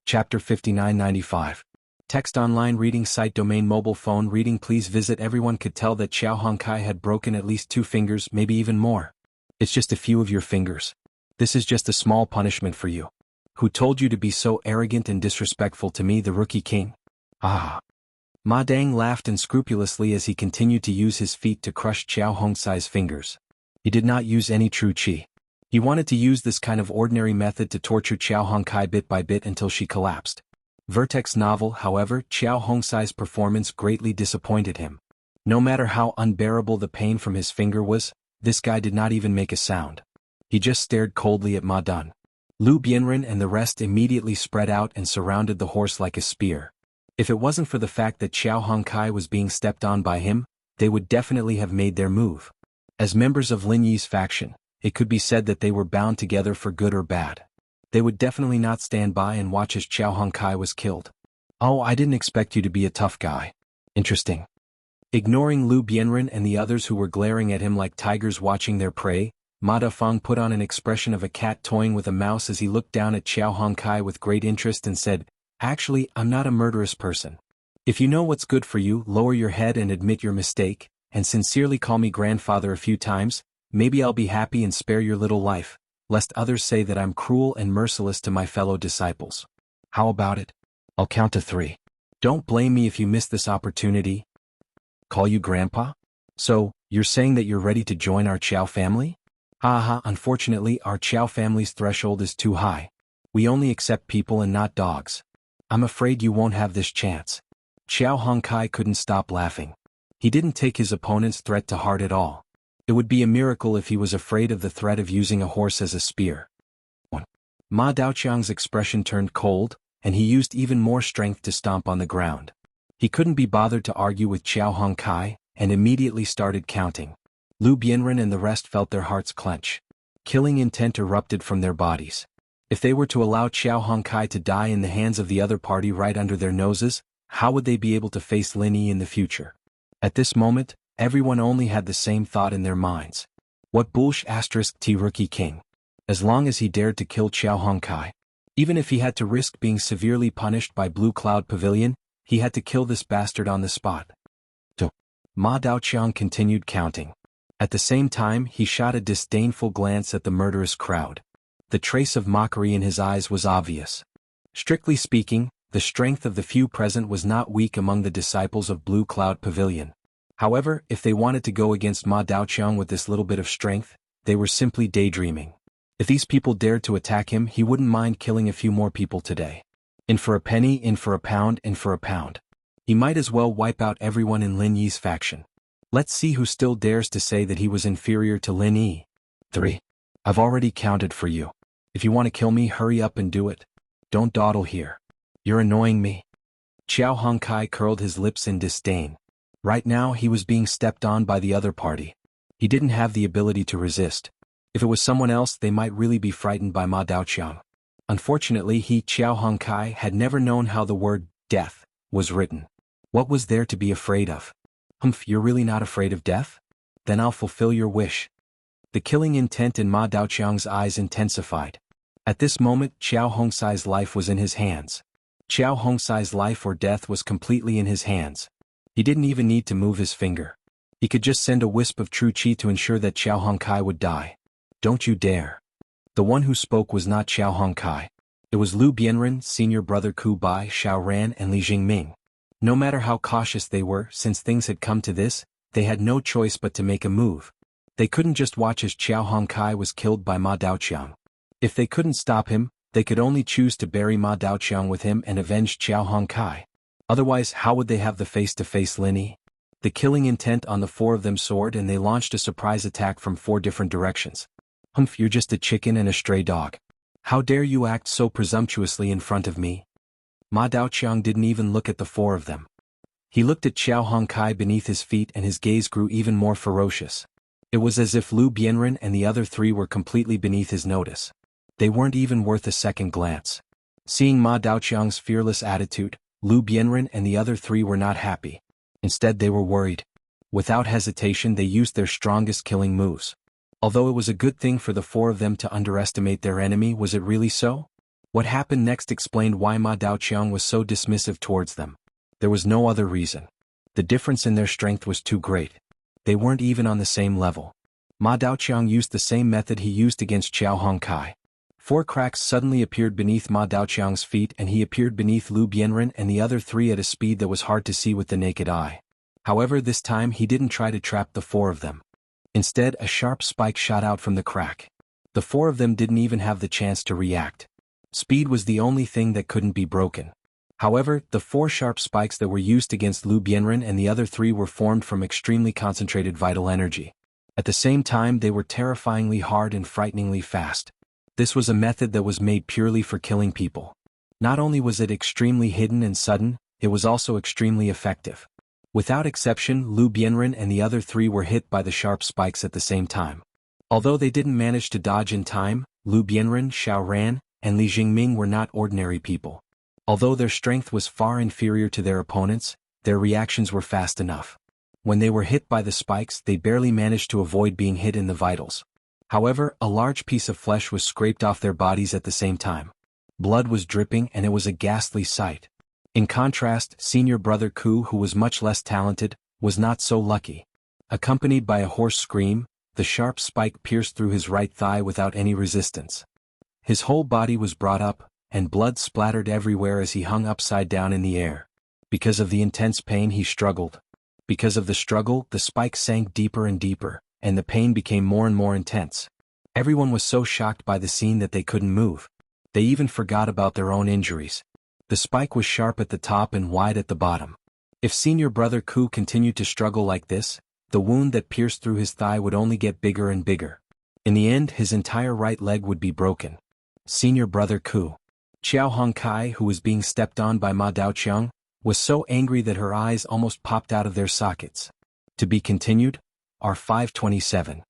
Chapter 5995. Text online reading site domain mobile phone reading please visit. Everyone could tell that Xiao Hongkai had broken at least 2 fingers, maybe even more. It's just a few of your fingers. This is just a small punishment for you. Who told you to be so arrogant and disrespectful to me, the Rookie King? Ah. Ma Dang laughed unscrupulously as he continued to use his feet to crush Xiao Hongkai's fingers. He did not use any true qi. He wanted to use this kind of ordinary method to torture Xiao Hongkai bit by bit until she collapsed. Vertex novel, however, Xiao Hongkai's performance greatly disappointed him. No matter how unbearable the pain from his finger was, this guy did not even make a sound. He just stared coldly at Ma Dun. Lu Bianren and the rest immediately spread out and surrounded the horse like a spear. If it wasn't for the fact that Xiao Hongkai was being stepped on by him, they would definitely have made their move. As members of Lin Yi's faction, it could be said that they were bound together for good or bad. They would definitely not stand by and watch as Xiao Hongkai was killed. Oh, I didn't expect you to be a tough guy. Interesting. Ignoring Lu Bianren and the others who were glaring at him like tigers watching their prey, Ma Dafeng put on an expression of a cat toying with a mouse as he looked down at Xiao Hongkai with great interest and said, "Actually, I'm not a murderous person. If you know what's good for you, lower your head and admit your mistake, and sincerely call me grandfather a few times, maybe I'll be happy and spare your little life, lest others say that I'm cruel and merciless to my fellow disciples. How about it? I'll count to 3. Don't blame me if you miss this opportunity. Call you grandpa? So, you're saying that you're ready to join our Qiao family? Haha, unfortunately our Qiao family's threshold is too high. We only accept people and not dogs. I'm afraid you won't have this chance." Xiao Hongkai couldn't stop laughing. He didn't take his opponent's threat to heart at all. It would be a miracle if he was afraid of the threat of using a horse as a spear. Ma Daoqiang's expression turned cold, and he used even more strength to stomp on the ground. He couldn't be bothered to argue with Xiao Hongkai, and immediately started counting. Lu Bianren and the rest felt their hearts clench. Killing intent erupted from their bodies. If they were to allow Xiao Hongkai to die in the hands of the other party right under their noses, how would they be able to face Lin Yi in the future? At this moment, everyone only had the same thought in their minds. What bullsh** T Rookie King? As long as he dared to kill Xiao Hongkai. Even if he had to risk being severely punished by Blue Cloud Pavilion, he had to kill this bastard on the spot. Ma Daoqiang continued counting. At the same time he shot a disdainful glance at the murderous crowd. The trace of mockery in his eyes was obvious. Strictly speaking, the strength of the few present was not weak among the disciples of Blue Cloud Pavilion. However, if they wanted to go against Ma Daoqiang with this little bit of strength, they were simply daydreaming. If these people dared to attack him, he wouldn't mind killing a few more people today. In for a penny, in for a pound, in for a pound. He might as well wipe out everyone in Lin Yi's faction. Let's see who still dares to say that he was inferior to Lin Yi. 3. I've already counted for you. If you want to kill me, hurry up and do it. Don't dawdle here. You're annoying me. Xiao Hongkai curled his lips in disdain. Right now he was being stepped on by the other party. He didn't have the ability to resist. If it was someone else, they might really be frightened by Ma Daoqiang. Unfortunately, Xiao Hongkai, had never known how the word death was written. What was there to be afraid of? Humph, you're really not afraid of death? Then I'll fulfill your wish. The killing intent in Ma Daoqiang's eyes intensified. At this moment, Xiao Hongkai's life was in his hands. Xiao Hongkai's life or death was completely in his hands. He didn't even need to move his finger. He could just send a wisp of true qi to ensure that Xiao Hongkai would die. Don't you dare. The one who spoke was not Xiao Hongkai. It was Lu Bianren, senior brother Ku Bai, Xiao Ran and Li Jingming. No matter how cautious they were, since things had come to this, they had no choice but to make a move. They couldn't just watch as Xiao Hongkai was killed by Ma Daoqiang. If they couldn't stop him, they could only choose to bury Ma Daoqiang with him and avenge Xiao Hongkai. Otherwise, how would they have the face to face Lin Yi? The killing intent on the 4 of them soared and they launched a surprise attack from 4 different directions. Humph, you're just a chicken and a stray dog. How dare you act so presumptuously in front of me? Ma Daoqiang didn't even look at the 4 of them. He looked at Xiao Hongkai beneath his feet and his gaze grew even more ferocious. It was as if Lu Bianren and the other 3 were completely beneath his notice. They weren't even worth a second glance. Seeing Ma Daoqiang's fearless attitude, Lu Bianren and the other 3 were not happy. Instead they were worried. Without hesitation they used their strongest killing moves. Although it was a good thing for the 4 of them to underestimate their enemy, was it really so? What happened next explained why Ma Daoqiang was so dismissive towards them. There was no other reason. The difference in their strength was too great. They weren't even on the same level. Ma Daoqiang used the same method he used against Xiao Hongkai. 4 cracks suddenly appeared beneath Ma Daoqiang's feet, and he appeared beneath Lu Bianren and the other 3 at a speed that was hard to see with the naked eye. However, this time he didn't try to trap the 4 of them. Instead, a sharp spike shot out from the crack. The 4 of them didn't even have the chance to react. Speed was the only thing that couldn't be broken. However, the 4 sharp spikes that were used against Lu Bianren and the other 3 were formed from extremely concentrated vital energy. At the same time, they were terrifyingly hard and frighteningly fast. This was a method that was made purely for killing people. Not only was it extremely hidden and sudden, it was also extremely effective. Without exception, Lu Bianren and the other 3 were hit by the sharp spikes at the same time. Although they didn't manage to dodge in time, Lu Bianren, Xiao Ran, and Li Jingming were not ordinary people. Although their strength was far inferior to their opponents, their reactions were fast enough. When they were hit by the spikes, they barely managed to avoid being hit in the vitals. However, a large piece of flesh was scraped off their bodies at the same time. Blood was dripping, and it was a ghastly sight. In contrast, senior brother Ku, who was much less talented, was not so lucky. Accompanied by a hoarse scream, the sharp spike pierced through his right thigh without any resistance. His whole body was brought up, and blood splattered everywhere as he hung upside down in the air. Because of the intense pain, he struggled. Because of the struggle, the spike sank deeper and deeper, and the pain became more and more intense. Everyone was so shocked by the scene that they couldn't move. They even forgot about their own injuries. The spike was sharp at the top and wide at the bottom. If senior brother Ku continued to struggle like this, the wound that pierced through his thigh would only get bigger and bigger. In the end, his entire right leg would be broken. Senior brother Ku. Xiao Hongkai, who was being stepped on by Ma Daoqiang, was so angry that her eyes almost popped out of their sockets. To be continued? R527.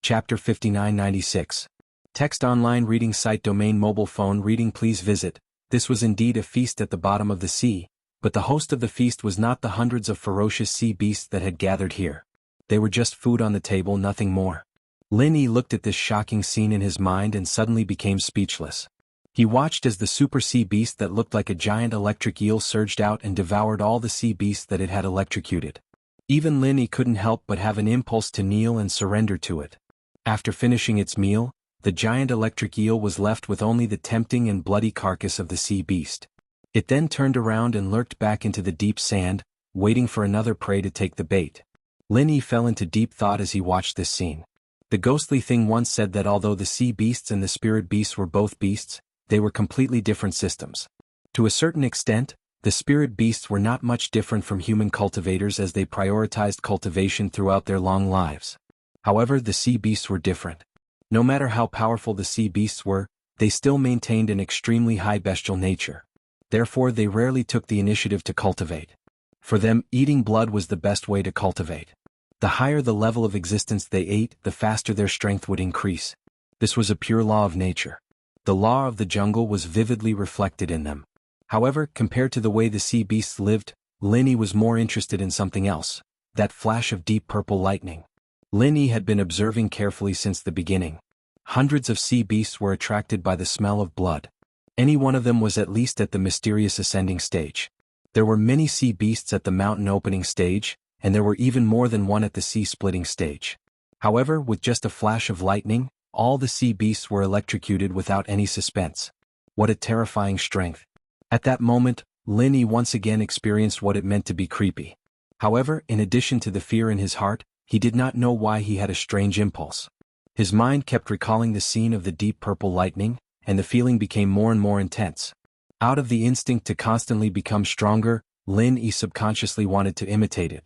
Chapter 5996. Text online reading site domain mobile phone reading please visit. This was indeed a feast at the bottom of the sea, but the host of the feast was not the hundreds of ferocious sea beasts that had gathered here. They were just food on the table, nothing more. Lin Yi looked at this shocking scene in his mind and suddenly became speechless. He watched as the super sea beast that looked like a giant electric eel surged out and devoured all the sea beasts that it had electrocuted. Even Lin Yi couldn't help but have an impulse to kneel and surrender to it. After finishing its meal, the giant electric eel was left with only the tempting and bloody carcass of the sea beast. It then turned around and lurked back into the deep sand, waiting for another prey to take the bait. Lin Yi fell into deep thought as he watched this scene. The ghostly thing once said that although the sea beasts and the spirit beasts were both beasts, they were completely different systems. To a certain extent, the spirit beasts were not much different from human cultivators as they prioritized cultivation throughout their long lives. However, the sea beasts were different. No matter how powerful the sea beasts were, they still maintained an extremely high bestial nature. Therefore, they rarely took the initiative to cultivate. For them, eating blood was the best way to cultivate. The higher the level of existence they ate, the faster their strength would increase. This was a pure law of nature. The law of the jungle was vividly reflected in them. However, compared to the way the sea beasts lived, Lin Yi was more interested in something else, that flash of deep purple lightning. Lin Yi had been observing carefully since the beginning. Hundreds of sea beasts were attracted by the smell of blood. Any one of them was at least at the mysterious ascending stage. There were many sea beasts at the mountain opening stage, and there were even more than one at the sea splitting stage. However, with just a flash of lightning, all the sea beasts were electrocuted without any suspense. What a terrifying strength. At that moment, Lin Yi once again experienced what it meant to be creepy. However, in addition to the fear in his heart, he did not know why he had a strange impulse. His mind kept recalling the scene of the deep purple lightning, and the feeling became more and more intense. Out of the instinct to constantly become stronger, Lin Yi subconsciously wanted to imitate it.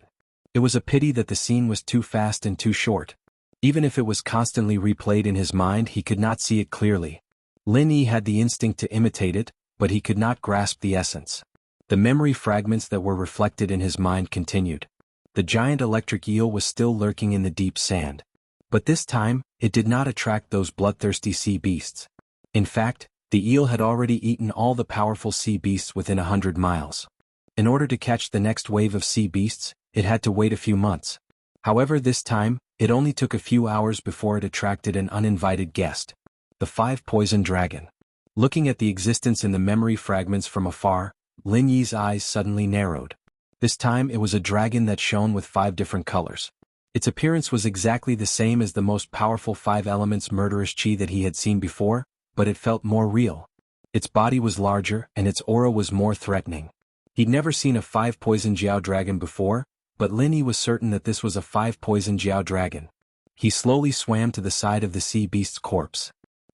It was a pity that the scene was too fast and too short. Even if it was constantly replayed in his mind, he could not see it clearly. Lin Yi had the instinct to imitate it, but he could not grasp the essence. The memory fragments that were reflected in his mind continued. The giant electric eel was still lurking in the deep sand. But this time, it did not attract those bloodthirsty sea beasts. In fact, the eel had already eaten all the powerful sea beasts within 100 miles. In order to catch the next wave of sea beasts, it had to wait a few months. However, this time, it only took a few hours before it attracted an uninvited guest. The 5-poison dragon. Looking at the existence in the memory fragments from afar, Lin Yi's eyes suddenly narrowed. This time it was a dragon that shone with 5 different colors. Its appearance was exactly the same as the most powerful 5 elements murderous chi that he had seen before, but it felt more real. Its body was larger and its aura was more threatening. He'd never seen a 5 poison Jiao dragon before, but Lin Yi was certain that this was a 5 poison Jiao dragon. He slowly swam to the side of the sea beast's corpse.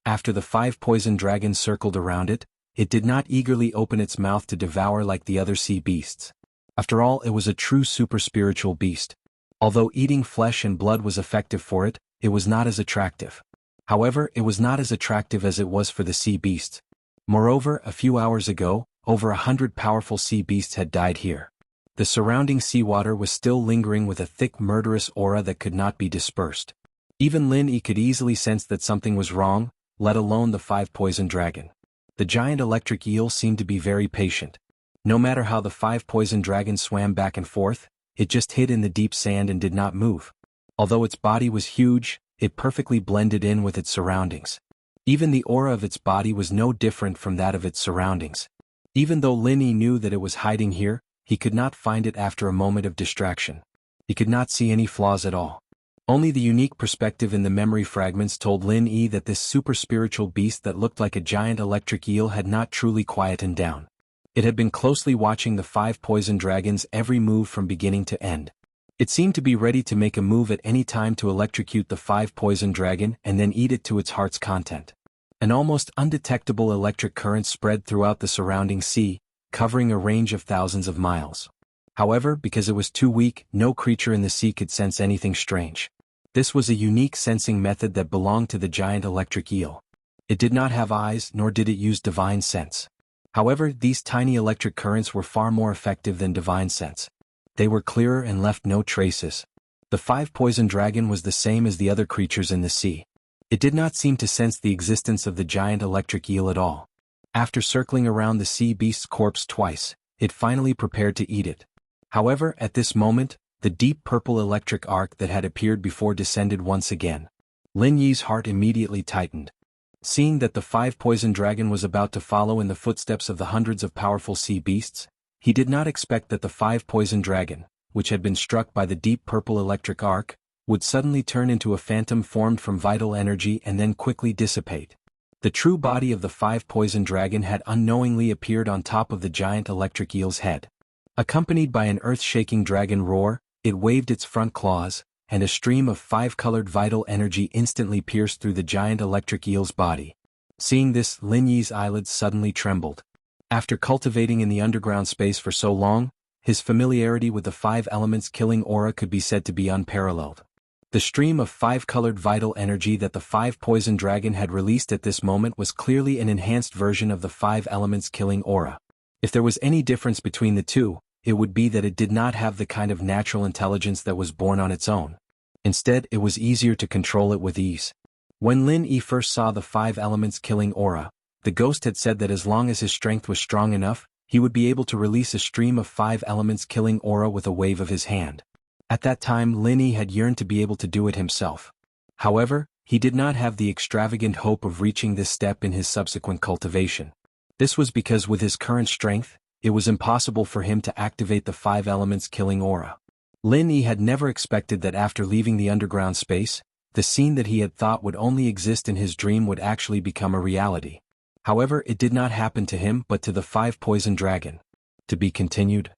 After the 5 poison dragons circled around it, it did not eagerly open its mouth to devour like the other sea beasts. After all, it was a true super-spiritual beast. Although eating flesh and blood was effective for it, it was not as attractive. However, it was not as attractive as it was for the sea beasts. Moreover, a few hours ago, over 100 powerful sea beasts had died here. The surrounding seawater was still lingering with a thick murderous aura that could not be dispersed. Even Lin Yi could easily sense that something was wrong, let alone the 5 poison dragon. The giant electric eel seemed to be very patient. No matter how the 5 poison dragons swam back and forth, it just hid in the deep sand and did not move. Although its body was huge, it perfectly blended in with its surroundings. Even the aura of its body was no different from that of its surroundings. Even though Lin Yi knew that it was hiding here, he could not find it after a moment of distraction. He could not see any flaws at all. Only the unique perspective in the memory fragments told Lin Yi that this super-spiritual beast that looked like a giant electric eel had not truly quietened down. It had been closely watching the 5 poison dragons' every move from beginning to end. It seemed to be ready to make a move at any time to electrocute the 5 poison dragon and then eat it to its heart's content. An almost undetectable electric current spread throughout the surrounding sea, covering a range of thousands of miles. However, because it was too weak, no creature in the sea could sense anything strange. This was a unique sensing method that belonged to the giant electric eel. It did not have eyes, nor did it use divine sense. However, these tiny electric currents were far more effective than divine sense. They were clearer and left no traces. The 5 poison dragon was the same as the other creatures in the sea. It did not seem to sense the existence of the giant electric eel at all. After circling around the sea beast's corpse twice, it finally prepared to eat it. However, at this moment, the deep purple electric arc that had appeared before descended once again. Lin Yi's heart immediately tightened. Seeing that the 5 poison dragon was about to follow in the footsteps of the hundreds of powerful sea beasts, he did not expect that the 5 poison dragon, which had been struck by the deep purple electric arc, would suddenly turn into a phantom formed from vital energy and then quickly dissipate. The true body of the 5 poison dragon had unknowingly appeared on top of the giant electric eel's head. Accompanied by an earth-shaking dragon roar, it waved its front claws, and a stream of 5-colored vital energy instantly pierced through the giant electric eel's body. Seeing this, Lin Yi's eyelids suddenly trembled. After cultivating in the underground space for so long, his familiarity with the 5 elements killing aura could be said to be unparalleled. The stream of 5-colored vital energy that the 5 poison dragon had released at this moment was clearly an enhanced version of the 5 elements killing aura. If there was any difference between the two, it would be that it did not have the kind of natural intelligence that was born on its own. Instead, it was easier to control it with ease. When Lin Yi first saw the 5 elements killing aura, the ghost had said that as long as his strength was strong enough, he would be able to release a stream of 5 elements killing aura with a wave of his hand. At that time, Lin Yi had yearned to be able to do it himself. However, he did not have the extravagant hope of reaching this step in his subsequent cultivation. This was because with his current strength, it was impossible for him to activate the 5 elements killing aura. Lin Yi had never expected that after leaving the underground space, the scene that he had thought would only exist in his dream would actually become a reality. However, it did not happen to him but to the 5 poison dragon. To be continued.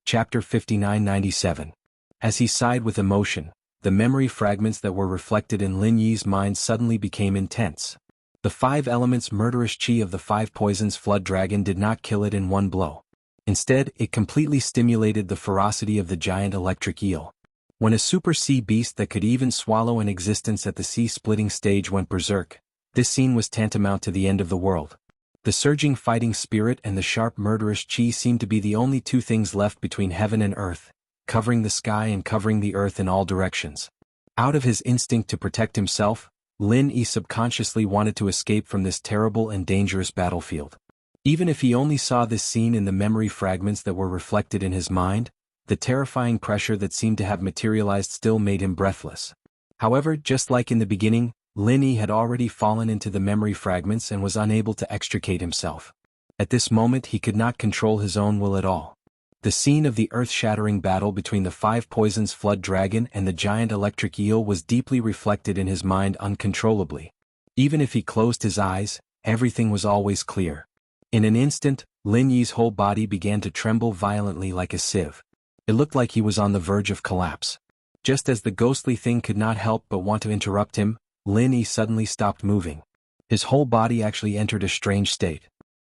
Chapter 5997. As he sighed with emotion, the memory fragments that were reflected in Lin Yi's mind suddenly became intense. The 5 elements murderous chi of the 5 poisons flood dragon did not kill it in one blow. Instead, it completely stimulated the ferocity of the giant electric eel. When a super sea beast that could even swallow an existence at the sea-splitting stage went berserk, this scene was tantamount to the end of the world. The surging fighting spirit and the sharp murderous chi seemed to be the only two things left between heaven and earth, covering the sky and covering the earth in all directions. Out of his instinct to protect himself, Lin Yi subconsciously wanted to escape from this terrible and dangerous battlefield. Even if he only saw this scene in the memory fragments that were reflected in his mind, the terrifying pressure that seemed to have materialized still made him breathless. However, just like in the beginning, Lin Yi had already fallen into the memory fragments and was unable to extricate himself. At this moment he could not control his own will at all. The scene of the earth-shattering battle between the Five Poisons Flood Dragon and the giant electric eel was deeply reflected in his mind uncontrollably. Even if he closed his eyes, everything was always clear. In an instant, Lin Yi's whole body began to tremble violently like a sieve. It looked like he was on the verge of collapse. Just as the ghostly thing could not help but want to interrupt him, Lin Yi suddenly stopped moving. His whole body actually entered a strange state.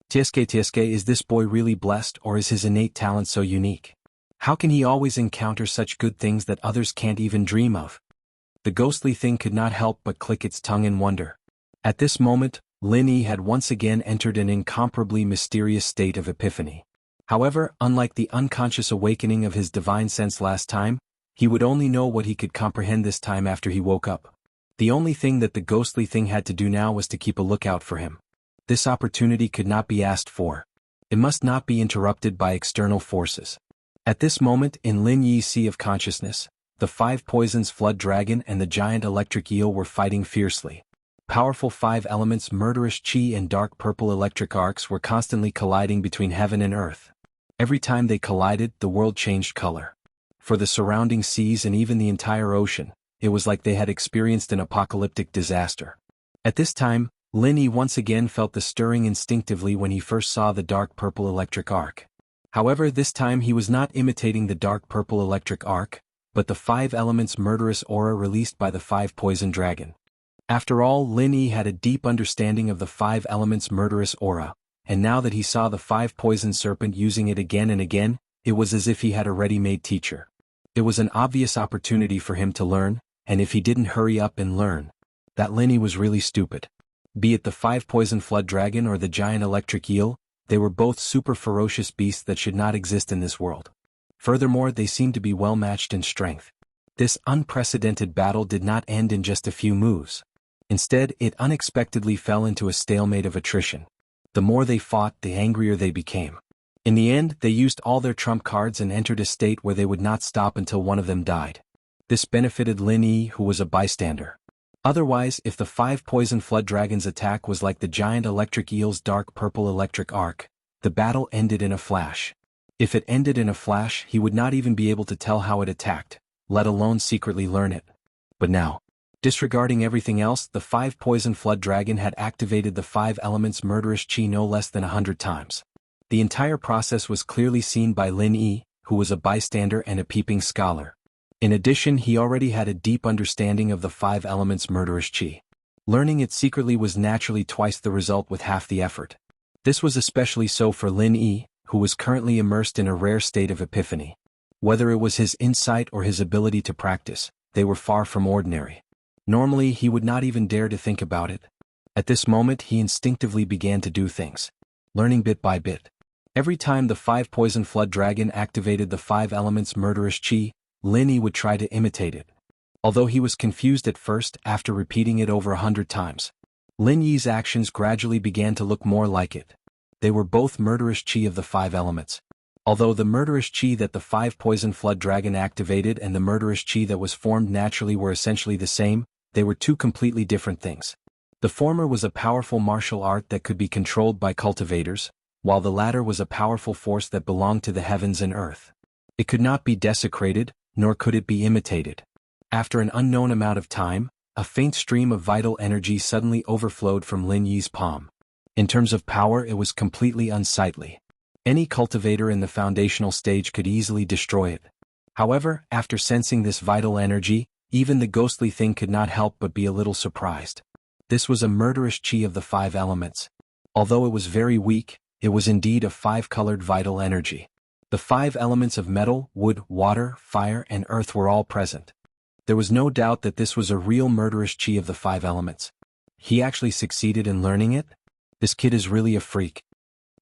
Tieske, is this boy really blessed, or is his innate talent so unique? How can he always encounter such good things that others can't even dream of? The ghostly thing could not help but click its tongue in wonder. At this moment, Lin Yi had once again entered an incomparably mysterious state of epiphany. However, unlike the unconscious awakening of his divine sense last time, he would only know what he could comprehend this time after he woke up. The only thing that the ghostly thing had to do now was to keep a lookout for him. This opportunity could not be asked for. It must not be interrupted by external forces. At this moment in Lin Yi's sea of consciousness, the Five Poisons Flood Dragon and the giant electric eel were fighting fiercely. Powerful five elements, murderous chi and dark purple electric arcs were constantly colliding between heaven and earth. Every time they collided, the world changed color. For the surrounding seas and even the entire ocean, it was like they had experienced an apocalyptic disaster. At this time, Lin Yi once again felt the stirring instinctively when he first saw the dark purple electric arc. However, this time he was not imitating the dark purple electric arc, but the five elements murderous aura released by the Five Poison Dragon. After all, Lin Yi had a deep understanding of the five elements murderous aura, and now that he saw the Five Poison Serpent using it again and again, it was as if he had a ready-made teacher. It was an obvious opportunity for him to learn, and if he didn't hurry up and learn, that Lin Yi was really stupid. Be it the Five Poison Flood Dragon or the giant electric eel, they were both super ferocious beasts that should not exist in this world. Furthermore, they seemed to be well matched in strength. This unprecedented battle did not end in just a few moves. Instead, it unexpectedly fell into a stalemate of attrition. The more they fought, the angrier they became. In the end, they used all their trump cards and entered a state where they would not stop until one of them died. This benefited Lin Yi, who was a bystander. Otherwise, if the Five Poison Flood Dragon's attack was like the giant electric eel's dark purple electric arc, the battle ended in a flash. If it ended in a flash, he would not even be able to tell how it attacked, let alone secretly learn it. But now, disregarding everything else, the Five Poison Flood Dragon had activated the five elements murderous chi no less than 100 times. The entire process was clearly seen by Lin Yi, who was a bystander and a peeping scholar. In addition, he already had a deep understanding of the five elements murderous chi. Learning it secretly was naturally twice the result with half the effort. This was especially so for Lin Yi, who was currently immersed in a rare state of epiphany. Whether it was his insight or his ability to practice, they were far from ordinary. Normally, he would not even dare to think about it. At this moment, he instinctively began to do things, learning bit by bit. Every time the Five Poison Flood Dragon activated the five elements murderous chi, Lin Yi would try to imitate it. Although he was confused at first, after repeating it over 100 times, Lin Yi's actions gradually began to look more like it. They were both murderous chi of the five elements. Although the murderous chi that the Five Poison Flood Dragon activated and the murderous chi that was formed naturally were essentially the same, they were two completely different things. The former was a powerful martial art that could be controlled by cultivators, while the latter was a powerful force that belonged to the heavens and earth. It could not be desecrated, nor could it be imitated. After an unknown amount of time, a faint stream of vital energy suddenly overflowed from Lin Yi's palm. In terms of power, it was completely unsightly. Any cultivator in the foundational stage could easily destroy it. However, after sensing this vital energy, even the ghostly thing could not help but be a little surprised. This was a murderous chi of the five elements. Although it was very weak, it was indeed a five-colored vital energy. The five elements of metal, wood, water, fire, and earth were all present. There was no doubt that this was a real murderous chi of the five elements. He actually succeeded in learning it? This kid is really a freak.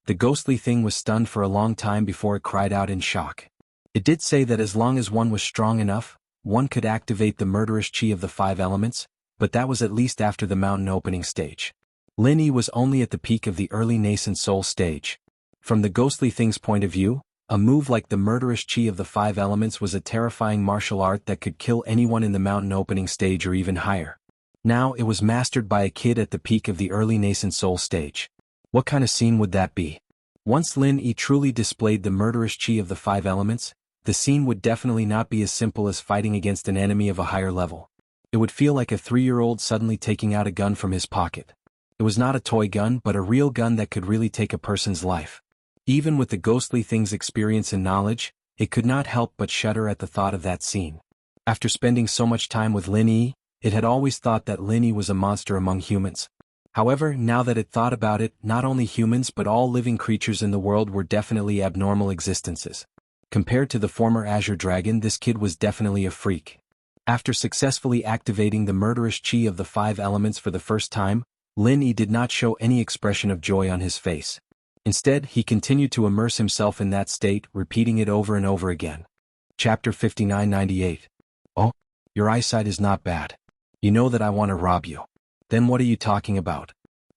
The ghostly thing was stunned for a long time before it cried out in shock. It did say that as long as one was strong enough, one could activate the murderous chi of the five elements, but that was at least after the mountain opening stage. Lin Yi was only at the peak of the early nascent soul stage. From the ghostly thing's point of view, a move like the murderous chi of the five elements was a terrifying martial art that could kill anyone in the mountain opening stage or even higher. Now it was mastered by a kid at the peak of the early nascent soul stage. What kind of scene would that be? Once Lin Yi truly displayed the murderous chi of the 5 elements, the scene would definitely not be as simple as fighting against an enemy of a higher level. It would feel like a 3-year-old suddenly taking out a gun from his pocket. It was not a toy gun but a real gun that could really take a person's life. Even with the ghostly thing's experience and knowledge, it could not help but shudder at the thought of that scene. After spending so much time with Lin Yi, it had always thought that Lin Yi was a monster among humans. However, now that it thought about it, not only humans but all living creatures in the world were definitely abnormal existences. Compared to the former Azure Dragon, this kid was definitely a freak. After successfully activating the murderous chi of the 5 elements for the first time, Lin Yi did not show any expression of joy on his face. Instead, he continued to immerse himself in that state, repeating it over and over again. Chapter 5998. Oh, your eyesight is not bad. You know that I want to rob you. Then what are you talking about?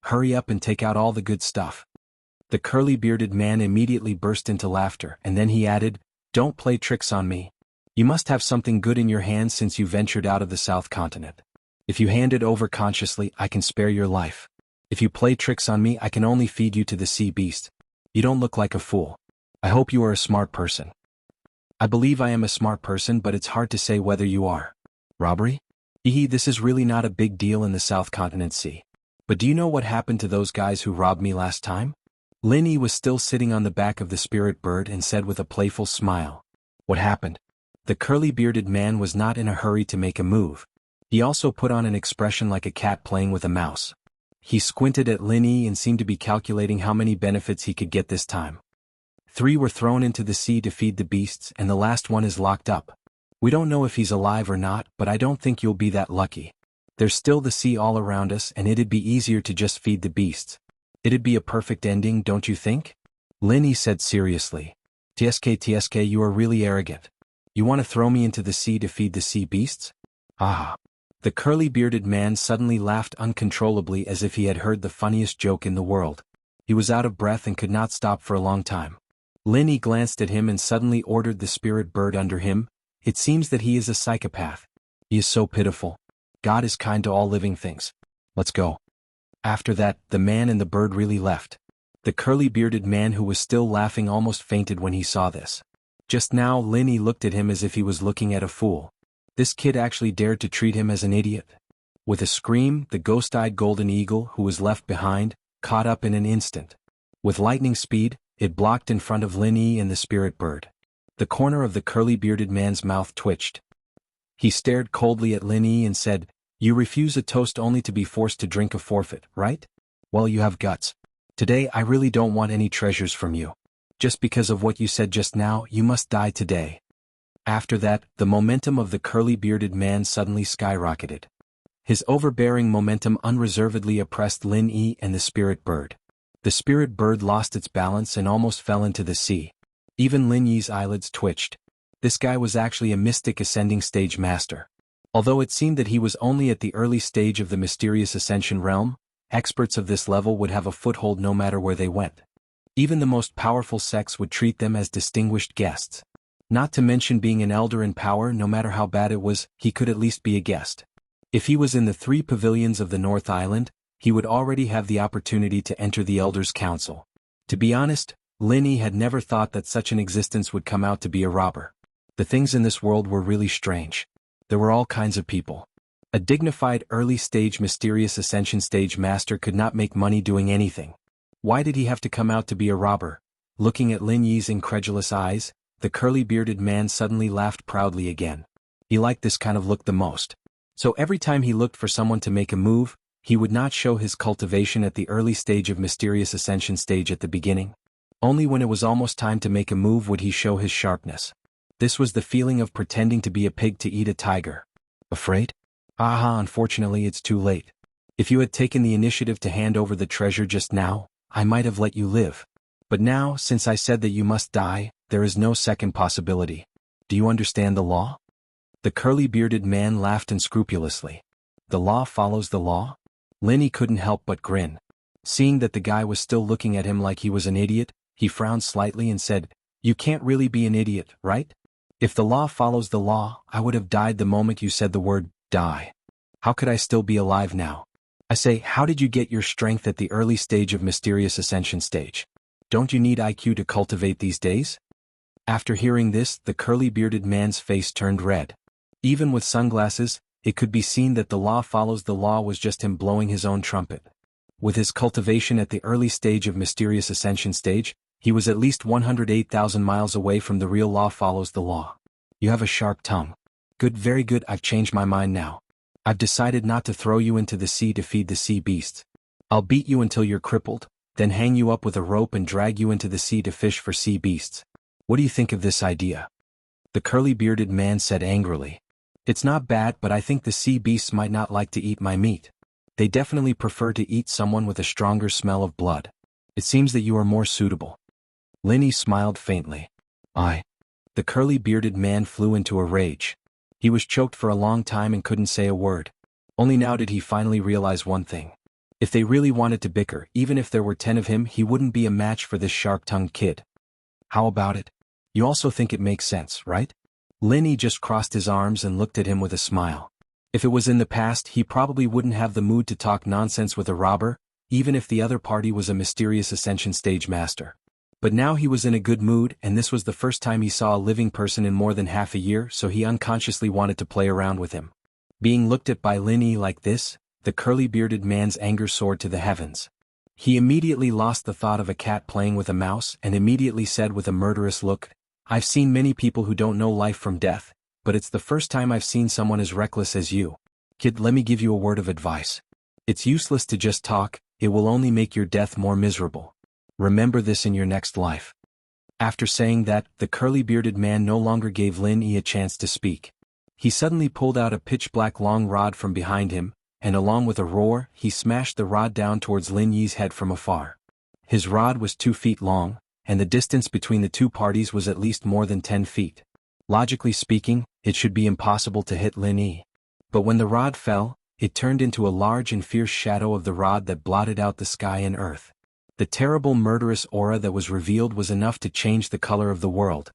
Hurry up and take out all the good stuff. The curly-bearded man immediately burst into laughter, and then he added, Don't play tricks on me. You must have something good in your hands since you ventured out of the South Continent. If you hand it over consciously, I can spare your life. If you play tricks on me, I can only feed you to the sea beast. You don't look like a fool. I hope you are a smart person. I believe I am a smart person, but it's hard to say whether you are. Robbery? This is really not a big deal in the South Continent Sea. But do you know what happened to those guys who robbed me last time? Lin Yi was still sitting on the back of the spirit bird and said with a playful smile. What happened? The curly-bearded man was not in a hurry to make a move. He also put on an expression like a cat playing with a mouse. He squinted at Lin Yi and seemed to be calculating how many benefits he could get this time. 3 were thrown into the sea to feed the beasts, and the last one is locked up. We don't know if he's alive or not, but I don't think you'll be that lucky. There's still the sea all around us, and it'd be easier to just feed the beasts. It'd be a perfect ending, don't you think? Lin Yi said seriously. TSK, you are really arrogant. You want to throw me into the sea to feed the sea beasts? Ah. The curly-bearded man suddenly laughed uncontrollably as if he had heard the funniest joke in the world. He was out of breath and could not stop for a long time. Lin Yi glanced at him and suddenly ordered the spirit bird under him. It seems that he is a psychopath. He is so pitiful. God is kind to all living things. Let's go. After that, the man and the bird really left. The curly-bearded man who was still laughing almost fainted when he saw this. Just now Lin Yi looked at him as if he was looking at a fool. This kid actually dared to treat him as an idiot. With a scream, the ghost-eyed golden eagle, who was left behind, caught up in an instant. With lightning speed, it blocked in front of Lin Yi and the spirit bird. The corner of the curly-bearded man's mouth twitched. He stared coldly at Lin Yi and said, You refuse a toast only to be forced to drink a forfeit, right? Well, you have guts. Today I really don't want any treasures from you. Just because of what you said just now, you must die today. After that, the momentum of the curly-bearded man suddenly skyrocketed. His overbearing momentum unreservedly oppressed Lin Yi and the spirit bird. The spirit bird lost its balance and almost fell into the sea. Even Lin Yi's eyelids twitched. This guy was actually a mystic ascending stage master. Although it seemed that he was only at the early stage of the mysterious ascension realm, experts of this level would have a foothold no matter where they went. Even the most powerful sects would treat them as distinguished guests. Not to mention being an elder in power, no matter how bad it was, he could at least be a guest. If he was in the 3 pavilions of the North Island, he would already have the opportunity to enter the Elders' Council. To be honest, Lin Yi had never thought that such an existence would come out to be a robber. The things in this world were really strange. There were all kinds of people. A dignified early-stage mysterious ascension stage master could not make money doing anything. Why did he have to come out to be a robber? Looking at Lin Yi's incredulous eyes, the curly-bearded man suddenly laughed proudly again. He liked this kind of look the most. So every time he looked for someone to make a move, he would not show his cultivation at the early stage of mysterious ascension stage at the beginning. Only when it was almost time to make a move would he show his sharpness. This was the feeling of pretending to be a pig to eat a tiger. Afraid? Aha, unfortunately it's too late. If you had taken the initiative to hand over the treasure just now, I might have let you live. But now, since I said that you must die, there is no second possibility. Do you understand the law? The curly-bearded man laughed unscrupulously. The law follows the law? Lin Yi couldn't help but grin. Seeing that the guy was still looking at him like he was an idiot, he frowned slightly and said, You can't really be an idiot, right? If the law follows the law, I would have died the moment you said the word, die. How could I still be alive now? I say, how did you get your strength at the early stage of mysterious ascension stage? Don't you need IQ to cultivate these days? After hearing this, the curly-bearded man's face turned red. Even with sunglasses, it could be seen that the law follows the law was just him blowing his own trumpet. With his cultivation at the early stage of mysterious ascension stage, he was at least 108,000 miles away from the real law follows the law. You have a sharp tongue. Good, very good, I've changed my mind now. I've decided not to throw you into the sea to feed the sea beasts. I'll beat you until you're crippled, then hang you up with a rope and drag you into the sea to fish for sea beasts. What do you think of this idea? The curly-bearded man said angrily. It's not bad, but I think the sea beasts might not like to eat my meat. They definitely prefer to eat someone with a stronger smell of blood. It seems that you are more suitable. Linny smiled faintly. The curly-bearded man flew into a rage. He was choked for a long time and couldn't say a word. Only now did he finally realize one thing. If they really wanted to bicker, even if there were 10 of him, he wouldn't be a match for this sharp-tongued kid. How about it? You also think it makes sense, right? Linny just crossed his arms and looked at him with a smile. If it was in the past, he probably wouldn't have the mood to talk nonsense with a robber, even if the other party was a mysterious ascension stage master. But now he was in a good mood, and this was the first time he saw a living person in more than half a year, so he unconsciously wanted to play around with him. Being looked at by Linny like this, the curly-bearded man's anger soared to the heavens. He immediately lost the thought of a cat playing with a mouse and immediately said with a murderous look, I've seen many people who don't know life from death, but it's the first time I've seen someone as reckless as you. Kid, let me give you a word of advice. It's useless to just talk, it will only make your death more miserable. Remember this in your next life. After saying that, the curly-bearded man no longer gave Lin Yi a chance to speak. He suddenly pulled out a pitch-black long rod from behind him, and along with a roar, he smashed the rod down towards Lin Yi's head from afar. His rod was 2 feet long, and the distance between the two parties was at least more than 10 feet. Logically speaking, it should be impossible to hit Lin Yi. But when the rod fell, it turned into a large and fierce shadow of the rod that blotted out the sky and earth. The terrible murderous aura that was revealed was enough to change the color of the world.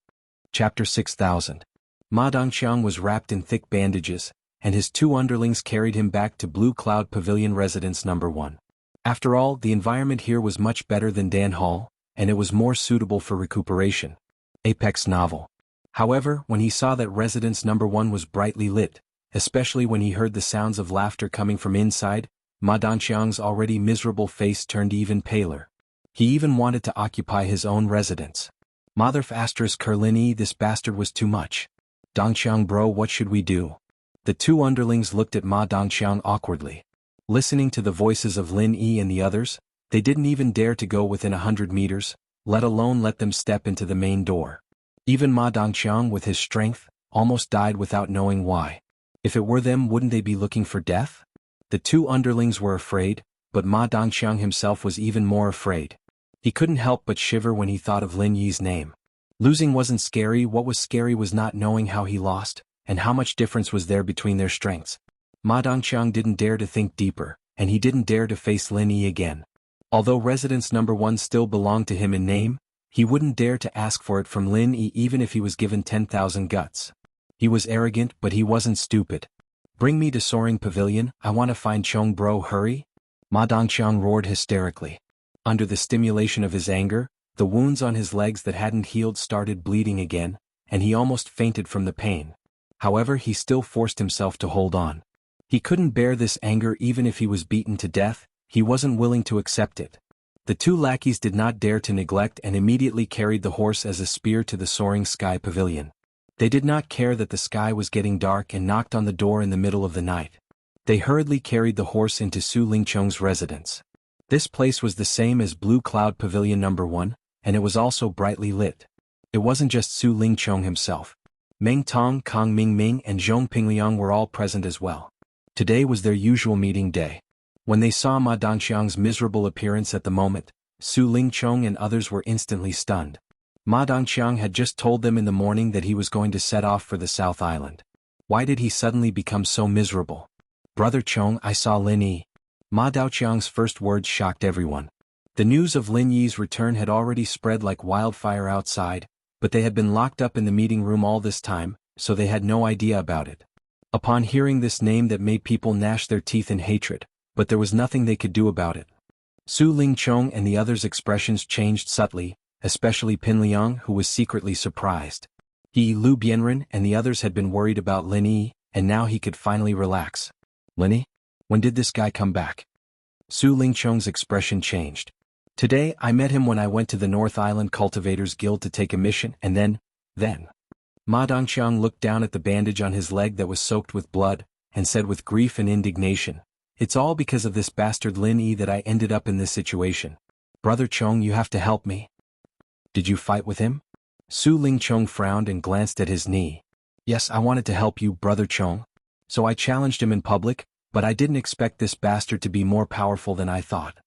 Chapter 6000. Ma Dongqiang was wrapped in thick bandages, and his 2 underlings carried him back to Blue Cloud Pavilion Residence No. 1. After all, the environment here was much better than Dan Hall, and it was more suitable for recuperation. Apex novel. However, when he saw that Residence No. 1 was brightly lit, especially when he heard the sounds of laughter coming from inside, Ma Dongqiang's already miserable face turned even paler. He even wanted to occupy his own residence. Motherf asterisk Lin, this bastard was too much. Dongqiang bro, what should we do? The 2 underlings looked at Ma Dongqiang awkwardly. Listening to the voices of Lin Yi and the others, they didn't even dare to go within 100 meters, let alone let them step into the main door. Even Ma Dongqiang with his strength, almost died without knowing why. If it were them, wouldn't they be looking for death? The 2 underlings were afraid, but Ma Dongqiang himself was even more afraid. He couldn't help but shiver when he thought of Lin Yi's name. Losing wasn't scary, what was scary was not knowing how he lost, and how much difference was there between their strengths. Ma Dongqiang didn't dare to think deeper, and he didn't dare to face Lin Yi again. Although Residence No. 1 still belonged to him in name, he wouldn't dare to ask for it from Lin Yi even if he was given 10,000 guts. He was arrogant, but he wasn't stupid. Bring me to Soaring Pavilion, I want to find Chong bro, hurry! Ma Dongqiang roared hysterically. Under the stimulation of his anger, the wounds on his legs that hadn't healed started bleeding again, and he almost fainted from the pain. However, he still forced himself to hold on. He couldn't bear this anger even if he was beaten to death, he wasn't willing to accept it. The 2 lackeys did not dare to neglect and immediately carried the horse as a spear to the Soaring Sky Pavilion. They did not care that the sky was getting dark and knocked on the door in the middle of the night. They hurriedly carried the horse into Su Lingchong's residence. This place was the same as Blue Cloud Pavilion No. 1, and it was also brightly lit. It wasn't just Su Lingchong himself. Meng Tong, Kang Ming, and Zhong Pingliang were all present as well. Today was their usual meeting day. When they saw Ma Dongqiang's miserable appearance at the moment, Su Lingchong and others were instantly stunned. Ma Dongqiang had just told them in the morning that he was going to set off for the South Island. Why did he suddenly become so miserable? Brother Chong, I saw Lin Yi. Ma Dongqiang's first words shocked everyone. The news of Lin Yi's return had already spread like wildfire outside, but they had been locked up in the meeting room all this time, so they had no idea about it. Upon hearing this name that made people gnash their teeth in hatred, but there was nothing they could do about it. Su Lingchong and the others' expressions changed subtly, especially Pin Liang, who was secretly surprised. He, Lu Bianren, and the others had been worried about Lin Yi, and now he could finally relax. Lin Yi? When did this guy come back? Su Lingchong's expression changed. Today I met him when I went to the North Island Cultivators Guild to take a mission, and then. Ma Dongqiang looked down at the bandage on his leg that was soaked with blood, and said with grief and indignation, "It's all because of this bastard Lin Yi that I ended up in this situation. Brother Chong, you have to help me." "Did you fight with him?" Su Lingchong frowned and glanced at his knee. "Yes, I wanted to help you, Brother Chong. So I challenged him in public, but I didn't expect this bastard to be more powerful than I thought.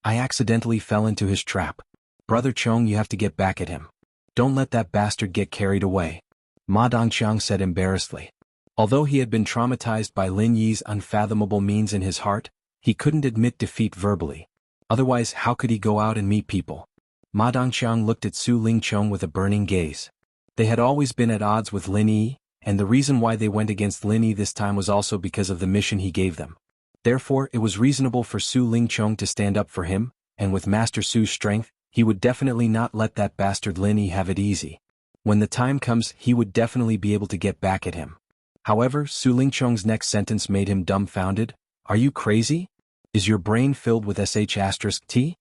I accidentally fell into his trap. Brother Chong, you have to get back at him. Don't let that bastard get carried away," Ma Dongqiang said embarrassedly. Although he had been traumatized by Lin Yi's unfathomable means in his heart, he couldn't admit defeat verbally. Otherwise, how could he go out and meet people? Ma Dongqiang looked at Su Lingchong with a burning gaze. They had always been at odds with Lin Yi, and the reason why they went against Lin Yi this time was also because of the mission he gave them. Therefore, it was reasonable for Su Lingchong to stand up for him, and with Master Su's strength, he would definitely not let that bastard Lin Yi have it easy. When the time comes, he would definitely be able to get back at him. However, Su Lingchong's next sentence made him dumbfounded. "Are you crazy? Is your brain filled with sh*t?"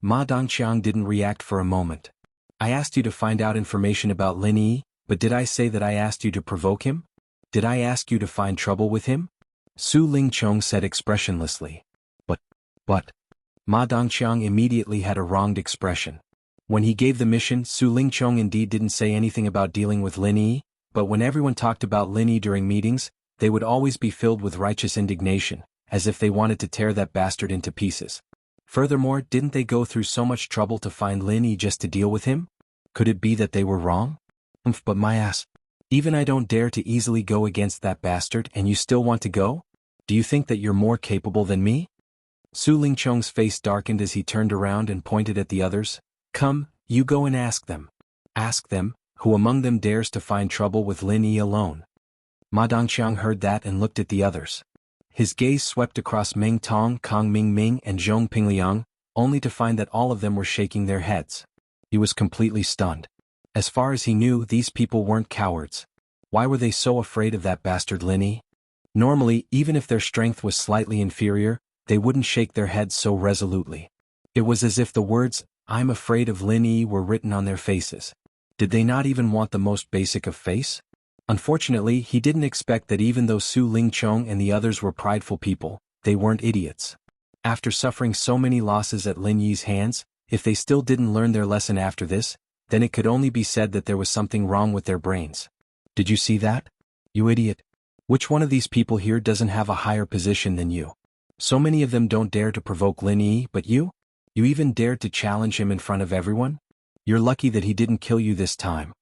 Ma Dongqiang didn't react for a moment. "I asked you to find out information about Lin Yi, but did I say that I asked you to provoke him? Did I ask you to find trouble with him?" Su Lingchong said expressionlessly. But. Ma Dongqiang immediately had a wronged expression. When he gave the mission, Su Lingchong indeed didn't say anything about dealing with Lin Yi, but when everyone talked about Lin Yi during meetings, they would always be filled with righteous indignation, as if they wanted to tear that bastard into pieces. Furthermore, didn't they go through so much trouble to find Lin Yi just to deal with him? Could it be that they were wrong? But my ass. Even I don't dare to easily go against that bastard, and you still want to go? Do you think that you're more capable than me? Su Lingchong's face darkened as he turned around and pointed at the others. "Come, you go and ask them. Ask them, who among them dares to find trouble with Lin Yi alone?" Ma Dongqiang heard that and looked at the others. His gaze swept across Meng Tong, Kong Ming and Zhong Pingliang, only to find that all of them were shaking their heads. He was completely stunned. As far as he knew, these people weren't cowards. Why were they so afraid of that bastard Lin Yi? Normally, even if their strength was slightly inferior, they wouldn't shake their heads so resolutely. It was as if the words, "I'm afraid of Lin Yi," were written on their faces. Did they not even want the most basic of face? Unfortunately, he didn't expect that even though Su Lingchong and the others were prideful people, they weren't idiots. After suffering so many losses at Lin Yi's hands, if they still didn't learn their lesson after this, then it could only be said that there was something wrong with their brains. "Did you see that? You idiot. Which one of these people here doesn't have a higher position than you? So many of them don't dare to provoke Lin Yi, but you? You even dared to challenge him in front of everyone? You're lucky that he didn't kill you this time."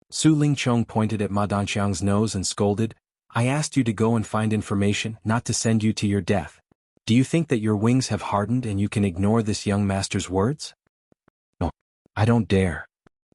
Su Lingchong pointed at Ma Dongqiang's nose and scolded, "I asked you to go and find information, not to send you to your death. Do you think that your wings have hardened and you can ignore this young master's words?" "No, I don't dare."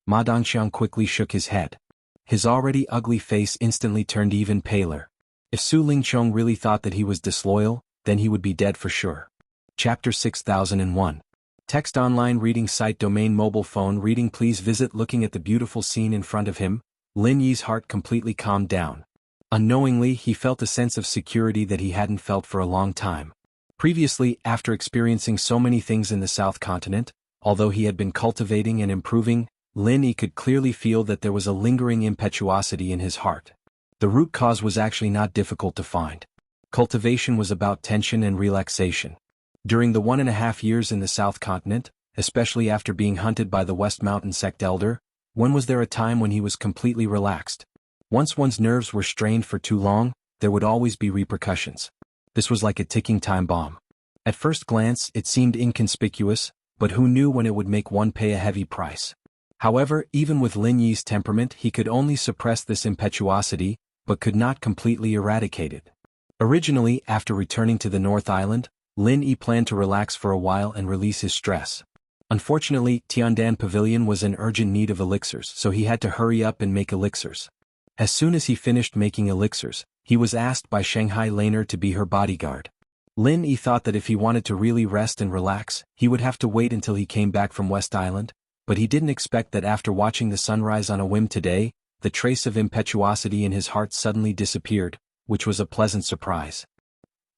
Ma Dongqiang quickly shook his head. His already ugly face instantly turned even paler. If Su Lingchong really thought that he was disloyal, then he would be dead for sure. Chapter 6001. Text online reading site domain mobile phone reading. Please visit. Looking at the beautiful scene in front of him, Lin Yi's heart completely calmed down. Unknowingly, he felt a sense of security that he hadn't felt for a long time. Previously, after experiencing so many things in the South Continent, although he had been cultivating and improving, Lin Yi could clearly feel that there was a lingering impetuosity in his heart. The root cause was actually not difficult to find. Cultivation was about tension and relaxation. During the 1.5 years in the South Continent, especially after being hunted by the West Mountain Sect Elder, when was there a time when he was completely relaxed? Once one's nerves were strained for too long, there would always be repercussions. This was like a ticking time bomb. At first glance, it seemed inconspicuous, but who knew when it would make one pay a heavy price? However, even with Lin Yi's temperament, he could only suppress this impetuosity, but could not completely eradicate it. Originally, after returning to the North Island, Lin Yi planned to relax for a while and release his stress. Unfortunately, Tiandan Pavilion was in urgent need of elixirs, so he had to hurry up and make elixirs. As soon as he finished making elixirs, he was asked by Shanghai Laner to be her bodyguard. Lin Yi thought that if he wanted to really rest and relax, he would have to wait until he came back from West Island, but he didn't expect that after watching the sunrise on a whim today, the trace of impetuosity in his heart suddenly disappeared, which was a pleasant surprise.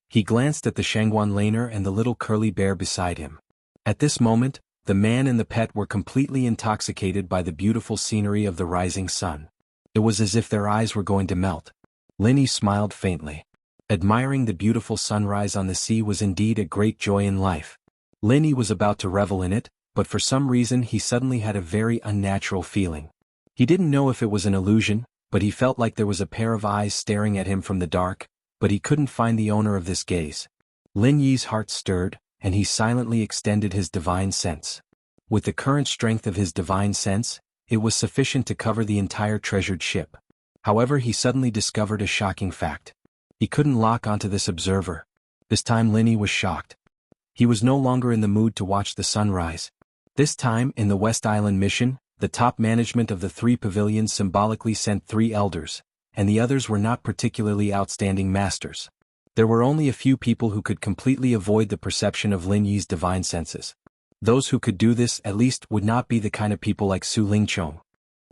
He glanced at the Shangguan Laner and the little curly bear beside him. At this moment, the man and the pet were completely intoxicated by the beautiful scenery of the rising sun. It was as if their eyes were going to melt. Lin Yi smiled faintly. Admiring the beautiful sunrise on the sea was indeed a great joy in life. Lin Yi was about to revel in it, but for some reason he suddenly had a very unnatural feeling. He didn't know if it was an illusion, but he felt like there was a pair of eyes staring at him from the dark, but he couldn't find the owner of this gaze. Lin Yi's heart stirred, and he silently extended his divine sense. With the current strength of his divine sense, it was sufficient to cover the entire treasured ship. However, he suddenly discovered a shocking fact. He couldn't lock onto this observer. This time Lin Yi was shocked. He was no longer in the mood to watch the sunrise. This time, in the West Island mission, the top management of the 3 pavilions symbolically sent 3 elders, and the others were not particularly outstanding masters. There were only a few people who could completely avoid the perception of Lin Yi's divine senses. Those who could do this at least would not be the kind of people like Su Lingchong.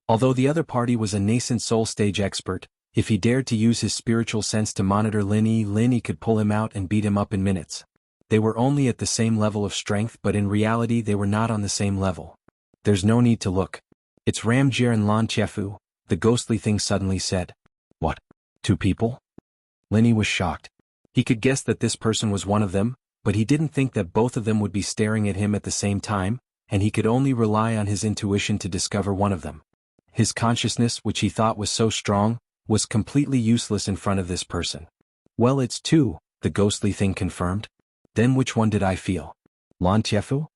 Although the other party was a nascent soul stage expert, if he dared to use his spiritual sense to monitor Lin Yi could pull him out and beat him up in minutes. They were only at the same level of strength, but in reality they were not on the same level. There's no need to look. It's Ramjie and Lan Tiefu, the ghostly thing suddenly said. What? 2 people? Lin Yi was shocked. He could guess that this person was one of them, but he didn't think that both of them would be staring at him at the same time, and he could only rely on his intuition to discover one of them. His consciousness, which he thought was so strong, was completely useless in front of this person. Well, it's 2, the ghostly thing confirmed. Then which one did I feel? Lan Tiefu?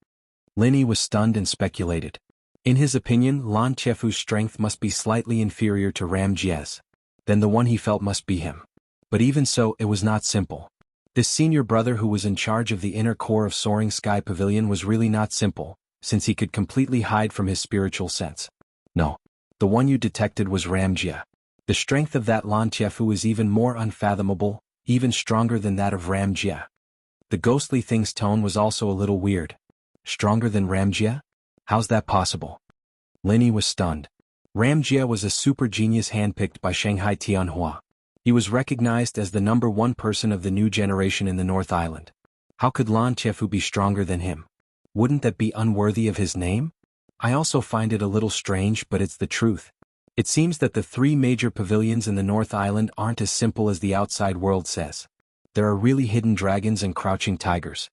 Lin Yi was stunned and speculated. In his opinion, Lan Tiefu's strength must be slightly inferior to Ramjie's. Then the one he felt must be him. But even so, it was not simple. This senior brother who was in charge of the inner core of Soaring Sky Pavilion was really not simple, since he could completely hide from his spiritual sense. No. The one you detected was Ramjie. The strength of that Lan Tiefu is even more unfathomable, even stronger than that of Ramjie. The ghostly thing's tone was also a little weird. Stronger than Ramjie? How's that possible? Lin Yi was stunned. Ramjie was a super genius handpicked by Shanghai Tianhua. He was recognized as the #1 person of the new generation in the North Island. How could Lan Tiefu be stronger than him? Wouldn't that be unworthy of his name? I also find it a little strange, but it's the truth. It seems that the 3 major pavilions in the North Island aren't as simple as the outside world says. There are really hidden dragons and crouching tigers.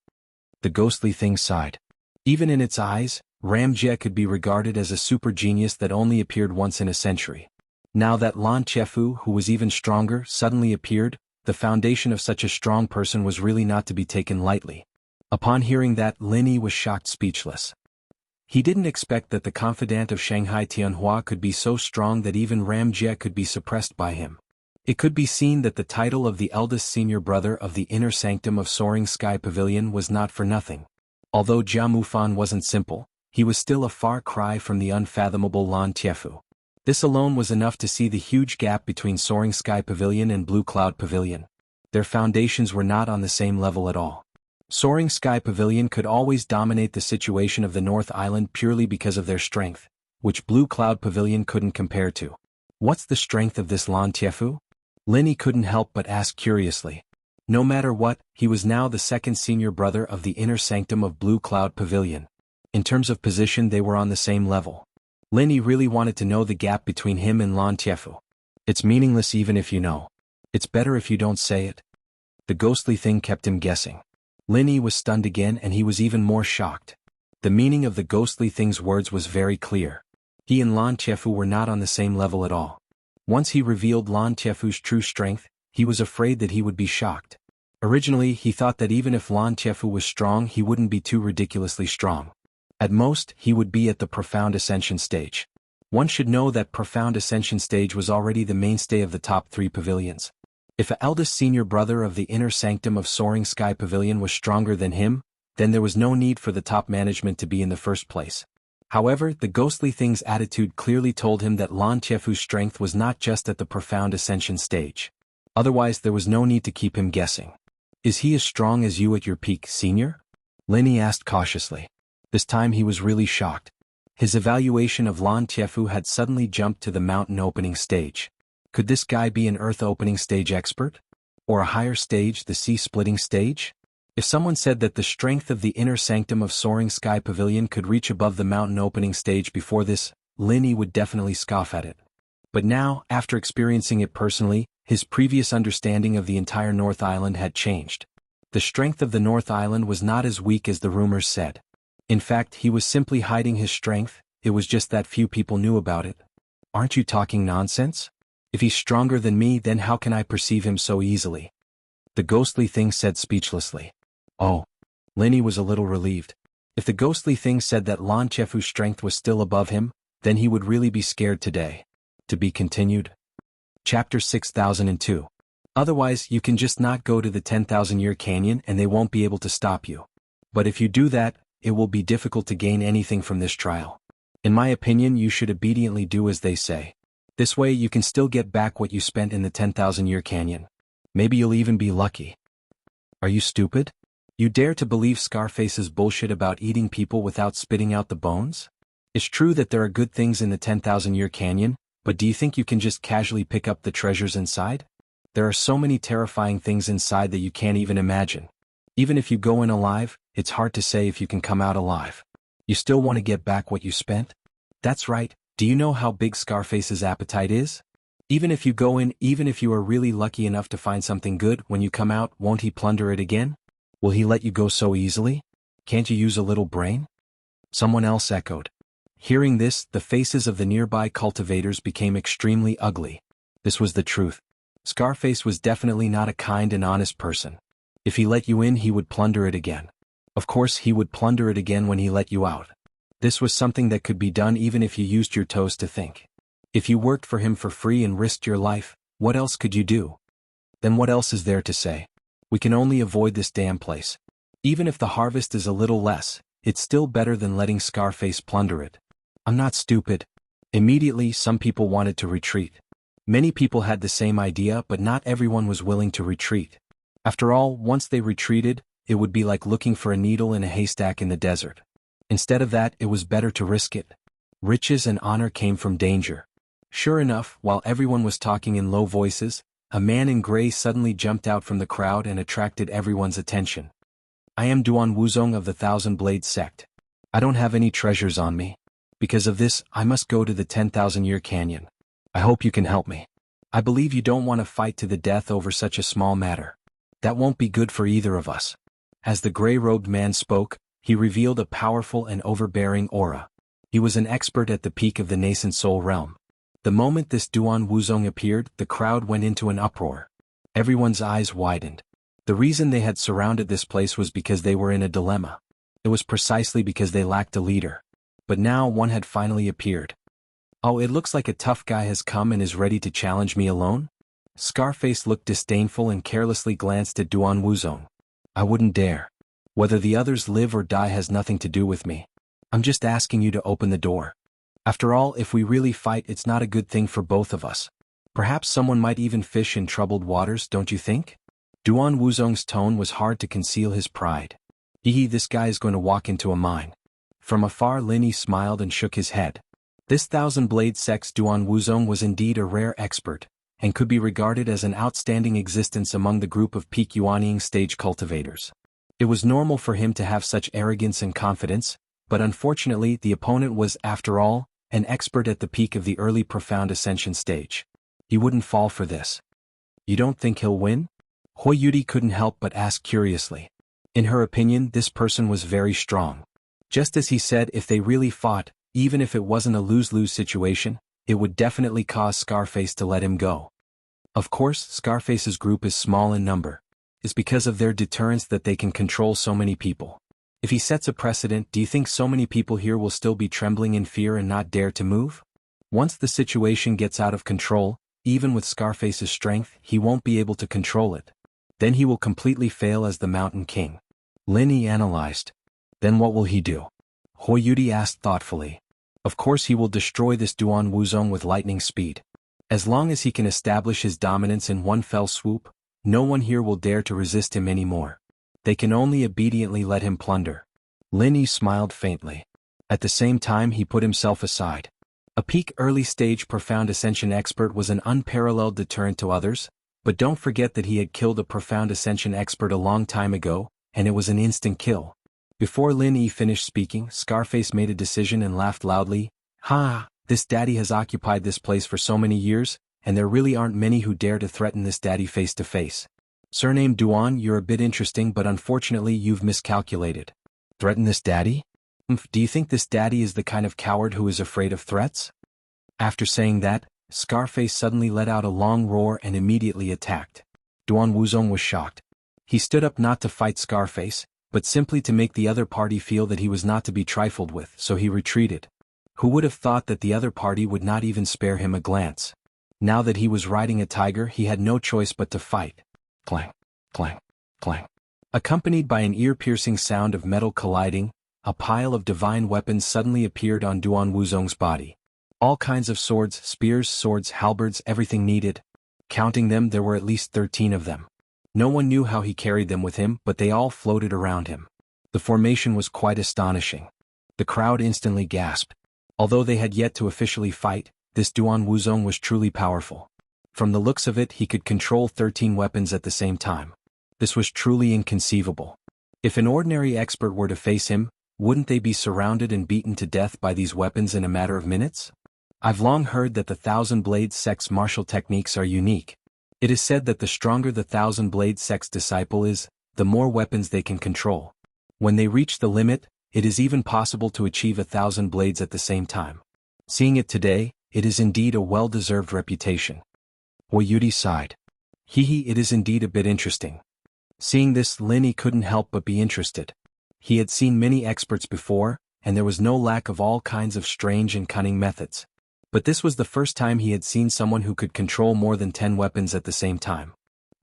The ghostly thing sighed. Even in its eyes, Ramjie could be regarded as a super genius that only appeared once in a century. Now that Lan Tiefu, who was even stronger, suddenly appeared, the foundation of such a strong person was really not to be taken lightly. Upon hearing that, Lin Yi was shocked speechless. He didn't expect that the confidant of Shanghai Tianhua could be so strong that even Ramjie could be suppressed by him. It could be seen that the title of the eldest senior brother of the inner sanctum of Soaring Sky Pavilion was not for nothing. Although Jia Mufan wasn't simple, he was still a far cry from the unfathomable Lan Tiefu. This alone was enough to see the huge gap between Soaring Sky Pavilion and Blue Cloud Pavilion. Their foundations were not on the same level at all. Soaring Sky Pavilion could always dominate the situation of the North Island purely because of their strength, which Blue Cloud Pavilion couldn't compare to. What's the strength of this Lan Tiefu? Lin Yi couldn't help but ask curiously. No matter what, he was now the 2nd senior brother of the inner sanctum of Blue Cloud Pavilion. In terms of position, they were on the same level. Lin Yi really wanted to know the gap between him and Lan Tiefu. It's meaningless even if you know. It's better if you don't say it. The ghostly thing kept him guessing. Lin Yi was stunned again, and he was even more shocked. The meaning of the ghostly thing's words was very clear. He and Lan Tiefu were not on the same level at all. Once he revealed Lan Tiefu's true strength, he was afraid that he would be shocked. Originally, he thought that even if Lan Tiefu was strong, he wouldn't be too ridiculously strong. At most, he would be at the Profound Ascension stage. One should know that Profound Ascension stage was already the mainstay of the top 3 pavilions. If the eldest senior brother of the inner sanctum of Soaring Sky Pavilion was stronger than him, then there was no need for the top management to be in the first place. However, the ghostly thing's attitude clearly told him that Lan Tiefu's strength was not just at the profound ascension stage. Otherwise there was no need to keep him guessing. Is he as strong as you at your peak, senior? Linny asked cautiously. This time he was really shocked. His evaluation of Lan Tiefu had suddenly jumped to the mountain opening stage. Could this guy be an earth opening stage expert? Or a higher stage, the sea splitting stage? If someone said that the strength of the inner sanctum of Soaring Sky Pavilion could reach above the mountain opening stage before this, Linny would definitely scoff at it. But now, after experiencing it personally, his previous understanding of the entire North Island had changed. The strength of the North Island was not as weak as the rumors said. In fact, he was simply hiding his strength, it was just that few people knew about it. Aren't you talking nonsense? If he's stronger than me, then how can I perceive him so easily? The ghostly thing said speechlessly. Oh. Linny was a little relieved. If the ghostly thing said that Lan Tiefu's strength was still above him, then he would really be scared today. To be continued. Chapter 6002. Otherwise, you can just not go to the 10,000-year canyon and they won't be able to stop you. But if you do that, it will be difficult to gain anything from this trial. In my opinion, you should obediently do as they say. This way you can still get back what you spent in the 10,000-year canyon. Maybe you'll even be lucky. Are you stupid? You dare to believe Scarface's bullshit about eating people without spitting out the bones? It's true that there are good things in the 10,000-year canyon, but do you think you can just casually pick up the treasures inside? There are so many terrifying things inside that you can't even imagine. Even if you go in alive, it's hard to say if you can come out alive. You still want to get back what you spent? That's right, do you know how big Scarface's appetite is? Even if you go in, even if you are really lucky enough to find something good, when you come out, won't he plunder it again? Will he let you go so easily? Can't you use a little brain? Someone else echoed. Hearing this, the faces of the nearby cultivators became extremely ugly. This was the truth. Scarface was definitely not a kind and honest person. If he let you in, he would plunder it again. Of course, he would plunder it again when he let you out. This was something that could be done even if you used your toes to think. If you worked for him for free and risked your life, what else could you do? Then what else is there to say? We can only avoid this damn place. Even if the harvest is a little less, it's still better than letting Scarface plunder it. I'm not stupid. Immediately, some people wanted to retreat. Many people had the same idea, but not everyone was willing to retreat. After all, once they retreated, it would be like looking for a needle in a haystack in the desert. Instead of that, it was better to risk it. Riches and honor came from danger. Sure enough, while everyone was talking in low voices, a man in gray suddenly jumped out from the crowd and attracted everyone's attention. I am Duan Wuzong of the Thousand Blade Sect. I don't have any treasures on me. Because of this, I must go to the 10,000-year canyon. I hope you can help me. I believe you don't want to fight to the death over such a small matter. That won't be good for either of us. As the gray-robed man spoke, he revealed a powerful and overbearing aura. He was an expert at the peak of the nascent soul realm. The moment this Duan Wuzong appeared, the crowd went into an uproar. Everyone's eyes widened. The reason they had surrounded this place was because they were in a dilemma. It was precisely because they lacked a leader. But now one had finally appeared. Oh, it looks like a tough guy has come and is ready to challenge me alone? Scarface looked disdainful and carelessly glanced at Duan Wuzong. I wouldn't dare. Whether the others live or die has nothing to do with me. I'm just asking you to open the door. After all, if we really fight, it's not a good thing for both of us. Perhaps someone might even fish in troubled waters, don't you think? Duan Wuzong's tone was hard to conceal his pride. This guy is going to walk into a mine. From afar, Linny smiled and shook his head. This thousand-blade sect's Duan Wuzong was indeed a rare expert, and could be regarded as an outstanding existence among the group of peak Yuanying stage cultivators. It was normal for him to have such arrogance and confidence, but unfortunately the opponent was, after all, an expert at the peak of the early profound ascension stage. He wouldn't fall for this. You don't think he'll win? Hoi Yudi couldn't help but ask curiously. In her opinion, this person was very strong. Just as he said, if they really fought, even if it wasn't a lose-lose situation, it would definitely cause Scarface to let him go. Of course, Scarface's group is small in number. It's because of their deterrence that they can control so many people. If he sets a precedent, do you think so many people here will still be trembling in fear and not dare to move? Once the situation gets out of control, even with Scarface's strength, he won't be able to control it. Then he will completely fail as the Mountain King. Linny analyzed. Then what will he do? Huoyudi asked thoughtfully. Of course he will destroy this Duan Wuzong with lightning speed. As long as he can establish his dominance in one fell swoop, no one here will dare to resist him anymore. They can only obediently let him plunder. Lin Yi smiled faintly. At the same time he put himself aside. A peak early-stage Profound Ascension expert was an unparalleled deterrent to others, but don't forget that he had killed a Profound Ascension expert a long time ago, and it was an instant kill. Before Lin Yi finished speaking, Scarface made a decision and laughed loudly. Ha! This daddy has occupied this place for so many years, and there really aren't many who dare to threaten this daddy face to face. Surname Duan, you're a bit interesting, but unfortunately you've miscalculated. Threaten this daddy? Do you think this daddy is the kind of coward who is afraid of threats? After saying that, Scarface suddenly let out a long roar and immediately attacked. Duan Wuzong was shocked. He stood up not to fight Scarface, but simply to make the other party feel that he was not to be trifled with, so he retreated. Who would have thought that the other party would not even spare him a glance? Now that he was riding a tiger, he had no choice but to fight. Clang, clang, clang. Accompanied by an ear-piercing sound of metal colliding, a pile of divine weapons suddenly appeared on Duan Wuzong's body. All kinds of swords, spears, swords, halberds, everything needed. Counting them, there were at least 13 of them. No one knew how he carried them with him, but they all floated around him. The formation was quite astonishing. The crowd instantly gasped. Although they had yet to officially fight, this Duan Wuzong was truly powerful. From the looks of it, he could control 13 weapons at the same time. This was truly inconceivable. If an ordinary expert were to face him, wouldn't they be surrounded and beaten to death by these weapons in a matter of minutes? I've long heard that the Thousand Blade sect's martial techniques are unique. It is said that the stronger the Thousand Blade sect's disciple is, the more weapons they can control. When they reach the limit, it is even possible to achieve 1,000 blades at the same time. Seeing it today, it is indeed a well-deserved reputation. Huoyudi sighed. It is indeed a bit interesting. Seeing this, Lin Yi couldn't help but be interested. He had seen many experts before, and there was no lack of all kinds of strange and cunning methods. But this was the first time he had seen someone who could control more than 10 weapons at the same time.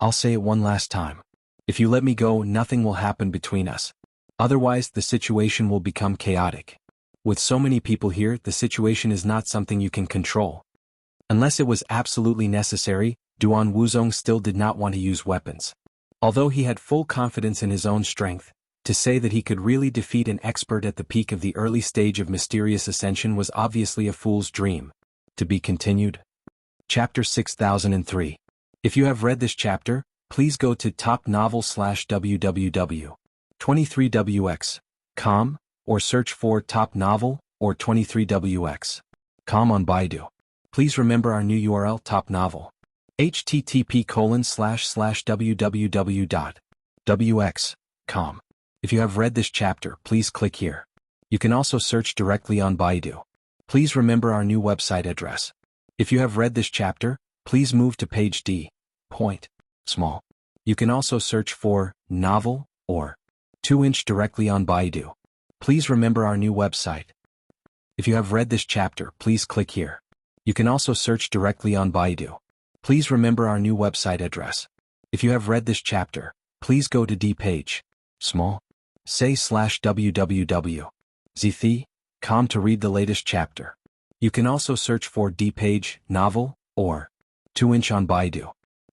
I'll say it one last time. If you let me go, nothing will happen between us. Otherwise, the situation will become chaotic. With so many people here, the situation is not something you can control. Unless it was absolutely necessary, Duan Wuzong still did not want to use weapons. Although he had full confidence in his own strength, to say that he could really defeat an expert at the peak of the early stage of mysterious ascension was obviously a fool's dream. To be continued. Chapter 6003. If you have read this chapter, please go to topnovel/www.23wx.com, or search for Top Novel or 23wx.com on Baidu. Please remember our new URL, Top Novel. http://www.wx.com. If you have read this chapter, please click here. You can also search directly on Baidu. Please remember our new website address. If you have read this chapter, please move to page D. Small. You can also search for novel or 2-inch directly on Baidu. Please remember our new website. If you have read this chapter, please click here. You can also search directly on Baidu. Please remember our new website address. If you have read this chapter, please go to D page. Small. Say /www.zth.com to read the latest chapter. You can also search for D page, novel, or 2-inch on Baidu.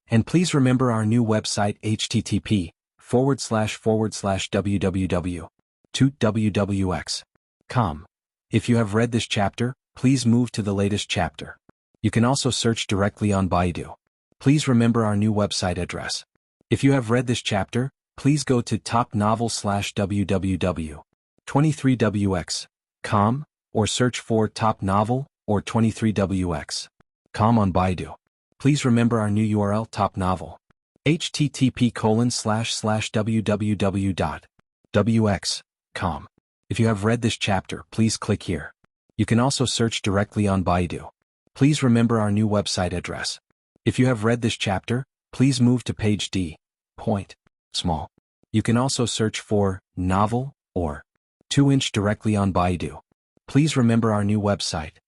And please remember our new website http://www.2wx.com. If you have read this chapter, please move to the latest chapter. You can also search directly on Baidu. Please remember our new website address. If you have read this chapter, please go to topnovel/www.23wx.com, or search for Top Novel or 23wx.com on Baidu. Please remember our new URL, Top Novel. http://www.wx.com. If you have read this chapter, please click here. You can also search directly on Baidu. Please remember our new website address. If you have read this chapter, please move to page D. Small. You can also search for novel or 2-inch directly on Baidu. Please remember our new website.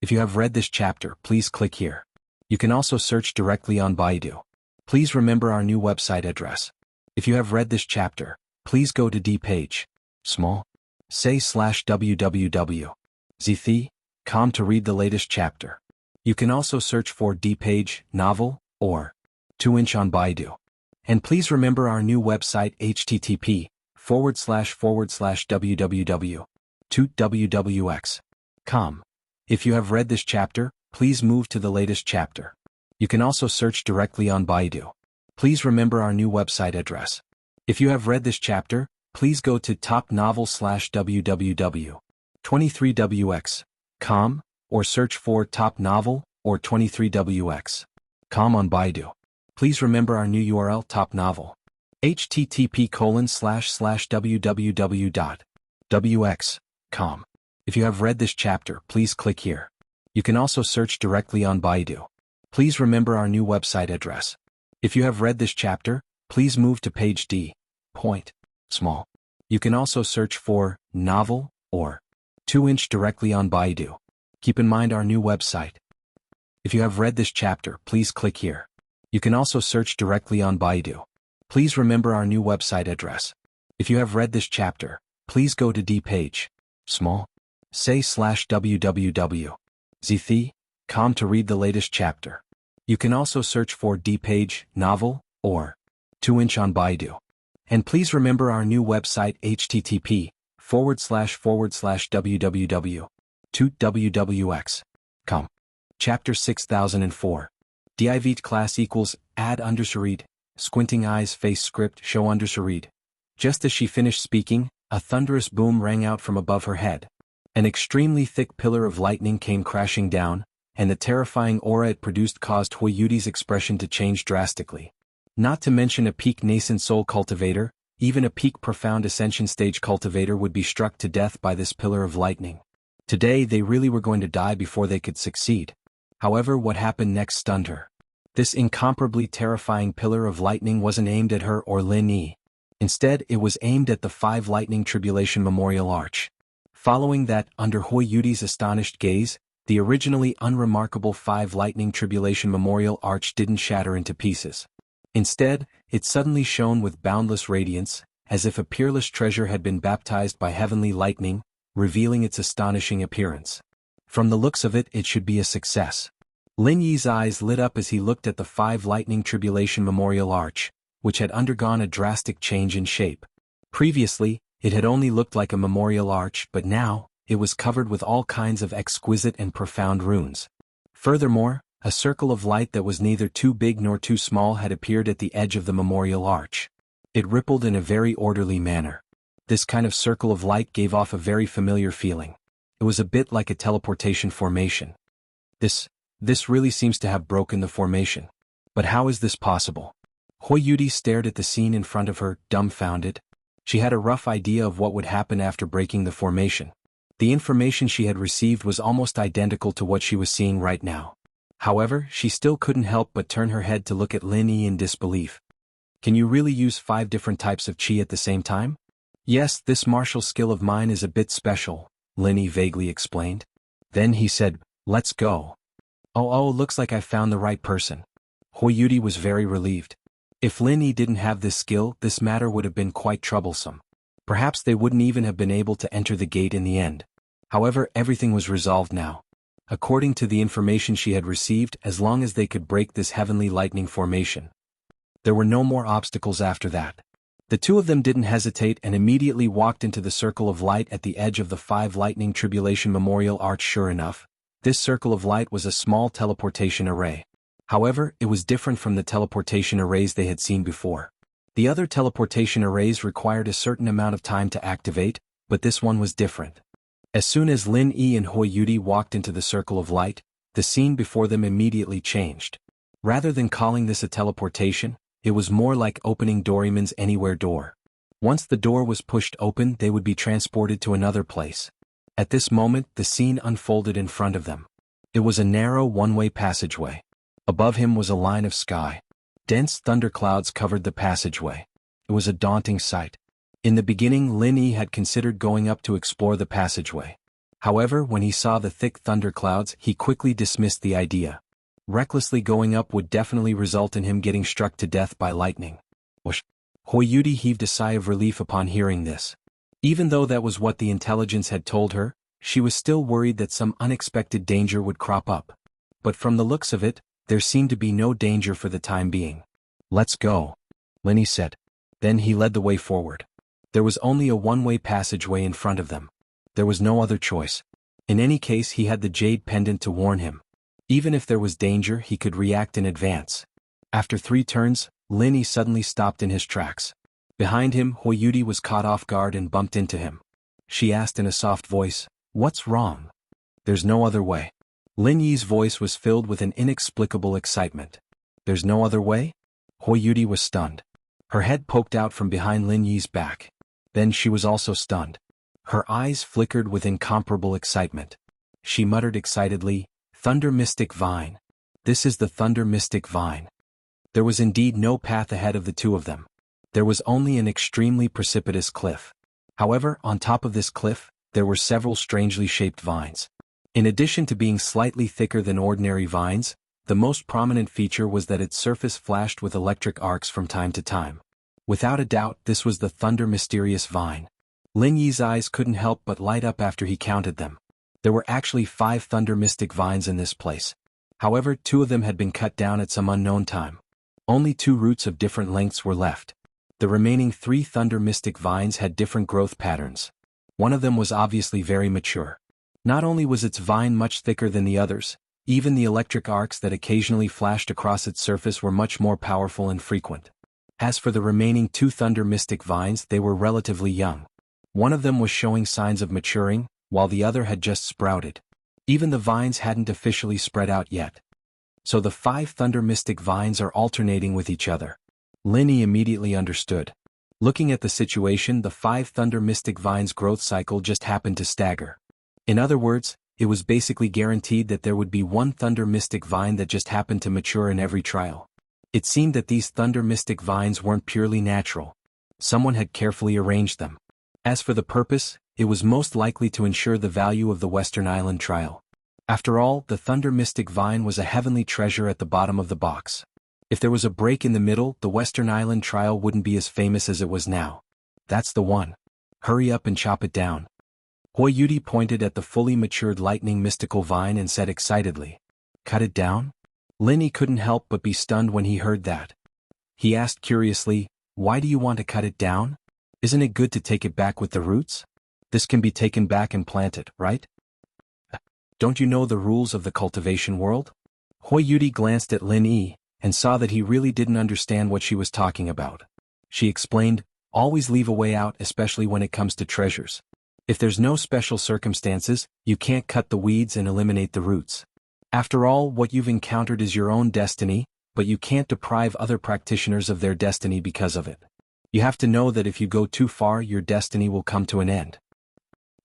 If you have read this chapter, please click here. You can also search directly on Baidu. Please remember our new website address. If you have read this chapter, please go to D page. Small. say/www.zth.com to read the latest chapter. You can also search for D-Page, novel, or 2-inch on Baidu. And please remember our new website http://www.2wwx.com. If you have read this chapter, please move to the latest chapter. You can also search directly on Baidu. Please remember our new website address. If you have read this chapter, please go to topnovel/www.23wx.com or search for Top Novel or 23wx.com on Baidu. Please remember our new URL Top Novel. http://www.wx.com. If you have read this chapter, please click here. You can also search directly on Baidu. Please remember our new website address. If you have read this chapter, please move to page D. Small. You can also search for novel or 2-inch directly on Baidu. Keep in mind our new website. If you have read this chapter, please click here. You can also search directly on Baidu. Please remember our new website address. If you have read this chapter, please go to D-Page, small, say/www.zth.com to read the latest chapter. You can also search for D-Page, novel, or 2-inch on Baidu. And please remember our new website http://www.2wwx.com. Chapter 6004. Divit class equals add undersread, squinting eyes face script show undersread. Just as she finished speaking, a thunderous boom rang out from above her head. An extremely thick pillar of lightning came crashing down, and the terrifying aura it produced caused Hui Yudi's expression to change drastically. Not to mention a peak nascent soul cultivator, even a peak profound ascension stage cultivator would be struck to death by this pillar of lightning. Today they really were going to die before they could succeed. However, what happened next stunned her. This incomparably terrifying pillar of lightning wasn't aimed at her or Lin Yi. Instead, it was aimed at the 5 Lightning Tribulation Memorial Arch. Following that, under Hui Yudi's astonished gaze, the originally unremarkable 5 Lightning Tribulation Memorial Arch didn't shatter into pieces. Instead, it suddenly shone with boundless radiance, as if a peerless treasure had been baptized by heavenly lightning, revealing its astonishing appearance. From the looks of it, it should be a success. Lin Yi's eyes lit up as he looked at the 5 Lightning Tribulation Memorial Arch, which had undergone a drastic change in shape. Previously, it had only looked like a memorial arch, but now, it was covered with all kinds of exquisite and profound runes. Furthermore, a circle of light that was neither too big nor too small had appeared at the edge of the memorial arch. It rippled in a very orderly manner. This kind of circle of light gave off a very familiar feeling. It was a bit like a teleportation formation. This really seems to have broken the formation. But how is this possible? Hui Yudi stared at the scene in front of her, dumbfounded. She had a rough idea of what would happen after breaking the formation. The information she had received was almost identical to what she was seeing right now. However, she still couldn't help but turn her head to look at Lin Yi in disbelief. Can you really use 5 different types of qi at the same time? Yes, this martial skill of mine is a bit special, Lin Yi vaguely explained. Then he said, let's go. Oh, looks like I found the right person. Hui Yudi was very relieved. If Lin Yi didn't have this skill, this matter would have been quite troublesome. Perhaps they wouldn't even have been able to enter the gate in the end. However, everything was resolved now. According to the information she had received, as long as they could break this heavenly lightning formation, there were no more obstacles after that. The two of them didn't hesitate and immediately walked into the circle of light at the edge of the 5 Lightning Tribulation Memorial Arch. Sure enough, this circle of light was a small teleportation array. However, it was different from the teleportation arrays they had seen before. The other teleportation arrays required a certain amount of time to activate, but this one was different. As soon as Lin Yi and Hui Yudi walked into the circle of light, the scene before them immediately changed. Rather than calling this a teleportation, it was more like opening Doraemon's Anywhere door. Once the door was pushed open, they would be transported to another place. At this moment, the scene unfolded in front of them. It was a narrow one-way passageway. Above him was a line of sky. Dense thunderclouds covered the passageway. It was a daunting sight. In the beginning, Lin Yi had considered going up to explore the passageway. However, when he saw the thick thunderclouds, he quickly dismissed the idea. Recklessly going up would definitely result in him getting struck to death by lightning. Whoosh! Hui Yudi heaved a sigh of relief upon hearing this. Even though that was what the intelligence had told her, she was still worried that some unexpected danger would crop up. But from the looks of it, there seemed to be no danger for the time being. "Let's go," Lenny said. Then he led the way forward. There was only a one-way passageway in front of them. There was no other choice. In any case, he had the jade pendant to warn him. Even if there was danger, he could react in advance. After 3 turns, Lenny suddenly stopped in his tracks. Behind him, Hoyuti was caught off guard and bumped into him. She asked in a soft voice, "What's wrong?" "There's no other way." Lin Yi's voice was filled with an inexplicable excitement. "There's no other way?" Hoyuti was stunned. Her head poked out from behind Lin Yi's back. Then she was also stunned. Her eyes flickered with incomparable excitement. She muttered excitedly, "Thunder Mystic Vine. This is the Thunder Mystic Vine." There was indeed no path ahead of the two of them. There was only an extremely precipitous cliff. However, on top of this cliff, there were several strangely shaped vines. In addition to being slightly thicker than ordinary vines, the most prominent feature was that its surface flashed with electric arcs from time to time. Without a doubt, this was the Thunder Mysterious Vine. Lin Yi's eyes couldn't help but light up after he counted them. There were actually 5 Thunder Mystic Vines in this place. However, 2 of them had been cut down at some unknown time. Only 2 roots of different lengths were left. The remaining 3 Thunder Mystic Vines had different growth patterns. One of them was obviously very mature. Not only was its vine much thicker than the others, even the electric arcs that occasionally flashed across its surface were much more powerful and frequent. As for the remaining 2 Thunder Mystic Vines, they were relatively young. One of them was showing signs of maturing, while the other had just sprouted. Even the vines hadn't officially spread out yet. So the 5 Thunder Mystic Vines are alternating with each other. Lin Yi immediately understood. Looking at the situation, the 5 Thunder Mystic Vines' growth cycle just happened to stagger. In other words, it was basically guaranteed that there would be 1 Thunder Mystic Vine that just happened to mature in every trial. It seemed that these Thunder Mystic Vines weren't purely natural. Someone had carefully arranged them. As for the purpose, it was most likely to ensure the value of the Western Island trial. After all, the Thunder Mystic Vine was a heavenly treasure at the bottom of the box. If there was a break in the middle, the Western Island trial wouldn't be as famous as it was now. "That's the one. Hurry up and chop it down." Hoyuti pointed at the fully matured lightning mystical vine and said excitedly, "Cut it down?" Lin Yi couldn't help but be stunned when he heard that. He asked curiously, "Why do you want to cut it down? Isn't it good to take it back with the roots? This can be taken back and planted, right? Don't you know the rules of the cultivation world?" Hoyuti glanced at Lin Yi and saw that he really didn't understand what she was talking about. She explained, "Always leave a way out, especially when it comes to treasures. If there's no special circumstances, you can't cut the weeds and eliminate the roots. After all, what you've encountered is your own destiny, but you can't deprive other practitioners of their destiny because of it. You have to know that if you go too far, your destiny will come to an end."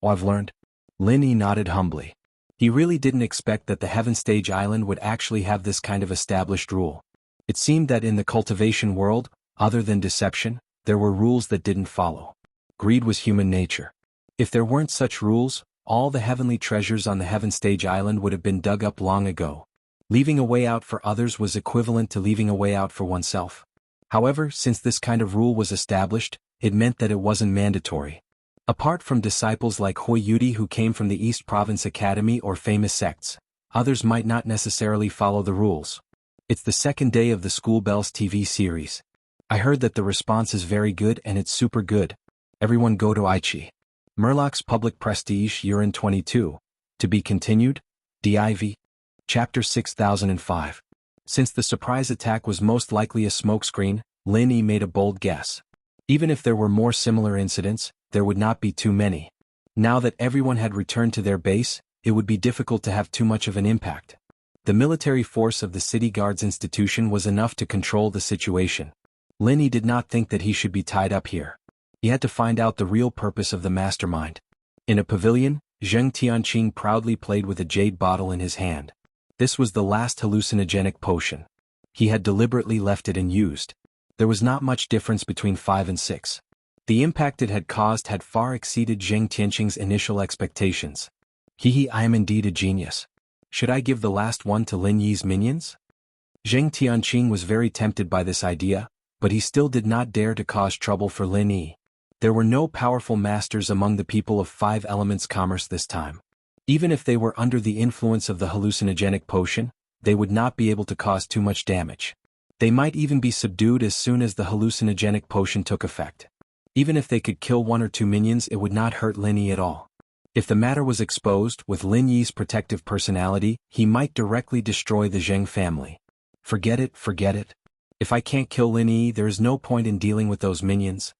"Oh, I've learned." Lin Yi nodded humbly. He really didn't expect that the Heaven Stage Island would actually have this kind of established rule. It seemed that in the cultivation world, other than deception, there were rules that didn't follow. Greed was human nature. If there weren't such rules, all the heavenly treasures on the Heaven Stage Island would have been dug up long ago. Leaving a way out for others was equivalent to leaving a way out for oneself. However, since this kind of rule was established, it meant that it wasn't mandatory. Apart from disciples like Hoyuti who came from the East Province Academy or famous sects, others might not necessarily follow the rules. It's the 2nd day of the School Bells TV series. I heard that the response is very good and it's super good. Everyone go to Aichi. Murloc's Public Prestige Year in 22. To be continued. Div. Chapter 6005. Since the surprise attack was most likely a smokescreen, Lin Yi made a bold guess. Even if there were more similar incidents, there would not be too many. Now that everyone had returned to their base, it would be difficult to have too much of an impact. The military force of the City Guards institution was enough to control the situation. Lin Yi did not think that he should be tied up here. He had to find out the real purpose of the mastermind. In a pavilion, Zheng Tianqing proudly played with a jade bottle in his hand. This was the last hallucinogenic potion. He had deliberately left it unused. There was not much difference between 5 and 6. The impact it had caused had far exceeded Zheng Tianqing's initial expectations. I am indeed a genius. Should I give the last one to Lin Yi's minions? Zheng Tianqing was very tempted by this idea, but he still did not dare to cause trouble for Lin Yi. There were no powerful masters among the people of Five Elements commerce this time. Even if they were under the influence of the hallucinogenic potion, they would not be able to cause too much damage. They might even be subdued as soon as the hallucinogenic potion took effect. Even if they could kill 1 or 2 minions, it would not hurt Lin Yi at all. If the matter was exposed, with Lin Yi's protective personality, he might directly destroy the Zheng family. Forget it, forget it. If I can't kill Lin Yi, there is no point in dealing with those minions.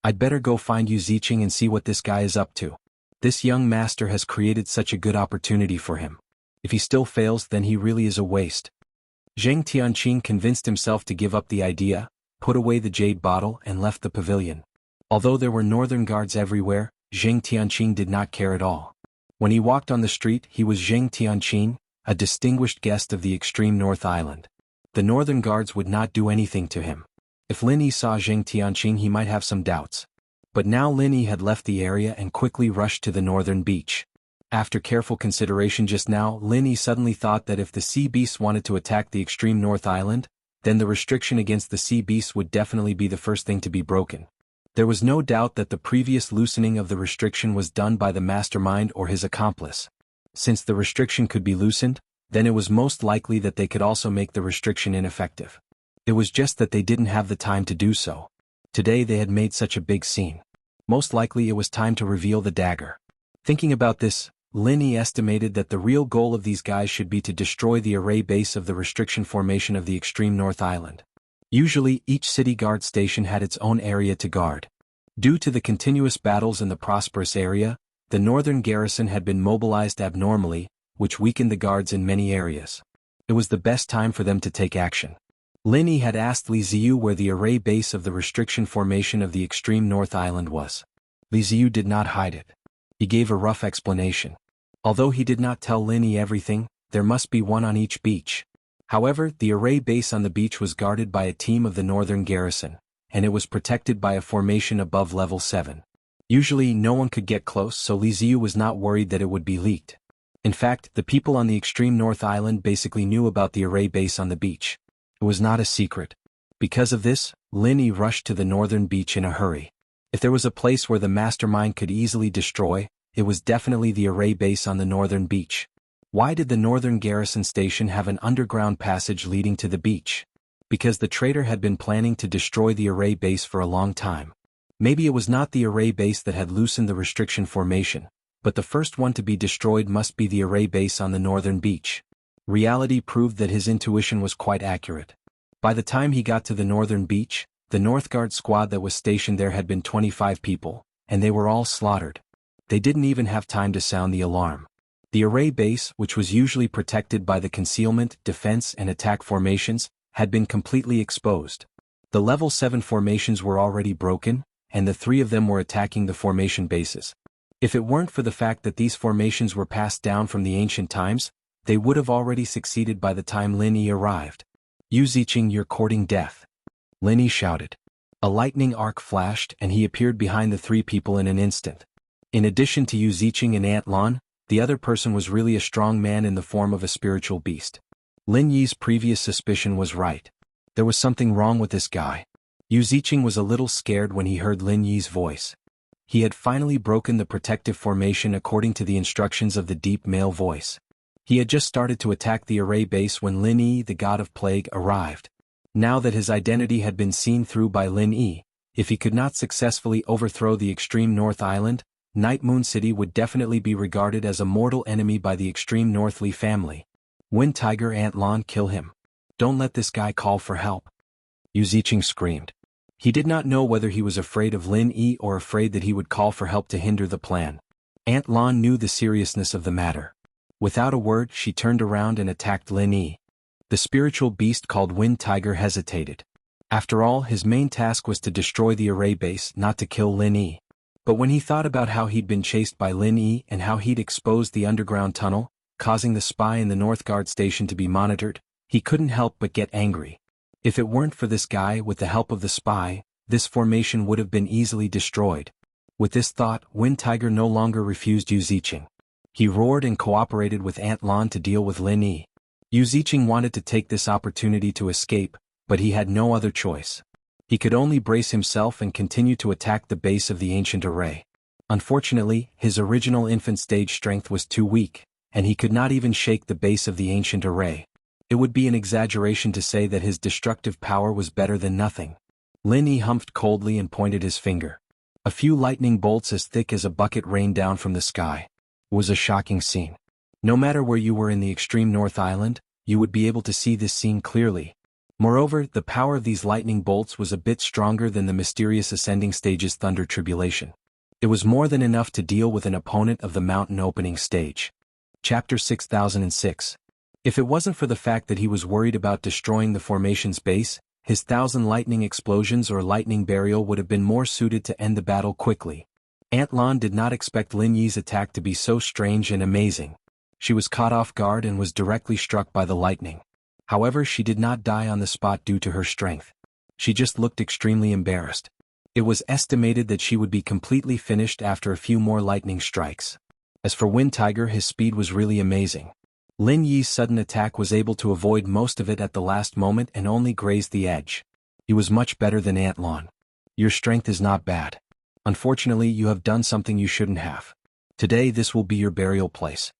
I'd better go find Yu Ziqing and see what this guy is up to. This young master has created such a good opportunity for him. If he still fails, then he really is a waste. Zheng Tianqing convinced himself to give up the idea, put away the jade bottle and left the pavilion. Although there were northern guards everywhere, Zheng Tianqing did not care at all. When he walked on the street, he was Zheng Tianqing, a distinguished guest of the extreme North Island. The northern guards would not do anything to him. If Lin Yi saw Zheng Tianqing, he might have some doubts. But now Lin Yi had left the area and quickly rushed to the northern beach. After careful consideration just now, Lin Yi suddenly thought that if the sea beasts wanted to attack the extreme North Island, then the restriction against the sea beasts would definitely be the first thing to be broken. There was no doubt that the previous loosening of the restriction was done by the mastermind or his accomplice. Since the restriction could be loosened, then it was most likely that they could also make the restriction ineffective. It was just that they didn't have the time to do so. Today they had made such a big scene. Most likely it was time to reveal the dagger. Thinking about this, Lin Yi estimated that the real goal of these guys should be to destroy the array base of the restriction formation of the extreme North Island. Usually, each city guard station had its own area to guard. Due to the continuous battles in the prosperous area, the northern garrison had been mobilized abnormally, which weakened the guards in many areas. It was the best time for them to take action. Lin Yi had asked Li Ziyu where the array base of the restriction formation of the extreme North Island was. Li Ziyu did not hide it. He gave a rough explanation. Although he did not tell Lin Yi everything, there must be one on each beach. However, the array base on the beach was guarded by a team of the northern garrison, and it was protected by a formation above level 7. Usually no one could get close, so Li Ziyu was not worried that it would be leaked. In fact, the people on the extreme North Island basically knew about the array base on the beach. It was not a secret. Because of this, Lin Yi rushed to the northern beach in a hurry. If there was a place where the mastermind could easily destroy, it was definitely the array base on the northern beach. Why did the northern garrison station have an underground passage leading to the beach? Because the traitor had been planning to destroy the array base for a long time. Maybe it was not the array base that had loosened the restriction formation, but the first one to be destroyed must be the array base on the northern beach. Reality proved that his intuition was quite accurate. By the time he got to the northern beach, the Northguard squad that was stationed there had been 25 people, and they were all slaughtered. They didn't even have time to sound the alarm. The array base, which was usually protected by the concealment, defense and attack formations, had been completely exposed. The level 7 formations were already broken, and the 3 of them were attacking the formation bases. If it weren't for the fact that these formations were passed down from the ancient times, they would have already succeeded by the time Lin Yi arrived. Yu Ziqing, you're courting death. Lin Yi shouted. A lightning arc flashed and he appeared behind the 3 people in an instant. In addition to Yu Ziqing and Aunt Lan, the other person was really a strong man in the form of a spiritual beast. Lin Yi's previous suspicion was right. There was something wrong with this guy. Yu Ziqing was a little scared when he heard Lin Yi's voice. He had finally broken the protective formation according to the instructions of the deep male voice. He had just started to attack the array base when Lin Yi, the god of plague, arrived. Now that his identity had been seen through by Lin Yi, if he could not successfully overthrow the extreme North Island, Night Moon City would definitely be regarded as a mortal enemy by the extreme Northly family. Wind Tiger, Aunt Lan, kill him. Don't let this guy call for help. Yu Ziqing screamed. He did not know whether he was afraid of Lin Yi or afraid that he would call for help to hinder the plan. Aunt Lan knew the seriousness of the matter. Without a word, she turned around and attacked Lin Yi. The spiritual beast called Wind Tiger hesitated. After all, his main task was to destroy the array base, not to kill Lin Yi. But when he thought about how he'd been chased by Lin Yi and how he'd exposed the underground tunnel, causing the spy in the Northguard station to be monitored, he couldn't help but get angry. If it weren't for this guy, with the help of the spy, this formation would have been easily destroyed. With this thought, Wind Tiger no longer refused Yu Ziqing. He roared and cooperated with Aunt Lan to deal with Lin Yi. Yu Ziqing wanted to take this opportunity to escape, but he had no other choice. He could only brace himself and continue to attack the base of the ancient array. Unfortunately, his original infant stage strength was too weak, and he could not even shake the base of the ancient array. It would be an exaggeration to say that his destructive power was better than nothing. Lin Yi humphed coldly and pointed his finger. A few lightning bolts as thick as a bucket rained down from the sky. It was a shocking scene. No matter where you were in the extreme North Island, you would be able to see this scene clearly. Moreover, the power of these lightning bolts was a bit stronger than the mysterious ascending stage's thunder tribulation. It was more than enough to deal with an opponent of the mountain opening stage. Chapter 6006. If it wasn't for the fact that he was worried about destroying the formation's base, his 1,000 lightning explosions or lightning burial would have been more suited to end the battle quickly. Aunt Lan did not expect Lin Yi's attack to be so strange and amazing. She was caught off guard and was directly struck by the lightning. However, she did not die on the spot due to her strength. She just looked extremely embarrassed. It was estimated that she would be completely finished after a few more lightning strikes. As for Wind Tiger, his speed was really amazing. Lin Yi's sudden attack was able to avoid most of it at the last moment and only grazed the edge. He was much better than Aunt Lan. Your strength is not bad. Unfortunately, you have done something you shouldn't have. Today this will be your burial place.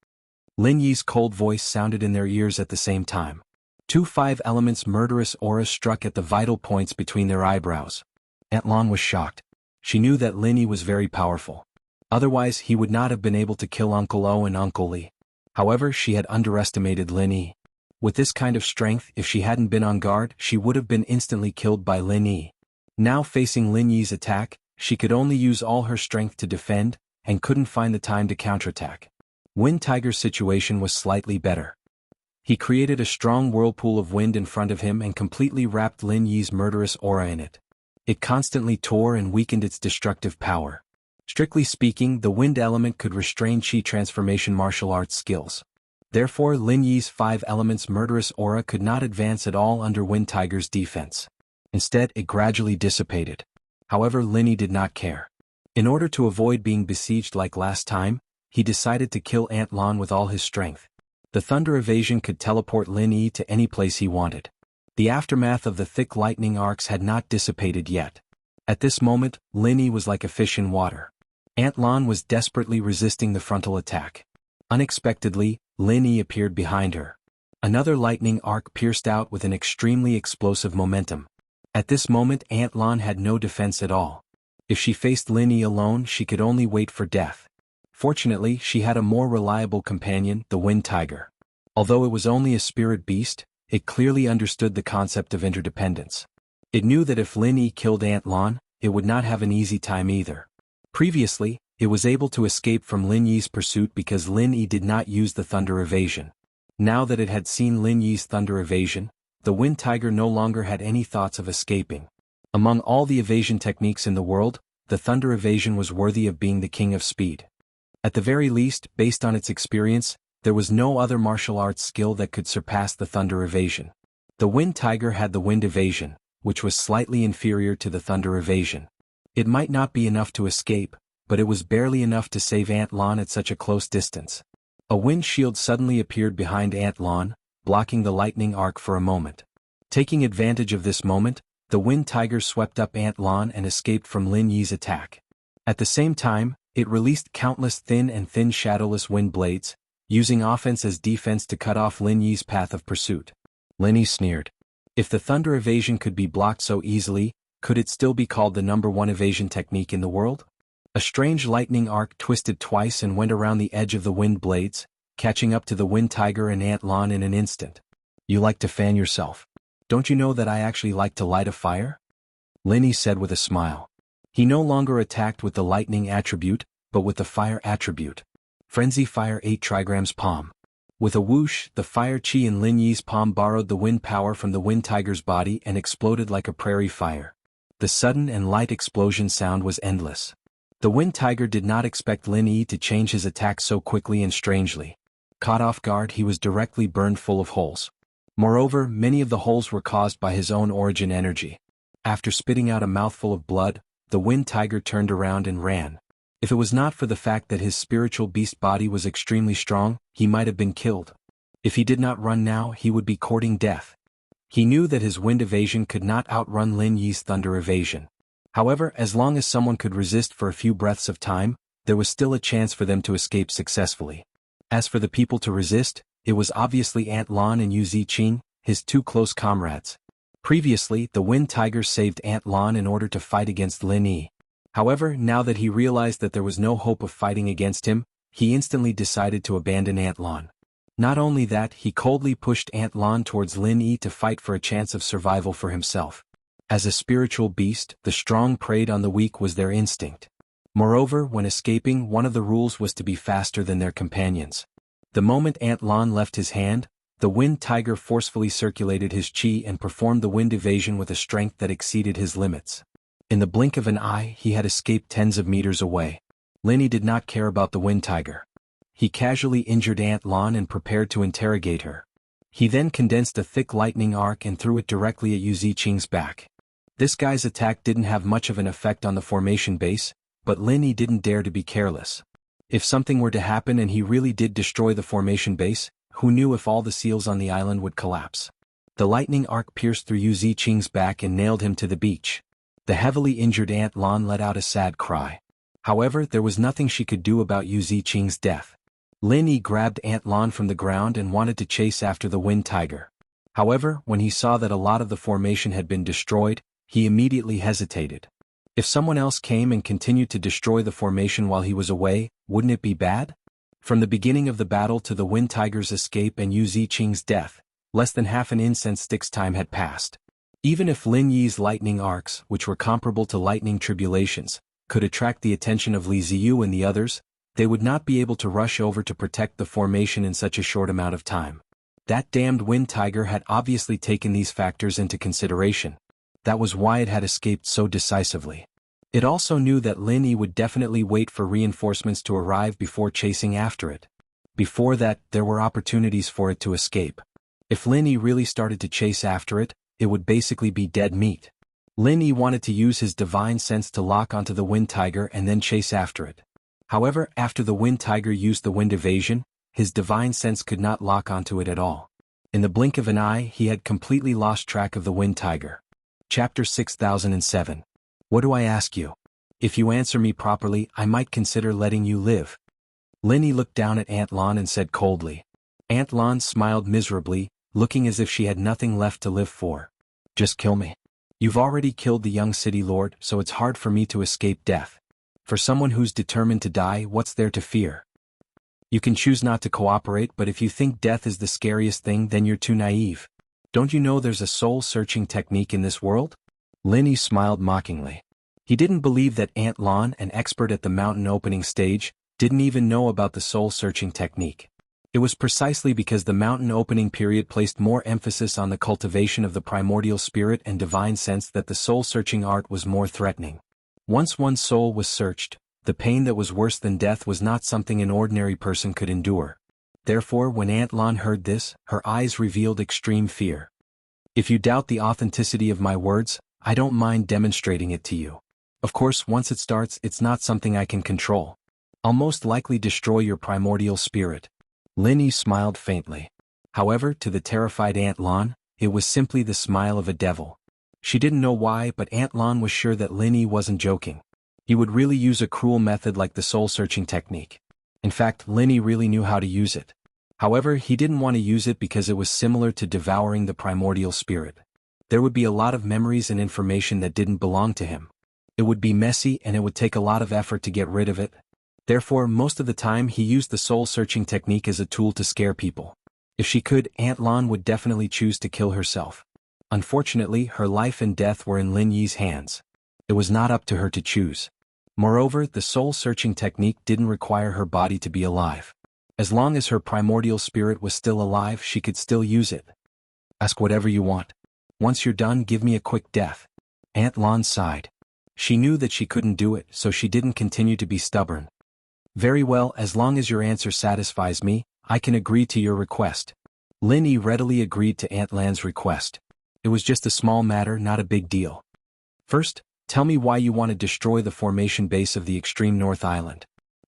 Lin Yi's cold voice sounded in their ears at the same time. Two 5 elements murderous auras struck at the vital points between their eyebrows. Aunt Lan was shocked. She knew that Lin Yi was very powerful. Otherwise, he would not have been able to kill Uncle O and Uncle Li. However, she had underestimated Lin Yi. With this kind of strength, if she hadn't been on guard, she would have been instantly killed by Lin Yi. Now facing Lin Yi's attack, she could only use all her strength to defend, and couldn't find the time to counterattack. Wind Tiger's situation was slightly better. He created a strong whirlpool of wind in front of him and completely wrapped Lin Yi's murderous aura in it. It constantly tore and weakened its destructive power. Strictly speaking, the wind element could restrain Qi transformation martial arts skills. Therefore, Lin Yi's 5 elements murderous aura could not advance at all under Wind Tiger's defense. Instead, it gradually dissipated. However, Lin Yi did not care. In order to avoid being besieged like last time, he decided to kill Aunt Lan with all his strength. The thunder evasion could teleport Lin Yi to any place he wanted. The aftermath of the thick lightning arcs had not dissipated yet. At this moment, Lin Yi was like a fish in water. Aunt Lan was desperately resisting the frontal attack. Unexpectedly, Lin Yi appeared behind her. Another lightning arc pierced out with an extremely explosive momentum. At this moment, Aunt Lan had no defense at all. If she faced Lin Yi alone, she could only wait for death. Fortunately, she had a more reliable companion, the Wind Tiger. Although it was only a spirit beast, it clearly understood the concept of interdependence. It knew that if Lin Yi killed Aunt Lan, it would not have an easy time either. Previously, it was able to escape from Lin Yi's pursuit because Lin Yi did not use the thunder evasion. Now that it had seen Lin Yi's thunder evasion, the Wind Tiger no longer had any thoughts of escaping. Among all the evasion techniques in the world, the thunder evasion was worthy of being the king of speed. At the very least, based on its experience, there was no other martial arts skill that could surpass the thunder evasion. The Wind Tiger had the wind evasion, which was slightly inferior to the thunder evasion. It might not be enough to escape, but it was barely enough to save Aunt Lan at such a close distance. A wind shield suddenly appeared behind Aunt Lan, blocking the lightning arc for a moment. Taking advantage of this moment, the Wind Tiger swept up Aunt Lan and escaped from Lin Yi's attack. At the same time, it released countless thin shadowless wind blades, using offense as defense to cut off Lin Yi's path of pursuit. Lin Yi sneered. If the thunder evasion could be blocked so easily, could it still be called the #1 evasion technique in the world? A strange lightning arc twisted twice and went around the edge of the wind blades, catching up to the Wind Tiger and Aunt Lan in an instant. You like to fan yourself. Don't you know that I actually like to light a fire? Lin Yi said with a smile. He no longer attacked with the lightning attribute, but with the fire attribute. Frenzy Fire 8 trigrams palm. With a whoosh, the fire chi in Lin Yi's palm borrowed the wind power from the Wind Tiger's body and exploded like a prairie fire. The sudden and light explosion sound was endless. The Wind Tiger did not expect Lin Yi to change his attack so quickly and strangely. Caught off guard, he was directly burned full of holes. Moreover, many of the holes were caused by his own origin energy. After spitting out a mouthful of blood, the Wind Tiger turned around and ran. If it was not for the fact that his spiritual beast body was extremely strong, he might have been killed. If he did not run now, he would be courting death. He knew that his wind evasion could not outrun Lin Yi's thunder evasion. However, as long as someone could resist for a few breaths of time, there was still a chance for them to escape successfully. As for the people to resist, it was obviously Aunt Lan and Yu Ziqing, his two close comrades. Previously, the Wind Tiger saved Aunt Lan in order to fight against Lin Yi. However, now that he realized that there was no hope of fighting against him, he instantly decided to abandon Aunt Lan. Not only that, he coldly pushed Aunt Lan towards Lin Yi to fight for a chance of survival for himself. As a spiritual beast, the strong preyed on the weak was their instinct. Moreover, when escaping, one of the rules was to be faster than their companions. The moment Aunt Lan left his hand, the Wind Tiger forcefully circulated his chi and performed the wind evasion with a strength that exceeded his limits. In the blink of an eye, he had escaped tens of meters away. Lin Yi did not care about the Wind Tiger. He casually injured Aunt Lan and prepared to interrogate her. He then condensed a thick lightning arc and threw it directly at Yu Ziqing's back. This guy's attack didn't have much of an effect on the formation base, but Lin Yi didn't dare to be careless. If something were to happen and he really did destroy the formation base, who knew if all the seals on the island would collapse? The lightning arc pierced through Yu Ziqing's back and nailed him to the beach. The heavily injured Aunt Lan let out a sad cry. However, there was nothing she could do about Yu Ziqing's death. Lin Yi grabbed Aunt Lan from the ground and wanted to chase after the Wind Tiger. However, when he saw that a lot of the formation had been destroyed, he immediately hesitated. If someone else came and continued to destroy the formation while he was away, wouldn't it be bad? From the beginning of the battle to the Wind Tiger's escape and Yu Ziqing's death, less than half an incense stick's time had passed. Even if Lin Yi's lightning arcs, which were comparable to lightning tribulations, could attract the attention of Li Ziyu and the others, they would not be able to rush over to protect the formation in such a short amount of time. That damned Wind Tiger had obviously taken these factors into consideration. That was why it had escaped so decisively. It also knew that Lin Yi would definitely wait for reinforcements to arrive before chasing after it. Before that, there were opportunities for it to escape. If Lin Yi really started to chase after it, it would basically be dead meat. Lin Yi wanted to use his divine sense to lock onto the Wind Tiger and then chase after it. However, after the Wind Tiger used the wind evasion, his divine sense could not lock onto it at all. In the blink of an eye, he had completely lost track of the Wind Tiger. Chapter 6007. What do I ask you? If you answer me properly, I might consider letting you live. Lin Yi looked down at Aunt Lan and said coldly. Aunt Lan smiled miserably, looking as if she had nothing left to live for. Just kill me. You've already killed the young city lord, so it's hard for me to escape death. For someone who's determined to die, what's there to fear? You can choose not to cooperate, but if you think death is the scariest thing, then you're too naive. Don't you know there's a soul-searching technique in this world? Lin Yi smiled mockingly. He didn't believe that Aunt Lan, an expert at the mountain opening stage, didn't even know about the soul-searching technique. It was precisely because the mountain opening period placed more emphasis on the cultivation of the primordial spirit and divine sense that the soul-searching art was more threatening. Once one's soul was searched, the pain that was worse than death was not something an ordinary person could endure. Therefore, when Aunt Lan heard this, her eyes revealed extreme fear. If you doubt the authenticity of my words, I don't mind demonstrating it to you. Of course, once it starts, it's not something I can control. I'll most likely destroy your primordial spirit. Lin Yi smiled faintly. However, to the terrified Aunt Lan, it was simply the smile of a devil. She didn't know why, but Aunt Lan was sure that Lin Yi wasn't joking. He would really use a cruel method like the soul-searching technique. In fact, Lin Yi really knew how to use it. However, he didn't want to use it because it was similar to devouring the primordial spirit. There would be a lot of memories and information that didn't belong to him. It would be messy and it would take a lot of effort to get rid of it. Therefore, most of the time he used the soul-searching technique as a tool to scare people. If she could, Aunt Lan would definitely choose to kill herself. Unfortunately, her life and death were in Lin Yi's hands. It was not up to her to choose. Moreover, the soul-searching technique didn't require her body to be alive. As long as her primordial spirit was still alive, she could still use it. Ask whatever you want. Once you're done, give me a quick death. Aunt Lan sighed. She knew that she couldn't do it, so she didn't continue to be stubborn. Very well, as long as your answer satisfies me, I can agree to your request. Lin Yi readily agreed to Aunt Lan's request. It was just a small matter, not a big deal. First, tell me why you want to destroy the formation base of the extreme North Island.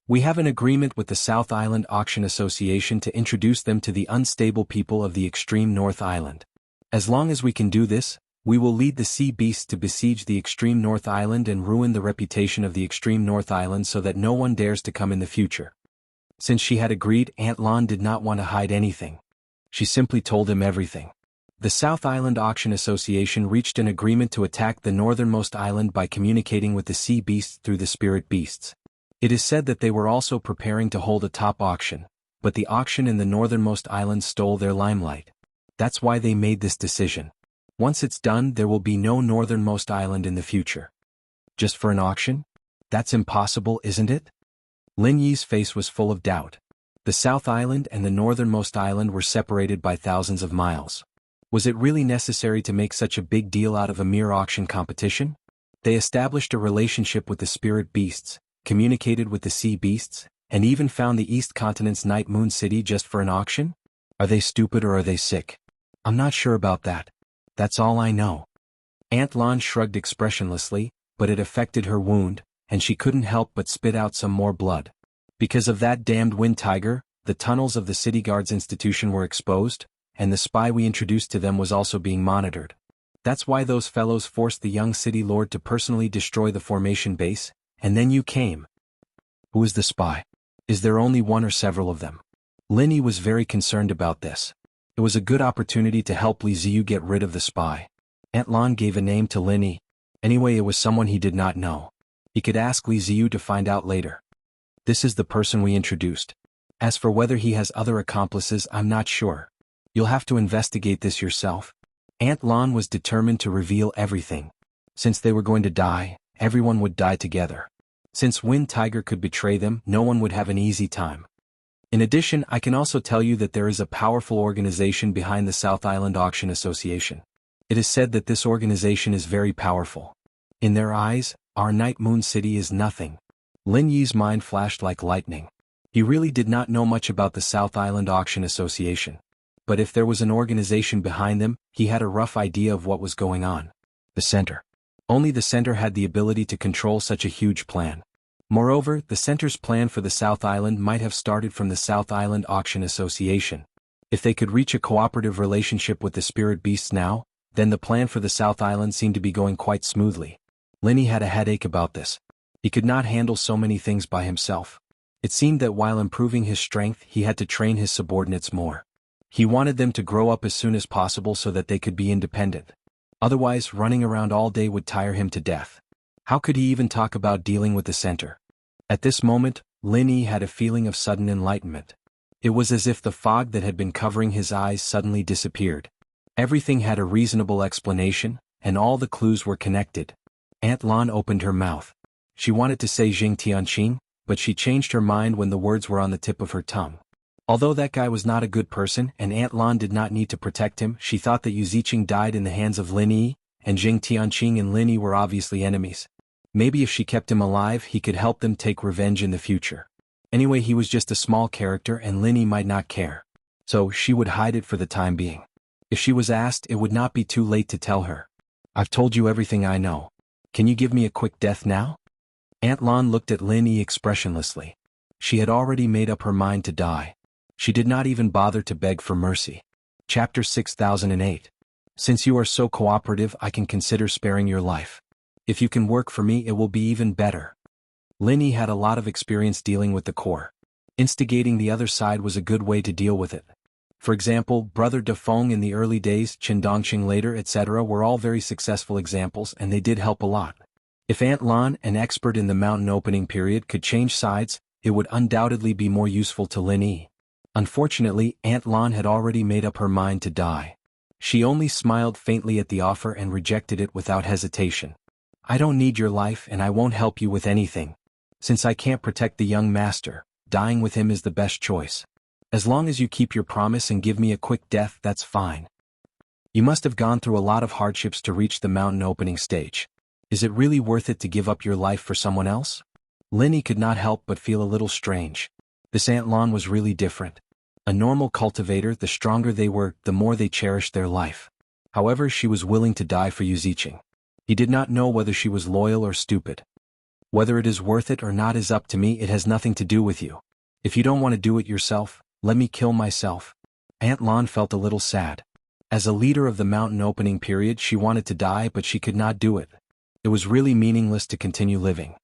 We have an agreement with the South Island Auction Association to introduce them to the unstable people of the extreme North Island. As long as we can do this, we will lead the sea beasts to besiege the extreme North Island and ruin the reputation of the extreme North Island so that no one dares to come in the future. Since she had agreed, Aunt Lon did not want to hide anything. She simply told him everything. The South Island Auction Association reached an agreement to attack the northernmost island by communicating with the sea beasts through the spirit beasts. It is said that they were also preparing to hold a top auction, but the auction in the northernmost island stole their limelight. That's why they made this decision. Once it's done, there will be no northernmost island in the future. Just for an auction? That's impossible, isn't it? Lin Yi's face was full of doubt. The South Island and the northernmost island were separated by thousands of miles. Was it really necessary to make such a big deal out of a mere auction competition? They established a relationship with the spirit beasts, communicated with the sea beasts, and even found the East Continent's Night Moon City just for an auction? Are they stupid or are they sick? I'm not sure about that. That's all I know. Aunt Lon shrugged expressionlessly, but it affected her wound, and she couldn't help but spit out some more blood. Because of that damned wind tiger, the tunnels of the City Guards Institution were exposed, and the spy we introduced to them was also being monitored. That's why those fellows forced the young city lord to personally destroy the formation base, and then you came. Who is the spy? Is there only one or several of them? Lin Yi was very concerned about this. It was a good opportunity to help Li Ziyu get rid of the spy. Aunt Lon gave a name to Lin Yi. Anyway, it was someone he did not know. He could ask Li Ziyu to find out later. This is the person we introduced. As for whether he has other accomplices, I'm not sure. You'll have to investigate this yourself. Aunt Lon was determined to reveal everything. Since they were going to die, everyone would die together. Since Wind Tiger could betray them, no one would have an easy time. In addition, I can also tell you that there is a powerful organization behind the South Island Auction Association. It is said that this organization is very powerful. In their eyes, our Night Moon City is nothing. Lin Yi's mind flashed like lightning. He really did not know much about the South Island Auction Association. But if there was an organization behind them, he had a rough idea of what was going on. The center. Only the center had the ability to control such a huge plan. Moreover, the center's plan for the South Island might have started from the South Island Auction Association. If they could reach a cooperative relationship with the spirit beasts now, then the plan for the South Island seemed to be going quite smoothly. Lin Yi had a headache about this. He could not handle so many things by himself. It seemed that while improving his strength, he had to train his subordinates more. He wanted them to grow up as soon as possible so that they could be independent. Otherwise, running around all day would tire him to death. How could he even talk about dealing with the center? At this moment, Lin Yi had a feeling of sudden enlightenment. It was as if the fog that had been covering his eyes suddenly disappeared. Everything had a reasonable explanation, and all the clues were connected. Aunt Lon opened her mouth. She wanted to say Jing Tianqing, but she changed her mind when the words were on the tip of her tongue. Although that guy was not a good person and Aunt Lon did not need to protect him, she thought that Yu Ziqing died in the hands of Lin Yi, and Jing Tianqing and Lin Yi were obviously enemies. Maybe if she kept him alive, he could help them take revenge in the future. Anyway, he was just a small character and Lin Yi might not care. So she would hide it for the time being. If she was asked, it would not be too late to tell her. I've told you everything I know. Can you give me a quick death now? Aunt Lon looked at Lin Yi expressionlessly. She had already made up her mind to die. She did not even bother to beg for mercy. Chapter 6008. Since you are so cooperative, I can consider sparing your life. If you can work for me, it will be even better. Lin Yi had a lot of experience dealing with the core. Instigating the other side was a good way to deal with it. For example, Brother De Feng in the early days, Qin Dongqing later, etc. were all very successful examples and they did help a lot. If Aunt Lon, an expert in the mountain opening period, could change sides, it would undoubtedly be more useful to Lin Yi. Unfortunately, Aunt Lon had already made up her mind to die. She only smiled faintly at the offer and rejected it without hesitation. I don't need your life and I won't help you with anything. Since I can't protect the young master, dying with him is the best choice. As long as you keep your promise and give me a quick death, that's fine. You must have gone through a lot of hardships to reach the mountain opening stage. Is it really worth it to give up your life for someone else? Lin Yi could not help but feel a little strange. This Aunt Lon was really different. A normal cultivator, the stronger they were, the more they cherished their life. However, she was willing to die for Yu Ziqing. He did not know whether she was loyal or stupid. Whether it is worth it or not is up to me, it has nothing to do with you. If you don't want to do it yourself, let me kill myself. Aunt Lon felt a little sad. As a leader of the mountain opening period, she wanted to die, but she could not do it. It was really meaningless to continue living.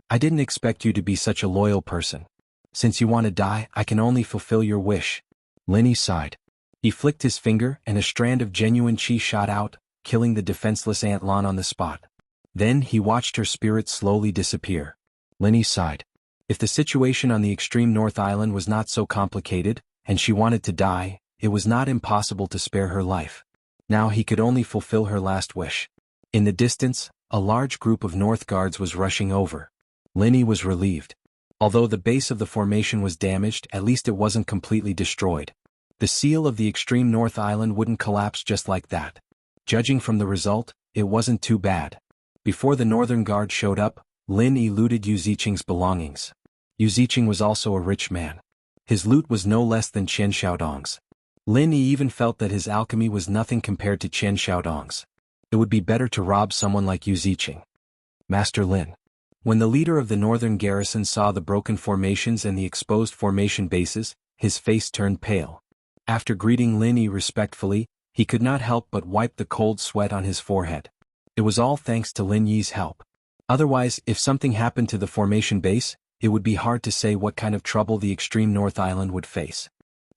I didn't expect you to be such a loyal person. Since you want to die, I can only fulfill your wish. Linny sighed. He flicked his finger, and a strand of genuine chi shot out, killing the defenseless Aunt Lan on the spot. Then he watched her spirit slowly disappear. Linny sighed. If the situation on the extreme North Island was not so complicated, and she wanted to die, it was not impossible to spare her life. Now he could only fulfill her last wish. In the distance, a large group of North Guards was rushing over. Linny was relieved. Although the base of the formation was damaged, at least it wasn't completely destroyed. The seal of the extreme North Island wouldn't collapse just like that. Judging from the result, it wasn't too bad. Before the Northern Guard showed up, Lin Yi looted Yu Ziqing's belongings. Yu Ziqing was also a rich man. His loot was no less than Qian Xiaodong's. Lin Yi even felt that his alchemy was nothing compared to Qian Xiaodong's. It would be better to rob someone like Yu Ziqing. Master Lin. When the leader of the northern garrison saw the broken formations and the exposed formation bases, his face turned pale. After greeting Lin Yi respectfully, he could not help but wipe the cold sweat on his forehead. It was all thanks to Lin Yi's help. Otherwise, if something happened to the formation base, it would be hard to say what kind of trouble the extreme North Island would face.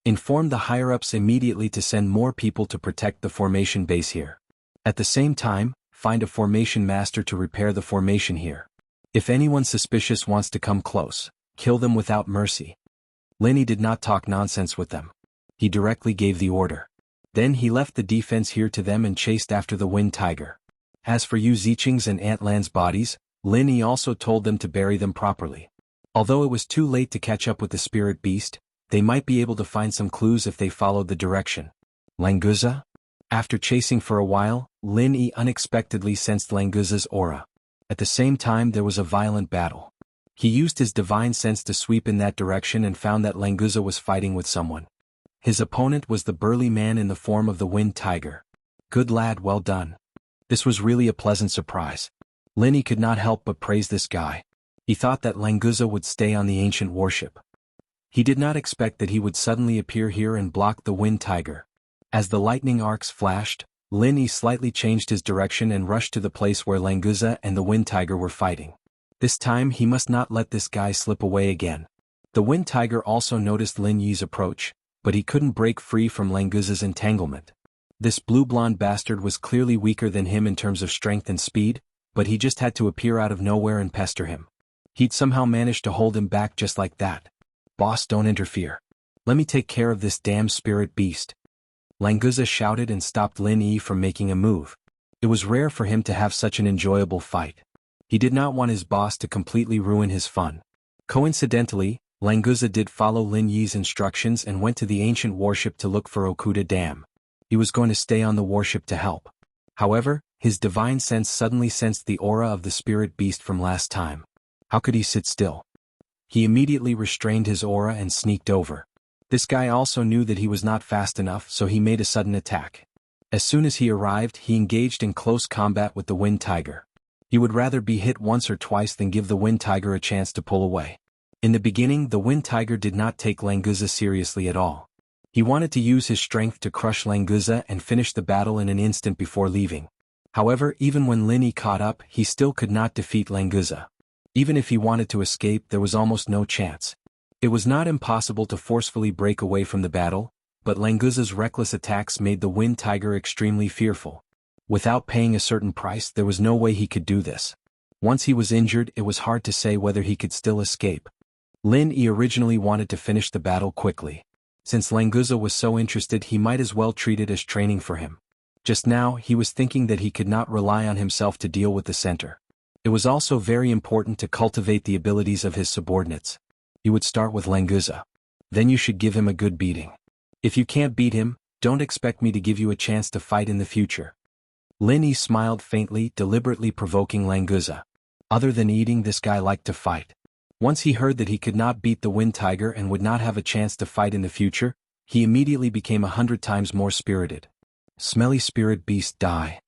Inform the higher-ups immediately to send more people to protect the formation base here. At the same time, find a formation master to repair the formation here. If anyone suspicious wants to come close, kill them without mercy. Lin Yi did not talk nonsense with them. He directly gave the order. Then he left the defense here to them and chased after the Wind Tiger. As for Yu Ziqing's and Aunt Lan's bodies, Lin Yi also told them to bury them properly. Although it was too late to catch up with the spirit beast, they might be able to find some clues if they followed the direction. Languza? After chasing for a while, Lin Yi unexpectedly sensed Languza's aura. At the same time, there was a violent battle. He used his divine sense to sweep in that direction and found that Languza was fighting with someone. His opponent was the burly man in the form of the Wind Tiger. Good lad, well done. This was really a pleasant surprise. Lin Yi could not help but praise this guy. He thought that Languza would stay on the ancient warship. He did not expect that he would suddenly appear here and block the Wind Tiger. As the lightning arcs flashed, Lin Yi slightly changed his direction and rushed to the place where Languza and the Wind Tiger were fighting. This time he must not let this guy slip away again. The Wind Tiger also noticed Lin Yi's approach, but he couldn't break free from Languza's entanglement. This blue-blonde bastard was clearly weaker than him in terms of strength and speed, but he just had to appear out of nowhere and pester him. He'd somehow managed to hold him back just like that. Boss, don't interfere. Let me take care of this damn spirit beast. Languza shouted and stopped Lin Yi from making a move. It was rare for him to have such an enjoyable fight. He did not want his boss to completely ruin his fun. Coincidentally, Languza did follow Lin Yi's instructions and went to the ancient warship to look for Okuda Dam. He was going to stay on the warship to help. However, his divine sense suddenly sensed the aura of the spirit beast from last time. How could he sit still? He immediately restrained his aura and sneaked over. This guy also knew that he was not fast enough, so he made a sudden attack. As soon as he arrived, he engaged in close combat with the Wind Tiger. He would rather be hit once or twice than give the Wind Tiger a chance to pull away. In the beginning, the Wind Tiger did not take Languza seriously at all. He wanted to use his strength to crush Languza and finish the battle in an instant before leaving. However, even when Lin Yi caught up, he still could not defeat Languza. Even if he wanted to escape, there was almost no chance. It was not impossible to forcefully break away from the battle, but Languza's reckless attacks made the Wind Tiger extremely fearful. Without paying a certain price, there was no way he could do this. Once he was injured, it was hard to say whether he could still escape. Lin Yi originally wanted to finish the battle quickly. Since Languza was so interested, he might as well treat it as training for him. Just now, he was thinking that he could not rely on himself to deal with the center. It was also very important to cultivate the abilities of his subordinates. You would start with Languza. Then you should give him a good beating. If you can't beat him, don't expect me to give you a chance to fight in the future. Lin Yi smiled faintly, deliberately provoking Languza. Other than eating, this guy liked to fight. Once he heard that he could not beat the Wind Tiger and would not have a chance to fight in the future, he immediately became 100 times more spirited. Smelly spirit beast, die.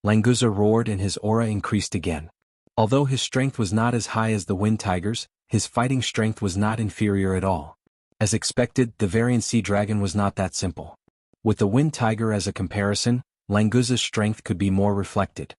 Languza roared and his aura increased again. Although his strength was not as high as the Wind Tiger's, his fighting strength was not inferior at all. As expected, the variant sea dragon was not that simple. With the Wind Tiger as a comparison, Languza's strength could be more reflected.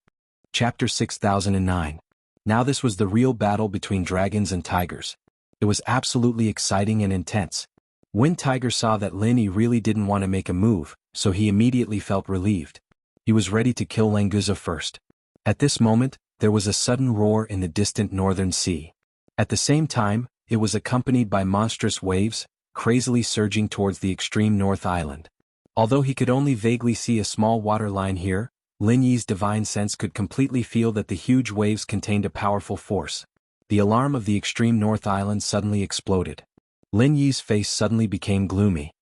Chapter 6009. Now this was the real battle between dragons and tigers. It was absolutely exciting and intense. Wind Tiger saw that Lin Yi really didn't want to make a move, so he immediately felt relieved. He was ready to kill Languza first. At this moment, there was a sudden roar in the distant northern sea. At the same time, it was accompanied by monstrous waves, crazily surging towards the extreme north island. Although he could only vaguely see a small water line here, Lin Yi's divine sense could completely feel that the huge waves contained a powerful force. The alarm of the extreme north island suddenly exploded. Lin Yi's face suddenly became gloomy.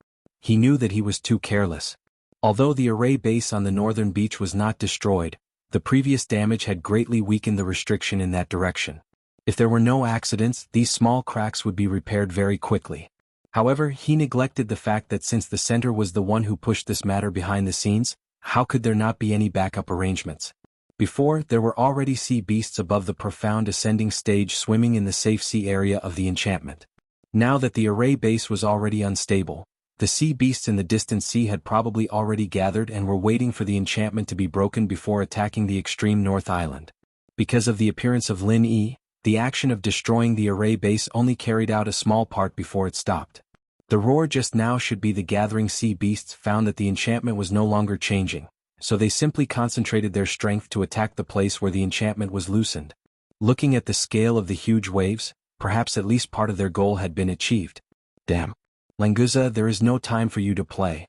He knew that he was too careless. Although the array base on the northern beach was not destroyed, the previous damage had greatly weakened the restriction in that direction. If there were no accidents, these small cracks would be repaired very quickly. However, he neglected the fact that since the center was the one who pushed this matter behind the scenes, how could there not be any backup arrangements? Before, there were already sea beasts above the profound ascending stage swimming in the safe sea area of the enchantment. Now that the array base was already unstable, the sea beasts in the distant sea had probably already gathered and were waiting for the enchantment to be broken before attacking the extreme north island. Because of the appearance of Lin Yi, the action of destroying the array base only carried out a small part before it stopped. The roar just now should be the gathering sea beasts found that the enchantment was no longer changing, so they simply concentrated their strength to attack the place where the enchantment was loosened. Looking at the scale of the huge waves, perhaps at least part of their goal had been achieved. Damn. Languza, there is no time for you to play.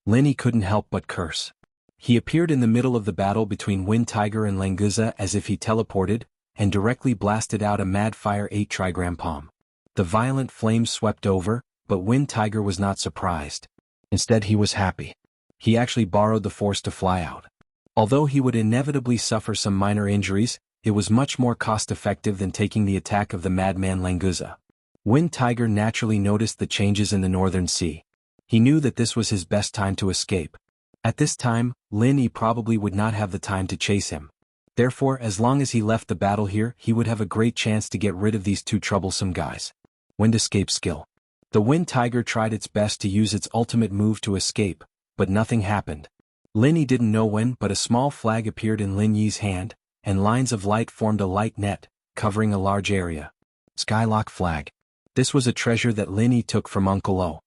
Lin Yi couldn't help but curse. He appeared in the middle of the battle between Wind Tiger and Languza as if he teleported, and directly blasted out a mad fire 8 trigram palm. The violent flames swept over, but Wind Tiger was not surprised. Instead he was happy. He actually borrowed the force to fly out. Although he would inevitably suffer some minor injuries, it was much more cost-effective than taking the attack of the madman Languza. Wind Tiger naturally noticed the changes in the northern sea. He knew that this was his best time to escape. At this time, Lin Yi probably would not have the time to chase him. Therefore, as long as he left the battle here, he would have a great chance to get rid of these two troublesome guys. Wind escape skill. The Wind Tiger tried its best to use its ultimate move to escape, but nothing happened. Lin Yi didn't know when, but a small flag appeared in Lin Yi's hand, and lines of light formed a light net, covering a large area. Skylock flag. This was a treasure that Lin Yi took from Uncle O.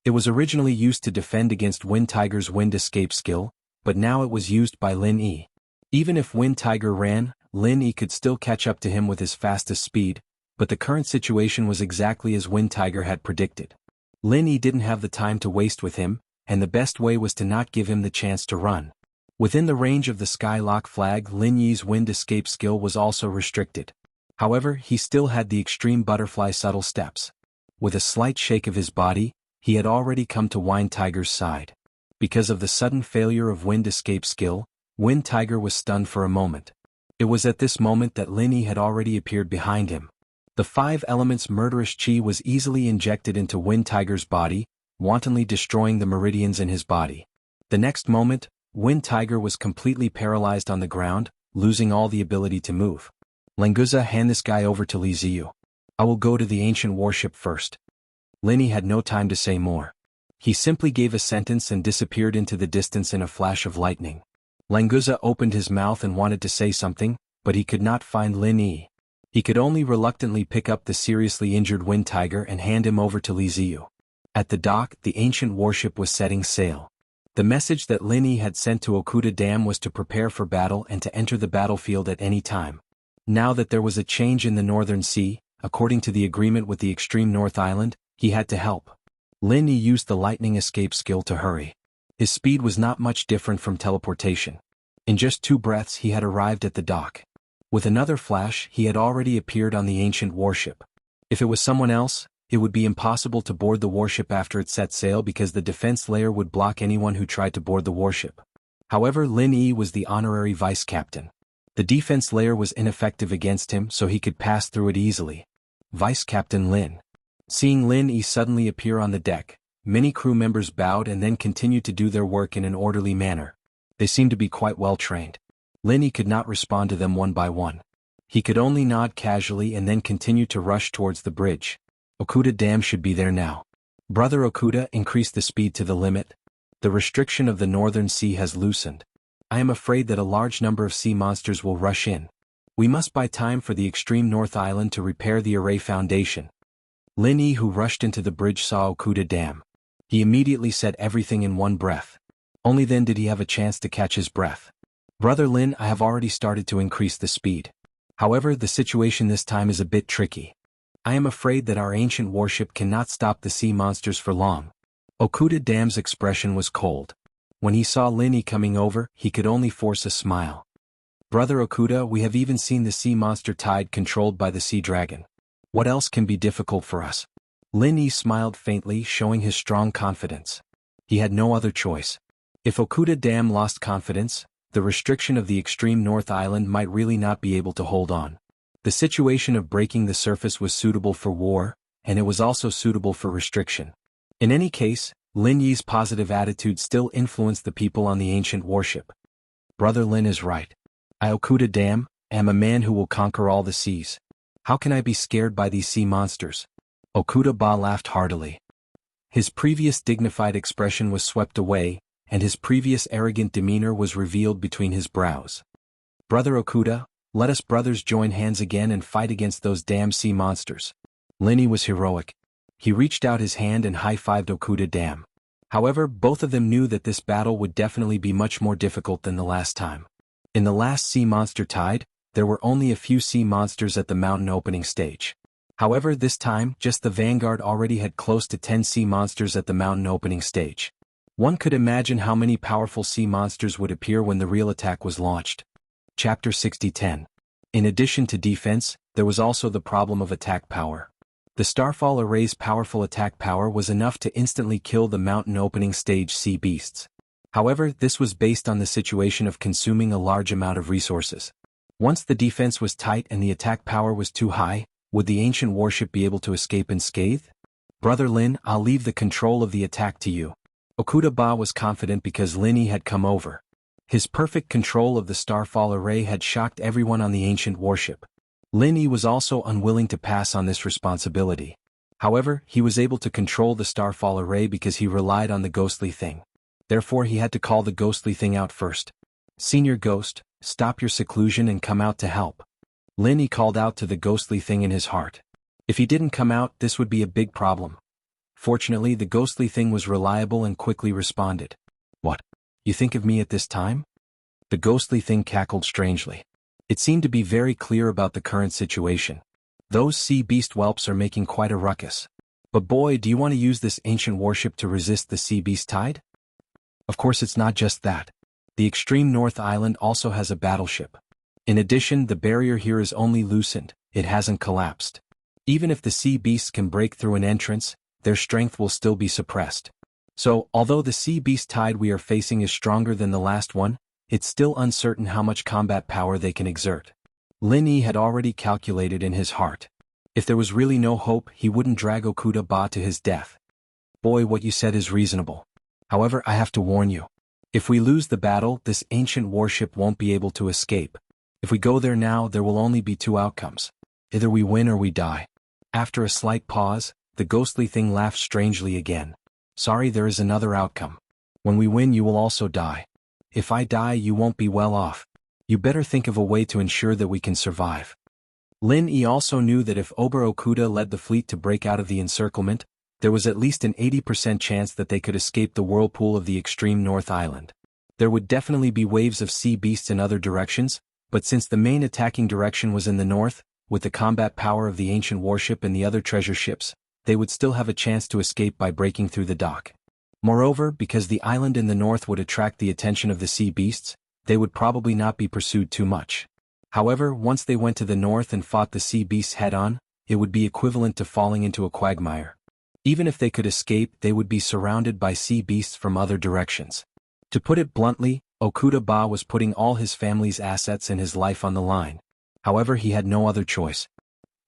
It was originally used to defend against Wind Tiger's wind escape skill, but now it was used by Lin Yi. Even if Wind Tiger ran, Lin Yi could still catch up to him with his fastest speed, but the current situation was exactly as Wind Tiger had predicted. Lin Yi didn't have the time to waste with him, and the best way was to not give him the chance to run. Within the range of the Skylock flag, Lin Yi's wind escape skill was also restricted. However, he still had the extreme butterfly subtle steps. With a slight shake of his body, he had already come to Wind Tiger's side. Because of the sudden failure of wind escape skill, Wind Tiger was stunned for a moment. It was at this moment that Lin Yi had already appeared behind him. The 5 elements murderous chi was easily injected into Wind Tiger's body, wantonly destroying the meridians in his body. The next moment, Wind Tiger was completely paralyzed on the ground, losing all the ability to move. Languza, hand this guy over to Li Ziyu. I will go to the ancient warship first. Lin Yi had no time to say more. He simply gave a sentence and disappeared into the distance in a flash of lightning. Languza opened his mouth and wanted to say something, but he could not find Lin Yi. He could only reluctantly pick up the seriously injured Wind Tiger and hand him over to Li Ziyu. At the dock, the ancient warship was setting sail. The message that Lin Yi had sent to Okuda Dam was to prepare for battle and to enter the battlefield at any time. Now that there was a change in the northern sea, according to the agreement with the extreme north island, he had to help. Lin Yi used the lightning escape skill to hurry. His speed was not much different from teleportation. In just 2 breaths he had arrived at the dock. With another flash, he had already appeared on the ancient warship. If it was someone else, it would be impossible to board the warship after it set sail because the defense layer would block anyone who tried to board the warship. However, Lin Yi was the honorary vice captain. The defense layer was ineffective against him, so he could pass through it easily. Vice Captain Lin. Seeing Lin Yi suddenly appear on the deck, many crew members bowed and then continued to do their work in an orderly manner. They seemed to be quite well trained. Lin Yi could not respond to them one by one. He could only nod casually and then continue to rush towards the bridge. Okuda Dam should be there now. Brother Okuda, increase the speed to the limit. The restriction of the northern sea has loosened. I am afraid that a large number of sea monsters will rush in. We must buy time for the extreme north island to repair the array foundation. Lin Yi, who rushed into the bridge, saw Okuda Dam. He immediately said everything in one breath. Only then did he have a chance to catch his breath. Brother Lin, I have already started to increase the speed. However, the situation this time is a bit tricky. I am afraid that our ancient warship cannot stop the sea monsters for long. Okuda Dam's expression was cold. When he saw Lin Yi coming over, he could only force a smile. Brother Okuda, we have even seen the sea monster tide controlled by the sea dragon. What else can be difficult for us? Lin Yi smiled faintly, showing his strong confidence. He had no other choice. If Okuda Dam lost confidence, the restriction of the extreme north island might really not be able to hold on. The situation of breaking the surface was suitable for war, and it was also suitable for restriction. In any case, Lin Yi's positive attitude still influenced the people on the ancient warship. Brother Lin is right. I, Okuda Dam, am a man who will conquer all the seas. How can I be scared by these sea monsters? Okuda Ba laughed heartily. His previous dignified expression was swept away, and his previous arrogant demeanor was revealed between his brows. Brother Okuda, let us brothers join hands again and fight against those damn sea monsters. Lin Yi was heroic. He reached out his hand and high-fived Okuda Dam. However, both of them knew that this battle would definitely be much more difficult than the last time. In the last sea monster tide, there were only a few sea monsters at the mountain opening stage. However, this time, just the Vanguard already had close to 10 sea monsters at the mountain opening stage. One could imagine how many powerful sea monsters would appear when the real attack was launched. Chapter 60:10. In addition to defense, there was also the problem of attack power. The Starfall Array's powerful attack power was enough to instantly kill the mountain opening stage sea beasts. However, this was based on the situation of consuming a large amount of resources. Once the defense was tight and the attack power was too high, would the ancient warship be able to escape unscathed? Brother Lin, I'll leave the control of the attack to you. Okuda Ba was confident because Lin Yi had come over. His perfect control of the Starfall Array had shocked everyone on the ancient warship. Lin Yi was also unwilling to pass on this responsibility. However, he was able to control the Starfall Array because he relied on the ghostly thing. Therefore, he had to call the ghostly thing out first. Senior Ghost, stop your seclusion and come out to help. Lin Yi called out to the ghostly thing in his heart. If he didn't come out, this would be a big problem. Fortunately, the ghostly thing was reliable and quickly responded. What? You think of me at this time? The ghostly thing cackled strangely. It seemed to be very clear about the current situation. Those sea beast whelps are making quite a ruckus. But boy, do you want to use this ancient warship to resist the sea beast tide? Of course, it's not just that. The extreme north island also has a battleship. In addition, the barrier here is only loosened, it hasn't collapsed. Even if the sea beasts can break through an entrance, their strength will still be suppressed. So, although the sea beast tide we are facing is stronger than the last one, it's still uncertain how much combat power they can exert. Lin Yi had already calculated in his heart. If there was really no hope, he wouldn't drag Okuda Ba to his death. Boy, what you said is reasonable. However, I have to warn you. If we lose the battle, this ancient warship won't be able to escape. If we go there now, there will only be two outcomes. Either we win or we die. After a slight pause, the ghostly thing laughed strangely again. Sorry, there is another outcome. When we win, you will also die. If I die, you won't be well off. You better think of a way to ensure that we can survive. Lin Yi also knew that if Ober Okuda led the fleet to break out of the encirclement, there was at least an 80% chance that they could escape the whirlpool of the extreme north island. There would definitely be waves of sea beasts in other directions, but since the main attacking direction was in the north, with the combat power of the ancient warship and the other treasure ships, they would still have a chance to escape by breaking through the dock. Moreover, because the island in the north would attract the attention of the sea beasts, they would probably not be pursued too much. However, once they went to the north and fought the sea beasts head-on, it would be equivalent to falling into a quagmire. Even if they could escape, they would be surrounded by sea beasts from other directions. To put it bluntly, Okuda Ba was putting all his family's assets and his life on the line. However, he had no other choice.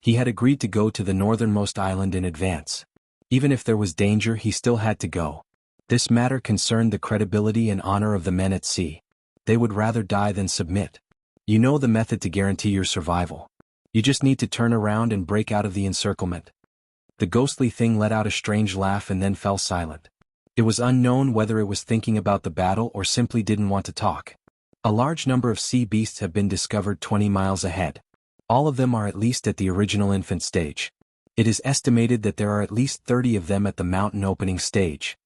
He had agreed to go to the northernmost island in advance. Even if there was danger, he still had to go. This matter concerned the credibility and honor of the men at sea. They would rather die than submit. You know the method to guarantee your survival. You just need to turn around and break out of the encirclement. The ghostly thing let out a strange laugh and then fell silent. It was unknown whether it was thinking about the battle or simply didn't want to talk. A large number of sea beasts have been discovered 20 miles ahead. All of them are at least at the original infant stage. It is estimated that there are at least 30 of them at the mountain opening stage.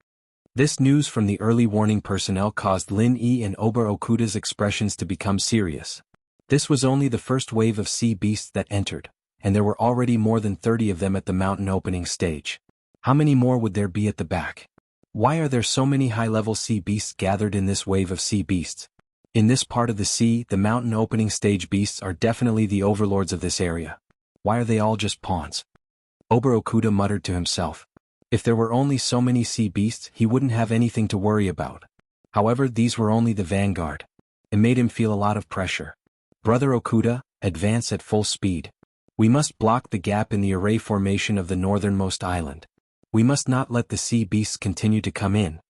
This news from the early warning personnel caused Lin Yi and Oba Okuda's expressions to become serious. This was only the first wave of sea beasts that entered, and there were already more than 30 of them at the mountain opening stage. How many more would there be at the back? Why are there so many high-level sea beasts gathered in this wave of sea beasts? In this part of the sea, the mountain opening stage beasts are definitely the overlords of this area. Why are they all just pawns? Oba Okuda muttered to himself. If there were only so many sea beasts, he wouldn't have anything to worry about. However, these were only the vanguard. It made him feel a lot of pressure. Brother Okuda, advance at full speed. We must block the gap in the array formation of the northernmost island. We must not let the sea beasts continue to come in.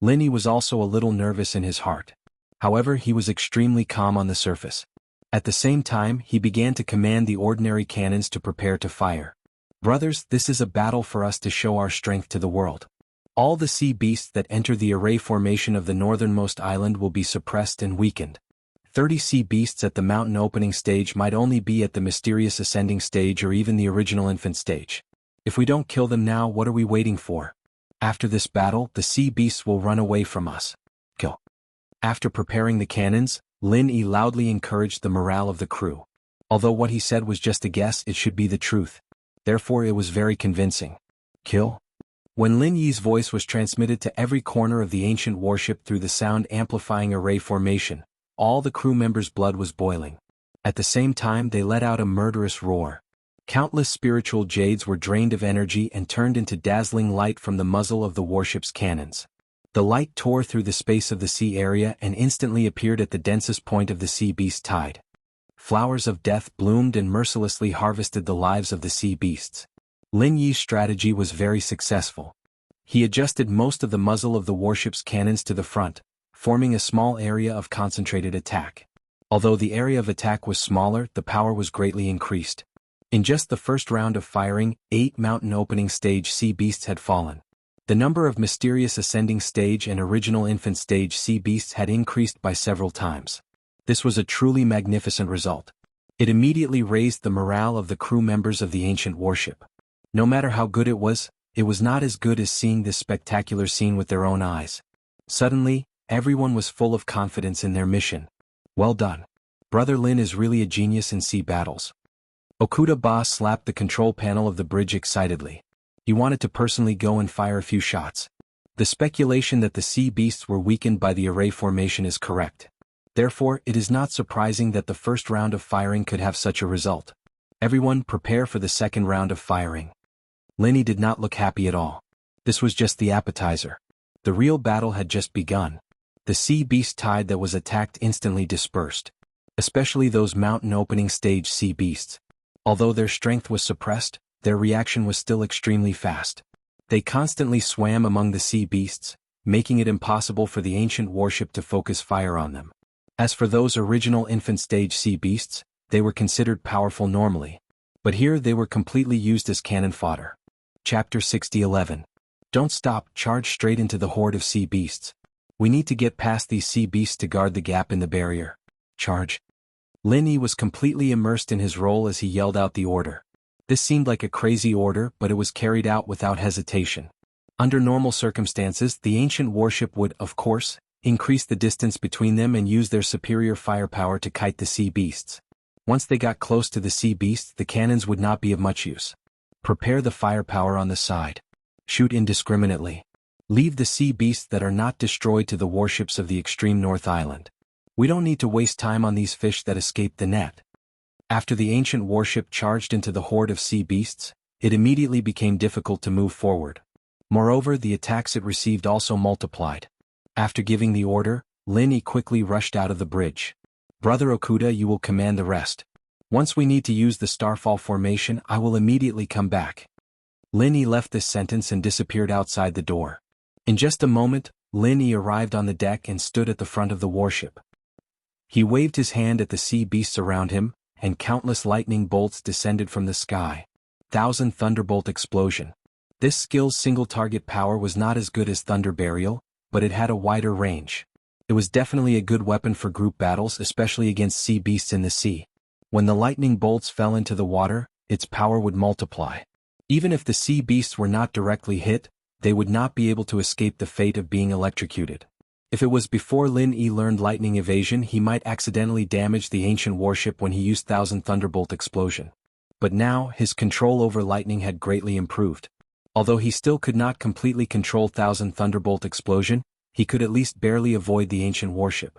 Lin Yi was also a little nervous in his heart. However, he was extremely calm on the surface. At the same time, he began to command the ordinary cannons to prepare to fire. Brothers, this is a battle for us to show our strength to the world. All the sea beasts that enter the array formation of the northernmost island will be suppressed and weakened. 30 sea beasts at the mountain opening stage might only be at the mysterious ascending stage or even the original infant stage. If we don't kill them now, what are we waiting for? After this battle, the sea beasts will run away from us. Kill. After preparing the cannons, Lin Yi loudly encouraged the morale of the crew. Although what he said was just a guess, it should be the truth. Therefore it was very convincing. Kill? When Lin Yi's voice was transmitted to every corner of the ancient warship through the sound-amplifying array formation, all the crew members' blood was boiling. At the same time they let out a murderous roar. Countless spiritual jades were drained of energy and turned into dazzling light from the muzzle of the warship's cannons. The light tore through the space of the sea area and instantly appeared at the densest point of the sea beast tide. Flowers of death bloomed and mercilessly harvested the lives of the sea beasts. Lin Yi's strategy was very successful. He adjusted most of the muzzle of the warship's cannons to the front, forming a small area of concentrated attack. Although the area of attack was smaller, the power was greatly increased. In just the first round of firing, 8 mountain opening stage sea beasts had fallen. The number of mysterious ascending stage and original infant stage sea beasts had increased by several times. This was a truly magnificent result. It immediately raised the morale of the crew members of the ancient warship. No matter how good it was not as good as seeing this spectacular scene with their own eyes. Suddenly, everyone was full of confidence in their mission. Well done. Brother Lin is really a genius in sea battles. Okuda Ba slapped the control panel of the bridge excitedly. He wanted to personally go and fire a few shots. The speculation that the sea beasts were weakened by the array formation is correct. Therefore, it is not surprising that the first round of firing could have such a result. Everyone prepare for the second round of firing. Lin Yi did not look happy at all. This was just the appetizer. The real battle had just begun. The sea beast tide that was attacked instantly dispersed. Especially those mountain opening stage sea beasts. Although their strength was suppressed, their reaction was still extremely fast. They constantly swam among the sea beasts, making it impossible for the ancient warship to focus fire on them. As for those original infant stage sea beasts, they were considered powerful normally. But here they were completely used as cannon fodder. Chapter 60:11. Don't stop, charge straight into the horde of sea beasts. We need to get past these sea beasts to guard the gap in the barrier. Charge. Lin Yi was completely immersed in his role as he yelled out the order. This seemed like a crazy order, but it was carried out without hesitation. Under normal circumstances, the ancient warship would, of course, increase the distance between them and use their superior firepower to kite the sea beasts. Once they got close to the sea beasts, the cannons would not be of much use. Prepare the firepower on the side. Shoot indiscriminately. Leave the sea beasts that are not destroyed to the warships of the extreme North Island. We don't need to waste time on these fish that escaped the net. After the ancient warship charged into the horde of sea beasts, it immediately became difficult to move forward. Moreover, the attacks it received also multiplied. After giving the order, Lin Yi quickly rushed out of the bridge. Brother Okuda, you will command the rest. Once we need to use the starfall formation, I will immediately come back. Lin Yi left this sentence and disappeared outside the door. In just a moment, Lin Yi arrived on the deck and stood at the front of the warship. He waved his hand at the sea beasts around him, and countless lightning bolts descended from the sky. Thunderbolt explosion. This skill's single-target power was not as good as Thunder Burial, but it had a wider range. It was definitely a good weapon for group battles, especially against sea beasts in the sea. When the lightning bolts fell into the water, its power would multiply. Even if the sea beasts were not directly hit, they would not be able to escape the fate of being electrocuted. If it was before Lin Yi learned lightning evasion, he might accidentally damage the ancient warship when he used Thousand Thunderbolt explosion. But now, his control over lightning had greatly improved. Although he still could not completely control Thousand Thunderbolt explosion, he could at least barely avoid the ancient warship.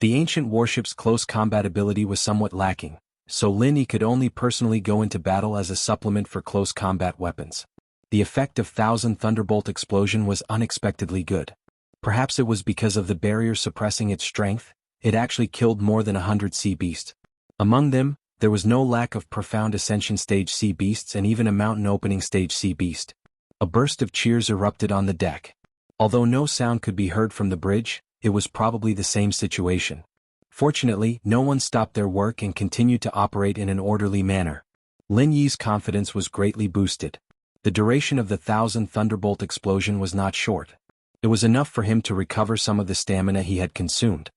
The ancient warship's close combat ability was somewhat lacking, so Lin Yi could only personally go into battle as a supplement for close combat weapons. The effect of Thousand Thunderbolt explosion was unexpectedly good. Perhaps it was because of the barrier suppressing its strength, it actually killed more than 100 sea beasts. Among them, there was no lack of profound ascension stage sea beasts and even a mountain opening stage sea beast. A burst of cheers erupted on the deck. Although no sound could be heard from the bridge, it was probably the same situation. Fortunately, no one stopped their work and continued to operate in an orderly manner. Lin Yi's confidence was greatly boosted. The duration of the Thousand Thunderbolt explosion was not short. It was enough for him to recover some of the stamina he had consumed.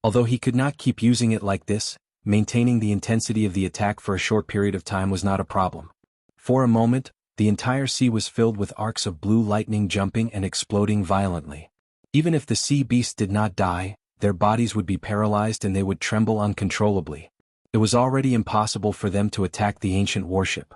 Although he could not keep using it like this, maintaining the intensity of the attack for a short period of time was not a problem. For a moment, the entire sea was filled with arcs of blue lightning jumping and exploding violently. Even if the sea beasts did not die, their bodies would be paralyzed and they would tremble uncontrollably. It was already impossible for them to attack the ancient warship.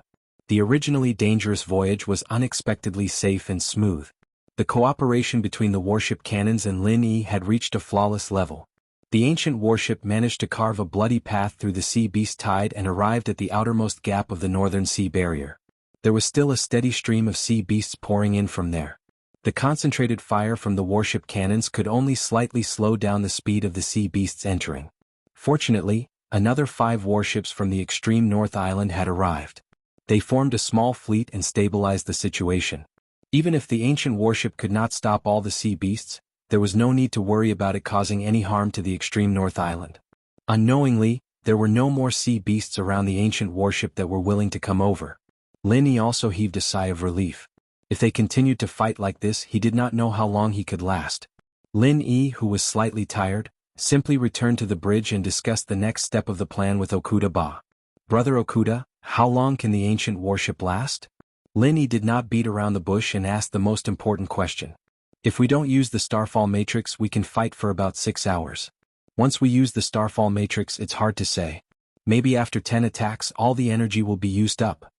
The originally dangerous voyage was unexpectedly safe and smooth. The cooperation between the warship cannons and Lin Yi had reached a flawless level. The ancient warship managed to carve a bloody path through the sea beast tide and arrived at the outermost gap of the northern sea barrier. There was still a steady stream of sea beasts pouring in from there. The concentrated fire from the warship cannons could only slightly slow down the speed of the sea beasts entering. Fortunately, another 5 warships from the extreme North Island had arrived. They formed a small fleet and stabilized the situation. Even if the ancient warship could not stop all the sea beasts, there was no need to worry about it causing any harm to the extreme North Island. Unknowingly, there were no more sea beasts around the ancient warship that were willing to come over. Lin Yi also heaved a sigh of relief. If they continued to fight like this, he did not know how long he could last. Lin Yi, who was slightly tired, simply returned to the bridge and discussed the next step of the plan with Okuda Ba. "Brother Okuda, how long can the ancient warship last?" Lin Yi did not beat around the bush and asked the most important question. "If we don't use the Starfall Matrix, we can fight for about 6 hours. Once we use the Starfall Matrix, it's hard to say. Maybe after 10 attacks, all the energy will be used up."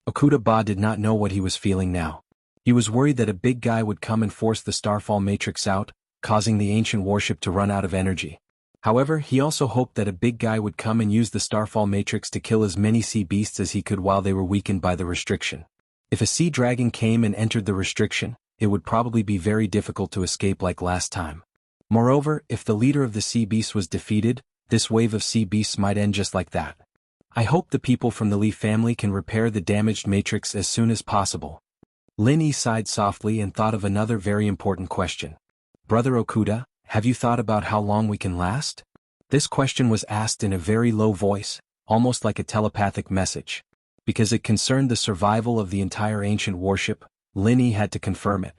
Okuda Ba did not know what he was feeling now. He was worried that a big guy would come and force the Starfall Matrix out, causing the ancient warship to run out of energy. However, he also hoped that a big guy would come and use the Starfall Matrix to kill as many sea beasts as he could while they were weakened by the restriction. If a sea dragon came and entered the restriction, it would probably be very difficult to escape like last time. Moreover, if the leader of the sea beasts was defeated, this wave of sea beasts might end just like that. "I hope the people from the Li family can repair the damaged matrix as soon as possible." Lin Yi sighed softly and thought of another very important question. "Brother Okuda, have you thought about how long we can last?" This question was asked in a very low voice, almost like a telepathic message. Because it concerned the survival of the entire ancient warship, Lin Yi had to confirm it.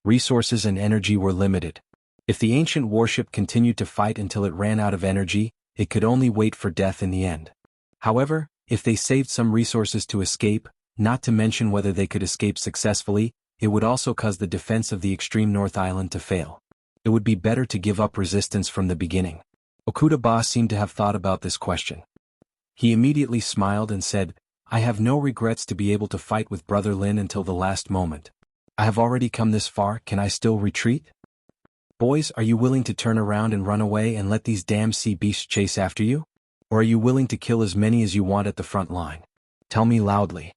Resources and energy were limited. If the ancient warship continued to fight until it ran out of energy, it could only wait for death in the end. However, if they saved some resources to escape, not to mention whether they could escape successfully, it would also cause the defense of the extreme North Island to fail. It would be better to give up resistance from the beginning. Okuda Ba seemed to have thought about this question. He immediately smiled and said, "I have no regrets to be able to fight with Brother Lin until the last moment. I have already come this far, can I still retreat? Boys, are you willing to turn around and run away and let these damn sea beasts chase after you? Or are you willing to kill as many as you want at the front line? Tell me loudly."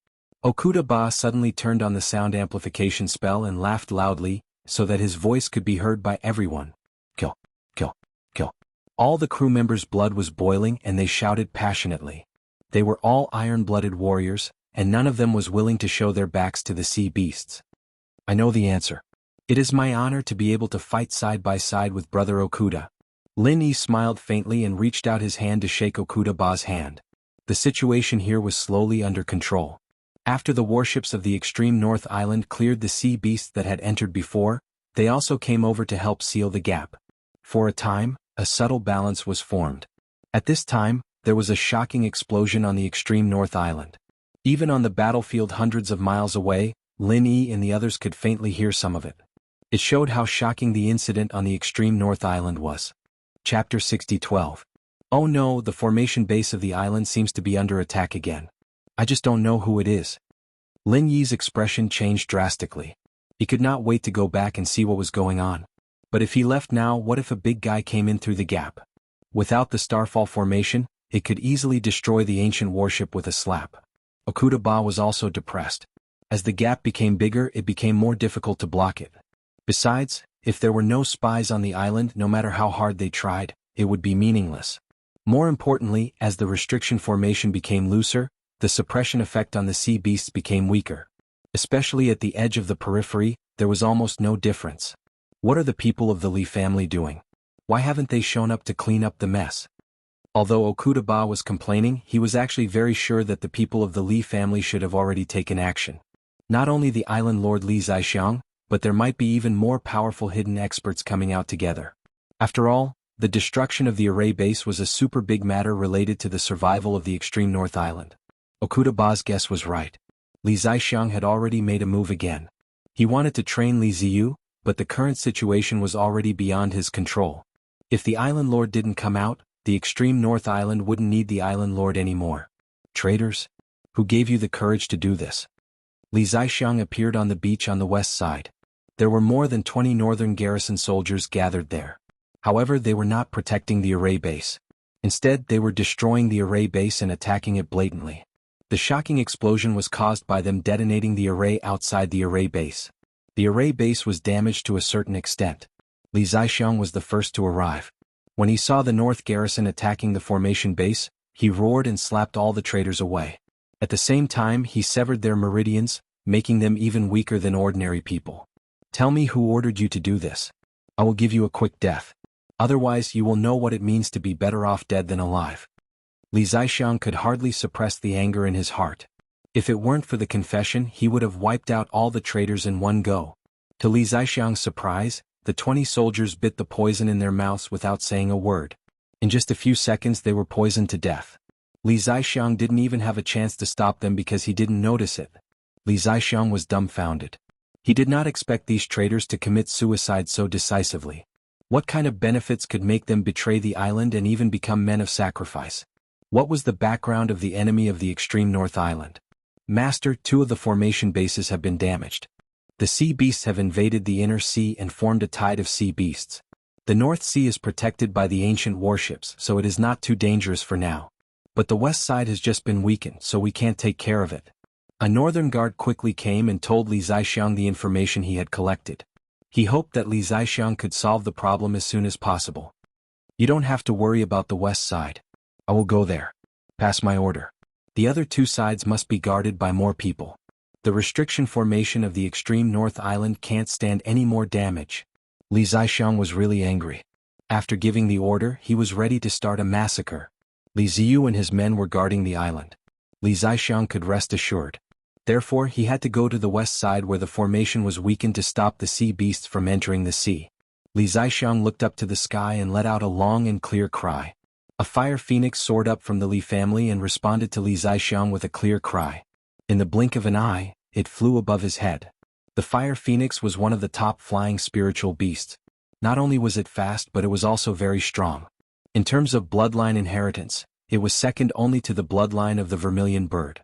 Okuda Ba suddenly turned on the sound amplification spell and laughed loudly, so that his voice could be heard by everyone. "Kill, kill, kill." All the crew members' blood was boiling and they shouted passionately. They were all iron-blooded warriors, and none of them was willing to show their backs to the sea beasts. "I know the answer. It is my honor to be able to fight side by side with Brother Okuda." Lin Yi smiled faintly and reached out his hand to shake Okuda Ba's hand. The situation here was slowly under control. After the warships of the extreme North Island cleared the sea beasts that had entered before, they also came over to help seal the gap. For a time, a subtle balance was formed. At this time, there was a shocking explosion on the extreme North Island. Even on the battlefield hundreds of miles away, Lin Yi and the others could faintly hear some of it. It showed how shocking the incident on the extreme North Island was. Chapter 60:12. Oh no, the formation base of the island seems to be under attack again. I just don't know who it is. Lin Yi's expression changed drastically. He could not wait to go back and see what was going on. But if he left now, what if a big guy came in through the gap? Without the Starfall formation, it could easily destroy the ancient warship with a slap. Okuda was also depressed. As the gap became bigger, it became more difficult to block it. Besides, if there were no spies on the island, no matter how hard they tried, it would be meaningless. More importantly, as the restriction formation became looser, the suppression effect on the sea beasts became weaker. Especially at the edge of the periphery, there was almost no difference. What are the people of the Li family doing? Why haven't they shown up to clean up the mess? Although Okuda was complaining, he was actually very sure that the people of the Li family should have already taken action. Not only the island lord Li Zaixiang, but there might be even more powerful hidden experts coming out together. After all, the destruction of the array base was a super big matter related to the survival of the extreme North Island. Okuda's guess was right. Li Zaixiang had already made a move again. He wanted to train Li Ziyu, but the current situation was already beyond his control. If the island lord didn't come out, the extreme North Island wouldn't need the island lord anymore. Traitors? Who gave you the courage to do this? Li Zaixiang appeared on the beach on the west side. There were more than 20 northern garrison soldiers gathered there. However, they were not protecting the array base. Instead, they were destroying the array base and attacking it blatantly. The shocking explosion was caused by them detonating the array outside the array base. The array base was damaged to a certain extent. Li Zaixiang was the first to arrive. When he saw the North garrison attacking the formation base, he roared and slapped all the traitors away. At the same time, he severed their meridians, making them even weaker than ordinary people. Tell me who ordered you to do this. I will give you a quick death. Otherwise, you will know what it means to be better off dead than alive. Li Zaixiang could hardly suppress the anger in his heart. If it weren't for the confession, he would have wiped out all the traitors in one go. To Li Zaixiang's surprise, the 20 soldiers bit the poison in their mouths without saying a word. In just a few seconds they were poisoned to death. Li Zaixiang didn't even have a chance to stop them because he didn't notice it. Li Zaixiang was dumbfounded. He did not expect these traitors to commit suicide so decisively. What kind of benefits could make them betray the island and even become men of sacrifice? What was the background of the enemy of the extreme North Island? Master, 2 of the formation bases have been damaged. The sea beasts have invaded the inner sea and formed a tide of sea beasts. The North Sea is protected by the ancient warships, so it is not too dangerous for now. But the west side has just been weakened, so we can't take care of it. A northern guard quickly came and told Li Zaixiang the information he had collected. He hoped that Li Zaixiang could solve the problem as soon as possible. You don't have to worry about the west side. I will go there. Pass my order. The other 2 sides must be guarded by more people. The restriction formation of the extreme North Island can't stand any more damage. Li Zaixiang was really angry. After giving the order, he was ready to start a massacre. Li Ziyu and his men were guarding the island. Li Zaixiang could rest assured. Therefore, he had to go to the west side where the formation was weakened to stop the sea beasts from entering the sea. Li Zaixiang looked up to the sky and let out a long and clear cry. A fire phoenix soared up from the Li family and responded to Li Zaixiang with a clear cry. In the blink of an eye, it flew above his head. The fire phoenix was one of the top flying spiritual beasts. Not only was it fast, but it was also very strong. In terms of bloodline inheritance, it was second only to the bloodline of the vermilion bird.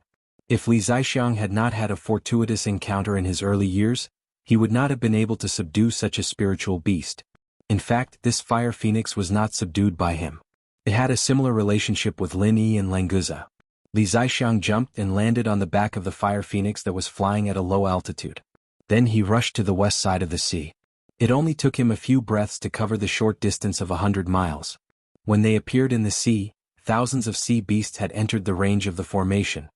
If Li Zaixiang had not had a fortuitous encounter in his early years, he would not have been able to subdue such a spiritual beast. In fact, this fire phoenix was not subdued by him. It had a similar relationship with Lin Yi and Languza. Li Zaixiang jumped and landed on the back of the fire phoenix that was flying at a low altitude. Then he rushed to the west side of the sea. It only took him a few breaths to cover the short distance of 100 miles. When they appeared in the sea, thousands of sea beasts had entered the range of the formation.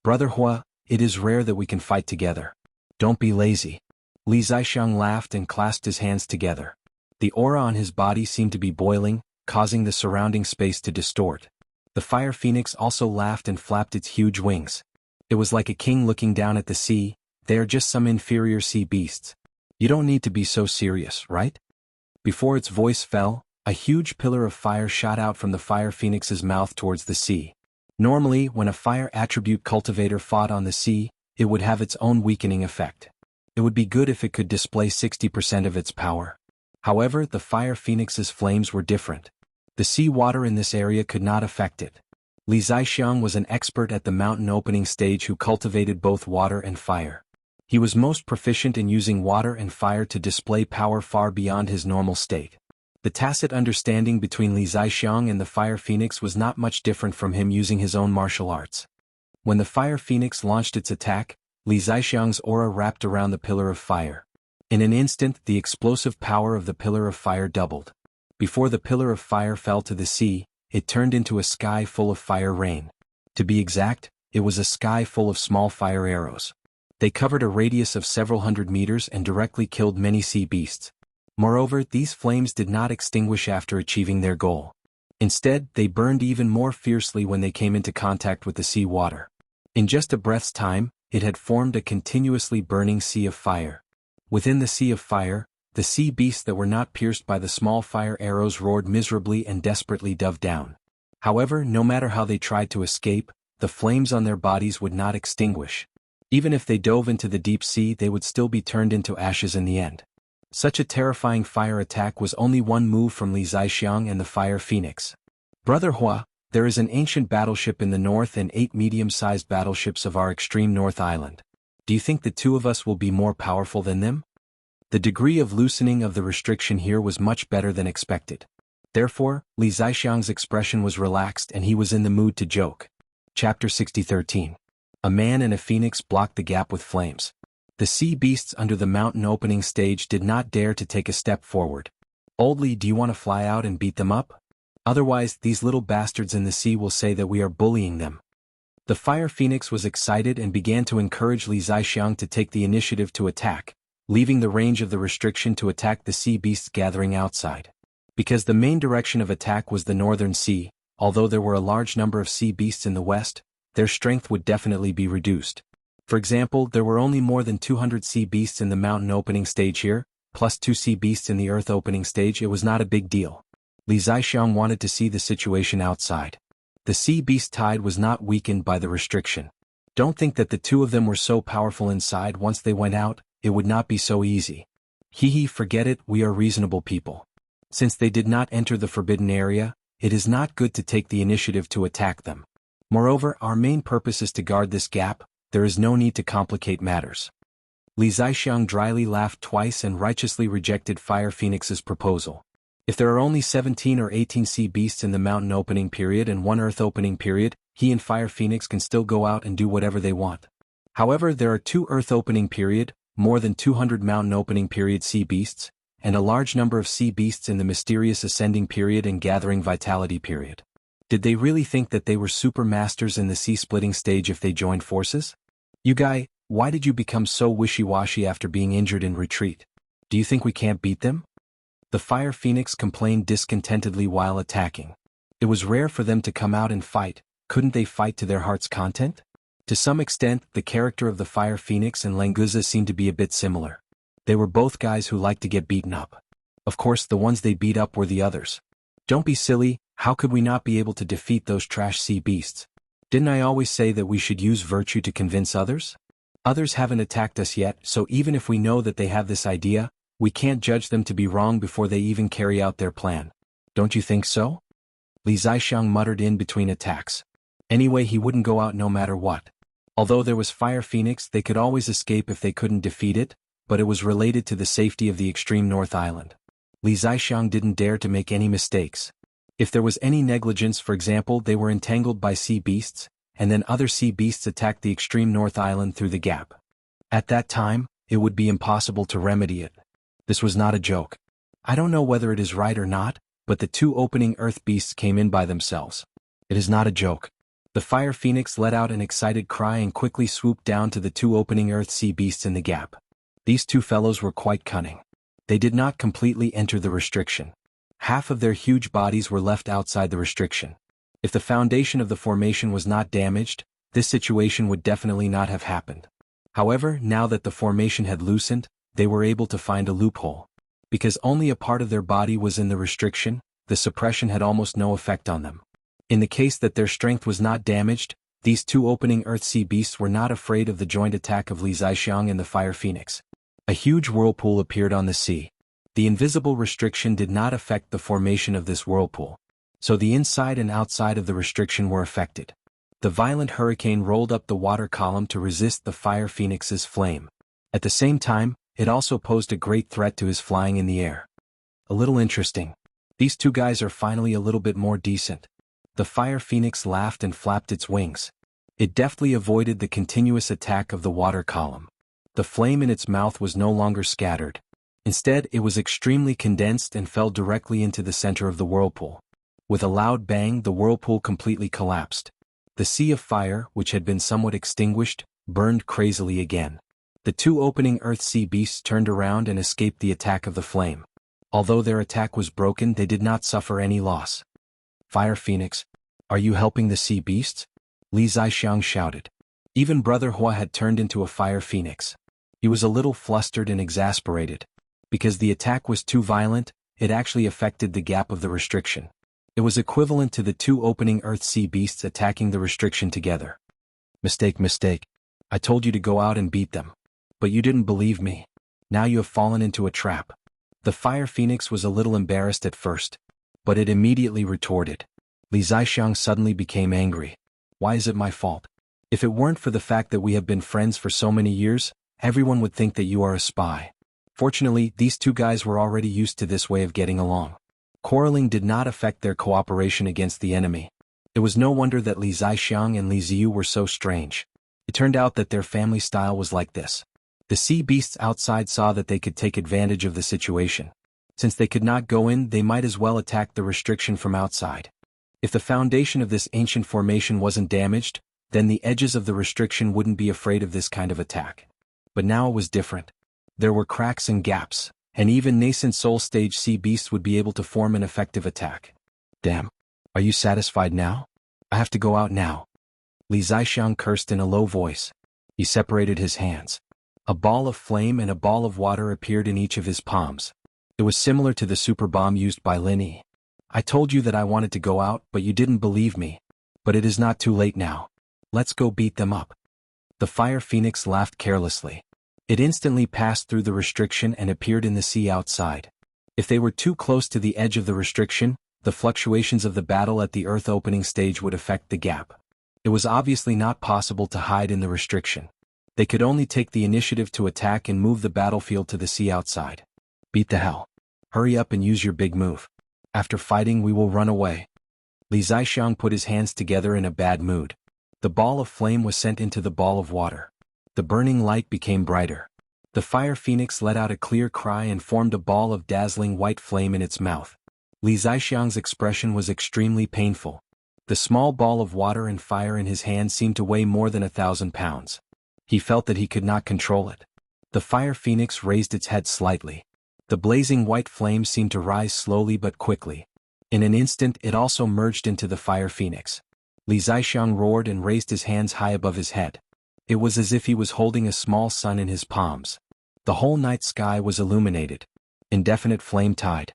Brother Hua, it is rare that we can fight together. Don't be lazy. Li Zaixiang laughed and clasped his hands together. The aura on his body seemed to be boiling, causing the surrounding space to distort. The fire phoenix also laughed and flapped its huge wings. It was like a king looking down at the sea. They are just some inferior sea beasts. You don't need to be so serious, right? Before its voice fell, a huge pillar of fire shot out from the fire phoenix's mouth towards the sea. Normally, when a fire attribute cultivator fought on the sea, it would have its own weakening effect. It would be good if it could display 60% of its power. However, the fire phoenix's flames were different. The sea water in this area could not affect it. Li Zixiang was an expert at the mountain opening stage who cultivated both water and fire. He was most proficient in using water and fire to display power far beyond his normal state. The tacit understanding between Li Zixiang and the fire phoenix was not much different from him using his own martial arts. When the fire phoenix launched its attack, Li Zixiang's aura wrapped around the pillar of fire. In an instant, the explosive power of the pillar of fire doubled. Before the pillar of fire fell to the sea, it turned into a sky full of fire rain. To be exact, it was a sky full of small fire arrows. They covered a radius of several hundred meters and directly killed many sea beasts. Moreover, these flames did not extinguish after achieving their goal. Instead, they burned even more fiercely when they came into contact with the sea water. In just a breath's time, it had formed a continuously burning sea of fire. Within the sea of fire, the sea beasts that were not pierced by the small fire arrows roared miserably and desperately dove down. However, no matter how they tried to escape, the flames on their bodies would not extinguish. Even if they dove into the deep sea, they would still be turned into ashes in the end. Such a terrifying fire attack was only one move from Li Zixiang and the fire phoenix. Brother Hua, there is an ancient battleship in the north and 8 medium-sized battleships of our extreme north island. Do you think the two of us will be more powerful than them? The degree of loosening of the restriction here was much better than expected. Therefore, Li Zixiang's expression was relaxed and he was in the mood to joke. Chapter 60:13. A man and a phoenix blocked the gap with flames. The sea beasts under the mountain opening stage did not dare to take a step forward. Old Li, do you want to fly out and beat them up? Otherwise, these little bastards in the sea will say that we are bullying them. The fire phoenix was excited and began to encourage Li Zixiang to take the initiative to attack, leaving the range of the restriction to attack the sea beasts gathering outside. Because the main direction of attack was the northern sea, although there were a large number of sea beasts in the west, their strength would definitely be reduced. For example, there were only more than 200 sea beasts in the mountain opening stage here, plus 2 sea beasts in the earth opening stage. It was not a big deal. Li Zixiang wanted to see the situation outside. The sea beast tide was not weakened by the restriction. Don't think that the two of them were so powerful inside. Once they went out, it would not be so easy. Forget it, we are reasonable people. Since they did not enter the forbidden area, it is not good to take the initiative to attack them. Moreover, our main purpose is to guard this gap. There is no need to complicate matters. Li Zixiang dryly laughed twice and righteously rejected Fire Phoenix's proposal. If there are only 17 or 18 sea beasts in the mountain opening period and 1 earth opening period, he and Fire Phoenix can still go out and do whatever they want. However, there are 2 earth opening period, more than 200 mountain opening period sea beasts, and a large number of sea beasts in the mysterious ascending period and gathering vitality period. Did they really think that they were super masters in the sea-splitting stage if they joined forces? You guy, why did you become so wishy-washy after being injured in retreat? Do you think we can't beat them? The Fire Phoenix complained discontentedly while attacking. It was rare for them to come out and fight. Couldn't they fight to their heart's content? To some extent, the character of the Fire Phoenix and Languza seemed to be a bit similar. They were both guys who liked to get beaten up. Of course, the ones they beat up were the others. Don't be silly, how could we not be able to defeat those trash sea beasts? Didn't I always say that we should use virtue to convince others? Others haven't attacked us yet, so even if we know that they have this idea, we can't judge them to be wrong before they even carry out their plan. Don't you think so? Li Zixiang muttered in between attacks. Anyway, he wouldn't go out no matter what. Although there was Fire Phoenix, they could always escape if they couldn't defeat it, but it was related to the safety of the extreme North Island. Li Zixiang didn't dare to make any mistakes. If there was any negligence, for example, they were entangled by sea beasts, and then other sea beasts attacked the extreme North Island through the gap. At that time, it would be impossible to remedy it. This was not a joke. I don't know whether it is right or not, but the 2 opening earth beasts came in by themselves. It is not a joke. The Fire Phoenix let out an excited cry and quickly swooped down to the 2 opening earth sea beasts in the gap. These 2 fellows were quite cunning. They did not completely enter the restriction. Half of their huge bodies were left outside the restriction. If the foundation of the formation was not damaged, this situation would definitely not have happened. However, now that the formation had loosened, they were able to find a loophole. Because only a part of their body was in the restriction, the suppression had almost no effect on them. In the case that their strength was not damaged, these two opening Earth-Sea beasts were not afraid of the joint attack of Li Zixiang and the Fire Phoenix. A huge whirlpool appeared on the sea. The invisible restriction did not affect the formation of this whirlpool. So the inside and outside of the restriction were affected. The violent hurricane rolled up the water column to resist the Fire Phoenix's flame. At the same time, it also posed a great threat to his flying in the air. A little interesting. These two guys are finally a little bit more decent. The Fire Phoenix laughed and flapped its wings. It deftly avoided the continuous attack of the water column. The flame in its mouth was no longer scattered. Instead, it was extremely condensed and fell directly into the center of the whirlpool. With a loud bang, the whirlpool completely collapsed. The sea of fire, which had been somewhat extinguished, burned crazily again. The two opening Earth-Sea beasts turned around and escaped the attack of the flame. Although their attack was broken, they did not suffer any loss. Fire Phoenix, are you helping the sea beasts? Li Zixiang shouted. Even Brother Hua had turned into a Fire Phoenix. He was a little flustered and exasperated. Because the attack was too violent, it actually affected the gap of the restriction. It was equivalent to the two opening Earth-Sea beasts attacking the restriction together. Mistake. I told you to go out and beat them. But you didn't believe me. Now you have fallen into a trap. The Fire Phoenix was a little embarrassed at first. But it immediately retorted. Li Zixiang suddenly became angry. Why is it my fault? If it weren't for the fact that we have been friends for so many years, everyone would think that you are a spy. Fortunately, these two guys were already used to this way of getting along. Quarreling did not affect their cooperation against the enemy. It was no wonder that Li Zixiang and Li Ziyu were so strange. It turned out that their family style was like this. The sea beasts outside saw that they could take advantage of the situation. Since they could not go in, they might as well attack the restriction from outside. If the foundation of this ancient formation wasn't damaged, then the edges of the restriction wouldn't be afraid of this kind of attack. But now it was different. There were cracks and gaps, and even nascent soul stage sea beasts would be able to form an effective attack. Damn. Are you satisfied now? I have to go out now. Li Zixiang cursed in a low voice. He separated his hands. A ball of flame and a ball of water appeared in each of his palms. It was similar to the super bomb used by Lin Yi. I told you that I wanted to go out, but you didn't believe me. But it is not too late now. Let's go beat them up. The Fire Phoenix laughed carelessly. It instantly passed through the restriction and appeared in the sea outside. If they were too close to the edge of the restriction, the fluctuations of the battle at the Earth opening stage would affect the gap. It was obviously not possible to hide in the restriction. They could only take the initiative to attack and move the battlefield to the sea outside. Beat the hell. Hurry up and use your big move. After fighting, we will run away. Li Zixiang put his hands together in a bad mood. The ball of flame was sent into the ball of water. The burning light became brighter. The Fire Phoenix let out a clear cry and formed a ball of dazzling white flame in its mouth. Li Zixiang's expression was extremely painful. The small ball of water and fire in his hand seemed to weigh more than 1,000 pounds. He felt that he could not control it. The Fire Phoenix raised its head slightly. The blazing white flame seemed to rise slowly but quickly. In an instant it also merged into the Fire Phoenix. Li Zixiang roared and raised his hands high above his head. It was as if he was holding a small sun in his palms. The whole night sky was illuminated. Indefinite flame tide.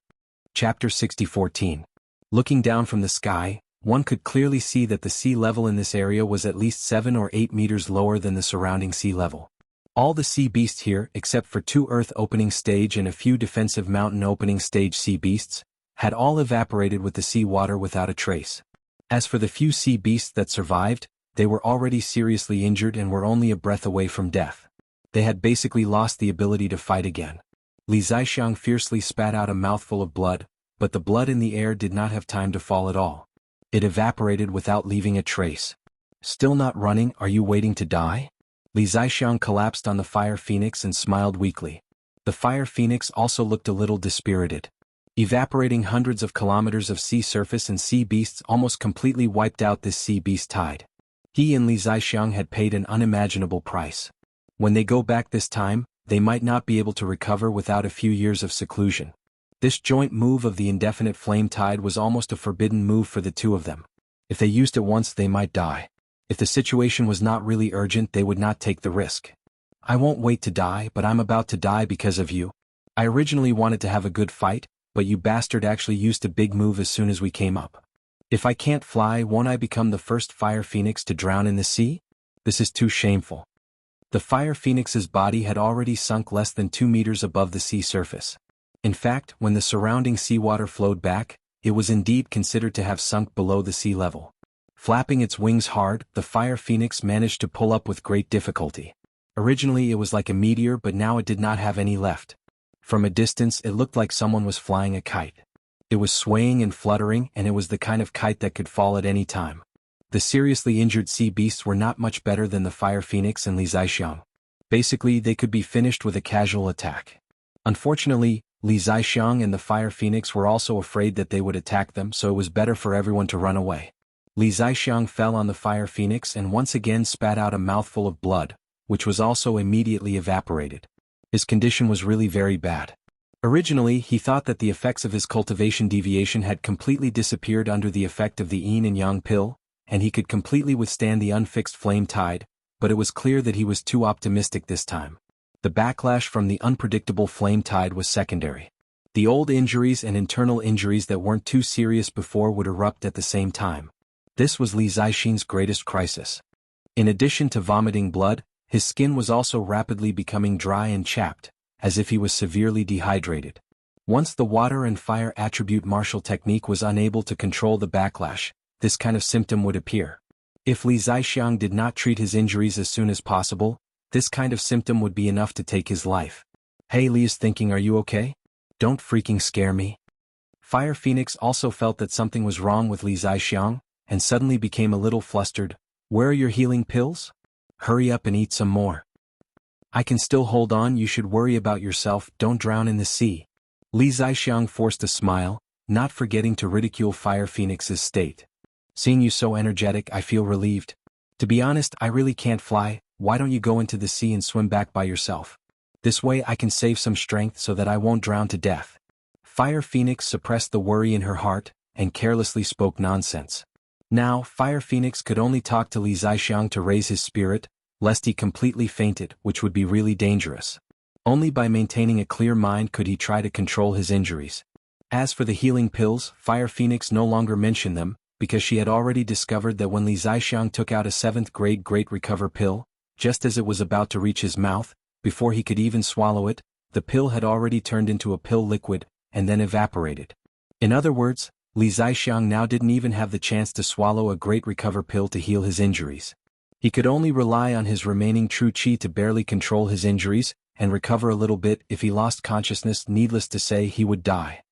Chapter 60:14. Looking down from the sky, one could clearly see that the sea level in this area was at least 7 or 8 meters lower than the surrounding sea level. All the sea beasts here, except for 2 Earth opening stage and a few defensive mountain opening stage sea beasts, had all evaporated with the sea water without a trace. As for the few sea beasts that survived, they were already seriously injured and were only a breath away from death. They had basically lost the ability to fight again. Li Zixiang fiercely spat out a mouthful of blood, but the blood in the air did not have time to fall at all. It evaporated without leaving a trace. Still not running? Are you waiting to die? Li Zixiang collapsed on the Fire Phoenix and smiled weakly. The Fire Phoenix also looked a little dispirited. Evaporating hundreds of kilometers of sea surface and sea beasts almost completely wiped out this sea beast tide. He and Li Zixiang had paid an unimaginable price. When they go back this time, they might not be able to recover without a few years of seclusion. This joint move of the indefinite flame tide was almost a forbidden move for the two of them. If they used it once, they might die. If the situation was not really urgent, they would not take the risk. I won't wait to die, but I'm about to die because of you. I originally wanted to have a good fight, but you bastard actually used a big move as soon as we came up. If I can't fly, won't I become the first fire phoenix to drown in the sea? This is too shameful. The fire phoenix's body had already sunk less than 2 meters above the sea surface. In fact, when the surrounding seawater flowed back, it was indeed considered to have sunk below the sea level. Flapping its wings hard, the fire phoenix managed to pull up with great difficulty. Originally it was like a meteor, but now it did not have any left. From a distance it looked like someone was flying a kite. It was swaying and fluttering, and it was the kind of kite that could fall at any time. The seriously injured sea beasts were not much better than the fire phoenix and Li Zixiang. Basically, they could be finished with a casual attack. Unfortunately, Li Zixiang and the fire phoenix were also afraid that they would attack them, so it was better for everyone to run away. Li Zixiang fell on the fire phoenix and once again spat out a mouthful of blood, which was also immediately evaporated. His condition was really very bad. Originally, he thought that the effects of his cultivation deviation had completely disappeared under the effect of the yin and yang pill, and he could completely withstand the unfixed flame tide, but it was clear that he was too optimistic this time. The backlash from the unpredictable flame tide was secondary. The old injuries and internal injuries that weren't too serious before would erupt at the same time. This was Li Zixiang's greatest crisis. In addition to vomiting blood, his skin was also rapidly becoming dry and chapped, as if he was severely dehydrated. Once the water and fire attribute martial technique was unable to control the backlash, this kind of symptom would appear. If Li Zixiang did not treat his injuries as soon as possible, this kind of symptom would be enough to take his life. Hey, Li is thinking, are you okay? Don't freaking scare me. Fire Phoenix also felt that something was wrong with Li Zixiang, and suddenly became a little flustered. Where are your healing pills? Hurry up and eat some more. I can still hold on, you should worry about yourself, don't drown in the sea. Li Zixiang forced a smile, not forgetting to ridicule Fire Phoenix's state. Seeing you so energetic, I feel relieved. To be honest, I really can't fly, why don't you go into the sea and swim back by yourself? This way I can save some strength so that I won't drown to death. Fire Phoenix suppressed the worry in her heart, and carelessly spoke nonsense. Now, Fire Phoenix could only talk to Li Zixiang to raise his spirit, lest he completely fainted, which would be really dangerous. Only by maintaining a clear mind could he try to control his injuries. As for the healing pills, Fire Phoenix no longer mentioned them, because she had already discovered that when Li Zixiang took out a 7th grade Great Recover pill, just as it was about to reach his mouth, before he could even swallow it, the pill had already turned into a pill liquid, and then evaporated. In other words, Li Zixiang now didn't even have the chance to swallow a Great Recover pill to heal his injuries. He could only rely on his remaining true chi to barely control his injuries, and recover a little bit. If he lost consciousness, needless to say, he would die.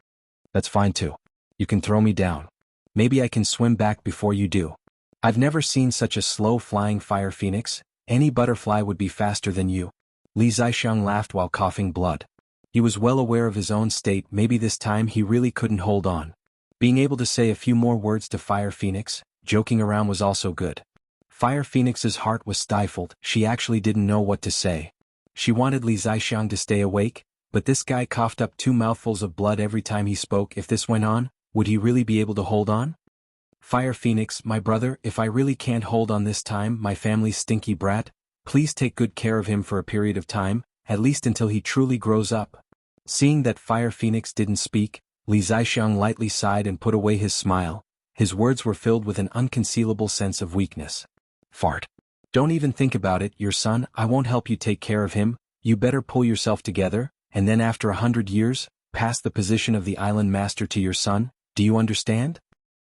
That's fine too. You can throw me down. Maybe I can swim back before you do. I've never seen such a slow-flying Fire Phoenix. Any butterfly would be faster than you. Li Zixiang laughed while coughing blood. He was well aware of his own state, maybe this time he really couldn't hold on. Being able to say a few more words to Fire Phoenix, joking around, was also good. Fire Phoenix's heart was stifled, she actually didn't know what to say. She wanted Li Zixiang to stay awake, but this guy coughed up 2 mouthfuls of blood every time he spoke. If this went on, would he really be able to hold on? Fire Phoenix, my brother, if I really can't hold on this time, my family's stinky brat, please take good care of him for a period of time, at least until he truly grows up. Seeing that Fire Phoenix didn't speak, Li Zixiang lightly sighed and put away his smile. His words were filled with an unconcealable sense of weakness. Fart. Don't even think about it, your son, I won't help you take care of him, you better pull yourself together, and then after 100 years, pass the position of the island master to your son, do you understand?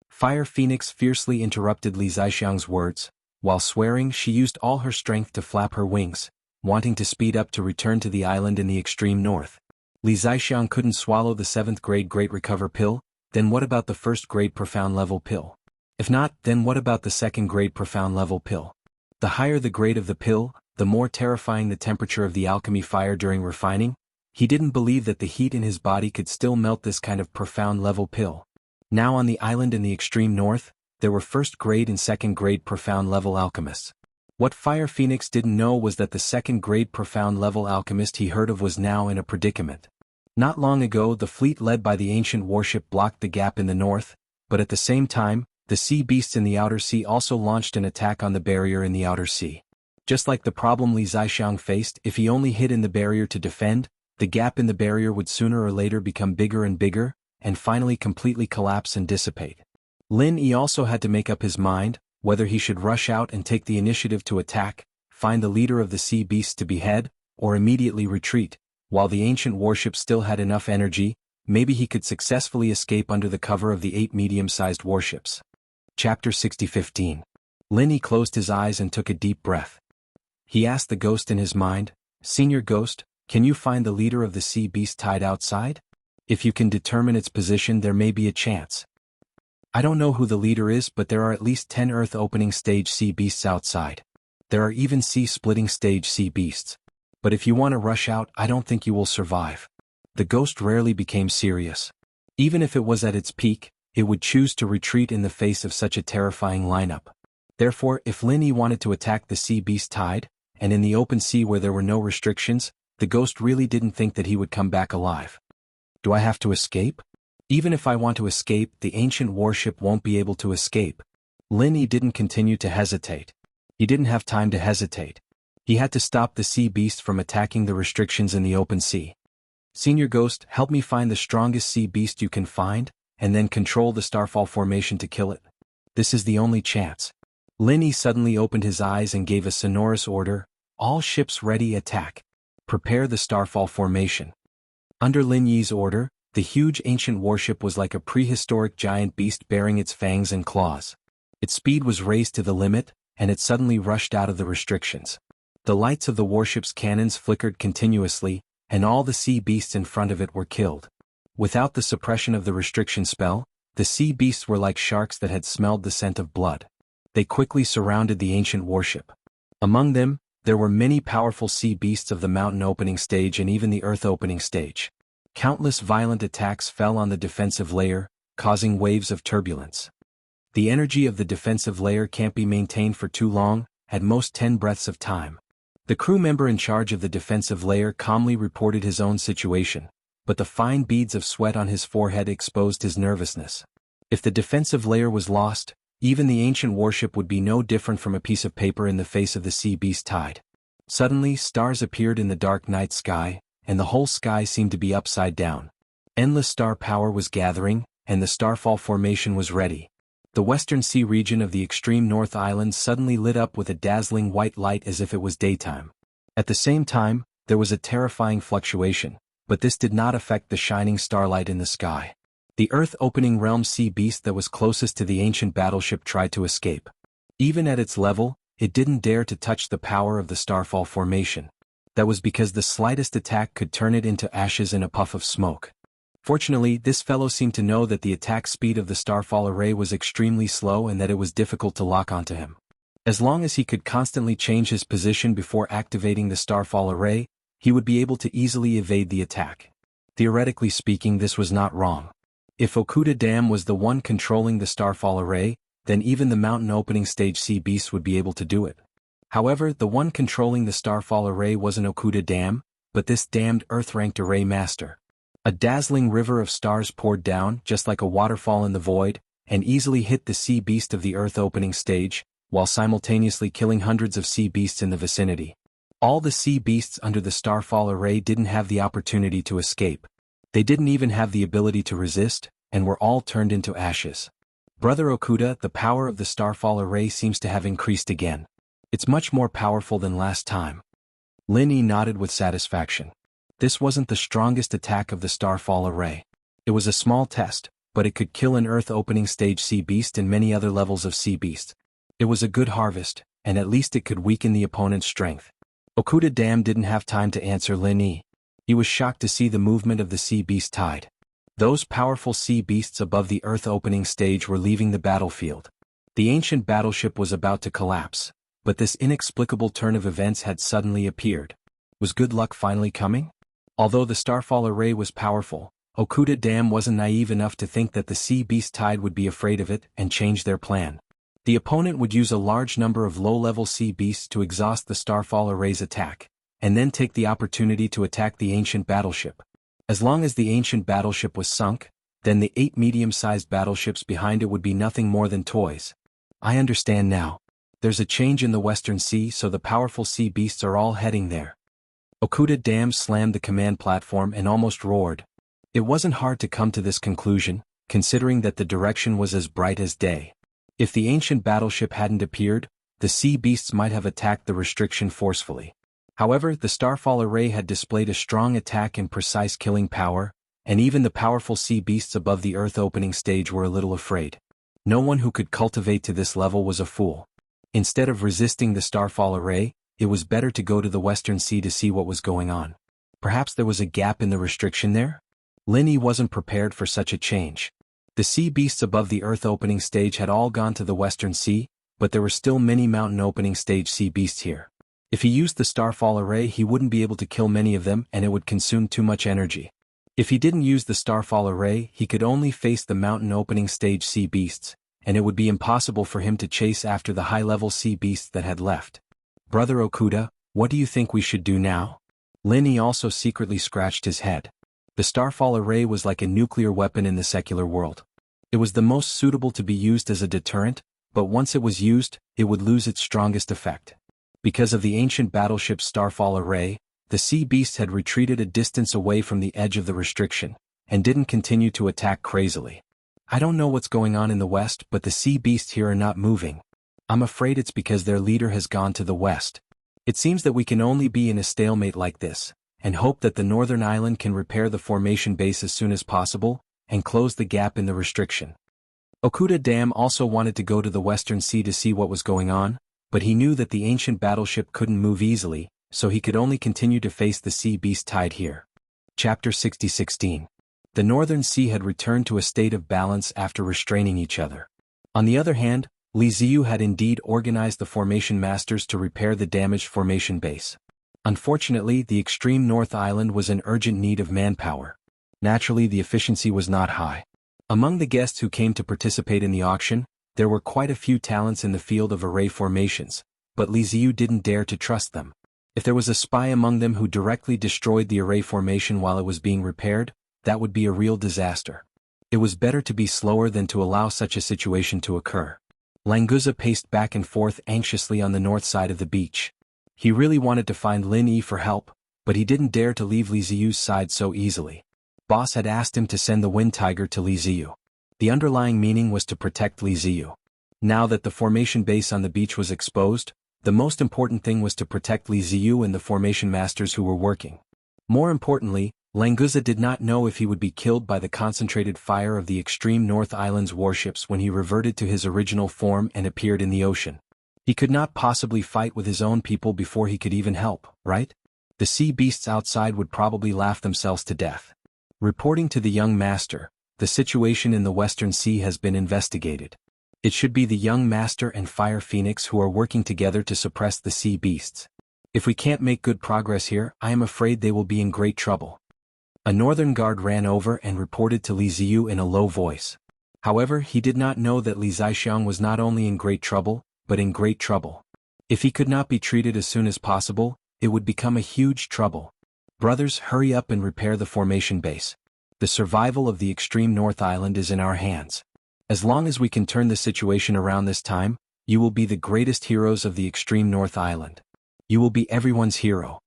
Fire Phoenix fiercely interrupted Li Zixiang's words. While swearing, she used all her strength to flap her wings, wanting to speed up to return to the island in the extreme north. Li Zixiang couldn't swallow the 7th grade Great Recover pill, then what about the 1st grade Profound Level pill? If not, then what about the 2nd grade Profound Level pill? The higher the grade of the pill, the more terrifying the temperature of the alchemy fire during refining. He didn't believe that the heat in his body could still melt this kind of Profound Level pill. Now on the island in the extreme north, there were 1st grade and 2nd grade Profound Level alchemists. What Fire Phoenix didn't know was that the 2nd grade Profound Level alchemist he heard of was now in a predicament. Not long ago the fleet led by the ancient warship blocked the gap in the north, but at the same time, The sea beasts in the outer sea also launched an attack on the barrier in the outer sea. Just like the problem Li Zixiang faced, if he only hid in the barrier to defend, the gap in the barrier would sooner or later become bigger and bigger, and finally completely collapse and dissipate. Lin Yi also had to make up his mind, whether he should rush out and take the initiative to attack, find the leader of the sea beasts to behead, or immediately retreat. While the ancient warship still had enough energy, maybe he could successfully escape under the cover of the 8 medium-sized warships. Chapter 60:15. Lin Yi closed his eyes and took a deep breath. He asked the ghost in his mind, "Senior Ghost, can you find the leader of the sea beast tied outside? If you can determine its position, there may be a chance. I don't know who the leader is, but there are at least 10 Earth opening stage sea beasts outside. There are even sea splitting stage sea beasts. But if you want to rush out, I don't think you will survive." The ghost rarely became serious. Even if it was at its peak, it would choose to retreat in the face of such a terrifying lineup. Therefore, if Lin Yi wanted to attack the sea beast tide, and in the open sea where there were no restrictions, the ghost really didn't think that he would come back alive. Do I have to escape? Even if I want to escape, the ancient warship won't be able to escape. Lin Yi didn't continue to hesitate. He didn't have time to hesitate. He had to stop the sea beast from attacking the restrictions in the open sea. "Senior Ghost, help me find the strongest sea beast you can find, and then control the starfall formation to kill it. This is the only chance." Lin Yi suddenly opened his eyes and gave a sonorous order, "All ships ready, attack. Prepare the starfall formation." Under Lin Yi's order, the huge ancient warship was like a prehistoric giant beast bearing its fangs and claws. Its speed was raised to the limit, and it suddenly rushed out of the restrictions. The lights of the warship's cannons flickered continuously, and all the sea beasts in front of it were killed. Without the suppression of the restriction spell, the sea beasts were like sharks that had smelled the scent of blood. They quickly surrounded the ancient warship. Among them, there were many powerful sea beasts of the mountain opening stage and even the earth opening stage. Countless violent attacks fell on the defensive layer, causing waves of turbulence. The energy of the defensive layer can't be maintained for too long, at most 10 breaths of time. The crew member in charge of the defensive layer calmly reported his own situation, but the fine beads of sweat on his forehead exposed his nervousness. If the defensive layer was lost, even the ancient warship would be no different from a piece of paper in the face of the sea beast tide. Suddenly, stars appeared in the dark night sky, and the whole sky seemed to be upside down. Endless star power was gathering, and the starfall formation was ready. The western sea region of the extreme North Island suddenly lit up with a dazzling white light as if it was daytime. At the same time, there was a terrifying fluctuation, but this did not affect the shining starlight in the sky. The Earth-opening realm sea beast that was closest to the ancient battleship tried to escape. Even at its level, it didn't dare to touch the power of the starfall formation. That was because the slightest attack could turn it into ashes in a puff of smoke. Fortunately, this fellow seemed to know that the attack speed of the starfall array was extremely slow and that it was difficult to lock onto him. As long as he could constantly change his position before activating the starfall array, he would be able to easily evade the attack. Theoretically speaking, this was not wrong. If Okuda Dam was the one controlling the starfall array, then even the mountain opening stage sea beasts would be able to do it. However, the one controlling the starfall array wasn't Okuda Dam, but this damned Earth-ranked array master. A dazzling river of stars poured down, just like a waterfall in the void, and easily hit the sea beast of the Earth opening stage, while simultaneously killing hundreds of sea beasts in the vicinity. All the sea beasts under the starfall array didn't have the opportunity to escape. They didn't even have the ability to resist, and were all turned into ashes. Brother Okuda, the power of the starfall array seems to have increased again. It's much more powerful than last time. Lin Yi nodded with satisfaction. This wasn't the strongest attack of the starfall array. It was a small test, but it could kill an Earth-opening stage sea beast and many other levels of sea beast. It was a good harvest, and at least it could weaken the opponent's strength. Okuda Dam didn't have time to answer Lin Yi. He was shocked to see the movement of the sea beast tide. Those powerful sea beasts above the Earth-opening stage were leaving the battlefield. The ancient battleship was about to collapse, but this inexplicable turn of events had suddenly appeared. Was good luck finally coming? Although the starfall array was powerful, Okuda Dam wasn't naive enough to think that the sea beast tide would be afraid of it and change their plan. The opponent would use a large number of low-level sea beasts to exhaust the starfall array's attack, and then take the opportunity to attack the ancient battleship. As long as the ancient battleship was sunk, then the 8 medium-sized battleships behind it would be nothing more than toys. I understand now. There's a change in the Western Sea, so the powerful sea beasts are all heading there. Okuda Dam slammed the command platform and almost roared. It wasn't hard to come to this conclusion, considering that the direction was as bright as day. If the ancient battleship hadn't appeared, the sea beasts might have attacked the restriction forcefully. However, the Starfall array had displayed a strong attack and precise killing power, and even the powerful sea beasts above the Earth opening stage were a little afraid. No one who could cultivate to this level was a fool. Instead of resisting the Starfall array, it was better to go to the Western Sea to see what was going on. Perhaps there was a gap in the restriction there? Lin Yi wasn't prepared for such a change. The sea beasts above the Earth opening stage had all gone to the Western Sea, but there were still many mountain opening stage sea beasts here. If he used the Starfall array, he wouldn't be able to kill many of them, and it would consume too much energy. If he didn't use the Starfall array, he could only face the mountain opening stage sea beasts, and it would be impossible for him to chase after the high-level sea beasts that had left. Brother Okuda, what do you think we should do now? Lin Yi also secretly scratched his head. The Starfall array was like a nuclear weapon in the secular world. It was the most suitable to be used as a deterrent, but once it was used, it would lose its strongest effect. Because of the ancient battleship's Starfall array, the sea beasts had retreated a distance away from the edge of the restriction, and didn't continue to attack crazily. I don't know what's going on in the west, but the sea beasts here are not moving. I'm afraid it's because their leader has gone to the west. It seems that we can only be in a stalemate like this, and hope that the northern island can repair the formation base as soon as possible, and close the gap in the restriction. Okuda Dam also wanted to go to the Western Sea to see what was going on, but he knew that the ancient battleship couldn't move easily, so he could only continue to face the sea beast tide here. Chapter 60:16. The Northern Sea had returned to a state of balance after restraining each other. On the other hand, Li Ziyu had indeed organized the formation masters to repair the damaged formation base. Unfortunately, the extreme North Island was in urgent need of manpower. Naturally, the efficiency was not high. Among the guests who came to participate in the auction, there were quite a few talents in the field of array formations, but Li Ziyu didn't dare to trust them. If there was a spy among them who directly destroyed the array formation while it was being repaired, that would be a real disaster. It was better to be slower than to allow such a situation to occur. Languza paced back and forth anxiously on the north side of the beach. He really wanted to find Lin Yi for help, but he didn't dare to leave Li Ziyu's side so easily. Boss had asked him to send the Wind Tiger to Li Ziyu. The underlying meaning was to protect Li Ziyu. Now that the formation base on the beach was exposed, the most important thing was to protect Li Ziyu and the formation masters who were working. More importantly, Languza did not know if he would be killed by the concentrated fire of the extreme North Island's warships when he reverted to his original form and appeared in the ocean. He could not possibly fight with his own people before he could even help, right? The sea beasts outside would probably laugh themselves to death. Reporting to the young master, the situation in the Western Sea has been investigated. It should be the young master and Fire Phoenix who are working together to suppress the sea beasts. If we can't make good progress here, I am afraid they will be in great trouble. A northern guard ran over and reported to Li Ziyu in a low voice. However, he did not know that Li Zixiang was not only in great trouble, but in great trouble. If he could not be treated as soon as possible, it would become a huge trouble. Brothers, hurry up and repair the formation base. The survival of the extreme North Island is in our hands. As long as we can turn the situation around this time, you will be the greatest heroes of the extreme North Island. You will be everyone's hero.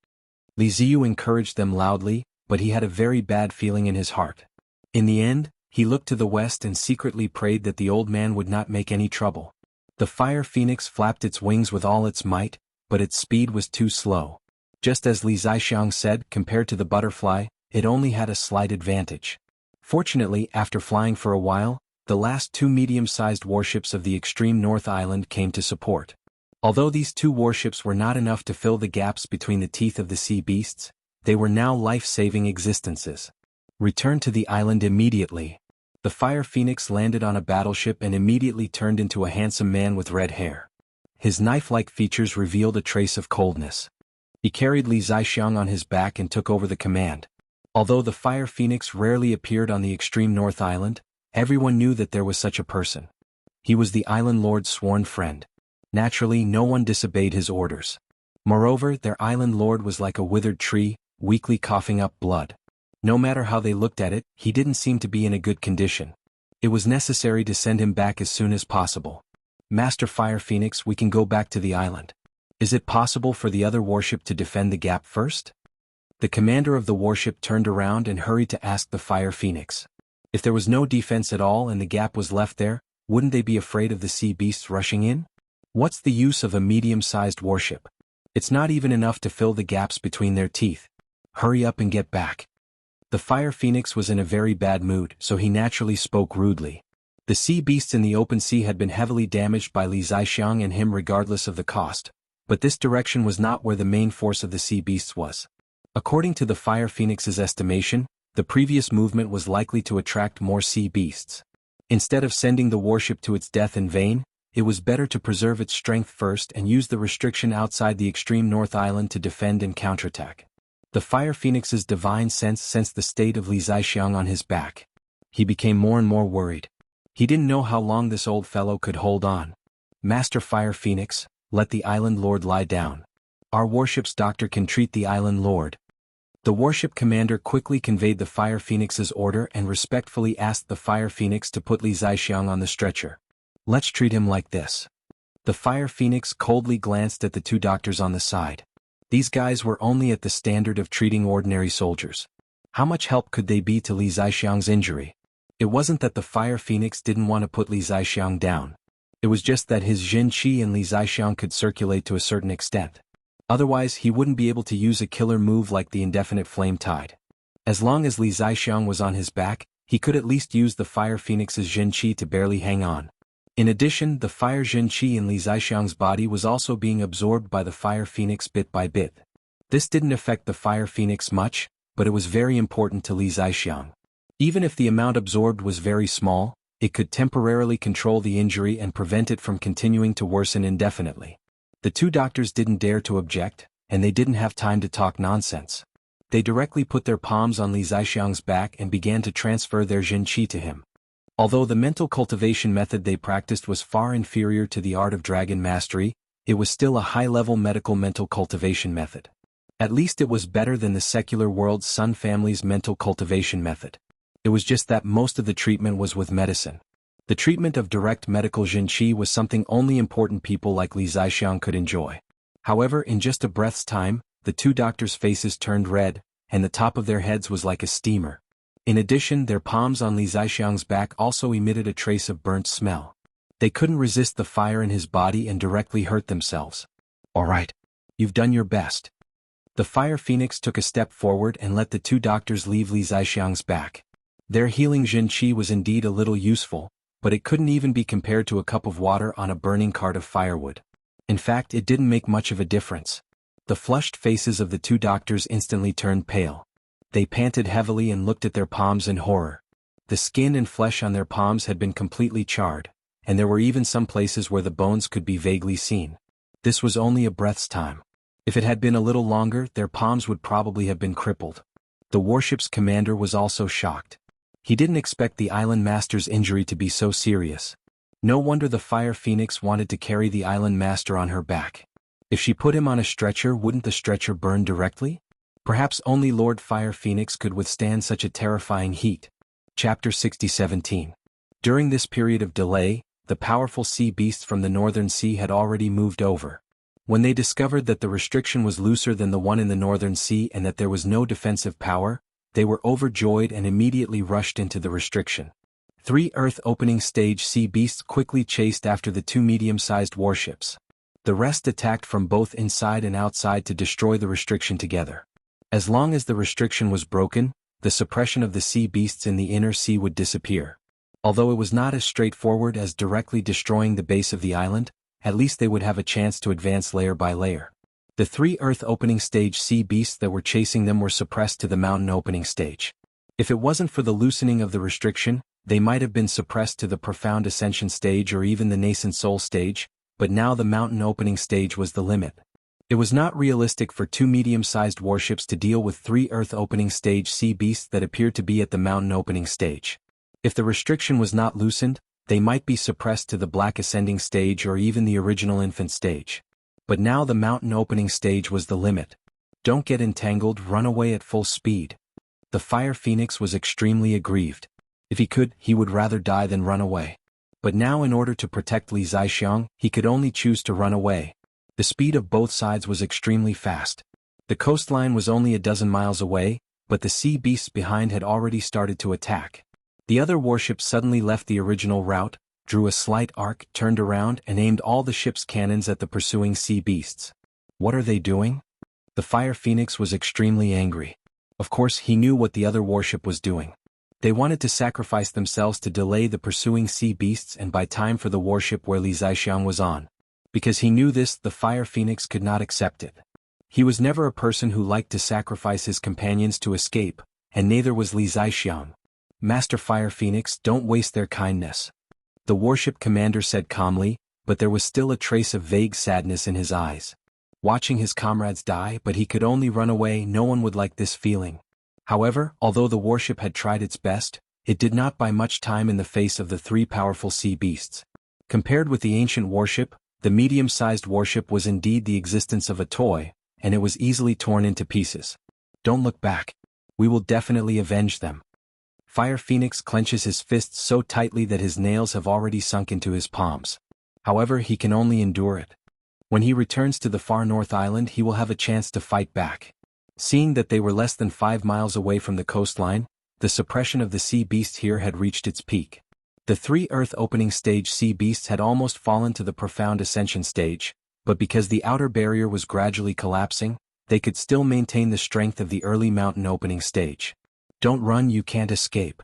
Li Ziyu encouraged them loudly, but he had a very bad feeling in his heart. In the end, he looked to the west and secretly prayed that the old man would not make any trouble. The Fire Phoenix flapped its wings with all its might, but its speed was too slow. Just as Li Zixiang said, compared to the butterfly, it only had a slight advantage. Fortunately, after flying for a while, the last 2 medium-sized warships of the extreme North Island came to support. Although these 2 warships were not enough to fill the gaps between the teeth of the sea beasts, they were now life-saving existences. Return to the island immediately. The Fire Phoenix landed on a battleship and immediately turned into a handsome man with red hair. His knife-like features revealed a trace of coldness. He carried Li Zixiang on his back and took over the command. Although the Fire Phoenix rarely appeared on the extreme North Island, everyone knew that there was such a person. He was the island lord's sworn friend. Naturally, no one disobeyed his orders. Moreover, their island lord was like a withered tree, weakly coughing up blood. No matter how they looked at it, he didn't seem to be in a good condition. It was necessary to send him back as soon as possible. Master Fire Phoenix, we can go back to the island. Is it possible for the other warship to defend the gap first? The commander of the warship turned around and hurried to ask the Fire Phoenix. If there was no defense at all and the gap was left there, wouldn't they be afraid of the sea beasts rushing in? What's the use of a medium-sized warship? It's not even enough to fill the gaps between their teeth. Hurry up and get back. The Fire Phoenix was in a very bad mood, so he naturally spoke rudely. The sea beasts in the open sea had been heavily damaged by Li Zixiang and him regardless of the cost, but this direction was not where the main force of the sea beasts was. According to the Fire Phoenix's estimation, the previous movement was likely to attract more sea beasts. Instead of sending the warship to its death in vain, it was better to preserve its strength first and use the restriction outside the extreme North Island to defend and counterattack. The Fire Phoenix's divine sense sensed the state of Li Zixiang on his back. He became more and more worried. He didn't know how long this old fellow could hold on. Master Fire Phoenix, let the island lord lie down. Our warship's doctor can treat the island lord. The warship commander quickly conveyed the Fire Phoenix's order and respectfully asked the Fire Phoenix to put Li Zixiang on the stretcher. Let's treat him like this. The Fire Phoenix coldly glanced at the two doctors on the side. These guys were only at the standard of treating ordinary soldiers. How much help could they be to Li Zixiang's injury? It wasn't that the Fire Phoenix didn't want to put Li Zixiang down. It was just that his Jin Qi and Li Zixiang could circulate to a certain extent. Otherwise he wouldn't be able to use a killer move like the indefinite flame tide. As long as Li Zixiang was on his back, he could at least use the Fire Phoenix's Jin Qi to barely hang on. In addition, the fire Jin Qi in Li Zixiang's body was also being absorbed by the Fire Phoenix bit by bit. This didn't affect the Fire Phoenix much, but it was very important to Li Zixiang. Even if the amount absorbed was very small, it could temporarily control the injury and prevent it from continuing to worsen indefinitely. The two doctors didn't dare to object, and they didn't have time to talk nonsense. They directly put their palms on Li Zixiang's back and began to transfer their Jin Qi to him. Although the mental cultivation method they practiced was far inferior to the art of dragon mastery, it was still a high-level medical mental cultivation method. At least it was better than the secular world's Sun family's mental cultivation method. It was just that most of the treatment was with medicine. The treatment of direct medical Jin Qi was something only important people like Li Zixiang could enjoy. However, in just a breath's time, the two doctors' faces turned red, and the top of their heads was like a steamer. In addition, their palms on Li Zixiang's back also emitted a trace of burnt smell. They couldn't resist the fire in his body and directly hurt themselves. All right. You've done your best. The Fire Phoenix took a step forward and let the two doctors leave Li Zixiang's back. Their healing Jin Qi was indeed a little useful, but it couldn't even be compared to a cup of water on a burning cart of firewood. In fact, it didn't make much of a difference. The flushed faces of the two doctors instantly turned pale. They panted heavily and looked at their palms in horror. The skin and flesh on their palms had been completely charred, and there were even some places where the bones could be vaguely seen. This was only a breath's time. If it had been a little longer, their palms would probably have been crippled. The warship's commander was also shocked. He didn't expect the island master's injury to be so serious. No wonder the Fire Phoenix wanted to carry the island master on her back. If she put him on a stretcher, wouldn't the stretcher burn directly? Perhaps only Lord Fire Phoenix could withstand such a terrifying heat. Chapter 60-17. During this period of delay, the powerful sea beasts from the northern sea had already moved over. When they discovered that the restriction was looser than the one in the northern sea and that there was no defensive power, they were overjoyed and immediately rushed into the restriction. 3 Earth opening stage sea beasts quickly chased after the 2 medium-sized warships. The rest attacked from both inside and outside to destroy the restriction together. As long as the restriction was broken, the suppression of the sea beasts in the inner sea would disappear. Although it was not as straightforward as directly destroying the base of the island, at least they would have a chance to advance layer by layer. The 3 Earth opening stage sea beasts that were chasing them were suppressed to the mountain opening stage. If it wasn't for the loosening of the restriction, they might have been suppressed to the profound ascension stage or even the nascent soul stage, but now the mountain opening stage was the limit. It was not realistic for 2 medium-sized warships to deal with 3 Earth opening stage sea beasts that appeared to be at the mountain opening stage. If the restriction was not loosened, they might be suppressed to the black ascending stage or even the original infant stage. But now the mountain opening stage was the limit. Don't get entangled, run away at full speed. The Fire Phoenix was extremely aggrieved. If he could, he would rather die than run away. But now in order to protect Li Zixiang, he could only choose to run away. The speed of both sides was extremely fast. The coastline was only a dozen miles away, but the sea beasts behind had already started to attack. The other warships suddenly left the original route, drew a slight arc, turned around and aimed all the ship's cannons at the pursuing sea beasts. What are they doing? The Fire Phoenix was extremely angry. Of course, he knew what the other warship was doing. They wanted to sacrifice themselves to delay the pursuing sea beasts and buy time for the warship where Li Zixiang was on. Because he knew this, the Fire Phoenix could not accept it. He was never a person who liked to sacrifice his companions to escape, and neither was Li Zixiang. Master Fire Phoenix, don't waste their kindness. The warship commander said calmly, but there was still a trace of vague sadness in his eyes. Watching his comrades die, but he could only run away, no one would like this feeling. However, although the warship had tried its best, it did not buy much time in the face of the three powerful sea beasts. Compared with the ancient warship, the medium-sized warship was indeed the existence of a toy, and it was easily torn into pieces. Don't look back. We will definitely avenge them. Fire Phoenix clenches his fists so tightly that his nails have already sunk into his palms. However, he can only endure it. When he returns to the far north island, he will have a chance to fight back. Seeing that they were less than 5 miles away from the coastline, the suppression of the sea beast here had reached its peak. The 3 Earth opening stage sea beasts had almost fallen to the profound ascension stage, but because the outer barrier was gradually collapsing, they could still maintain the strength of the early mountain opening stage. Don't run, you can't escape.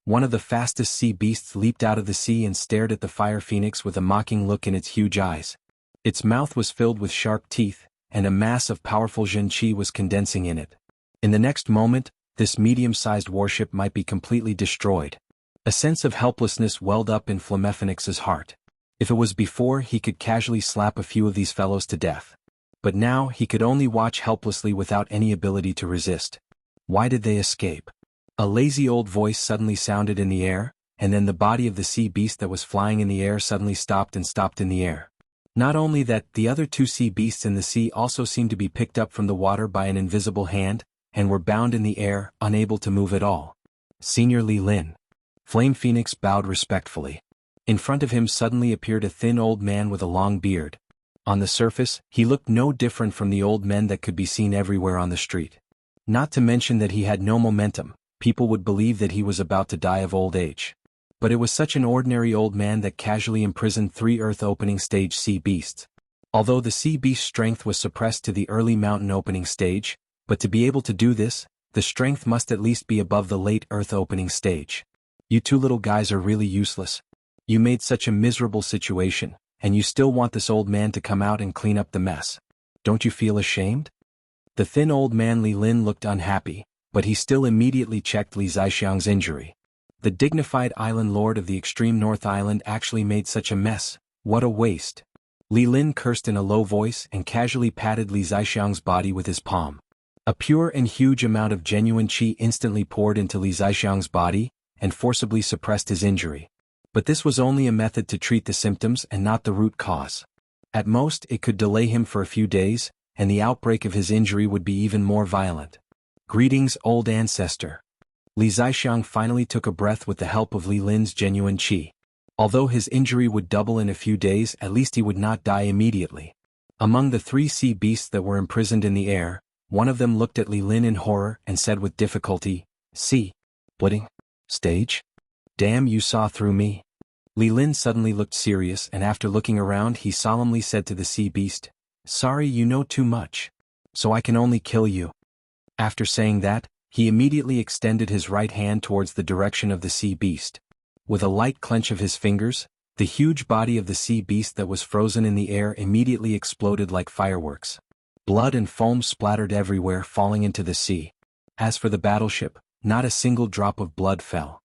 One of the fastest sea beasts leaped out of the sea and stared at the Fire Phoenix with a mocking look in its huge eyes. Its mouth was filled with sharp teeth, and a mass of powerful Zhen Qi was condensing in it. In the next moment, this medium-sized warship might be completely destroyed. A sense of helplessness welled up in Flamephoenix's heart. If it was before, he could casually slap a few of these fellows to death. But now, he could only watch helplessly without any ability to resist. Why did they escape? A lazy old voice suddenly sounded in the air, and then the body of the sea beast that was flying in the air suddenly stopped in the air. Not only that, the other 2 sea beasts in the sea also seemed to be picked up from the water by an invisible hand, and were bound in the air, unable to move at all. Senior Li Lin. Flame Phoenix bowed respectfully. In front of him suddenly appeared a thin old man with a long beard. On the surface, he looked no different from the old men that could be seen everywhere on the street. Not to mention that he had no momentum, people would believe that he was about to die of old age. But it was such an ordinary old man that casually imprisoned 3 Earth opening stage sea beasts. Although the sea beast's strength was suppressed to the early mountain opening stage, but to be able to do this, the strength must at least be above the late Earth opening stage. You 2 little guys are really useless. You made such a miserable situation, and you still want this old man to come out and clean up the mess. Don't you feel ashamed? The thin old man Li Lin looked unhappy, but he still immediately checked Li Zixiang's injury. The dignified island lord of the extreme north island actually made such a mess. What a waste. Li Lin cursed in a low voice and casually patted Li Zixiang's body with his palm. A pure and huge amount of genuine qi instantly poured into Li Zixiang's body, and forcibly suppressed his injury. But this was only a method to treat the symptoms and not the root cause. At most, it could delay him for a few days, and the outbreak of his injury would be even more violent. Greetings, old ancestor. Li Zixiang finally took a breath with the help of Li Lin's genuine qi. Although his injury would double in a few days, at least he would not die immediately. Among the 3 sea beasts that were imprisoned in the air, one of them looked at Li Lin in horror and said with difficulty, "See? Splitting? Stage? Damn, you saw through me." Li Lin suddenly looked serious, and after looking around he solemnly said to the sea beast, "Sorry, you know too much. So I can only kill you." After saying that, he immediately extended his right hand towards the direction of the sea beast. With a light clench of his fingers, the huge body of the sea beast that was frozen in the air immediately exploded like fireworks. Blood and foam splattered everywhere, falling into the sea. As for the battleship, not a single drop of blood fell.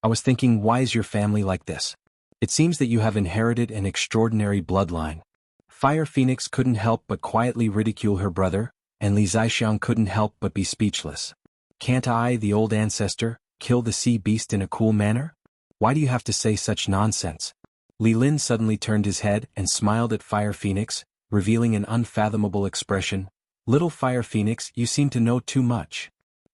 I was thinking, why is your family like this? It seems that you have inherited an extraordinary bloodline. Fire Phoenix couldn't help but quietly ridicule her brother, and Li Zixiang couldn't help but be speechless. Can't I, the old ancestor, kill the sea beast in a cool manner? Why do you have to say such nonsense? Li Lin suddenly turned his head and smiled at Fire Phoenix, revealing an unfathomable expression. Little Fire Phoenix, you seem to know too much.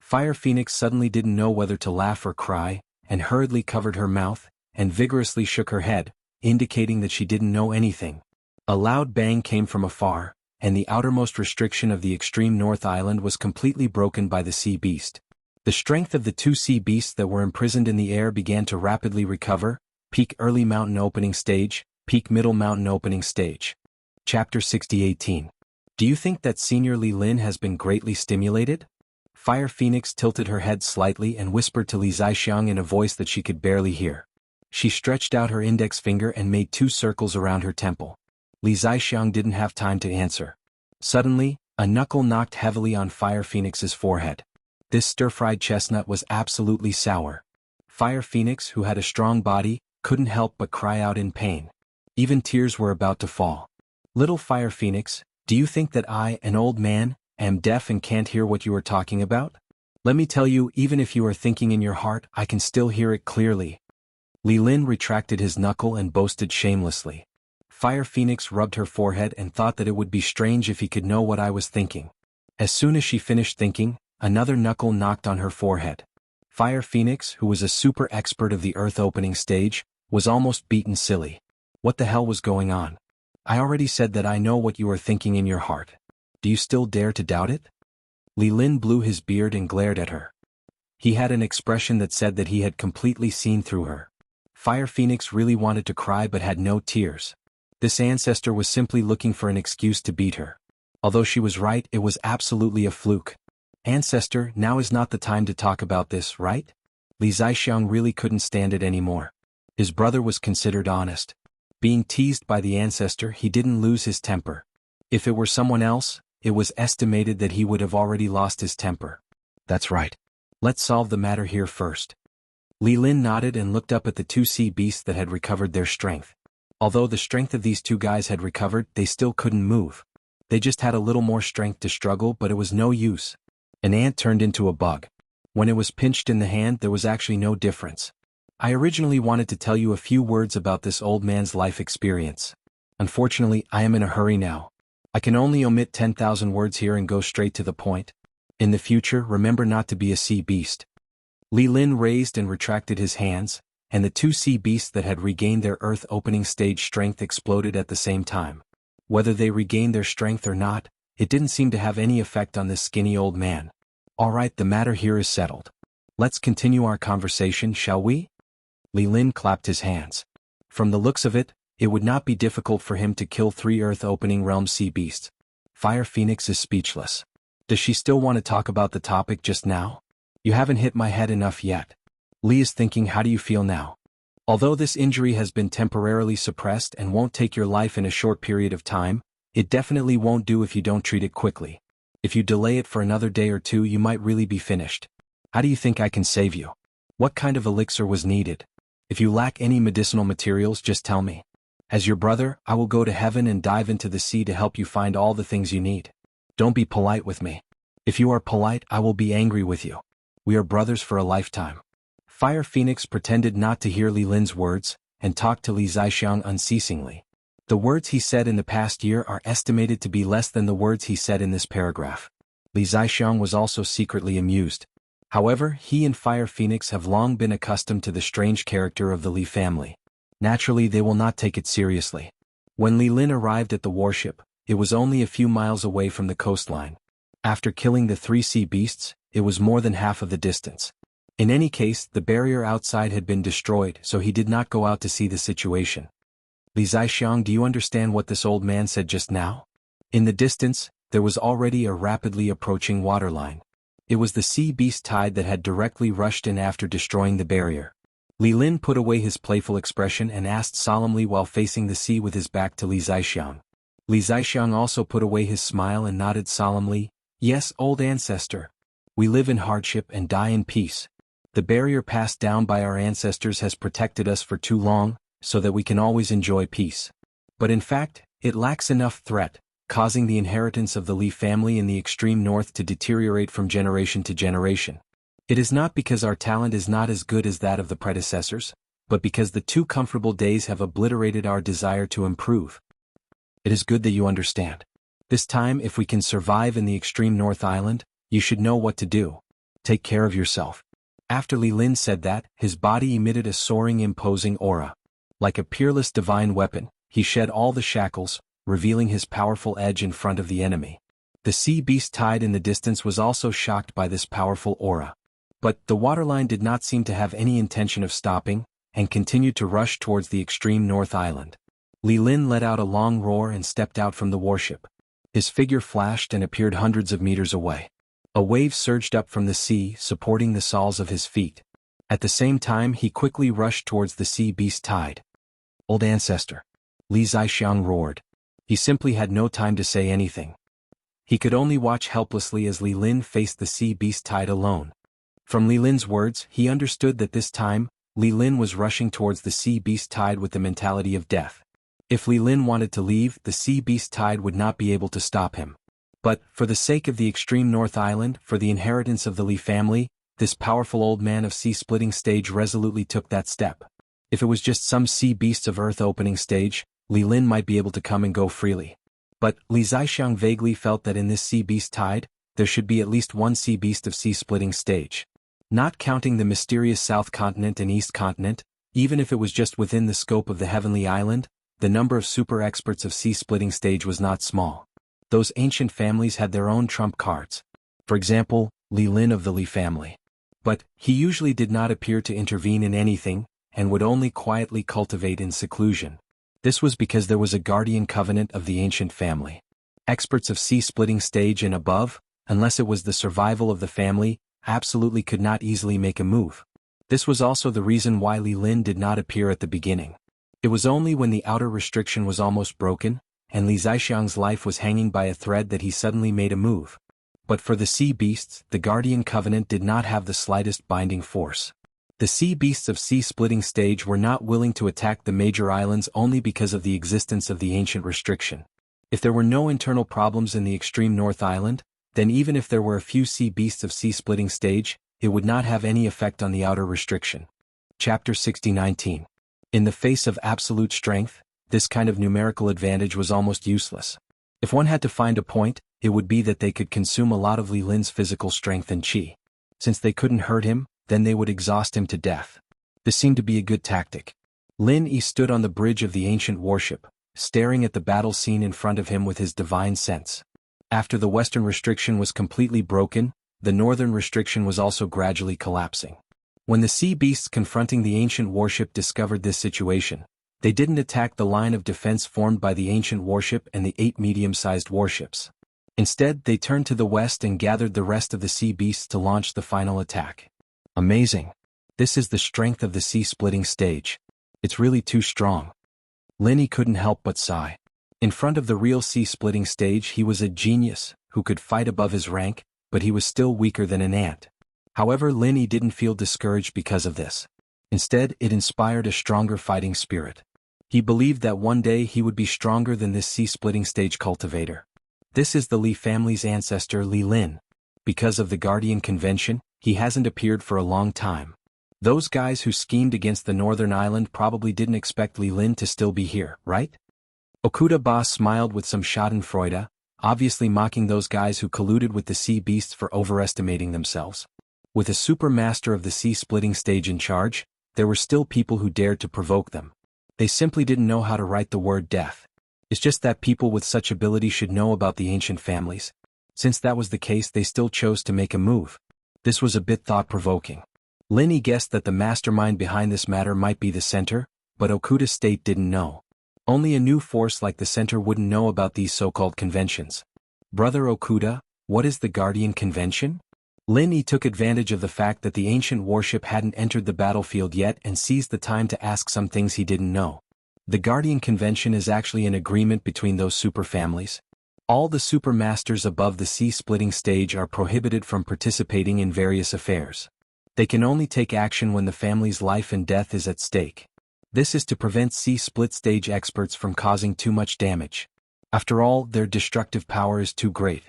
Fire Phoenix suddenly didn't know whether to laugh or cry, and hurriedly covered her mouth, and vigorously shook her head, indicating that she didn't know anything. A loud bang came from afar, and the outermost restriction of the extreme north island was completely broken by the sea beast. The strength of the two sea beasts that were imprisoned in the air began to rapidly recover. Peak early mountain opening stage, peak middle mountain opening stage. Chapter 60-18. Do you think that Senior Li Lin has been greatly stimulated? Fire Phoenix tilted her head slightly and whispered to Li Zixiang in a voice that she could barely hear. She stretched out her index finger and made 2 circles around her temple. Li Zixiang didn't have time to answer. Suddenly, a knuckle knocked heavily on Fire Phoenix's forehead. This stir-fried chestnut was absolutely sour. Fire Phoenix, who had a strong body, couldn't help but cry out in pain. Even tears were about to fall. Little Fire Phoenix, do you think that I, an old man, am deaf and can't hear what you are talking about? Let me tell you, even if you are thinking in your heart, I can still hear it clearly. Li Lin retracted his knuckle and boasted shamelessly. Fire Phoenix rubbed her forehead and thought that it would be strange if he could know what I was thinking. As soon as she finished thinking, another knuckle knocked on her forehead. Fire Phoenix, who was a super expert of the Earth opening stage, was almost beaten silly. What the hell was going on? I already said that I know what you are thinking in your heart. Do you still dare to doubt it? Li Lin blew his beard and glared at her. He had an expression that said that he had completely seen through her. Fire Phoenix really wanted to cry but had no tears. This ancestor was simply looking for an excuse to beat her. Although she was right, it was absolutely a fluke. Ancestor, now is not the time to talk about this, right? Li Zixiang really couldn't stand it anymore. His brother was considered honest. Being teased by the ancestor, he didn't lose his temper. If it were someone else, it was estimated that he would have already lost his temper. That's right. Let's solve the matter here first. Li Lin nodded and looked up at the 2 sea beasts that had recovered their strength. Although the strength of these 2 guys had recovered, they still couldn't move. They just had a little more strength to struggle, but it was no use. An ant turned into a bug. When it was pinched in the hand, there was actually no difference. I originally wanted to tell you a few words about this old man's life experience. Unfortunately, I am in a hurry now. I can only omit 10,000 words here and go straight to the point. In the future, remember not to be a sea beast. Li Lin raised and retracted his hands, and the 2 sea beasts that had regained their Earth opening stage strength exploded at the same time. Whether they regained their strength or not, it didn't seem to have any effect on this skinny old man. All right, the matter here is settled. Let's continue our conversation, shall we? Li Lin clapped his hands. From the looks of it, it would not be difficult for him to kill 3 Earth opening realm sea beasts. Fire Phoenix is speechless. Does she still want to talk about the topic just now? You haven't hit my head enough yet. Li is thinking, how do you feel now? Although this injury has been temporarily suppressed and won't take your life in a short period of time, it definitely won't do if you don't treat it quickly. If you delay it for another day or 2, you might really be finished. How do you think I can save you? What kind of elixir was needed? If you lack any medicinal materials, just tell me. As your brother, I will go to heaven and dive into the sea to help you find all the things you need. Don't be polite with me. If you are polite, I will be angry with you. We are brothers for a lifetime. Fire Phoenix pretended not to hear Li Lin's words, and talked to Li Zixiang unceasingly. The words he said in the past year are estimated to be less than the words he said in this paragraph. Li Zixiang was also secretly amused. However, he and Fire Phoenix have long been accustomed to the strange character of the Li family. Naturally, they will not take it seriously. When Li Lin arrived at the warship, it was only a few miles away from the coastline. After killing the 3 sea beasts, it was more than half of the distance. In any case, the barrier outside had been destroyed, so he did not go out to see the situation. Li Zixiang, do you understand what this old man said just now? In the distance, there was already a rapidly approaching waterline. It was the sea beast tide that had directly rushed in after destroying the barrier. Li Lin put away his playful expression and asked solemnly while facing the sea with his back to Li Zixiang. Li Zixiang also put away his smile and nodded solemnly. Yes, old ancestor. We live in hardship and die in peace. The barrier passed down by our ancestors has protected us for too long, so that we can always enjoy peace. But in fact, it lacks enough threat, causing the inheritance of the Li family in the extreme north to deteriorate from generation to generation. It is not because our talent is not as good as that of the predecessors, but because the 2 comfortable days have obliterated our desire to improve. It is good that you understand. This time, if we can survive in the extreme north island, you should know what to do. Take care of yourself. After Li Lin said that, his body emitted a soaring, imposing aura. Like a peerless divine weapon, he shed all the shackles, revealing his powerful edge in front of the enemy. The sea beast tied in the distance was also shocked by this powerful aura. But the waterline did not seem to have any intention of stopping, and continued to rush towards the extreme North Island. Li Lin let out a long roar and stepped out from the warship. His figure flashed and appeared hundreds of meters away. A wave surged up from the sea, supporting the soles of his feet. At the same time, he quickly rushed towards the sea beast tide. Old ancestor. Li Zixiang roared. He simply had no time to say anything. He could only watch helplessly as Li Lin faced the sea beast tide alone. From Li Lin's words, he understood that this time, Li Lin was rushing towards the sea beast tide with the mentality of death. If Li Lin wanted to leave, the sea beast tide would not be able to stop him. But, for the sake of the extreme North Island, for the inheritance of the Li family, this powerful old man of sea-splitting stage resolutely took that step. If it was just some sea beasts of earth opening stage, Li Lin might be able to come and go freely. But, Li Zixiang vaguely felt that in this sea beast tide, there should be at least one sea beast of sea-splitting stage. Not counting the mysterious South Continent and East Continent, even if it was just within the scope of the Heavenly Island, the number of super experts of sea-splitting stage was not small. Those ancient families had their own trump cards. For example, Li Lin of the Li family. But, he usually did not appear to intervene in anything, and would only quietly cultivate in seclusion. This was because there was a guardian covenant of the ancient family. Experts of sea-splitting stage and above, unless it was the survival of the family, absolutely could not easily make a move. This was also the reason why Li Lin did not appear at the beginning. It was only when the outer restriction was almost broken, and Li Zixiang's life was hanging by a thread that he suddenly made a move. But for the sea beasts, the guardian covenant did not have the slightest binding force. The sea beasts of sea-splitting stage were not willing to attack the major islands only because of the existence of the ancient restriction. If there were no internal problems in the extreme North Island, then even if there were a few sea beasts of sea-splitting stage, it would not have any effect on the outer restriction. Chapter 60-19. In the face of absolute strength, this kind of numerical advantage was almost useless. If one had to find a point, it would be that they could consume a lot of Li Lin's physical strength and qi. Since they couldn't hurt him, then they would exhaust him to death. This seemed to be a good tactic. Lin Yi stood on the bridge of the ancient warship, staring at the battle scene in front of him with his divine sense. After the western restriction was completely broken, the northern restriction was also gradually collapsing. When the sea beasts confronting the ancient warship discovered this situation, they didn't attack the line of defense formed by the ancient warship and the 8 medium-sized warships. Instead, they turned to the west and gathered the rest of the sea beasts to launch the final attack. Amazing. This is the strength of the sea-splitting stage. It's really too strong. Lin Yi couldn't help but sigh. In front of the real sea-splitting stage, he was a genius, who could fight above his rank, but he was still weaker than an ant. However, Lin Yi didn't feel discouraged because of this. Instead, it inspired a stronger fighting spirit. He believed that one day he would be stronger than this sea-splitting stage cultivator. This is the Li family's ancestor Li Lin. Because of the Guardian Convention, he hasn't appeared for a long time. Those guys who schemed against the Northern Island probably didn't expect Li Lin to still be here, right? Okuda Boss smiled with some schadenfreude, obviously mocking those guys who colluded with the sea beasts for overestimating themselves. With a super master of the sea-splitting stage in charge, there were still people who dared to provoke them. They simply didn't know how to write the word death. It's just that people with such ability should know about the ancient families. Since that was the case, they still chose to make a move. This was a bit thought-provoking. Lin Yi guessed that the mastermind behind this matter might be the center, but Okuda State didn't know. Only a new force like the center wouldn't know about these so-called conventions. Brother Okuda, what is the Guardian Convention? Lin Yi took advantage of the fact that the ancient warship hadn't entered the battlefield yet and seized the time to ask some things he didn't know. The Guardian Convention is actually an agreement between those super families. All the super masters above the sea-splitting stage are prohibited from participating in various affairs. They can only take action when the family's life and death is at stake. This is to prevent sea-split stage experts from causing too much damage. After all, their destructive power is too great.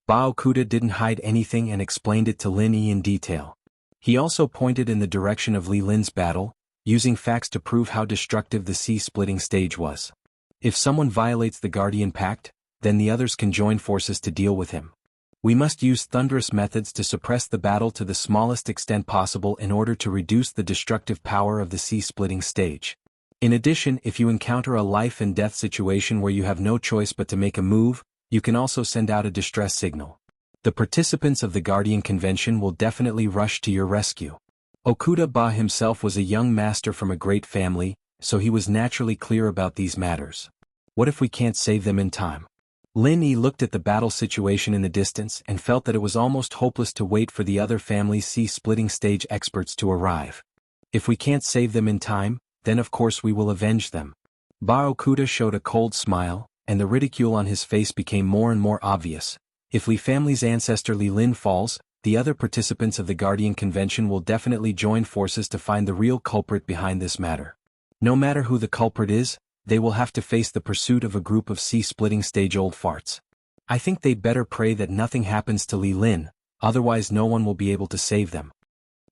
Ba Okuda didn't hide anything and explained it to Lin Yi in detail. He also pointed in the direction of Li Lin's battle, using facts to prove how destructive the sea-splitting stage was. If someone violates the Guardian Pact, then the others can join forces to deal with him. We must use thunderous methods to suppress the battle to the smallest extent possible in order to reduce the destructive power of the sea-splitting stage. In addition, if you encounter a life and death situation where you have no choice but to make a move, you can also send out a distress signal. The participants of the Guardian Convention will definitely rush to your rescue. Okuda-ba himself was a young master from a great family, so he was naturally clear about these matters. What if we can't save them in time? Lin Yi looked at the battle situation in the distance and felt that it was almost hopeless to wait for the other family's sea-splitting stage experts to arrive. If we can't save them in time, then of course we will avenge them. Ba Okuda showed a cold smile, and the ridicule on his face became more and more obvious. If Li family's ancestor Li Lin falls, the other participants of the Guardian Convention will definitely join forces to find the real culprit behind this matter. No matter who the culprit is, they will have to face the pursuit of a group of sea-splitting stage old farts. I think they'd better pray that nothing happens to Li Lin, otherwise no one will be able to save them.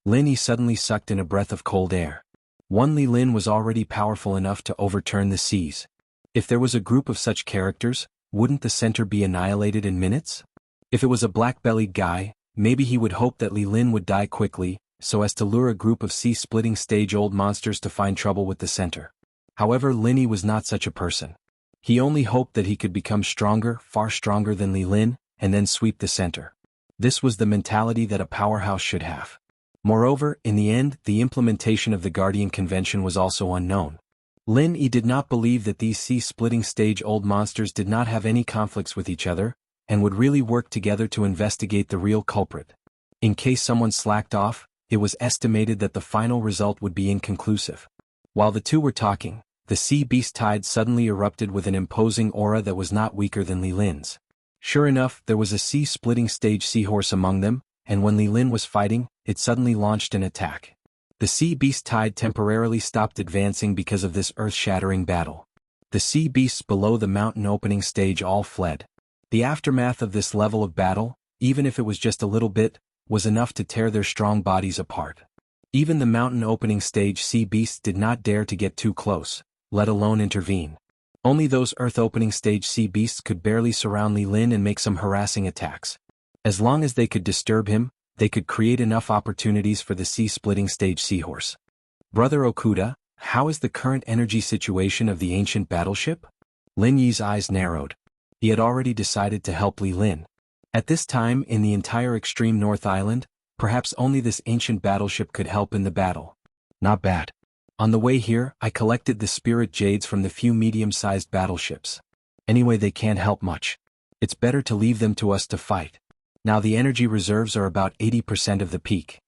Lin Yi suddenly sucked in a breath of cold air. One Li Lin was already powerful enough to overturn the seas. If there was a group of such characters, wouldn't the center be annihilated in minutes? If it was a black-bellied guy, maybe he would hope that Li Lin would die quickly, so as to lure a group of sea-splitting stage old monsters to find trouble with the center. However, Lin Yi was not such a person. He only hoped that he could become stronger, far stronger than Li Lin, and then sweep the center. This was the mentality that a powerhouse should have. Moreover, in the end, the implementation of the Guardian Convention was also unknown. Lin Yi did not believe that these sea-splitting stage old monsters did not have any conflicts with each other, and would really work together to investigate the real culprit. In case someone slacked off, it was estimated that the final result would be inconclusive. While the two were talking, the sea beast tide suddenly erupted with an imposing aura that was not weaker than Li Lin's. Sure enough, there was a sea-splitting stage seahorse among them, and when Li Lin was fighting, it suddenly launched an attack. The sea beast tide temporarily stopped advancing because of this earth-shattering battle. The sea beasts below the mountain opening stage all fled. The aftermath of this level of battle, even if it was just a little bit, was enough to tear their strong bodies apart. Even the mountain opening stage sea beasts did not dare to get too close, let alone intervene. Only those earth opening stage sea beasts could barely surround Li Lin and make some harassing attacks. As long as they could disturb him, they could create enough opportunities for the sea-splitting stage seahorse. Brother Okuda, how is the current energy situation of the ancient battleship? Lin Yi's eyes narrowed. He had already decided to help Li Lin. At this time, in the entire extreme North Island, perhaps only this ancient battleship could help in the battle. Not bad. On the way here, I collected the spirit jades from the few medium-sized battleships. Anyway, they can't help much. It's better to leave them to us to fight. Now the energy reserves are about 80% of the peak.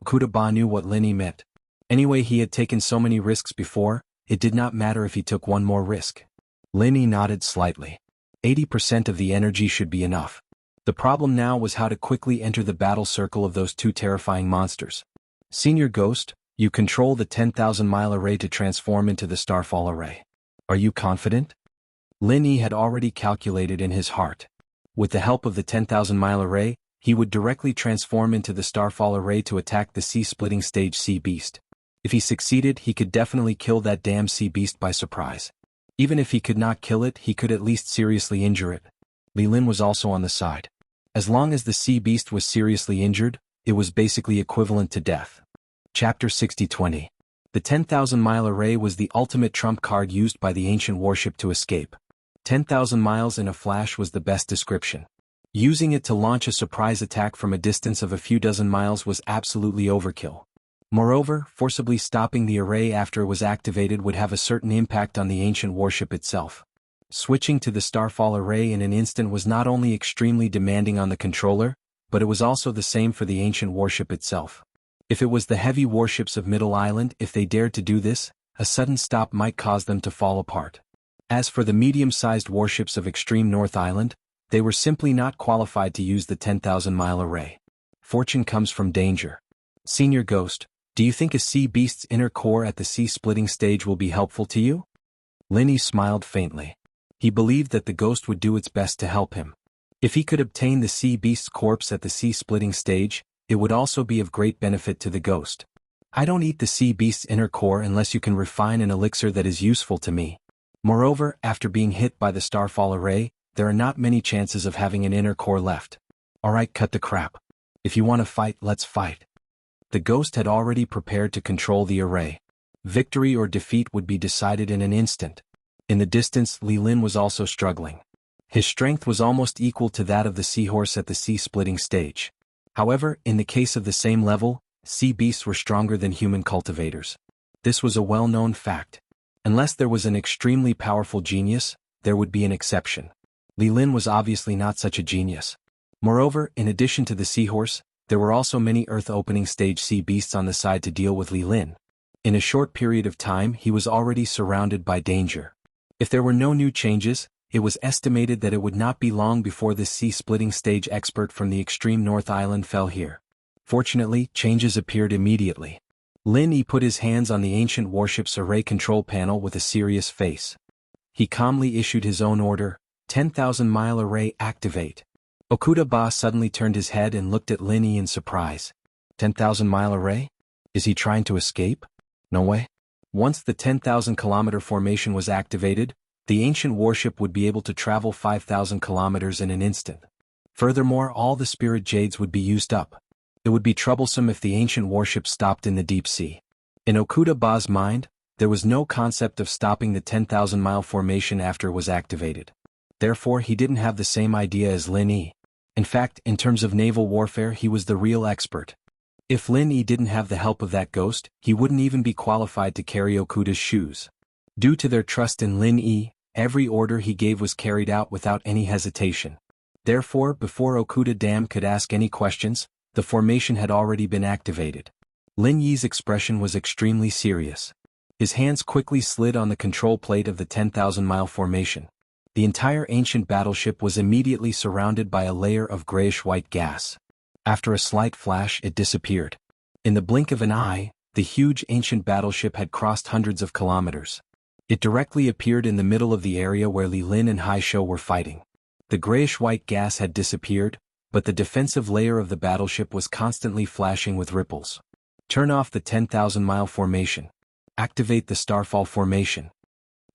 Okuda-ba knew what Lin Yi meant. Anyway, he had taken so many risks before, it did not matter if he took one more risk. Lin Yi nodded slightly. 80% of the energy should be enough. The problem now was how to quickly enter the battle circle of those two terrifying monsters. Senior Ghost, you control the 10,000-mile array to transform into the Starfall array. Are you confident? Lin Yi had already calculated in his heart. With the help of the 10,000-mile array, he would directly transform into the Starfall array to attack the sea-splitting stage sea beast. If he succeeded, he could definitely kill that damn sea beast by surprise. Even if he could not kill it, he could at least seriously injure it. Li Lin was also on the side. As long as the sea beast was seriously injured, it was basically equivalent to death. Chapter 60-20. The 10,000-mile array was the ultimate trump card used by the ancient warship to escape. 10,000 miles in a flash was the best description. Using it to launch a surprise attack from a distance of a few dozen miles was absolutely overkill. Moreover, forcibly stopping the array after it was activated would have a certain impact on the ancient warship itself. Switching to the Starfall array in an instant was not only extremely demanding on the controller, but it was also the same for the ancient warship itself. If it was the heavy warships of Middle Island, if they dared to do this, a sudden stop might cause them to fall apart. As for the medium-sized warships of extreme North Island, they were simply not qualified to use the 10,000-mile array. Fortune comes from danger. Senior Ghost, do you think a sea beast's inner core at the sea-splitting stage will be helpful to you? Lin Yi smiled faintly. He believed that the ghost would do its best to help him. If he could obtain the sea beast's corpse at the sea-splitting stage, it would also be of great benefit to the ghost. I don't eat the sea beast's inner core unless you can refine an elixir that is useful to me. Moreover, after being hit by the Starfall array, there are not many chances of having an inner core left. Alright, cut the crap. If you want to fight, let's fight. The ghost had already prepared to control the array. Victory or defeat would be decided in an instant. In the distance, Li Lin was also struggling. His strength was almost equal to that of the seahorse at the sea-splitting stage. However, in the case of the same level, sea beasts were stronger than human cultivators. This was a well-known fact. Unless there was an extremely powerful genius, there would be an exception. Li Lin was obviously not such a genius. Moreover, in addition to the seahorse, there were also many earth-opening stage sea beasts on the side to deal with Li Lin. In a short period of time, he was already surrounded by danger. If there were no new changes, it was estimated that it would not be long before this sea-splitting stage expert from the extreme North Island fell here. Fortunately, changes appeared immediately. Lin Yi put his hands on the ancient warship's array control panel with a serious face. He calmly issued his own order, 10,000-mile array activate. Okuda Ba suddenly turned his head and looked at Lin Yi in surprise. 10,000-mile array? Is he trying to escape? No way. Once the 10,000-kilometer formation was activated, the ancient warship would be able to travel 5,000 kilometers in an instant. Furthermore, all the spirit jades would be used up. It would be troublesome if the ancient warship stopped in the deep sea. In Okuda Ba's mind, there was no concept of stopping the 10,000-mile formation after it was activated. Therefore, he didn't have the same idea as Lin Yi. In fact, in terms of naval warfare, he was the real expert. If Lin Yi didn't have the help of that ghost, he wouldn't even be qualified to carry Okuda's shoes. Due to their trust in Lin Yi, every order he gave was carried out without any hesitation. Therefore, before Okuda Dam could ask any questions, the formation had already been activated. Lin Yi's expression was extremely serious. His hands quickly slid on the control plate of the 10,000-mile formation. The entire ancient battleship was immediately surrounded by a layer of grayish-white gas. After a slight flash, it disappeared. In the blink of an eye, the huge ancient battleship had crossed hundreds of kilometers. It directly appeared in the middle of the area where Li Lin and Hai Shou were fighting. The grayish-white gas had disappeared, but the defensive layer of the battleship was constantly flashing with ripples. Turn off the 10,000-mile formation. Activate the Starfall formation.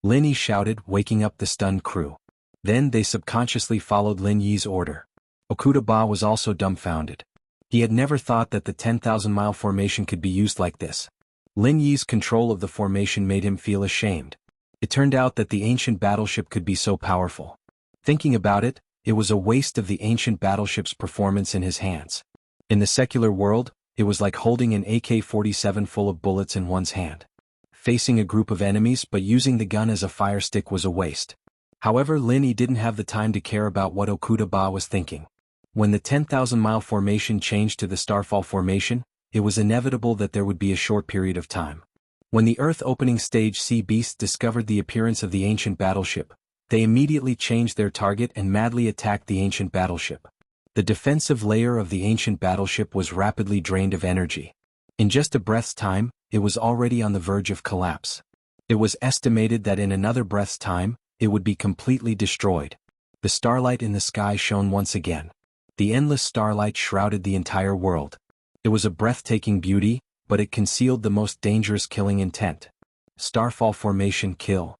Lin Yi shouted, waking up the stunned crew. Then they subconsciously followed Lin Yi's order. Okuda Ba was also dumbfounded. He had never thought that the 10,000-mile formation could be used like this. Lin Yi's control of the formation made him feel ashamed. It turned out that the ancient battleship could be so powerful. Thinking about it, it was a waste of the ancient battleship's performance in his hands. In the secular world, it was like holding an AK-47 full of bullets in one's hand. Facing a group of enemies but using the gun as a fire stick was a waste. However, Lin Yi didn't have the time to care about what Okuda Ba was thinking. When the 10,000-mile formation changed to the Starfall formation, it was inevitable that there would be a short period of time. When the Earth-opening stage sea beasts discovered the appearance of the ancient battleship, they immediately changed their target and madly attacked the ancient battleship. The defensive layer of the ancient battleship was rapidly drained of energy. In just a breath's time, it was already on the verge of collapse. It was estimated that in another breath's time, it would be completely destroyed. The starlight in the sky shone once again. The endless starlight shrouded the entire world. It was a breathtaking beauty, but it concealed the most dangerous killing intent. Starfall formation kill.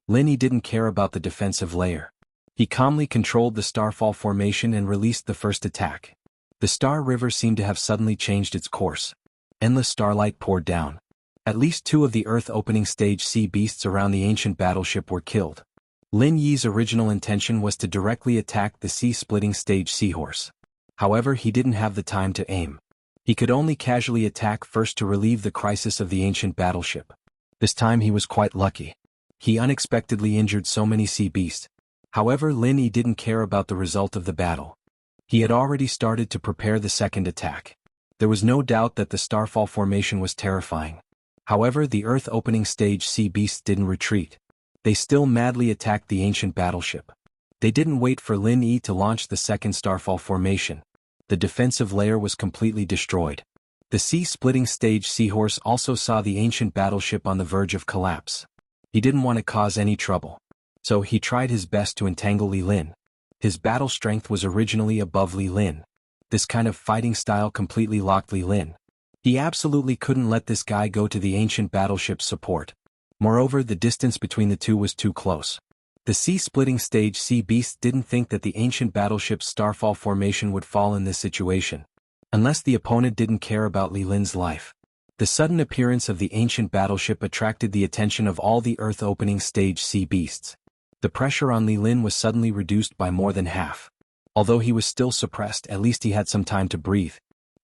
Lin Yi didn't care about the defensive layer. He calmly controlled the Starfall formation and released the first attack. The Star River seemed to have suddenly changed its course. Endless starlight poured down. At least 2 of the Earth-opening stage sea beasts around the ancient battleship were killed. Lin Yi's original intention was to directly attack the sea-splitting stage seahorse. However, he didn't have the time to aim. He could only casually attack first to relieve the crisis of the ancient battleship. This time he was quite lucky. He unexpectedly injured so many sea beasts. However, Lin Yi didn't care about the result of the battle. He had already started to prepare the second attack. There was no doubt that the Starfall formation was terrifying. However, the Earth-opening stage sea beasts didn't retreat. They still madly attacked the ancient battleship. They didn't wait for Lin Yi to launch the second Starfall formation. The defensive layer was completely destroyed. The sea-splitting stage seahorse also saw the ancient battleship on the verge of collapse. He didn't want to cause any trouble. So he tried his best to entangle Li Lin. His battle strength was originally above Li Lin. This kind of fighting style completely locked Li Lin. He absolutely couldn't let this guy go to the ancient battleship's support. Moreover, the distance between the two was too close. The sea-splitting stage sea beasts didn't think that the ancient battleship's starfall formation would fall in this situation. Unless the opponent didn't care about Li Lin's life. The sudden appearance of the ancient battleship attracted the attention of all the Earth-opening stage sea beasts. The pressure on Li Lin was suddenly reduced by more than half. Although he was still suppressed, at least he had some time to breathe.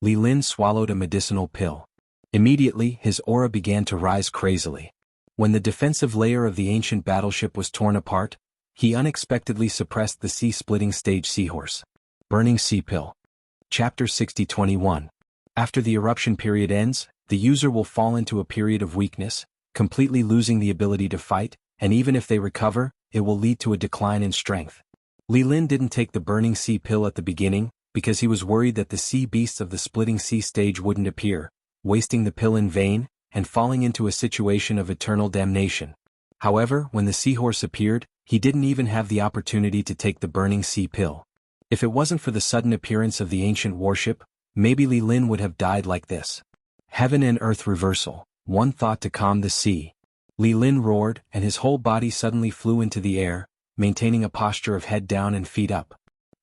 Li Lin swallowed a medicinal pill. Immediately, his aura began to rise crazily. When the defensive layer of the ancient battleship was torn apart, he unexpectedly suppressed the sea-splitting stage seahorse. Burning Sea Pill. Chapter 60-21. After the eruption period ends, the user will fall into a period of weakness, completely losing the ability to fight, and even if they recover, it will lead to a decline in strength. Li Lin didn't take the Burning Sea Pill at the beginning, because he was worried that the sea beasts of the splitting sea stage wouldn't appear, wasting the pill in vain, and falling into a situation of eternal damnation. However, when the seahorse appeared, he didn't even have the opportunity to take the Burning Sea Pill. If it wasn't for the sudden appearance of the ancient warship, maybe Li Lin would have died like this. Heaven and earth reversal, one thought to calm the sea. Li Lin roared, and his whole body suddenly flew into the air, maintaining a posture of head down and feet up.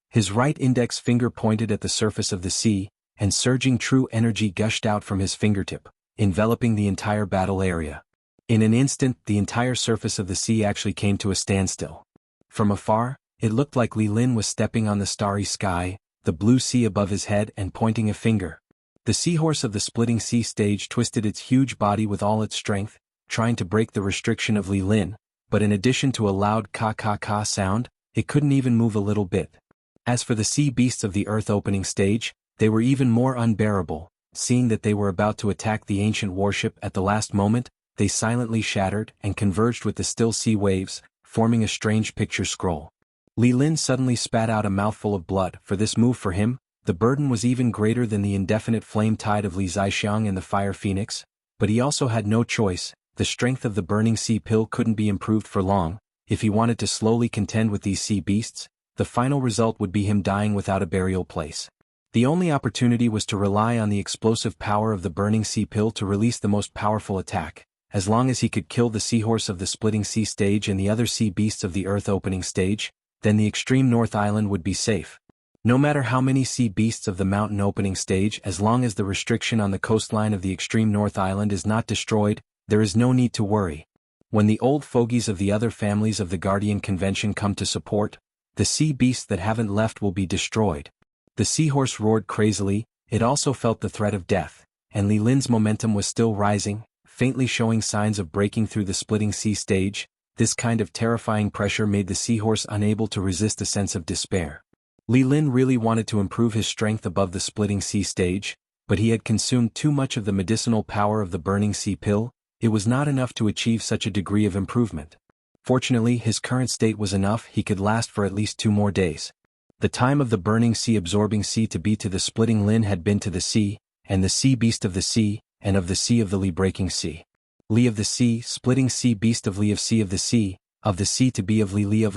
His right index finger pointed at the surface of the sea, and surging true energy gushed out from his fingertip, enveloping the entire battle area. In an instant, the entire surface of the sea actually came to a standstill. From afar, it looked like Li Lin was stepping on the starry sky, the blue sea above his head, and pointing a finger. The seahorse of the splitting sea stage twisted its huge body with all its strength, trying to break the restriction of Li Lin, but in addition to a loud ka-ka-ka sound, it couldn't even move a little bit. As for the sea beasts of the earth-opening stage, they were even more unbearable. Seeing that they were about to attack the ancient warship at the last moment, they silently shattered and converged with the still sea waves, forming a strange picture scroll. Li Lin suddenly spat out a mouthful of blood. For this move for him, the burden was even greater than the indefinite flame tide of Li Zixiang and the Fire Phoenix, but he also had no choice. The strength of the Burning Sea Pill couldn't be improved for long. If he wanted to slowly contend with these sea beasts, the final result would be him dying without a burial place. The only opportunity was to rely on the explosive power of the Burning Sea Pill to release the most powerful attack. As long as he could kill the seahorse of the splitting sea stage and the other sea beasts of the earth-opening stage, then the extreme North Island would be safe. No matter how many sea beasts of the mountain opening stage, as long as the restriction on the coastline of the extreme North Island is not destroyed, there is no need to worry. When the old fogies of the other families of the Guardian Convention come to support, the sea beasts that haven't left will be destroyed. The seahorse roared crazily. It also felt the threat of death, and Li Lin's momentum was still rising, faintly showing signs of breaking through the splitting sea stage. This kind of terrifying pressure made the seahorse unable to resist a sense of despair. Li Lin really wanted to improve his strength above the splitting sea stage, but he had consumed too much of the medicinal power of the Burning Sea Pill. It was not enough to achieve such a degree of improvement. Fortunately, his current state was enough. He could last for at least 2 more days. The time of the Burning Sea absorbing sea to be to the splitting Lin had been to the sea, and the sea beast of the sea, and of the sea of the Li breaking sea. Li of the sea, splitting sea beast of Li of the sea to be of Li of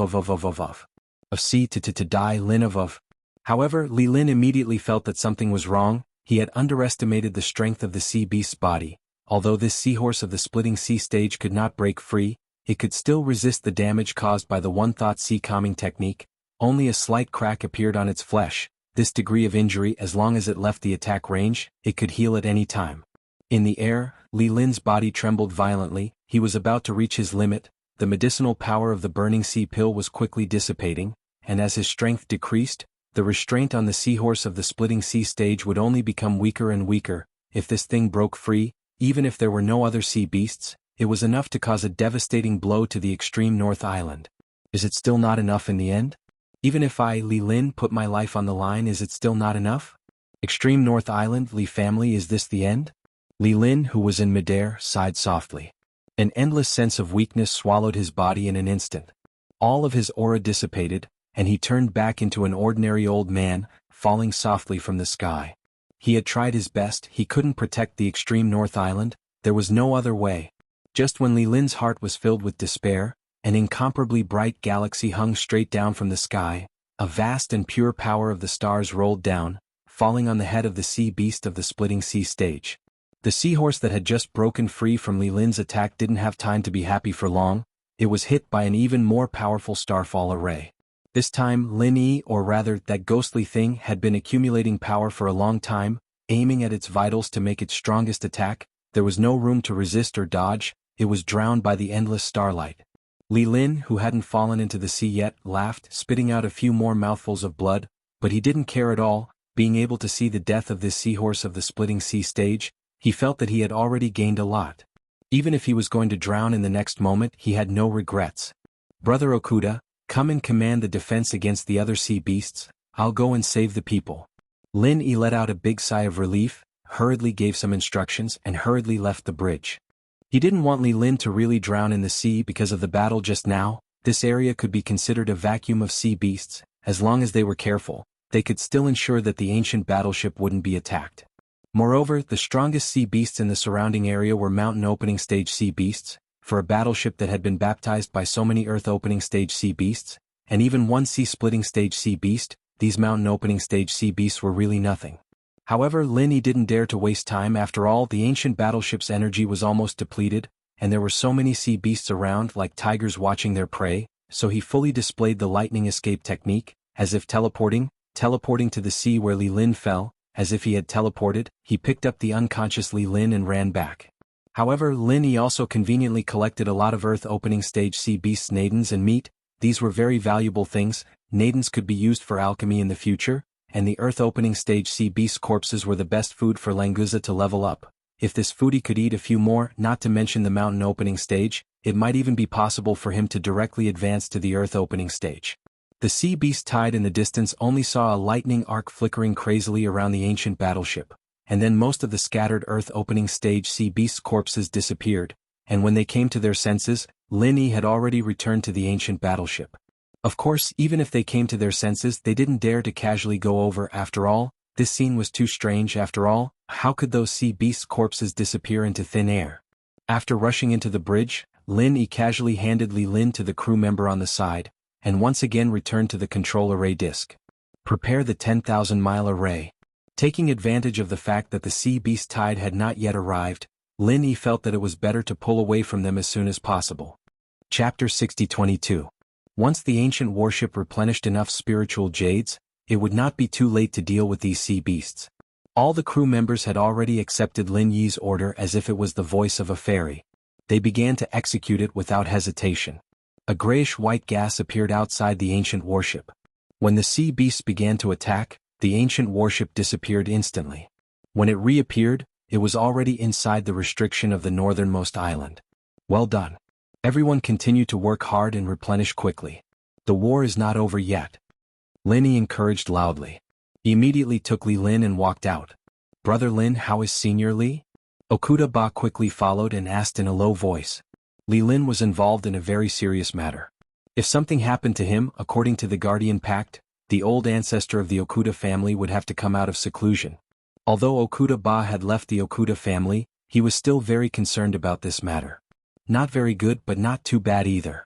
sea to die Lin of. However, Li Lin immediately felt that something was wrong. He had underestimated the strength of the sea beast's body. Although this seahorse of the splitting sea stage could not break free, it could still resist the damage caused by the one-thought sea calming technique. Only a slight crack appeared on its flesh. This degree of injury, as long as it left the attack range, it could heal at any time. In the air, Li Lin's body trembled violently. He was about to reach his limit. The medicinal power of the Burning Sea Pill was quickly dissipating, and as his strength decreased, the restraint on the seahorse of the splitting sea stage would only become weaker and weaker. If this thing broke free, even if there were no other sea beasts, it was enough to cause a devastating blow to the extreme North Island. Is it still not enough in the end? Even if I, Li Lin, put my life on the line, is it still not enough? Extreme North Island, Li family, is this the end? Li Lin, who was in midair, sighed softly. An endless sense of weakness swallowed his body in an instant. All of his aura dissipated, and he turned back into an ordinary old man, falling softly from the sky. He had tried his best. He couldn't protect the extreme North Island. There was no other way. Just when Li Lin's heart was filled with despair, an incomparably bright galaxy hung straight down from the sky. A vast and pure power of the stars rolled down, falling on the head of the sea beast of the splitting sea stage. The seahorse that had just broken free from Li Lin's attack didn't have time to be happy for long. it was hit by an even more powerful starfall array. This time Lin Yi, or rather that ghostly thing, had been accumulating power for a long time, aiming at its vitals to make its strongest attack. There was no room to resist or dodge, it was drowned by the endless starlight. Li Lin, who hadn't fallen into the sea yet, laughed, spitting out a few more mouthfuls of blood, but he didn't care at all. Being able to see the death of this seahorse of the splitting sea stage, he felt that he had already gained a lot. Even if he was going to drown in the next moment, he had no regrets. Brother Okuda, come and command the defense against the other sea beasts. I'll go and save the people. Lin Yi let out a big sigh of relief, hurriedly gave some instructions, and hurriedly left the bridge. He didn't want Li Lin to really drown in the sea because of the battle just now. This area could be considered a vacuum of sea beasts. As long as they were careful, they could still ensure that the ancient battleship wouldn't be attacked. Moreover, the strongest sea beasts in the surrounding area were mountain opening stage sea beasts. For a battleship that had been baptized by so many earth opening stage sea beasts, and even one sea splitting stage sea beast, these mountain opening stage sea beasts were really nothing. However, Lin Yi didn't dare to waste time. After all, the ancient battleship's energy was almost depleted, and there were so many sea beasts around like tigers watching their prey, so he fully displayed the lightning escape technique, as if teleporting to the sea where Li Lin fell. As if he had teleported, he picked up the unconscious Li Lin and ran back. However, Lin Yi also conveniently collected a lot of earth-opening stage sea beasts' nadens and meat. These were very valuable things. Nadens could be used for alchemy in the future, and the earth-opening stage sea beast corpses were the best food for Languza to level up. If this foodie could eat a few more, not to mention the mountain opening stage, it might even be possible for him to directly advance to the earth-opening stage. The sea beast tied in the distance only saw a lightning arc flickering crazily around the ancient battleship, and then most of the scattered earth-opening stage sea beast corpses disappeared, and when they came to their senses, Lin Yi had already returned to the ancient battleship. Of course, even if they came to their senses, they didn't dare to casually go over. After all, this scene was too strange. After all, how could those sea beast corpses disappear into thin air? After rushing into the bridge, Lin Yi casually handed Li Lin to the crew member on the side, and once again returned to the control array disk. Prepare the 10,000-mile array. Taking advantage of the fact that the sea beast tide had not yet arrived, Lin Yi felt that it was better to pull away from them as soon as possible. Chapter 60:22. Once the ancient warship replenished enough spiritual jades, it would not be too late to deal with these sea beasts. All the crew members had already accepted Lin Yi's order as if it was the voice of a fairy. They began to execute it without hesitation. A grayish-white gas appeared outside the ancient warship. When the sea beasts began to attack, the ancient warship disappeared instantly. When it reappeared, it was already inside the restriction of the northernmost island. Well done. Everyone continue to work hard and replenish quickly. The war is not over yet. Lin Yi encouraged loudly. He immediately took Li Lin and walked out. Brother Lin, how is Senior Li? Okuda Ba quickly followed and asked in a low voice. Li Lin was involved in a very serious matter. If something happened to him, according to the Guardian Pact, the old ancestor of the Okuda family would have to come out of seclusion. Although Okuda Ba had left the Okuda family, he was still very concerned about this matter. Not very good, but not too bad either.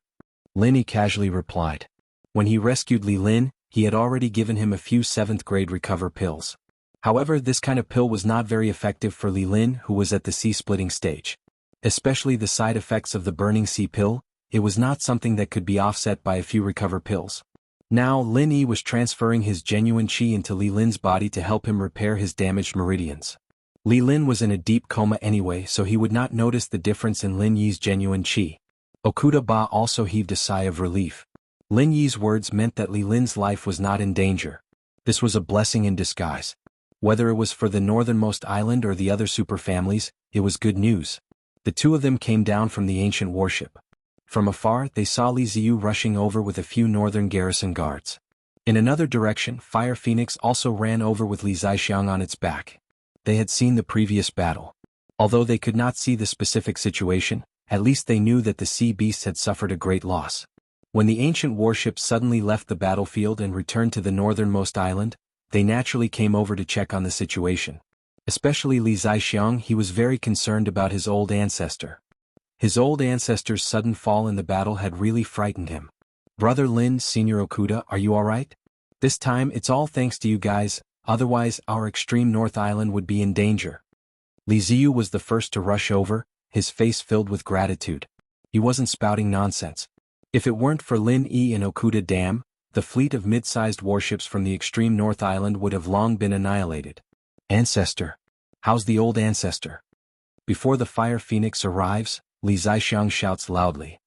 Lin Yi casually replied. When he rescued Li Lin, he had already given him a few 7th-grade recover pills. However, this kind of pill was not very effective for Li Lin, who was at the sea-splitting stage. Especially the side effects of the burning sea pill, it was not something that could be offset by a few recover pills. Now Lin Yi was transferring his genuine qi into Li Lin's body to help him repair his damaged meridians. Li Lin was in a deep coma anyway, so he would not notice the difference in Lin Yi's genuine qi. Okuda Ba also heaved a sigh of relief. Lin Yi's words meant that Li Lin's life was not in danger. This was a blessing in disguise. Whether it was for the northernmost island or the other superfamilies, it was good news. The two of them came down from the ancient warship. From afar, they saw Li Ziyu rushing over with a few northern garrison guards. In another direction, Fire Phoenix also ran over with Li Zaixiang on its back. They had seen the previous battle. Although they could not see the specific situation, at least they knew that the sea beasts had suffered a great loss. When the ancient warship suddenly left the battlefield and returned to the northernmost island, they naturally came over to check on the situation. Especially Li Zaixiang, he was very concerned about his old ancestor. His old ancestor's sudden fall in the battle had really frightened him. Brother Lin, Senior Okuda, are you alright? This time it's all thanks to you guys, otherwise our extreme north island would be in danger. Li Ziyu was the first to rush over, his face filled with gratitude. He wasn't spouting nonsense. If it weren't for Lin Yi and Okuda Dam, the fleet of mid-sized warships from the extreme North Island would have long been annihilated. Ancestor. How's the old ancestor? Before the Fire Phoenix arrives, Li Zixiang shouts loudly.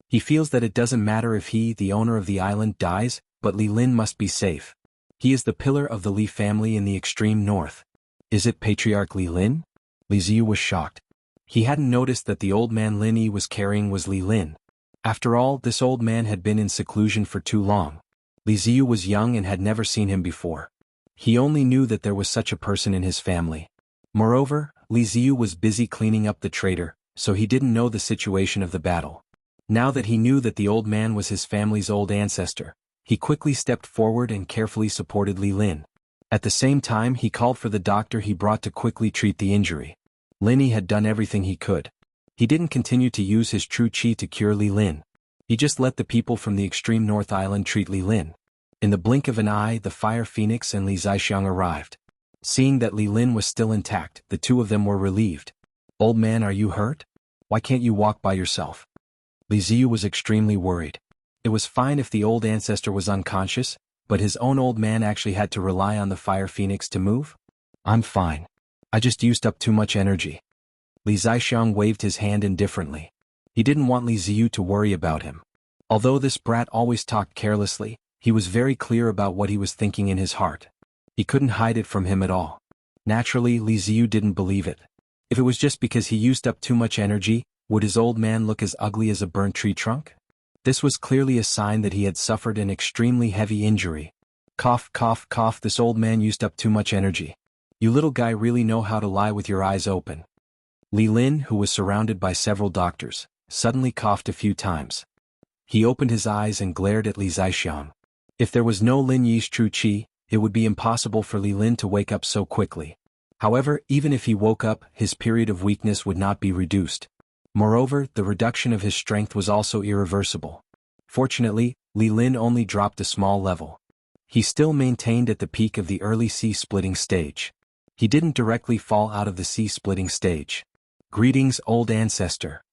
He feels that it doesn't matter if he, the owner of the island, dies, but Li Lin must be safe. He is the pillar of the Li family in the extreme north. Is it Patriarch Li Lin? Li Ziyu was shocked. He hadn't noticed that the old man Lin Yi was carrying was Li Lin. After all, this old man had been in seclusion for too long. Li Ziyu was young and had never seen him before. He only knew that there was such a person in his family. Moreover, Li Ziyu was busy cleaning up the traitor, so he didn't know the situation of the battle. Now that he knew that the old man was his family's old ancestor, he quickly stepped forward and carefully supported Li Lin. At the same time, he called for the doctor he brought to quickly treat the injury. Lin Yi had done everything he could. He didn't continue to use his true qi to cure Li Lin. He just let the people from the extreme North Island treat Li Lin. In the blink of an eye, the Fire Phoenix and Li Zixiang arrived. Seeing that Li Lin was still intact, the two of them were relieved. Old man, are you hurt? Why can't you walk by yourself? Li Ziyu was extremely worried. It was fine if the old ancestor was unconscious, but his own old man actually had to rely on the Fire Phoenix to move? I'm fine. I just used up too much energy. Li Zixiang waved his hand indifferently. He didn't want Li Ziyu to worry about him. Although this brat always talked carelessly, he was very clear about what he was thinking in his heart. He couldn't hide it from him at all. Naturally, Li Ziyu didn't believe it. If it was just because he used up too much energy, would his old man look as ugly as a burnt tree trunk? This was clearly a sign that he had suffered an extremely heavy injury. Cough, cough, cough, this old man used up too much energy. You little guy really know how to lie with your eyes open. Li Lin, who was surrounded by several doctors, suddenly coughed a few times. He opened his eyes and glared at Li Zixiang. If there was no Lin Yi's true qi, it would be impossible for Li Lin to wake up so quickly. However, even if he woke up, his period of weakness would not be reduced. Moreover, the reduction of his strength was also irreversible. Fortunately, Li Lin only dropped a small level. He still maintained at the peak of the early sea-splitting stage. He didn't directly fall out of the sea-splitting stage. Greetings, old ancestor.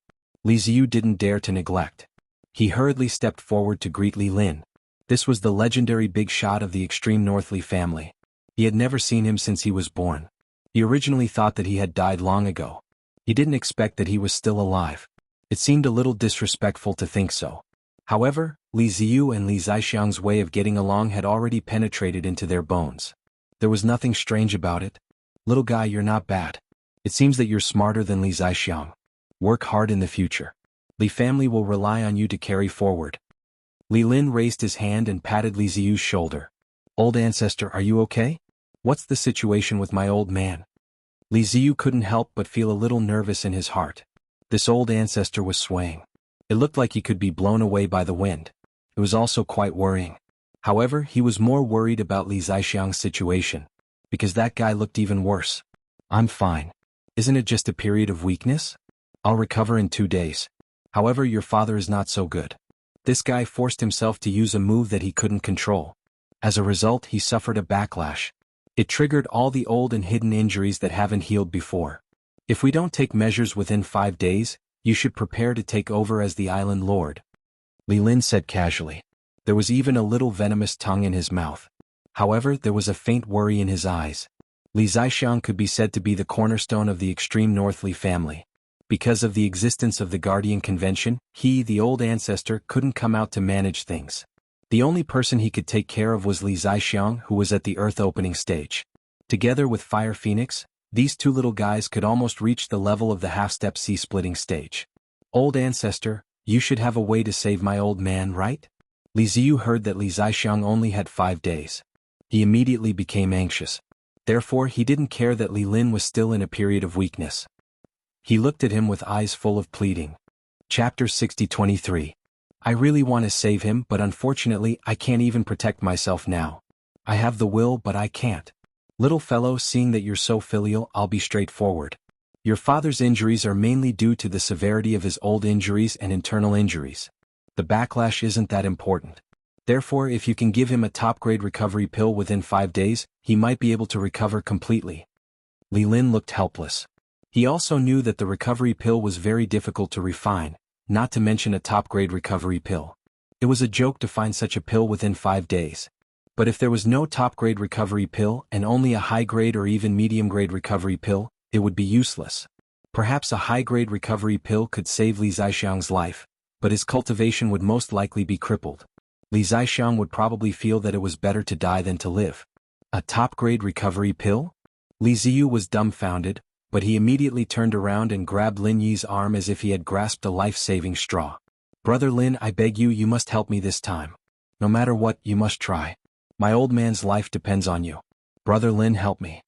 Li Ziyu didn't dare to neglect. He hurriedly stepped forward to greet Li Lin. This was the legendary big shot of the extreme North Li family. He had never seen him since he was born. He originally thought that he had died long ago. He didn't expect that he was still alive. It seemed a little disrespectful to think so. However, Li Ziyu and Li Zixiang's way of getting along had already penetrated into their bones. There was nothing strange about it. Little guy, you're not bad. It seems that you're smarter than Li Zixiang. Work hard in the future. Li family will rely on you to carry forward. Li Lin raised his hand and patted Li Ziyu's shoulder. Old ancestor, are you okay? What's the situation with my old man? Li Ziyu couldn't help but feel a little nervous in his heart. This old ancestor was swaying. It looked like he could be blown away by the wind. It was also quite worrying. However, he was more worried about Li Zixiang's situation, because that guy looked even worse. I'm fine. Isn't it just a period of weakness? I'll recover in 2 days. However, your father is not so good. This guy forced himself to use a move that he couldn't control. As a result, he suffered a backlash. It triggered all the old and hidden injuries that haven't healed before. If we don't take measures within 5 days, you should prepare to take over as the island lord. Li Lin said casually. There was even a little venomous tongue in his mouth. However, there was a faint worry in his eyes. Li Zixiang could be said to be the cornerstone of the extreme North Li family. Because of the existence of the Guardian Convention, he, the old ancestor, couldn't come out to manage things. The only person he could take care of was Li Zixiang, who was at the Earth opening stage. Together with Fire Phoenix, these two little guys could almost reach the level of the half-step sea-splitting stage. Old ancestor, you should have a way to save my old man, right? Li Ziyu heard that Li Zixiang only had 5 days. He immediately became anxious. Therefore, he didn't care that Li Lin was still in a period of weakness. He looked at him with eyes full of pleading. Chapter 60-23. I really want to save him, but unfortunately I can't even protect myself now. I have the will, but I can't. Little fellow, seeing that you're so filial, I'll be straightforward. Your father's injuries are mainly due to the severity of his old injuries and internal injuries. The backlash isn't that important. Therefore, if you can give him a top-grade recovery pill within 5 days, he might be able to recover completely. Li Lin looked helpless. He also knew that the recovery pill was very difficult to refine, not to mention a top-grade recovery pill. It was a joke to find such a pill within 5 days. But if there was no top-grade recovery pill and only a high-grade or even medium-grade recovery pill, it would be useless. Perhaps a high-grade recovery pill could save Li Zixiang's life, but his cultivation would most likely be crippled. Li Zixiang would probably feel that it was better to die than to live. A top-grade recovery pill? Li Ziyu was dumbfounded, but he immediately turned around and grabbed Lin Yi's arm as if he had grasped a life-saving straw. "Brother Lin, I beg you, you must help me this time. No matter what, you must try. My old man's life depends on you. Brother Lin, help me."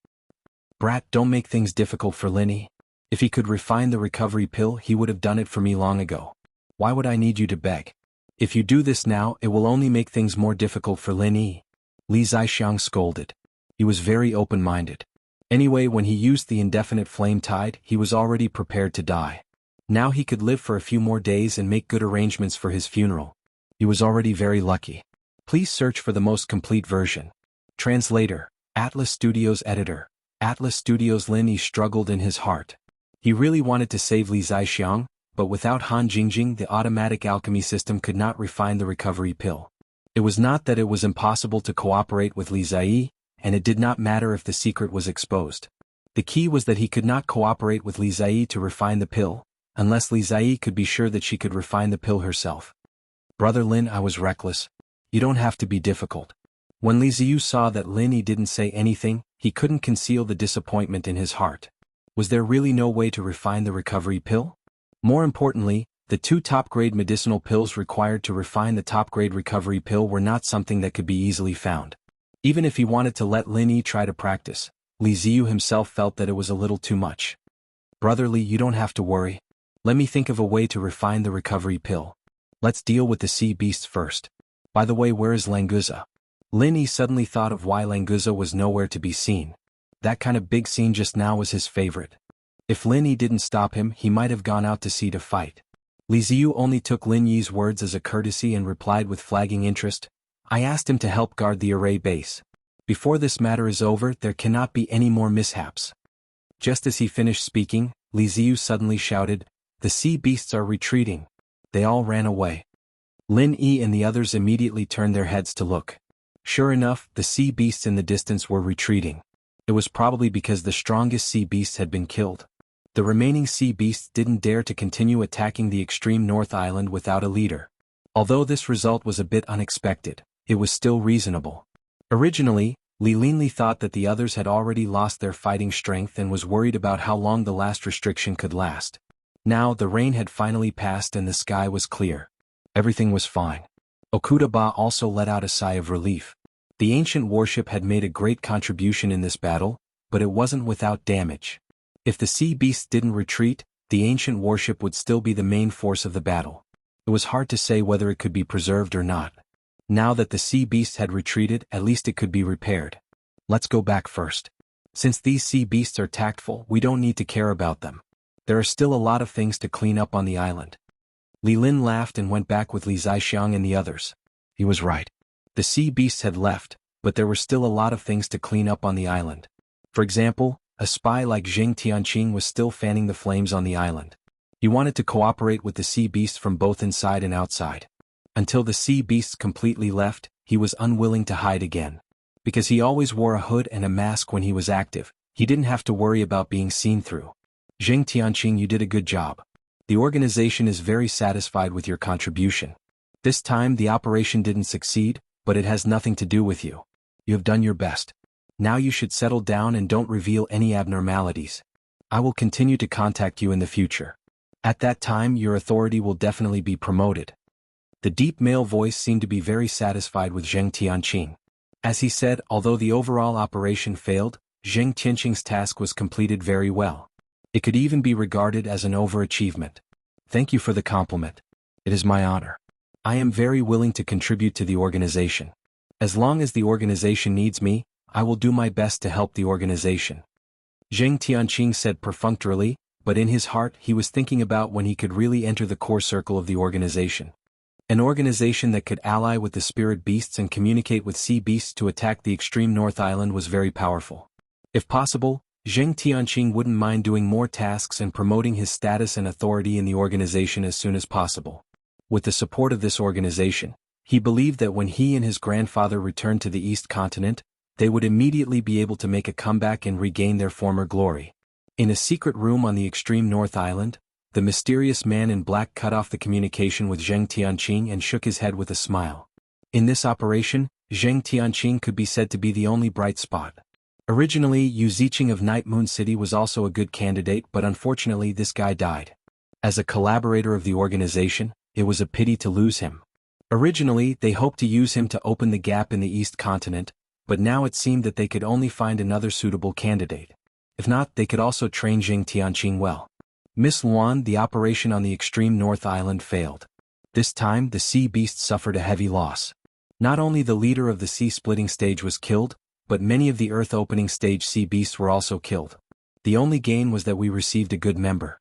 "Brat, don't make things difficult for Lin. If he could refine the recovery pill, he would have done it for me long ago. Why would I need you to beg? If you do this now, it will only make things more difficult for Lin Yi." Li Zixiang scolded. He was very open-minded. Anyway, when he used the indefinite flame tide, he was already prepared to die. Now he could live for a few more days and make good arrangements for his funeral. He was already very lucky. Please search for the most complete version. Translator, Atlas Studios Editor. Atlas Studios. Lin Yi struggled in his heart. He really wanted to save Li Zixiang, but without Han Jingjing, the automatic alchemy system could not refine the recovery pill. It was not that it was impossible to cooperate with Li Ziyi, and it did not matter if the secret was exposed. The key was that he could not cooperate with Li Ziyi to refine the pill, unless Li Ziyi could be sure that she could refine the pill herself. "Brother Lin, I was reckless. You don't have to be difficult." When Li Ziyu saw that Lin Yi didn't say anything, he couldn't conceal the disappointment in his heart. Was there really no way to refine the recovery pill? More importantly, the 2 top-grade medicinal pills required to refine the top-grade recovery pill were not something that could be easily found. Even if he wanted to let Lin Yi try to practice, Li Ziyu himself felt that it was a little too much. "Brother Li, you don't have to worry. Let me think of a way to refine the recovery pill. Let's deal with the sea beasts first. By the way, where is Languza?" Lin Yi suddenly thought of why Languza was nowhere to be seen. That kind of big scene just now was his favorite. If Lin Yi didn't stop him, he might have gone out to sea to fight. Li Ziyu only took Lin Yi's words as a courtesy and replied with flagging interest, "I asked him to help guard the array base. Before this matter is over, there cannot be any more mishaps." Just as he finished speaking, Li Ziyu suddenly shouted, "The sea beasts are retreating." They all ran away. Lin Yi and the others immediately turned their heads to look. Sure enough, the sea beasts in the distance were retreating. It was probably because the strongest sea beasts had been killed. The remaining sea beasts didn't dare to continue attacking the extreme north island without a leader. Although this result was a bit unexpected, it was still reasonable. Originally, Li Linli thought that the others had already lost their fighting strength and was worried about how long the last restriction could last. Now the rain had finally passed and the sky was clear. Everything was fine. Okuda-ba also let out a sigh of relief. The ancient warship had made a great contribution in this battle, but it wasn't without damage. If the sea beasts didn't retreat, the ancient warship would still be the main force of the battle. It was hard to say whether it could be preserved or not. Now that the sea beasts had retreated, at least it could be repaired. Let's go back first. Since these sea beasts are tactful, we don't need to care about them. There are still a lot of things to clean up on the island. Li Lin laughed and went back with Li Zixiang and the others. He was right. The sea beasts had left, but there were still a lot of things to clean up on the island. For example, a spy like Zheng Tianqing was still fanning the flames on the island. He wanted to cooperate with the sea beasts from both inside and outside. Until the sea beasts completely left, he was unwilling to hide again. Because he always wore a hood and a mask when he was active, he didn't have to worry about being seen through. Zheng Tianqing, you did a good job. The organization is very satisfied with your contribution. This time the operation didn't succeed, but it has nothing to do with you. You have done your best. Now you should settle down and don't reveal any abnormalities. I will continue to contact you in the future. At that time your authority will definitely be promoted. The deep male voice seemed to be very satisfied with Zheng Tianqing. As he said, although the overall operation failed, Zheng Tianqing's task was completed very well. It could even be regarded as an overachievement. Thank you for the compliment. It is my honor. I am very willing to contribute to the organization. As long as the organization needs me, I will do my best to help the organization. Zheng Tianqing said perfunctorily, but in his heart he was thinking about when he could really enter the core circle of the organization. An organization that could ally with the spirit beasts and communicate with sea beasts to attack the extreme North Island was very powerful. If possible, Zheng Tianqing wouldn't mind doing more tasks and promoting his status and authority in the organization as soon as possible. With the support of this organization, he believed that when he and his grandfather returned to the East Continent, they would immediately be able to make a comeback and regain their former glory. In a secret room on the extreme North Island, the mysterious man in black cut off the communication with Zheng Tianqing and shook his head with a smile. In this operation, Zheng Tianqing could be said to be the only bright spot. Originally, Yu Ziqing of Night Moon City was also a good candidate, but unfortunately this guy died. As a collaborator of the organization, it was a pity to lose him. Originally, they hoped to use him to open the gap in the East Continent, but now it seemed that they could only find another suitable candidate. If not, they could also train Zheng Tianqing well. Miss Luan, the operation on the extreme North Island failed. This time, the sea beast suffered a heavy loss. Not only the leader of the sea-splitting stage was killed, but many of the Earth-opening stage sea beasts were also killed. The only gain was that we received a good member.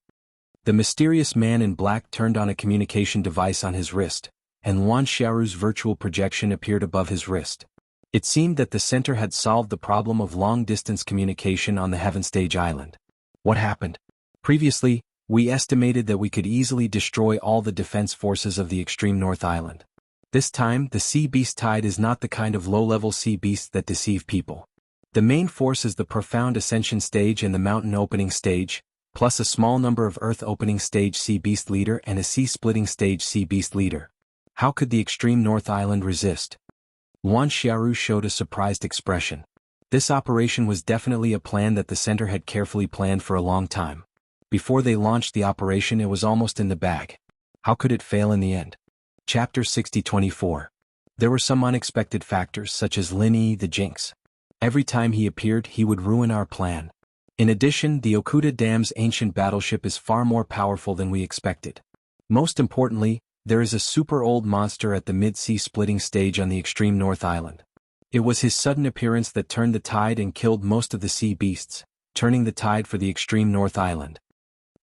The mysterious man in black turned on a communication device on his wrist, and Luan Xiaoru's virtual projection appeared above his wrist. It seemed that the center had solved the problem of long-distance communication on the Heaven Stage Island. What happened? Previously, we estimated that we could easily destroy all the defense forces of the extreme North Island. This time, the sea beast tide is not the kind of low-level sea beasts that deceive people. The main force is the profound ascension stage and the mountain opening stage, plus a small number of earth opening stage sea beast leader and a sea splitting stage sea beast leader. How could the extreme North Island resist? Luan Xiaoru showed a surprised expression. This operation was definitely a plan that the center had carefully planned for a long time. Before they launched the operation, it was almost in the bag. How could it fail in the end? Chapter 60-24. There were some unexpected factors such as Lin Yi the Jinx. Every time he appeared, he would ruin our plan. In addition, the Okuda Dam's ancient battleship is far more powerful than we expected. Most importantly, there is a super old monster at the mid-sea splitting stage on the extreme North Island. It was his sudden appearance that turned the tide and killed most of the sea beasts, turning the tide for the extreme North Island.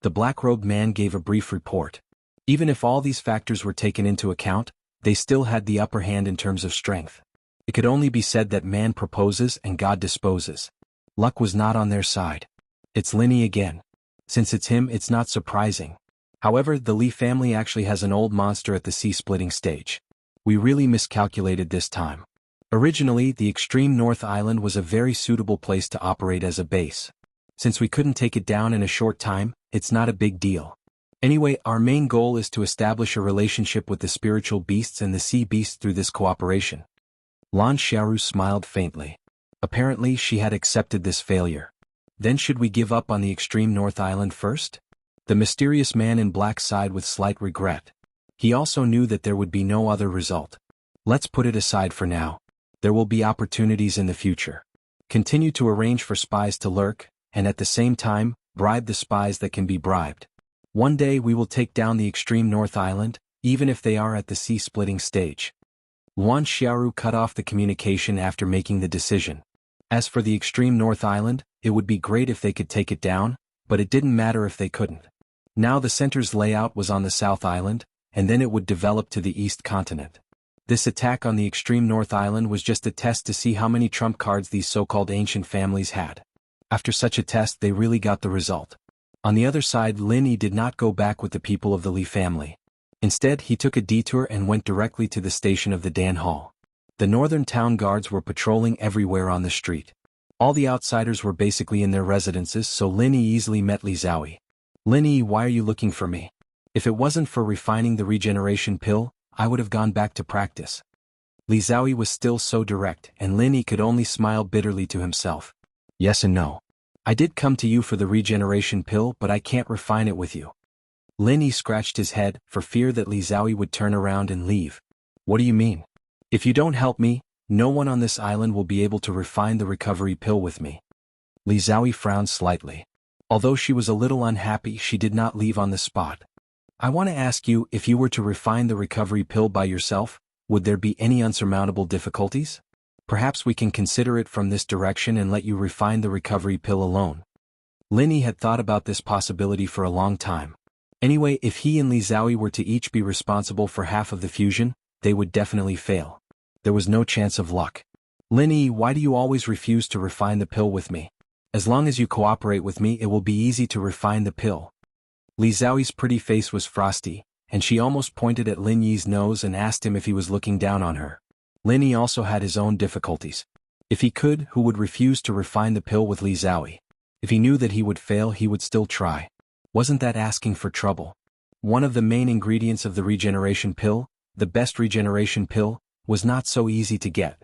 The black-robed man gave a brief report. Even if all these factors were taken into account, they still had the upper hand in terms of strength. It could only be said that man proposes and God disposes. Luck was not on their side. It's Lin Yi again. Since it's him, it's not surprising. However, the Li family actually has an old monster at the sea-splitting stage. We really miscalculated this time. Originally, the extreme North Island was a very suitable place to operate as a base. Since we couldn't take it down in a short time, it's not a big deal. Anyway, our main goal is to establish a relationship with the spiritual beasts and the sea beasts through this cooperation. Lan Xiaoru smiled faintly. Apparently, she had accepted this failure. Then should we give up on the extreme North Island first? The mysterious man in black sighed with slight regret. He also knew that there would be no other result. Let's put it aside for now. There will be opportunities in the future. Continue to arrange for spies to lurk, and at the same time, bribe the spies that can be bribed. One day we will take down the extreme North Island, even if they are at the sea-splitting stage. Luan Xiaoru cut off the communication after making the decision. As for the extreme North Island, it would be great if they could take it down, but it didn't matter if they couldn't. Now the center's layout was on the South Island, and then it would develop to the East Continent. This attack on the extreme North Island was just a test to see how many trump cards these so-called ancient families had. After such a test, they really got the result. On the other side, Lin Yi did not go back with the people of the Li family. Instead, he took a detour and went directly to the station of the Dan Hall. The northern town guards were patrolling everywhere on the street. All the outsiders were basically in their residences, so Lin Yi easily met Li Zhaoyi. Lin Yi, why are you looking for me? If it wasn't for refining the regeneration pill, I would have gone back to practice. Li Zhaoyi was still so direct, and Lin Yi could only smile bitterly to himself. Yes and no. I did come to you for the regeneration pill, but I can't refine it with you. Lin Yi scratched his head, for fear that Li Zhaoyi would turn around and leave. What do you mean? If you don't help me, no one on this island will be able to refine the recovery pill with me. Li Zhaoyi frowned slightly. Although she was a little unhappy, she did not leave on the spot. I want to ask you, if you were to refine the recovery pill by yourself, would there be any unsurmountable difficulties? Perhaps we can consider it from this direction and let you refine the recovery pill alone. Lin Yi had thought about this possibility for a long time. Anyway, if he and Li Zhaoyi were to each be responsible for half of the fusion, they would definitely fail. There was no chance of luck. Lin Yi, why do you always refuse to refine the pill with me? As long as you cooperate with me, it will be easy to refine the pill. Li Xiaoyi's pretty face was frosty, and she almost pointed at Lin Yi's nose and asked him if he was looking down on her. Lin Yi also had his own difficulties. If he could, who would refuse to refine the pill with Li Xiaoyi? If he knew that he would fail, he would still try. Wasn't that asking for trouble? One of the main ingredients of the regeneration pill, the best regeneration pill, was not so easy to get.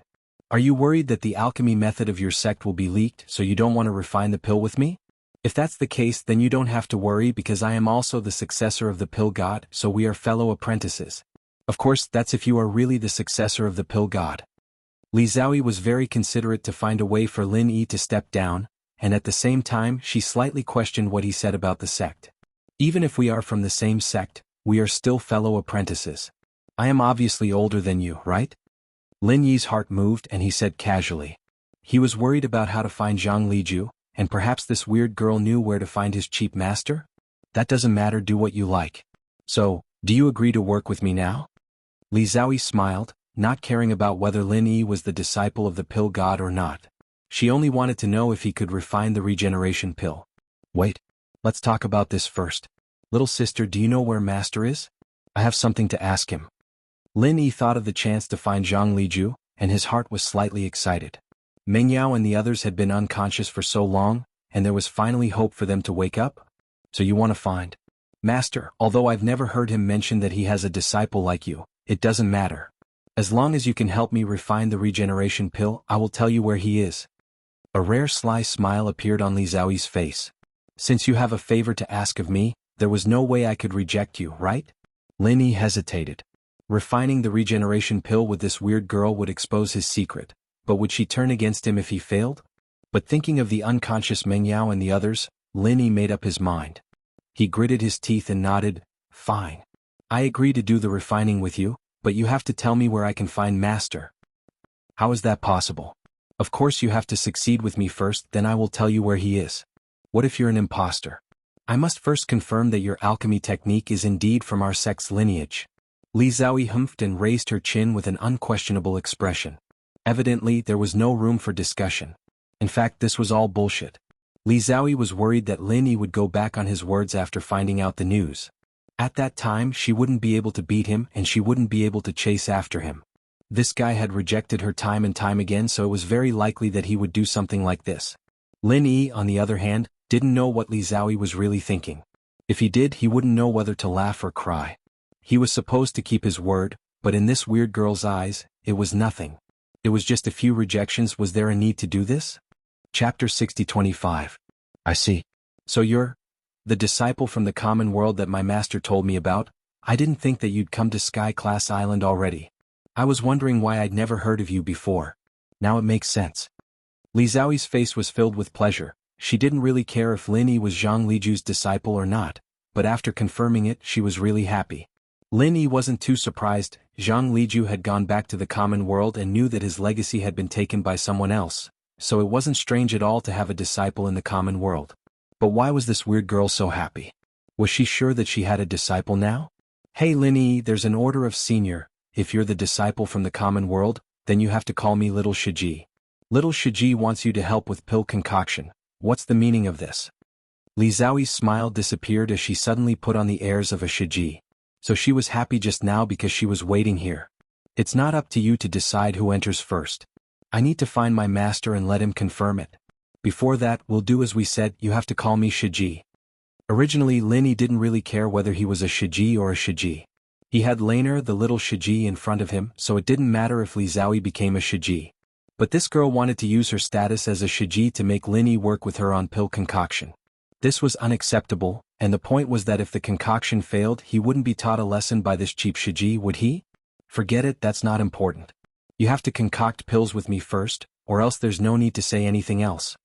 Are you worried that the alchemy method of your sect will be leaked, so you don't want to refine the pill with me? If that's the case, then you don't have to worry, because I am also the successor of the pill god, so we are fellow apprentices. Of course, that's if you are really the successor of the pill god. Li Xiaoyi was very considerate to find a way for Lin Yi to step down, and at the same time she slightly questioned what he said about the sect. Even if we are from the same sect, we are still fellow apprentices. I am obviously older than you, right? Lin Yi's heart moved and he said casually. He was worried about how to find Zhang Liju, and perhaps this weird girl knew where to find his cheap master? That doesn't matter, do what you like. So, do you agree to work with me now? Li Xiaoyi smiled, not caring about whether Lin Yi was the disciple of the pill god or not. She only wanted to know if he could refine the regeneration pill. Wait. Let's talk about this first. Little sister, do you know where master is? I have something to ask him. Lin Yi thought of the chance to find Zhang Liju, and his heart was slightly excited. Meng Yao and the others had been unconscious for so long, and there was finally hope for them to wake up? So you want to find Master? Although I've never heard him mention that he has a disciple like you, it doesn't matter. As long as you can help me refine the regeneration pill, I will tell you where he is. A rare sly smile appeared on Li Xiaoyi's face. Since you have a favor to ask of me, there was no way I could reject you, right? Lin Yi hesitated. Refining the regeneration pill with this weird girl would expose his secret, but would she turn against him if he failed? But thinking of the unconscious Meng Yao and the others, Lin Yi made up his mind. He gritted his teeth and nodded. Fine. I agree to do the refining with you, but you have to tell me where I can find Master. How is that possible? Of course you have to succeed with me first, then I will tell you where he is. What if you're an imposter? I must first confirm that your alchemy technique is indeed from our sect's lineage. Li Xiaoyi humphed and raised her chin with an unquestionable expression. Evidently, there was no room for discussion. In fact, this was all bullshit. Li Xiaoyi was worried that Lin Yi would go back on his words after finding out the news. At that time, she wouldn't be able to beat him and she wouldn't be able to chase after him. This guy had rejected her time and time again, so it was very likely that he would do something like this. Lin Yi, on the other hand, didn't know what Li Xiaoyi was really thinking. If he did, he wouldn't know whether to laugh or cry. He was supposed to keep his word, but in this weird girl's eyes, it was nothing. It was just a few rejections. Was there a need to do this? Chapter 60-25. I see. So you're the disciple from the common world that my master told me about? I didn't think that you'd come to Sky Class Island already. I was wondering why I'd never heard of you before. Now it makes sense. Li Xiaoyi's face was filled with pleasure. She didn't really care if Lin Yi was Zhang Liju's disciple or not, but after confirming it, she was really happy. Lin Yi wasn't too surprised. Zhang Liju had gone back to the common world and knew that his legacy had been taken by someone else, so it wasn't strange at all to have a disciple in the common world. But why was this weird girl so happy? Was she sure that she had a disciple now? Hey Lin Yi, there's an order of senior. If you're the disciple from the common world, then you have to call me Little Shiji. Little Shiji wants you to help with pill concoction. What's the meaning of this? Li Xiaoyi's smile disappeared as she suddenly put on the airs of a Shiji. So she was happy just now because she was waiting here. It's not up to you to decide who enters first. I need to find my master and let him confirm it. Before that, we'll do as we said, you have to call me Shiji. Originally, Lin Yi didn't really care whether he was a Shiji or a Shiji. He had Laner, the little Shiji, in front of him, so it didn't matter if Li Xiaoyi became a Shiji. But this girl wanted to use her status as a Shiji to make Lin Yi work with her on pill concoction. This was unacceptable, and the point was that if the concoction failed, he wouldn't be taught a lesson by this cheap Shiji, would he? Forget it, that's not important. You have to concoct pills with me first, or else there's no need to say anything else.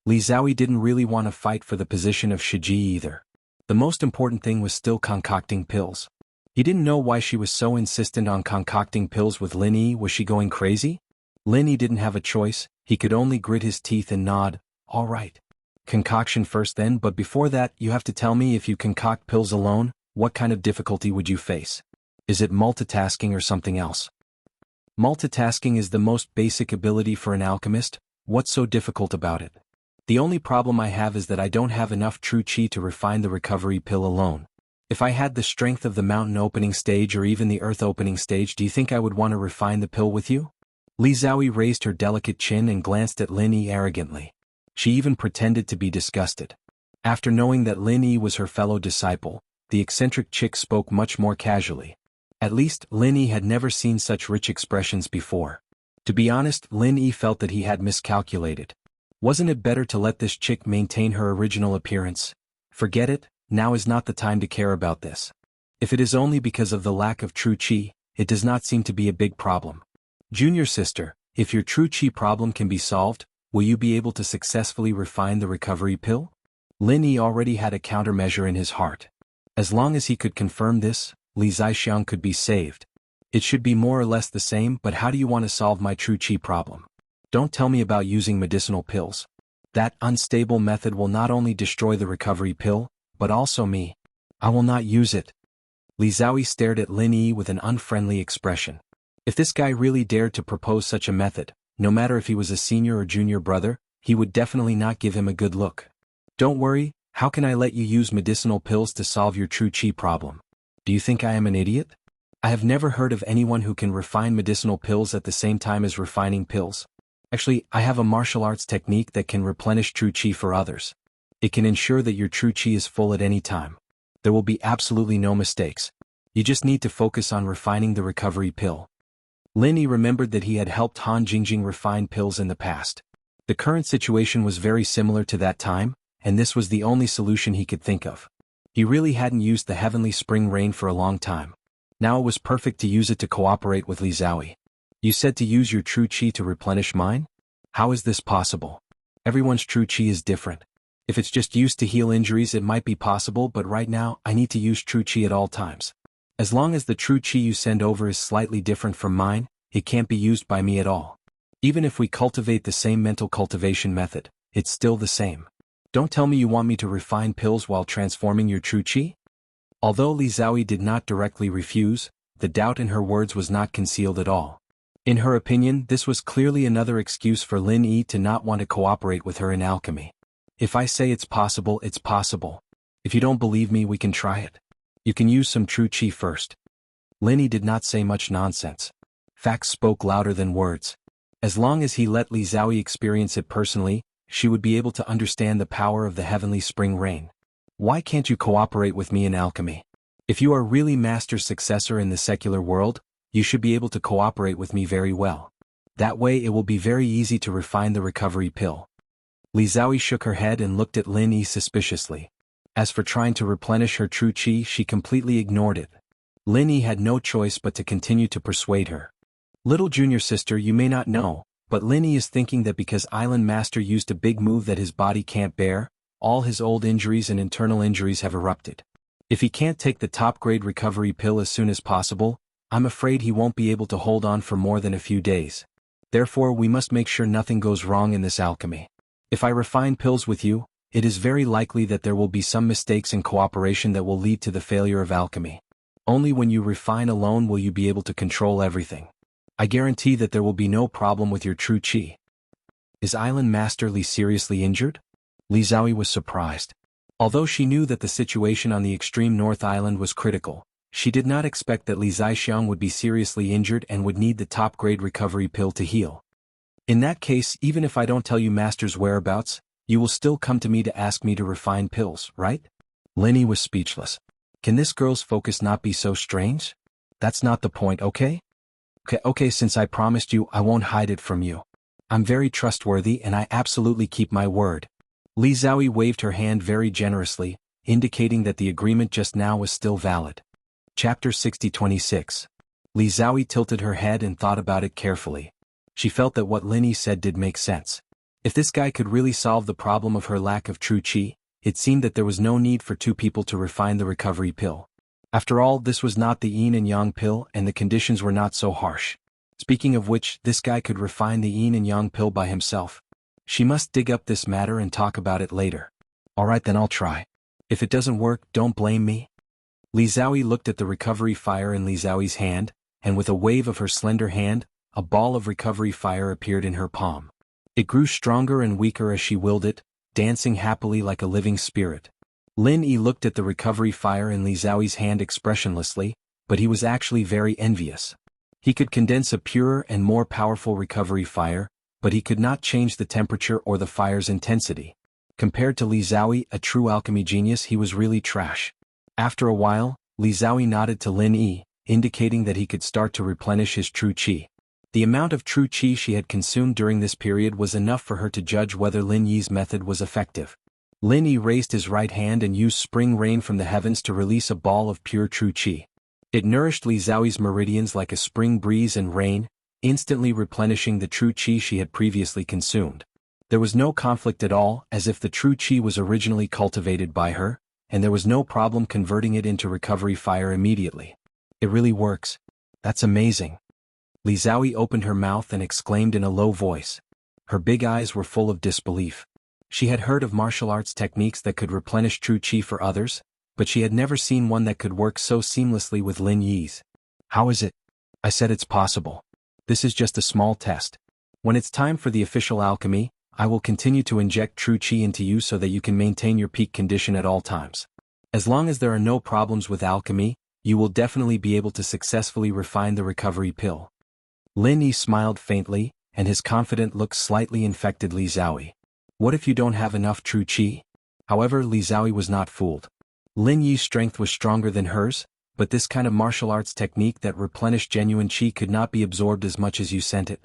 Li Xiaoyi didn't really want to fight for the position of Shiji either. The most important thing was still concocting pills. He didn't know why she was so insistent on concocting pills with Lin Yi. Was she going crazy? Lin Yi didn't have a choice. He could only grit his teeth and nod. All right. Concoction first then, but before that, you have to tell me, if you concoct pills alone, what kind of difficulty would you face? Is it multitasking or something else? Multitasking is the most basic ability for an alchemist. What's so difficult about it? The only problem I have is that I don't have enough true qi to refine the recovery pill alone. If I had the strength of the mountain opening stage or even the earth opening stage, do you think I would want to refine the pill with you? Li Xiaoyi raised her delicate chin and glanced at Lin Yi arrogantly. She even pretended to be disgusted. After knowing that Lin Yi was her fellow disciple, the eccentric chick spoke much more casually. At least, Lin Yi had never seen such rich expressions before. To be honest, Lin Yi felt that he had miscalculated. Wasn't it better to let this chick maintain her original appearance? Forget it, now is not the time to care about this. If it is only because of the lack of true qi, it does not seem to be a big problem. Junior sister, if your true qi problem can be solved, will you be able to successfully refine the recovery pill? Lin Yi already had a countermeasure in his heart. As long as he could confirm this, Li Zixiang could be saved. It should be more or less the same, but how do you want to solve my true qi problem? Don't tell me about using medicinal pills. That unstable method will not only destroy the recovery pill, but also me. I will not use it. Li Xiaoyi stared at Lin Yi with an unfriendly expression. If this guy really dared to propose such a method, no matter if he was a senior or junior brother, he would definitely not give him a good look. Don't worry, how can I let you use medicinal pills to solve your true qi problem? Do you think I am an idiot? I have never heard of anyone who can refine medicinal pills at the same time as refining pills. Actually, I have a martial arts technique that can replenish true qi for others. It can ensure that your true qi is full at any time. There will be absolutely no mistakes. You just need to focus on refining the recovery pill. Lin Yi remembered that he had helped Han Jingjing refine pills in the past. The current situation was very similar to that time, and this was the only solution he could think of. He really hadn't used the heavenly spring rain for a long time. Now it was perfect to use it to cooperate with Li Xiaoyi. You said to use your true qi to replenish mine? How is this possible? Everyone's true qi is different. If it's just used to heal injuries, it might be possible, but right now, I need to use true qi at all times. As long as the true qi you send over is slightly different from mine, it can't be used by me at all. Even if we cultivate the same mental cultivation method, it's still the same. Don't tell me you want me to refine pills while transforming your true qi? Although Li Xiaoyi did not directly refuse, the doubt in her words was not concealed at all. In her opinion, this was clearly another excuse for Lin Yi to not want to cooperate with her in alchemy. If I say it's possible, it's possible. If you don't believe me, we can try it. You can use some true qi first. Lin Yi did not say much nonsense. Facts spoke louder than words. As long as he let Li Xiaoyi experience it personally, she would be able to understand the power of the heavenly spring rain. Why can't you cooperate with me in alchemy? If you are really master's successor in the secular world, you should be able to cooperate with me very well. That way it will be very easy to refine the recovery pill. Li Xiaoyi shook her head and looked at Lin Yi suspiciously. As for trying to replenish her true qi, she completely ignored it. Lin Yi had no choice but to continue to persuade her. Little junior sister, you may not know, but Lin Yi is thinking that because Island Master used a big move that his body can't bear, all his old injuries and internal injuries have erupted. If he can't take the top-grade recovery pill as soon as possible, I'm afraid he won't be able to hold on for more than a few days. Therefore, we must make sure nothing goes wrong in this alchemy. If I refine pills with you, it is very likely that there will be some mistakes in cooperation that will lead to the failure of alchemy. Only when you refine alone will you be able to control everything. I guarantee that there will be no problem with your true qi. Is Island Master Li seriously injured? Li Xiaoyi was surprised. Although she knew that the situation on the extreme North Island was critical, she did not expect that Li Zixiang would be seriously injured and would need the top-grade recovery pill to heal. In that case, even if I don't tell you Master's whereabouts, you will still come to me to ask me to refine pills, right? Lin Yi was speechless. Can this girl's focus not be so strange? That's not the point, okay? Okay, since I promised you, I won't hide it from you. I'm very trustworthy and I absolutely keep my word. Li Xiaoyi waved her hand very generously, indicating that the agreement just now was still valid. Chapter 60-26. Li Xiaoyi tilted her head and thought about it carefully. She felt that what Lin Yi said did make sense. If this guy could really solve the problem of her lack of true qi, it seemed that there was no need for two people to refine the recovery pill. After all, this was not the yin and yang pill and the conditions were not so harsh. Speaking of which, this guy could refine the yin and yang pill by himself. She must dig up this matter and talk about it later. Alright, then I'll try. If it doesn't work, don't blame me. Li Xiaoyi looked at the recovery fire in Li Xiaoyi's hand, and with a wave of her slender hand, a ball of recovery fire appeared in her palm. It grew stronger and weaker as she willed it, dancing happily like a living spirit. Lin Yi looked at the recovery fire in Li Xiaoyi's hand expressionlessly, but he was actually very envious. He could condense a purer and more powerful recovery fire, but he could not change the temperature or the fire's intensity. Compared to Li Xiaoyi, a true alchemy genius, he was really trash. After a while, Li Xiaoyi nodded to Lin Yi, indicating that he could start to replenish his true qi. The amount of true qi she had consumed during this period was enough for her to judge whether Lin Yi's method was effective. Lin Yi raised his right hand and used spring rain from the heavens to release a ball of pure true qi. It nourished Li Xiaoyi's meridians like a spring breeze and rain, instantly replenishing the true qi she had previously consumed. There was no conflict at all, as if the true qi was originally cultivated by her, and there was no problem converting it into recovery fire immediately. It really works. That's amazing. Li Xiaoyi opened her mouth and exclaimed in a low voice. Her big eyes were full of disbelief. She had heard of martial arts techniques that could replenish true qi for others, but she had never seen one that could work so seamlessly with Lin Yi's. How is it? I said it's possible. This is just a small test. When it's time for the official alchemy, I will continue to inject true qi into you so that you can maintain your peak condition at all times. As long as there are no problems with alchemy, you will definitely be able to successfully refine the recovery pill. Lin Yi smiled faintly, and his confident look slightly infected Li Xiaoyi. What if you don't have enough true qi? However, Li Xiaoyi was not fooled. Lin Yi's strength was stronger than hers, but this kind of martial arts technique that replenished genuine qi could not be absorbed as much as you sent it.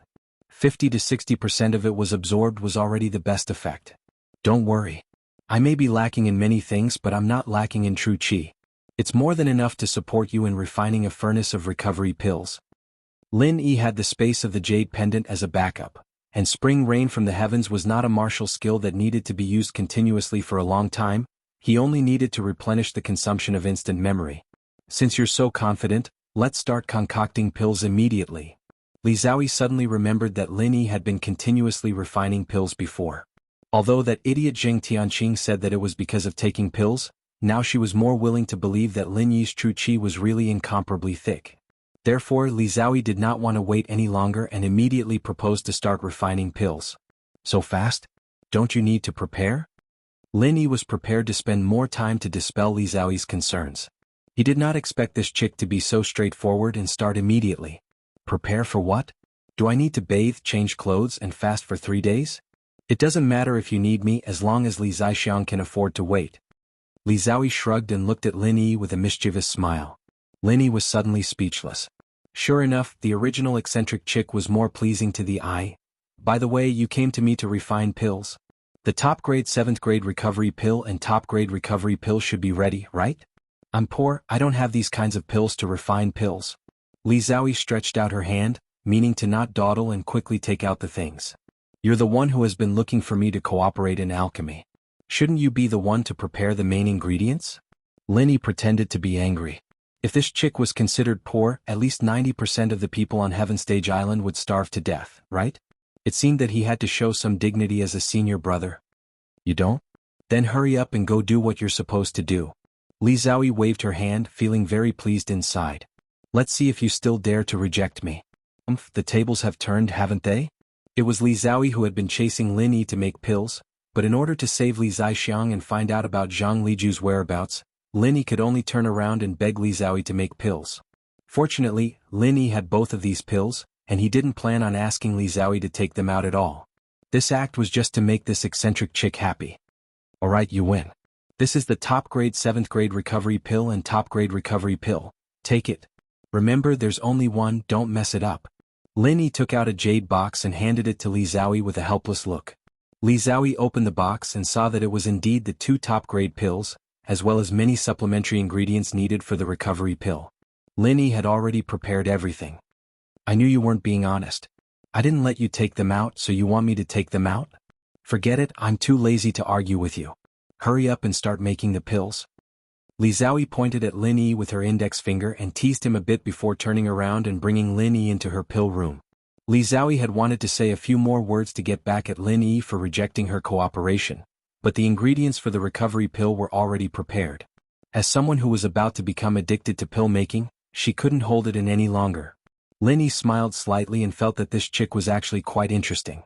50 to 60% of it was absorbed was already the best effect. Don't worry. I may be lacking in many things, but I'm not lacking in true qi. It's more than enough to support you in refining a furnace of recovery pills. Lin Yi had the space of the jade pendant as a backup, and spring rain from the heavens was not a martial skill that needed to be used continuously for a long time. He only needed to replenish the consumption of instant memory. Since you're so confident, let's start concocting pills immediately. Li Xiaoyi suddenly remembered that Lin Yi had been continuously refining pills before. Although that idiot Zheng Tianqing said that it was because of taking pills, now she was more willing to believe that Lin Yi's true qi was really incomparably thick. Therefore, Li Xiaoyi did not want to wait any longer and immediately proposed to start refining pills. So fast? Don't you need to prepare? Lin Yi was prepared to spend more time to dispel Li Xiaoyi's concerns. He did not expect this chick to be so straightforward and start immediately. Prepare for what? Do I need to bathe, change clothes, and fast for 3 days? It doesn't matter if you need me as long as Li Zixiang can afford to wait. Li Xiaoyi shrugged and looked at Lin Yi with a mischievous smile. Lin Yi was suddenly speechless. Sure enough, the original eccentric chick was more pleasing to the eye. By the way, you came to me to refine pills. The top grade 7th grade recovery pill and top grade recovery pill should be ready, right? I'm poor, I don't have these kinds of pills to refine pills. Li Xiaoyi stretched out her hand, meaning to not dawdle and quickly take out the things. You're the one who has been looking for me to cooperate in alchemy. Shouldn't you be the one to prepare the main ingredients? Lin Yi pretended to be angry. If this chick was considered poor, at least 90% of the people on Heaven Stage Island would starve to death, right? It seemed that he had to show some dignity as a senior brother. You don't? Then hurry up and go do what you're supposed to do. Li Xiaoyi waved her hand, feeling very pleased inside. Let's see if you still dare to reject me. The tables have turned, haven't they? It was Li Xiaoyi who had been chasing Lin Yi to make pills, but in order to save Li Zixiang and find out about Zhang Liju's whereabouts, Lin Yi could only turn around and beg Li Xiaoyi to make pills. Fortunately, Lin Yi had both of these pills, and he didn't plan on asking Li Xiaoyi to take them out at all. This act was just to make this eccentric chick happy. Alright, you win. This is the top grade 7th grade recovery pill and top grade recovery pill. Take it. Remember, there's only one, don't mess it up. Lin Yi took out a jade box and handed it to Li Xiaoyi with a helpless look. Li Xiaoyi opened the box and saw that it was indeed the 2 top grade pills, as well as many supplementary ingredients needed for the recovery pill. Lin Yi had already prepared everything. I knew you weren't being honest. I didn't let you take them out, so you want me to take them out? Forget it, I'm too lazy to argue with you. Hurry up and start making the pills. Li Xiaoyi pointed at Lin Yi with her index finger and teased him a bit before turning around and bringing Lin Yi into her pill room. Li Xiaoyi had wanted to say a few more words to get back at Lin Yi for rejecting her cooperation, but the ingredients for the recovery pill were already prepared. As someone who was about to become addicted to pill making, she couldn't hold it in any longer. Lin Yi smiled slightly and felt that this chick was actually quite interesting.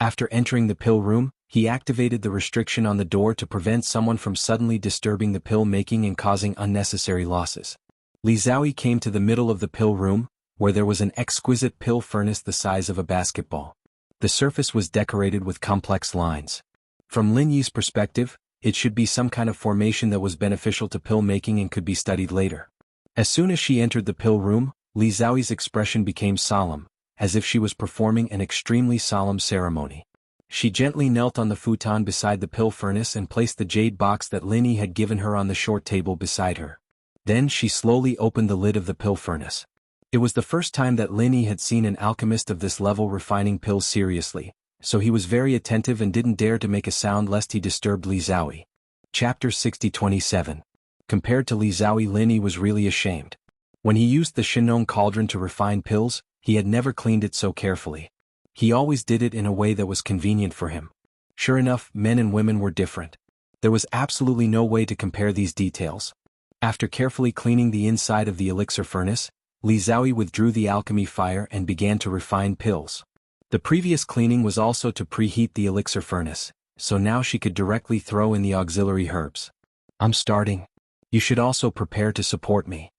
After entering the pill room, he activated the restriction on the door to prevent someone from suddenly disturbing the pill making and causing unnecessary losses. Li Xiaoyi came to the middle of the pill room, where there was an exquisite pill furnace the size of a basketball. The surface was decorated with complex lines. From Lin Yi's perspective, it should be some kind of formation that was beneficial to pill making and could be studied later. As soon as she entered the pill room, Li Xiaoyi's expression became solemn, as if she was performing an extremely solemn ceremony. She gently knelt on the futon beside the pill furnace and placed the jade box that Lin Yi had given her on the short table beside her. Then she slowly opened the lid of the pill furnace. It was the first time that Lin Yi had seen an alchemist of this level refining pills seriously, so he was very attentive and didn't dare to make a sound lest he disturbed Li Xiaoyi. Chapter 60-27. Compared to Li Xiaoyi, Lin Yi was really ashamed. When he used the Shinong cauldron to refine pills, he had never cleaned it so carefully. He always did it in a way that was convenient for him. Sure enough, men and women were different. There was absolutely no way to compare these details. After carefully cleaning the inside of the elixir furnace, Li Xiaoyi withdrew the alchemy fire and began to refine pills. The previous cleaning was also to preheat the elixir furnace, so now she could directly throw in the auxiliary herbs. I'm starting. You should also prepare to support me,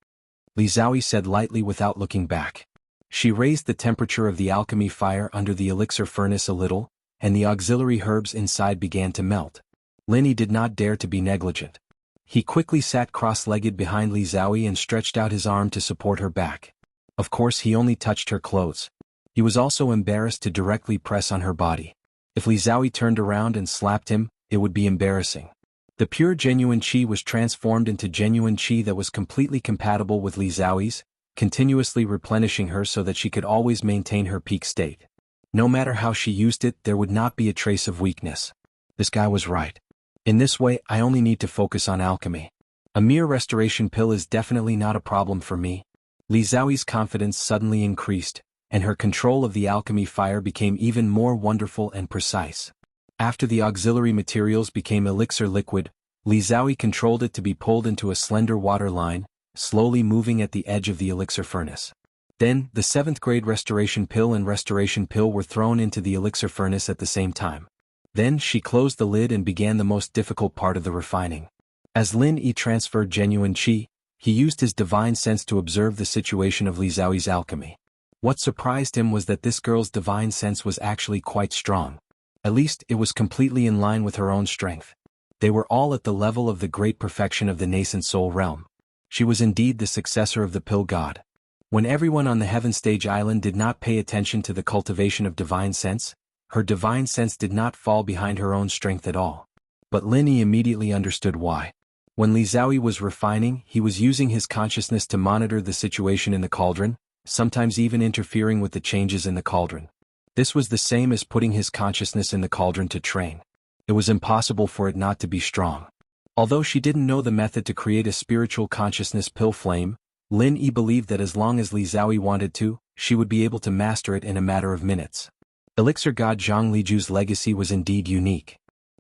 Li Xiaoyi said lightly without looking back. She raised the temperature of the alchemy fire under the elixir furnace a little, and the auxiliary herbs inside began to melt. Lin Yi did not dare to be negligent. He quickly sat cross-legged behind Li Xiaoyi and stretched out his arm to support her back. Of course, he only touched her clothes. He was also embarrassed to directly press on her body. If Li Xiaoyi turned around and slapped him, it would be embarrassing. The pure genuine qi was transformed into genuine qi that was completely compatible with Li Xiaoyi's, continuously replenishing her so that she could always maintain her peak state. No matter how she used it, there would not be a trace of weakness. This guy was right. In this way, I only need to focus on alchemy. A mere restoration pill is definitely not a problem for me. Li Xiaoyi's confidence suddenly increased, and her control of the alchemy fire became even more wonderful and precise. After the auxiliary materials became elixir liquid, Li Xiaoyi controlled it to be pulled into a slender water line, slowly moving at the edge of the elixir furnace. Then, the 7th grade restoration pill and restoration pill were thrown into the elixir furnace at the same time. Then she closed the lid and began the most difficult part of the refining. As Lin Yi transferred genuine qi, he used his divine sense to observe the situation of Li Xiaoyi's alchemy. What surprised him was that this girl's divine sense was actually quite strong. At least, it was completely in line with her own strength. They were all at the level of the great perfection of the nascent soul realm. She was indeed the successor of the pill god. When everyone on the Heaven Stage Island did not pay attention to the cultivation of divine sense, her divine sense did not fall behind her own strength at all. But Lin Yi immediately understood why. When Li Xiaoyi was refining, he was using his consciousness to monitor the situation in the cauldron, sometimes even interfering with the changes in the cauldron. This was the same as putting his consciousness in the cauldron to train. It was impossible for it not to be strong. Although she didn't know the method to create a spiritual consciousness pill flame, Lin Yi believed that as long as Li Xiaoyi wanted to, she would be able to master it in a matter of minutes. Elixir god Zhang Liju's legacy was indeed unique.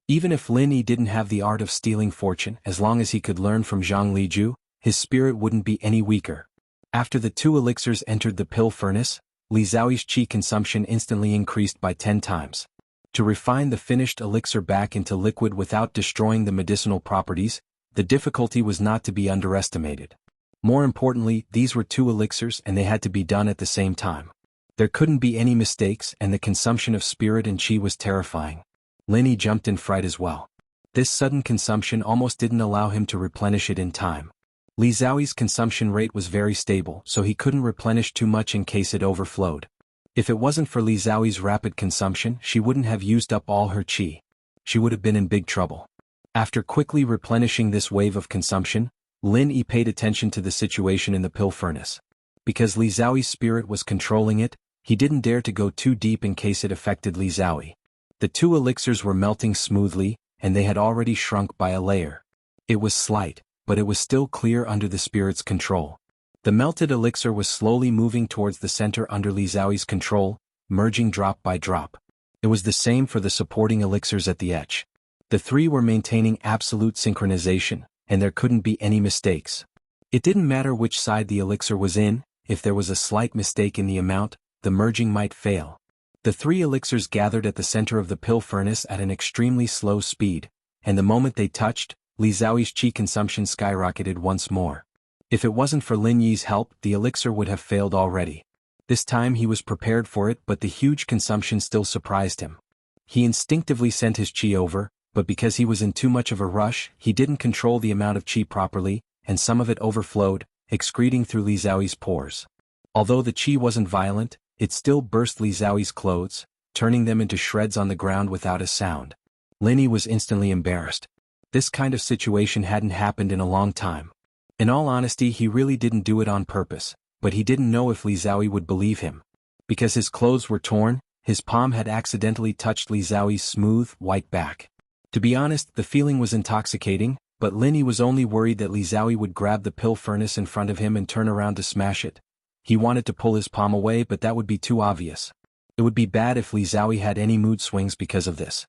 Even if Lin Yi didn't have the art of stealing fortune, as long as he could learn from Zhang Liju, his spirit wouldn't be any weaker. After the 2 elixirs entered the pill furnace, Li Xiaoyi's qi consumption instantly increased by 10 times. To refine the finished elixir back into liquid without destroying the medicinal properties, the difficulty was not to be underestimated. More importantly, these were 2 elixirs and they had to be done at the same time. There couldn't be any mistakes, and the consumption of spirit and qi was terrifying. Lin Yi jumped in fright as well. This sudden consumption almost didn't allow him to replenish it in time. Li Xiaoyi's consumption rate was very stable, so he couldn't replenish too much in case it overflowed. If it wasn't for Li Xiaoyi's rapid consumption, she wouldn't have used up all her qi. She would have been in big trouble. After quickly replenishing this wave of consumption, Lin Yi paid attention to the situation in the pill furnace. Because Li Xiaoyi's spirit was controlling it, he didn't dare to go too deep in case it affected Li Xiaoyi. The 2 elixirs were melting smoothly, and they had already shrunk by a layer. It was slight, but it was still clear under the spirit's control. The melted elixir was slowly moving towards the center under Li Xiaoyi's control, merging drop by drop. It was the same for the supporting elixirs at the edge. The 3 were maintaining absolute synchronization, and there couldn't be any mistakes. It didn't matter which side the elixir was in, if there was a slight mistake in the amount, the merging might fail. The 3 elixirs gathered at the center of the pill furnace at an extremely slow speed, and the moment they touched, Li Xiaoyi's qi consumption skyrocketed once more. If it wasn't for Lin Yi's help, the elixir would have failed already. This time he was prepared for it, but the huge consumption still surprised him. He instinctively sent his qi over, but because he was in too much of a rush, he didn't control the amount of qi properly, and some of it overflowed, excreting through Li Xiaoyi's pores. Although the qi wasn't violent, it still burst Li Xiaoyi's clothes, turning them into shreds on the ground without a sound. Lin Yi was instantly embarrassed. This kind of situation hadn't happened in a long time. In all honesty, he really didn't do it on purpose, but he didn't know if Li Xiaoyi would believe him. Because his clothes were torn, his palm had accidentally touched Li Xiaoyi's smooth, white back. To be honest, the feeling was intoxicating, but Lin Yi was only worried that Li Xiaoyi would grab the pill furnace in front of him and turn around to smash it. He wanted to pull his palm away, but that would be too obvious. It would be bad if Li Xiaoyi had any mood swings because of this.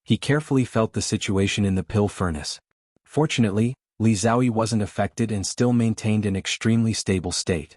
He carefully felt the situation in the pill furnace. Fortunately, Li Xiaoyi wasn't affected and still maintained an extremely stable state.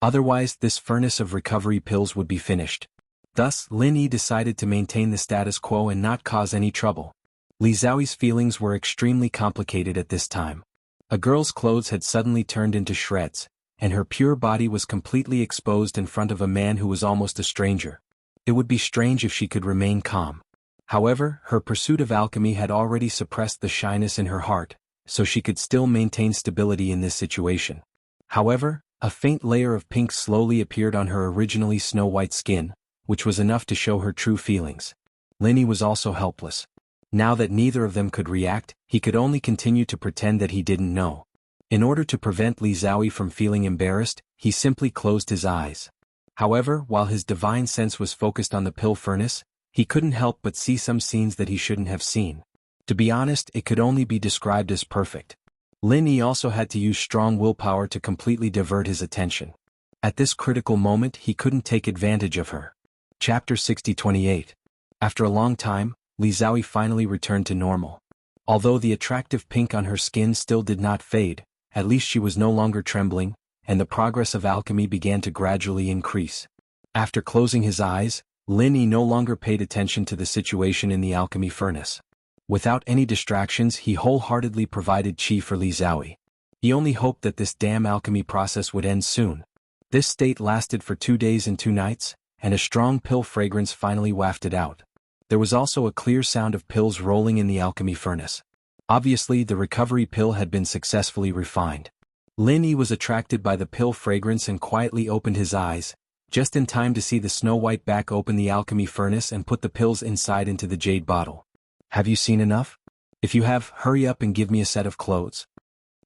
Otherwise, this furnace of recovery pills would be finished. Thus, Lin Yi decided to maintain the status quo and not cause any trouble. Li Xiaoyi's feelings were extremely complicated at this time. A girl's clothes had suddenly turned into shreds, and her pure body was completely exposed in front of a man who was almost a stranger. It would be strange if she could remain calm. However, her pursuit of alchemy had already suppressed the shyness in her heart, so she could still maintain stability in this situation. However, a faint layer of pink slowly appeared on her originally snow-white skin, which was enough to show her true feelings. Lin Yi was also helpless. Now that neither of them could react, he could only continue to pretend that he didn't know. In order to prevent Li Xiaoyi from feeling embarrassed, he simply closed his eyes. However, while his divine sense was focused on the pill furnace, he couldn't help but see some scenes that he shouldn't have seen. To be honest, it could only be described as perfect. Lin Yi also had to use strong willpower to completely divert his attention. At this critical moment, he couldn't take advantage of her. Chapter 60-28. After a long time, Li Xiaoyi finally returned to normal. Although the attractive pink on her skin still did not fade, at least she was no longer trembling, and the progress of alchemy began to gradually increase. After closing his eyes, Lin Yi no longer paid attention to the situation in the alchemy furnace. Without any distractions, he wholeheartedly provided qi for Li Xiaoyi. He only hoped that this damn alchemy process would end soon. This state lasted for 2 days and 2 nights, and a strong pill fragrance finally wafted out. There was also a clear sound of pills rolling in the alchemy furnace. Obviously, the recovery pill had been successfully refined. Lin Yi was attracted by the pill fragrance and quietly opened his eyes, just in time to see the snow-white back open the alchemy furnace and put the pills inside into the jade bottle. Have you seen enough? If you have, hurry up and give me a set of clothes.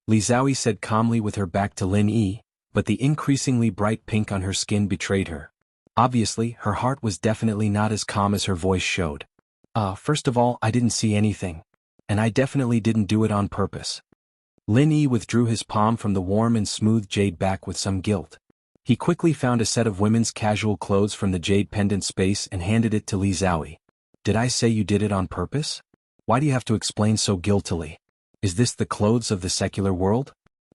Li Xiaoyi said calmly with her back to Lin Yi, but the increasingly bright pink on her skin betrayed her. Obviously, her heart was definitely not as calm as her voice showed. First of all, I didn't see anything. And I definitely didn't do it on purpose. Lin Yi withdrew his palm from the warm and smooth jade back with some guilt. He quickly found a set of women's casual clothes from the jade pendant space and handed it to Li Xiaoyi. Did I say you did it on purpose? Why do you have to explain so guiltily? Is this the clothes of the secular world?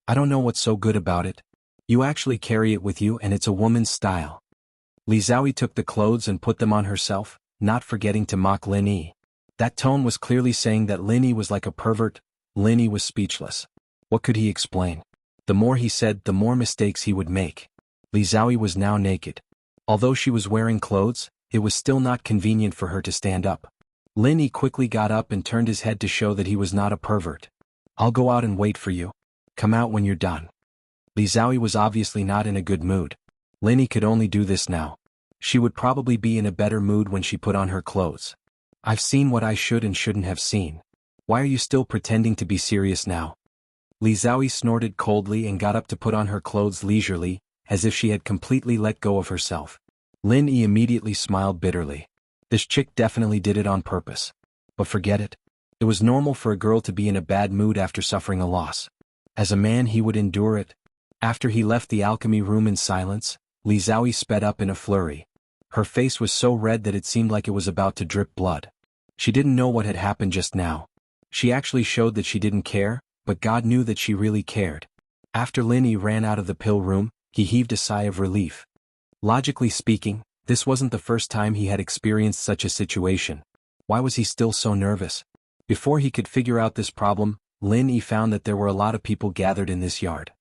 I don't know what's so good about it. You actually carry it with you and it's a woman's style. Li Xiaoyi took the clothes and put them on herself, not forgetting to mock Lin Yi. That tone was clearly saying that Lin Yi was like a pervert. Lin Yi was speechless. What could he explain? The more he said, the more mistakes he would make. Li Xiaoyi was now naked. Although she was wearing clothes, it was still not convenient for her to stand up. Lin Yi quickly got up and turned his head to show that he was not a pervert. I'll go out and wait for you. Come out when you're done. Li Xiaoyi was obviously not in a good mood. Lin Yi could only do this now. She would probably be in a better mood when she put on her clothes. I've seen what I should and shouldn't have seen. Why are you still pretending to be serious now? Li Xiaoyi snorted coldly and got up to put on her clothes leisurely, as if she had completely let go of herself. Lin Yi immediately smiled bitterly. This chick definitely did it on purpose. But forget it. It was normal for a girl to be in a bad mood after suffering a loss. As a man, he would endure it. After he left the alchemy room in silence, Li Xiaoyi sped up in a flurry. Her face was so red that it seemed like it was about to drip blood. She didn't know what had happened just now. She actually showed that she didn't care, but God knew that she really cared. After Lin Yi ran out of the pill room, he heaved a sigh of relief. Logically speaking, This wasn't the first time he had experienced such a situation. Why was he still so nervous? Before he could figure out this problem, Lin Yi found that there were a lot of people gathered in this yard.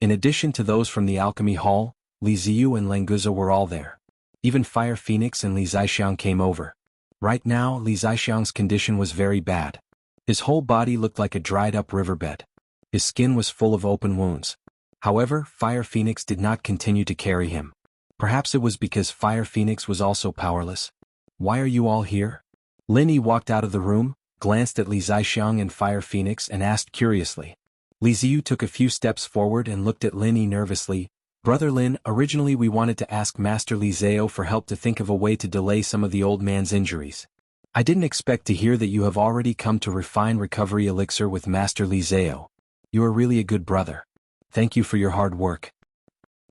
In addition to those from the alchemy hall, Li Ziyu and Lenguza were all there. Even Fire Phoenix and Li Zaixiang came over. Right now, Li Zaixiang's condition was very bad. His whole body looked like a dried-up riverbed. His skin was full of open wounds. However, Fire Phoenix did not continue to carry him. Perhaps it was because Fire Phoenix was also powerless. Why are you all here? Lin Yi walked out of the room, glanced at Li Zaixiang and Fire Phoenix and asked curiously. Li Ziyu took a few steps forward and looked at Lin Yi nervously. Brother Lin, originally we wanted to ask Master Li Zao for help to think of a way to delay some of the old man's injuries. I didn't expect to hear that you have already come to refine recovery elixir with Master Li Zao. You are really a good brother. Thank you for your hard work.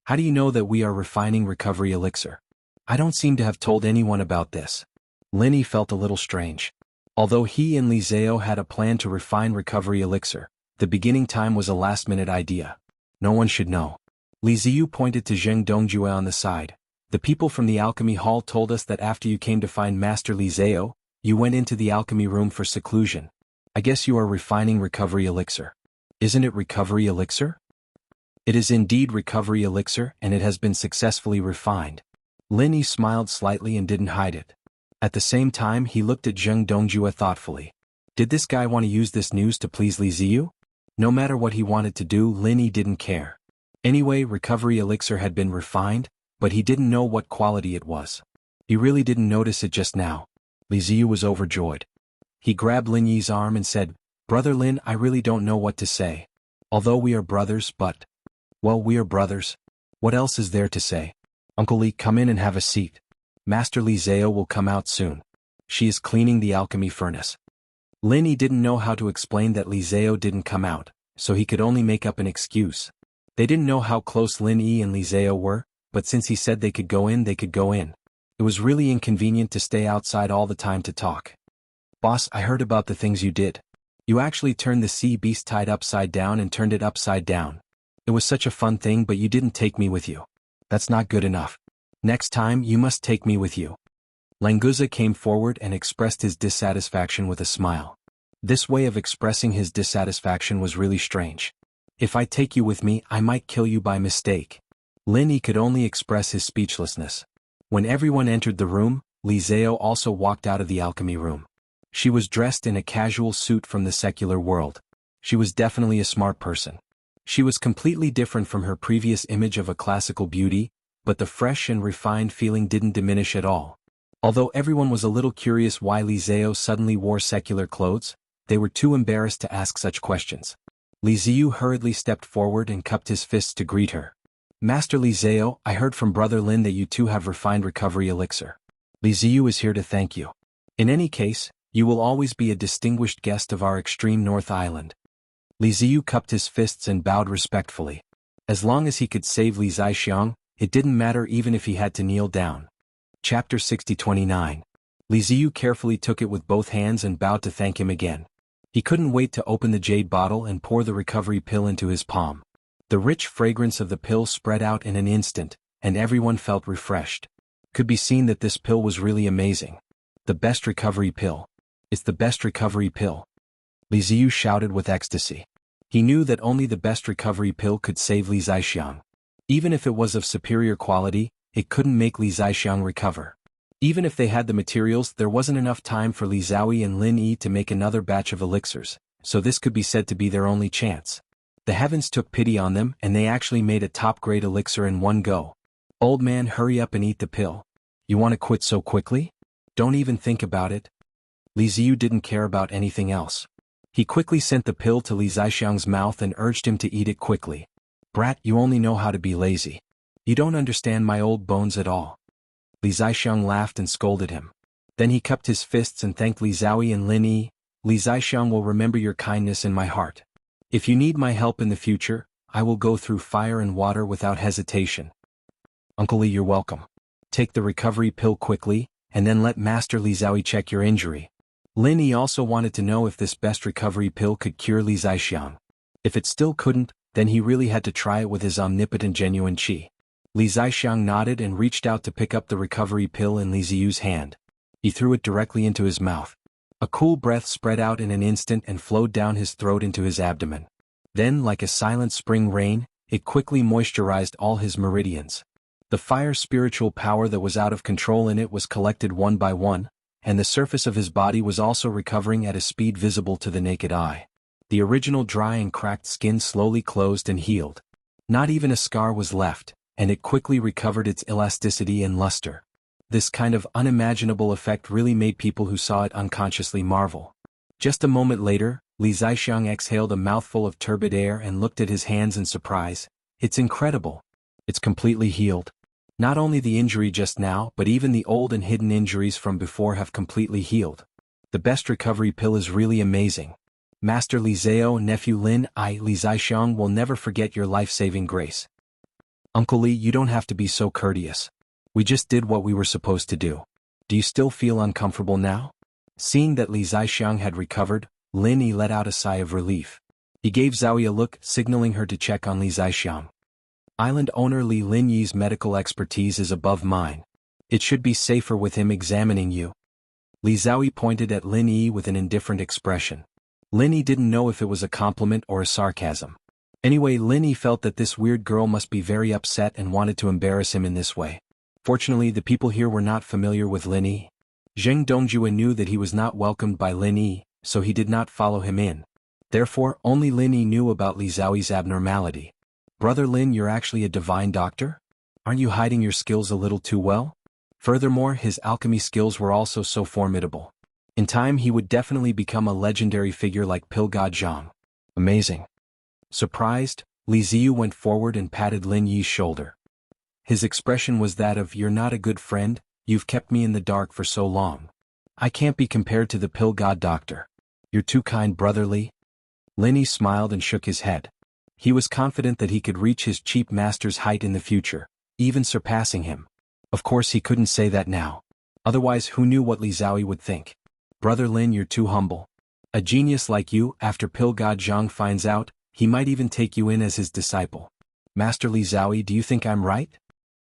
How do you know that we are refining recovery elixir? I don't seem to have told anyone about this. Lin Yi felt a little strange. Although he and Li Zao had a plan to refine recovery elixir, the beginning time was a last-minute idea. No one should know. Li Ziyu pointed to Zheng Dongjue on the side. The people from the alchemy hall told us that after you came to find Master Li Zao, you went into the alchemy room for seclusion. I guess you are refining recovery elixir. Isn't it recovery elixir? It is indeed recovery elixir and it has been successfully refined. Lin Yi smiled slightly and didn't hide it. At the same time he looked at Zheng Dongjue thoughtfully. Did this guy want to use this news to please Li Ziyu? No matter what he wanted to do, Lin Yi didn't care. Anyway, recovery elixir had been refined, but he didn't know what quality it was. He really didn't notice it just now. Li Ziyu was overjoyed. He grabbed Lin Yi's arm and said, Brother Lin, I really don't know what to say. Although we are brothers, but... Well, we are brothers. What else is there to say? Uncle Li, come in and have a seat. Master Li Zao will come out soon. She is cleaning the alchemy furnace. Lin Yi didn't know how to explain that Li Zao didn't come out, so he could only make up an excuse. They didn't know how close Lin Yi and Li Zao were, but since he said they could go in, they could go in. It was really inconvenient to stay outside all the time to talk. Boss, I heard about the things you did. You actually turned the sea beast tied upside down and turned it upside down. It was such a fun thing, but you didn't take me with you. That's not good enough. Next time, you must take me with you. Lenguza came forward and expressed his dissatisfaction with a smile. This way of expressing his dissatisfaction was really strange. If I take you with me, I might kill you by mistake. Lin Yi could only express his speechlessness. When everyone entered the room, Li Zao also walked out of the alchemy room. She was dressed in a casual suit from the secular world. She was definitely a smart person. She was completely different from her previous image of a classical beauty, but the fresh and refined feeling didn't diminish at all. Although everyone was a little curious why Li Zao suddenly wore secular clothes, they were too embarrassed to ask such questions. Li Ziyu hurriedly stepped forward and cupped his fists to greet her. Master Li Zao, I heard from Brother Lin that you too have refined recovery elixir. Li Ziyu is here to thank you. In any case, you will always be a distinguished guest of our extreme North Island. Li Ziyu cupped his fists and bowed respectfully. As long as he could save Li Zaixiang, it didn't matter even if he had to kneel down. Chapter 60-29. Li Ziyu carefully took it with both hands and bowed to thank him again. He couldn't wait to open the jade bottle and pour the recovery pill into his palm. The rich fragrance of the pill spread out in an instant, and everyone felt refreshed. Could be seen that this pill was really amazing. The best recovery pill. It's the best recovery pill. Li Ziyu shouted with ecstasy. He knew that only the best recovery pill could save Li Zaixiang. Even if it was of superior quality, it couldn't make Li Zaixiang recover. Even if they had the materials, there wasn't enough time for Li Zaoi and Lin Yi to make another batch of elixirs, so this could be said to be their only chance. The heavens took pity on them and they actually made a top-grade elixir in one go. Old man, hurry up and eat the pill. You want to quit so quickly? Don't even think about it. Li Ziyu didn't care about anything else. He quickly sent the pill to Li Zaixiang's mouth and urged him to eat it quickly. Brat, you only know how to be lazy. You don't understand my old bones at all. Li Zaixiang laughed and scolded him. Then he cupped his fists and thanked Li Zaoi and Lin Yi. Li Zaixiang will remember your kindness in my heart. If you need my help in the future, I will go through fire and water without hesitation. Uncle Li, you're welcome. Take the recovery pill quickly, and then let Master Li Zaoi check your injury. Lin Yi also wanted to know if this best recovery pill could cure Li Zaixiang. If it still couldn't, then he really had to try it with his omnipotent genuine qi. Li Zixiang nodded and reached out to pick up the recovery pill in Li Ziyu's hand. He threw it directly into his mouth. A cool breath spread out in an instant and flowed down his throat into his abdomen. Then, like a silent spring rain, it quickly moisturized all his meridians. The fire spiritual power that was out of control in it was collected one by one, and the surface of his body was also recovering at a speed visible to the naked eye. The original dry and cracked skin slowly closed and healed. Not even a scar was left, and it quickly recovered its elasticity and luster. This kind of unimaginable effect really made people who saw it unconsciously marvel. Just a moment later, Li Zixiang exhaled a mouthful of turbid air and looked at his hands in surprise. It's incredible. It's completely healed. Not only the injury just now but even the old and hidden injuries from before have completely healed. The best recovery pill is really amazing. Master Li Zhao, nephew Lin, Li Zixiang will never forget your life-saving grace. Uncle Li, you don't have to be so courteous. We just did what we were supposed to do. Do you still feel uncomfortable now? Seeing that Li Zixiang had recovered, Lin Yi let out a sigh of relief. He gave Zhao Yi a look, signaling her to check on Li Zixiang. Island owner Li Lin Yi's medical expertise is above mine. It should be safer with him examining you. Li Zhaoyi pointed at Lin Yi with an indifferent expression. Lin Yi didn't know if it was a compliment or a sarcasm. Anyway, Lin Yi felt that this weird girl must be very upset and wanted to embarrass him in this way. Fortunately, the people here were not familiar with Lin Yi. Zheng Dongjue knew that he was not welcomed by Lin Yi, so he did not follow him in. Therefore, only Lin Yi knew about Li Zhaoyi's abnormality. Brother Lin, you're actually a divine doctor? Aren't you hiding your skills a little too well? Furthermore, his alchemy skills were also so formidable. In time he would definitely become a legendary figure like Pill God Zhang. Amazing. Surprised, Li Ziyu went forward and patted Lin Yi's shoulder. His expression was that of, you're not a good friend, you've kept me in the dark for so long. I can't be compared to the Pill God Doctor. You're too kind, Brother Li. Lin Yi smiled and shook his head. He was confident that he could reach his cheap master's height in the future, even surpassing him. Of course he couldn't say that now. Otherwise who knew what Li Zhaoyi would think? Brother Lin, you're too humble. A genius like you, after Pill God Zhang finds out, he might even take you in as his disciple. Master Li Zhaoyi, do you think I'm right?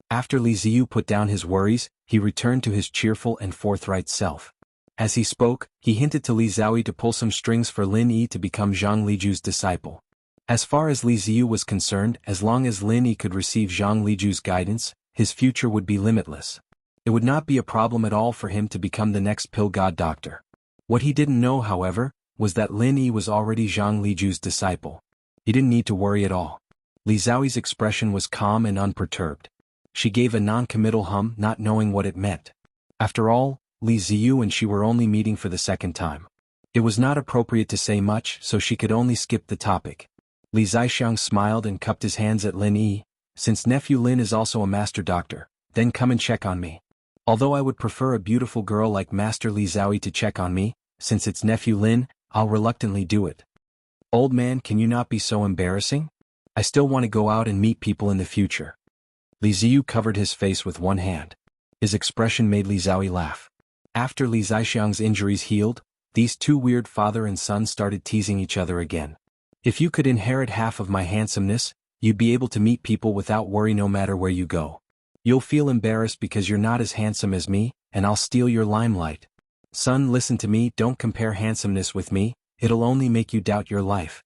After Li Ziyu put down his worries, he returned to his cheerful and forthright self. As he spoke, he hinted to Li Zhaoyi to pull some strings for Lin Yi to become Zhang Liju's disciple. As far as Li Ziyu was concerned, as long as Lin Yi could receive Zhang Liju's guidance, his future would be limitless. It would not be a problem at all for him to become the next Pill God Doctor. What he didn't know, however, was that Lin Yi was already Zhang Liju's disciple. He didn't need to worry at all. Li Zhaoyi's expression was calm and unperturbed. She gave a non-committal hum, not knowing what it meant. After all, Li Ziyu and she were only meeting for the second time. It was not appropriate to say much, so she could only skip the topic. Li Zixiang smiled and cupped his hands at Lin Yi. Since nephew Lin is also a master doctor, then come and check on me. Although I would prefer a beautiful girl like Master Li Zhaoyi to check on me, since it's nephew Lin, I'll reluctantly do it. Old man, can you not be so embarrassing? I still want to go out and meet people in the future. Li Ziyu covered his face with one hand. His expression made Li Zhaoyi laugh. After Li Zixiang's injuries healed, these two weird father and son started teasing each other again. If you could inherit half of my handsomeness, you'd be able to meet people without worry no matter where you go. You'll feel embarrassed because you're not as handsome as me, and I'll steal your limelight. Son, listen to me, don't compare handsomeness with me, it'll only make you doubt your life.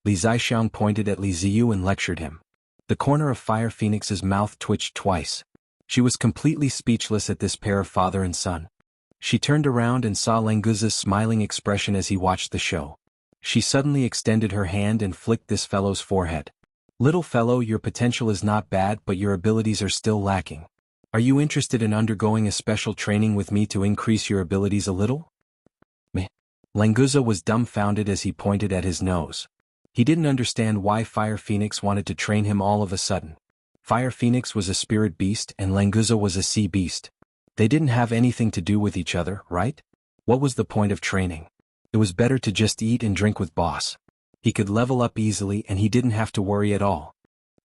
Li Zixiang pointed at Li Ziyu and lectured him. The corner of Fire Phoenix's mouth twitched twice. She was completely speechless at this pair of father and son. She turned around and saw Lenguza's smiling expression as he watched the show. She suddenly extended her hand and flicked this fellow's forehead. Little fellow, your potential is not bad, but your abilities are still lacking. Are you interested in undergoing a special training with me to increase your abilities a little? Meh. Lenguza was dumbfounded as he pointed at his nose. He didn't understand why Fire Phoenix wanted to train him all of a sudden. Fire Phoenix was a spirit beast and Lenguza was a sea beast. They didn't have anything to do with each other, right? What was the point of training? It was better to just eat and drink with boss. He could level up easily and he didn't have to worry at all.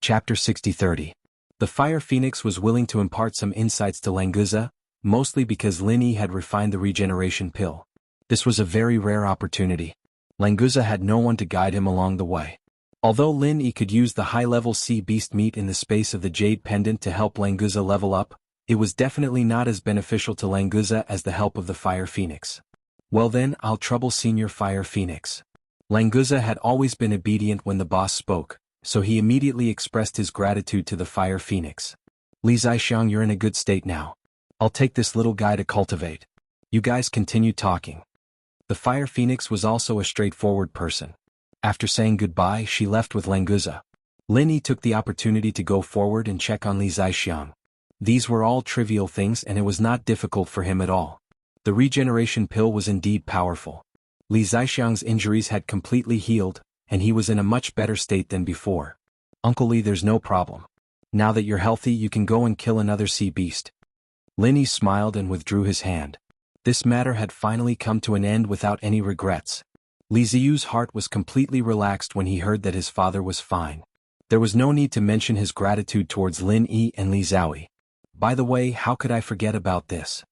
Chapter 60-30. The Fire Phoenix was willing to impart some insights to Lenguza, mostly because Lin Yi had refined the regeneration pill. This was a very rare opportunity. Lenguza had no one to guide him along the way. Although Lin Yi could use the high-level sea beast meat in the space of the jade pendant to help Languza level up, it was definitely not as beneficial to Languza as the help of the Fire Phoenix. Well then, I'll trouble Senior Fire Phoenix. Languza had always been obedient when the boss spoke, so he immediately expressed his gratitude to the Fire Phoenix. Li Zaixiang, you're in a good state now. I'll take this little guy to cultivate. You guys continue talking. The Fire Phoenix was also a straightforward person. After saying goodbye, she left with Languza. Lin Yi took the opportunity to go forward and check on Li Zaixiang. These were all trivial things and it was not difficult for him at all. The regeneration pill was indeed powerful. Li Zaixiang's injuries had completely healed, and he was in a much better state than before. Uncle Li, there's no problem. Now that you're healthy, you can go and kill another sea beast. Lin Yi smiled and withdrew his hand. This matter had finally come to an end without any regrets. Li Ziyu's heart was completely relaxed when he heard that his father was fine. There was no need to mention his gratitude towards Lin Yi and Li Zhaoyi. By the way, how could I forget about this?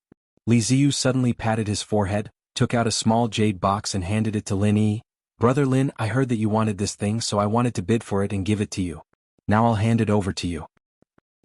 Li Ziyu suddenly patted his forehead, took out a small jade box and handed it to Lin Yi. Brother Lin, I heard that you wanted this thing, so I wanted to bid for it and give it to you. Now I'll hand it over to you.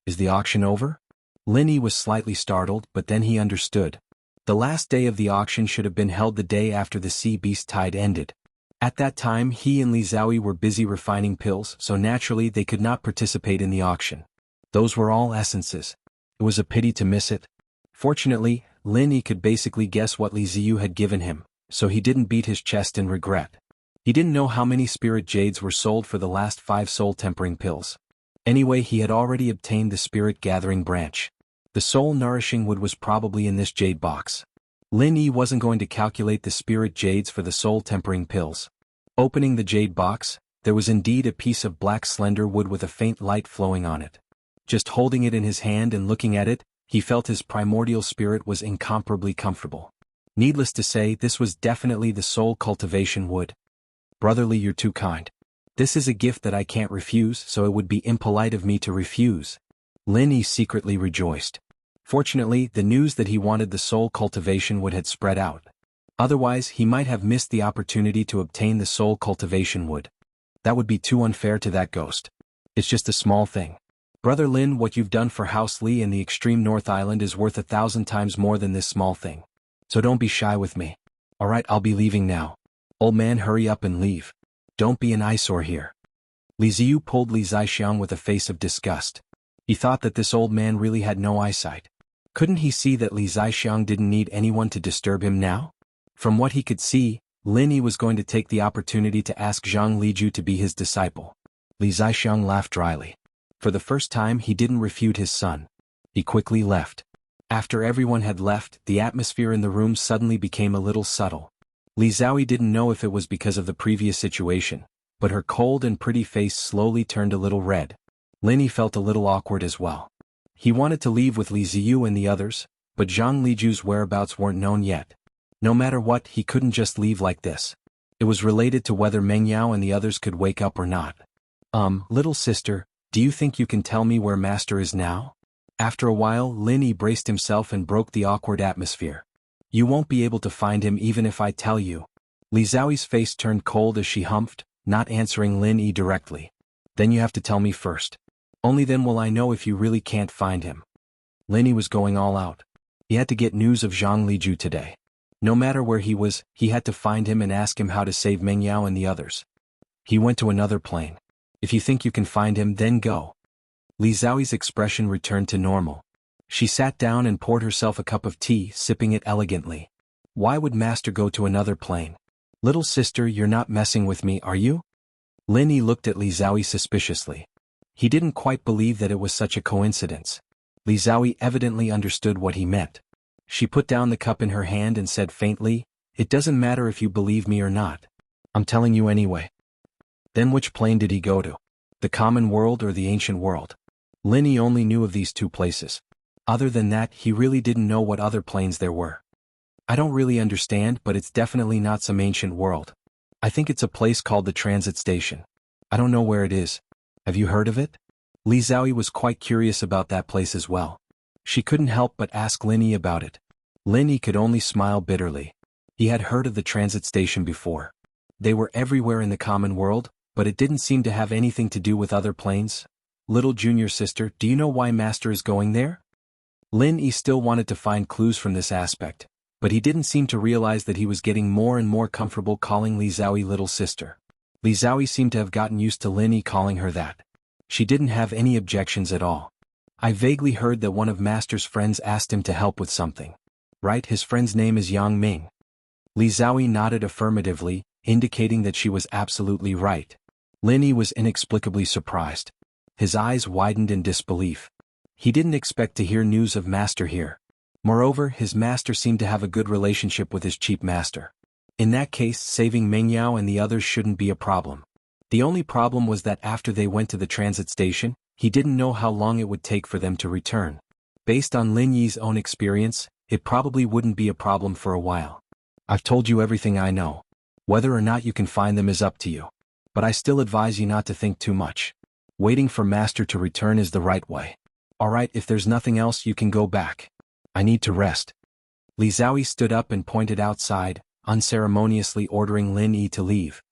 Is the auction over? Lin Yi was slightly startled, but then he understood. The last day of the auction should have been held the day after the sea beast tide ended. At that time he and Li Zhaoyi were busy refining pills, so naturally they could not participate in the auction. Those were all essences. It was a pity to miss it. Fortunately, Lin Yi could basically guess what Li Ziyu had given him, so he didn't beat his chest in regret. He didn't know how many spirit jades were sold for the last 5 soul-tempering pills. Anyway, he had already obtained the spirit-gathering branch. The soul-nourishing wood was probably in this jade box. Lin Yi wasn't going to calculate the spirit jades for the soul-tempering pills. Opening the jade box, there was indeed a piece of black slender wood with a faint light flowing on it. Just holding it in his hand and looking at it, he felt his primordial spirit was incomparably comfortable. Needless to say, this was definitely the soul cultivation wood. Brotherly, you're too kind. This is a gift that I can't refuse, so it would be impolite of me to refuse. Lin Yi secretly rejoiced. Fortunately, the news that he wanted the soul cultivation wood had spread out. Otherwise, he might have missed the opportunity to obtain the soul cultivation wood. That would be too unfair to that ghost. It's just a small thing. Brother Lin, what you've done for House Li in the extreme North Island is worth 1,000 times more than this small thing. So don't be shy with me. Alright, I'll be leaving now. Old man, hurry up and leave. Don't be an eyesore here. Li Ziyu pulled Li Zaixiang with a face of disgust. He thought that this old man really had no eyesight. Couldn't he see that Li Zaixiang didn't need anyone to disturb him now? From what he could see, Lin Yi was going to take the opportunity to ask Zhang Liju to be his disciple. Li Zaixiang laughed dryly. For the first time he didn't refute his son. He quickly left. After everyone had left, the atmosphere in the room suddenly became a little subtle. Li Zhaoyi didn't know if it was because of the previous situation, but her cold and pretty face slowly turned a little red. Lin Yi felt a little awkward as well. He wanted to leave with Li Ziyu and the others, but Zhang Liju's whereabouts weren't known yet. No matter what, he couldn't just leave like this. It was related to whether Meng Yao and the others could wake up or not. Little sister, do you think you can tell me where Master is now? After a while, Lin Yi braced himself and broke the awkward atmosphere. You won't be able to find him even if I tell you. Li Zhaoyi's face turned cold as she humphed, not answering Lin Yi directly. Then you have to tell me first. Only then will I know if you really can't find him. Lin Yi was going all out. He had to get news of Zhang Liju today. No matter where he was, he had to find him and ask him how to save Meng Yao and the others. He went to another plane. If you think you can find him, then go. Li Zhaoyi's expression returned to normal. She sat down and poured herself a cup of tea, sipping it elegantly. Why would Master go to another plane? Little sister, you're not messing with me, are you? Lin Yi looked at Li Zhaoyi suspiciously. He didn't quite believe that it was such a coincidence. Li Zhaoyi evidently understood what he meant. She put down the cup in her hand and said faintly, "It doesn't matter if you believe me or not. I'm telling you anyway." Then which plane did he go to? The common world or the ancient world? Lin Yi only knew of these 2 places. Other than that, he really didn't know what other planes there were. I don't really understand, but it's definitely not some ancient world. I think it's a place called the transit station. I don't know where it is. Have you heard of it? Li Zhaoyi was quite curious about that place as well. She couldn't help but ask Lin Yi about it. Lin Yi could only smile bitterly. He had heard of the transit station before. They were everywhere in the common world, But it didn't seem to have anything to do with other planes. Little junior sister, do you know why Master is going there? Lin Yi still wanted to find clues from this aspect, but he didn't seem to realize that he was getting more and more comfortable calling Li Zhaoyi little sister. Li Zhaoyi seemed to have gotten used to Lin Yi calling her that. She didn't have any objections at all. I vaguely heard that one of Master's friends asked him to help with something. Right, his friend's name is Yang Ming. Li Zhaoyi nodded affirmatively, indicating that she was absolutely right. Lin Yi was inexplicably surprised. His eyes widened in disbelief. He didn't expect to hear news of Master here. Moreover, his master seemed to have a good relationship with his cheap master. In that case, saving Mengyao and the others shouldn't be a problem. The only problem was that after they went to the transit station, he didn't know how long it would take for them to return. Based on Lin Yi's own experience, it probably wouldn't be a problem for a while. I've told you everything I know. Whether or not you can find them is up to you. But I still advise you not to think too much. Waiting for Master to return is the right way. Alright, if there's nothing else you can go back. I need to rest. Li Zhaoyi stood up and pointed outside, unceremoniously ordering Lin Yi to leave.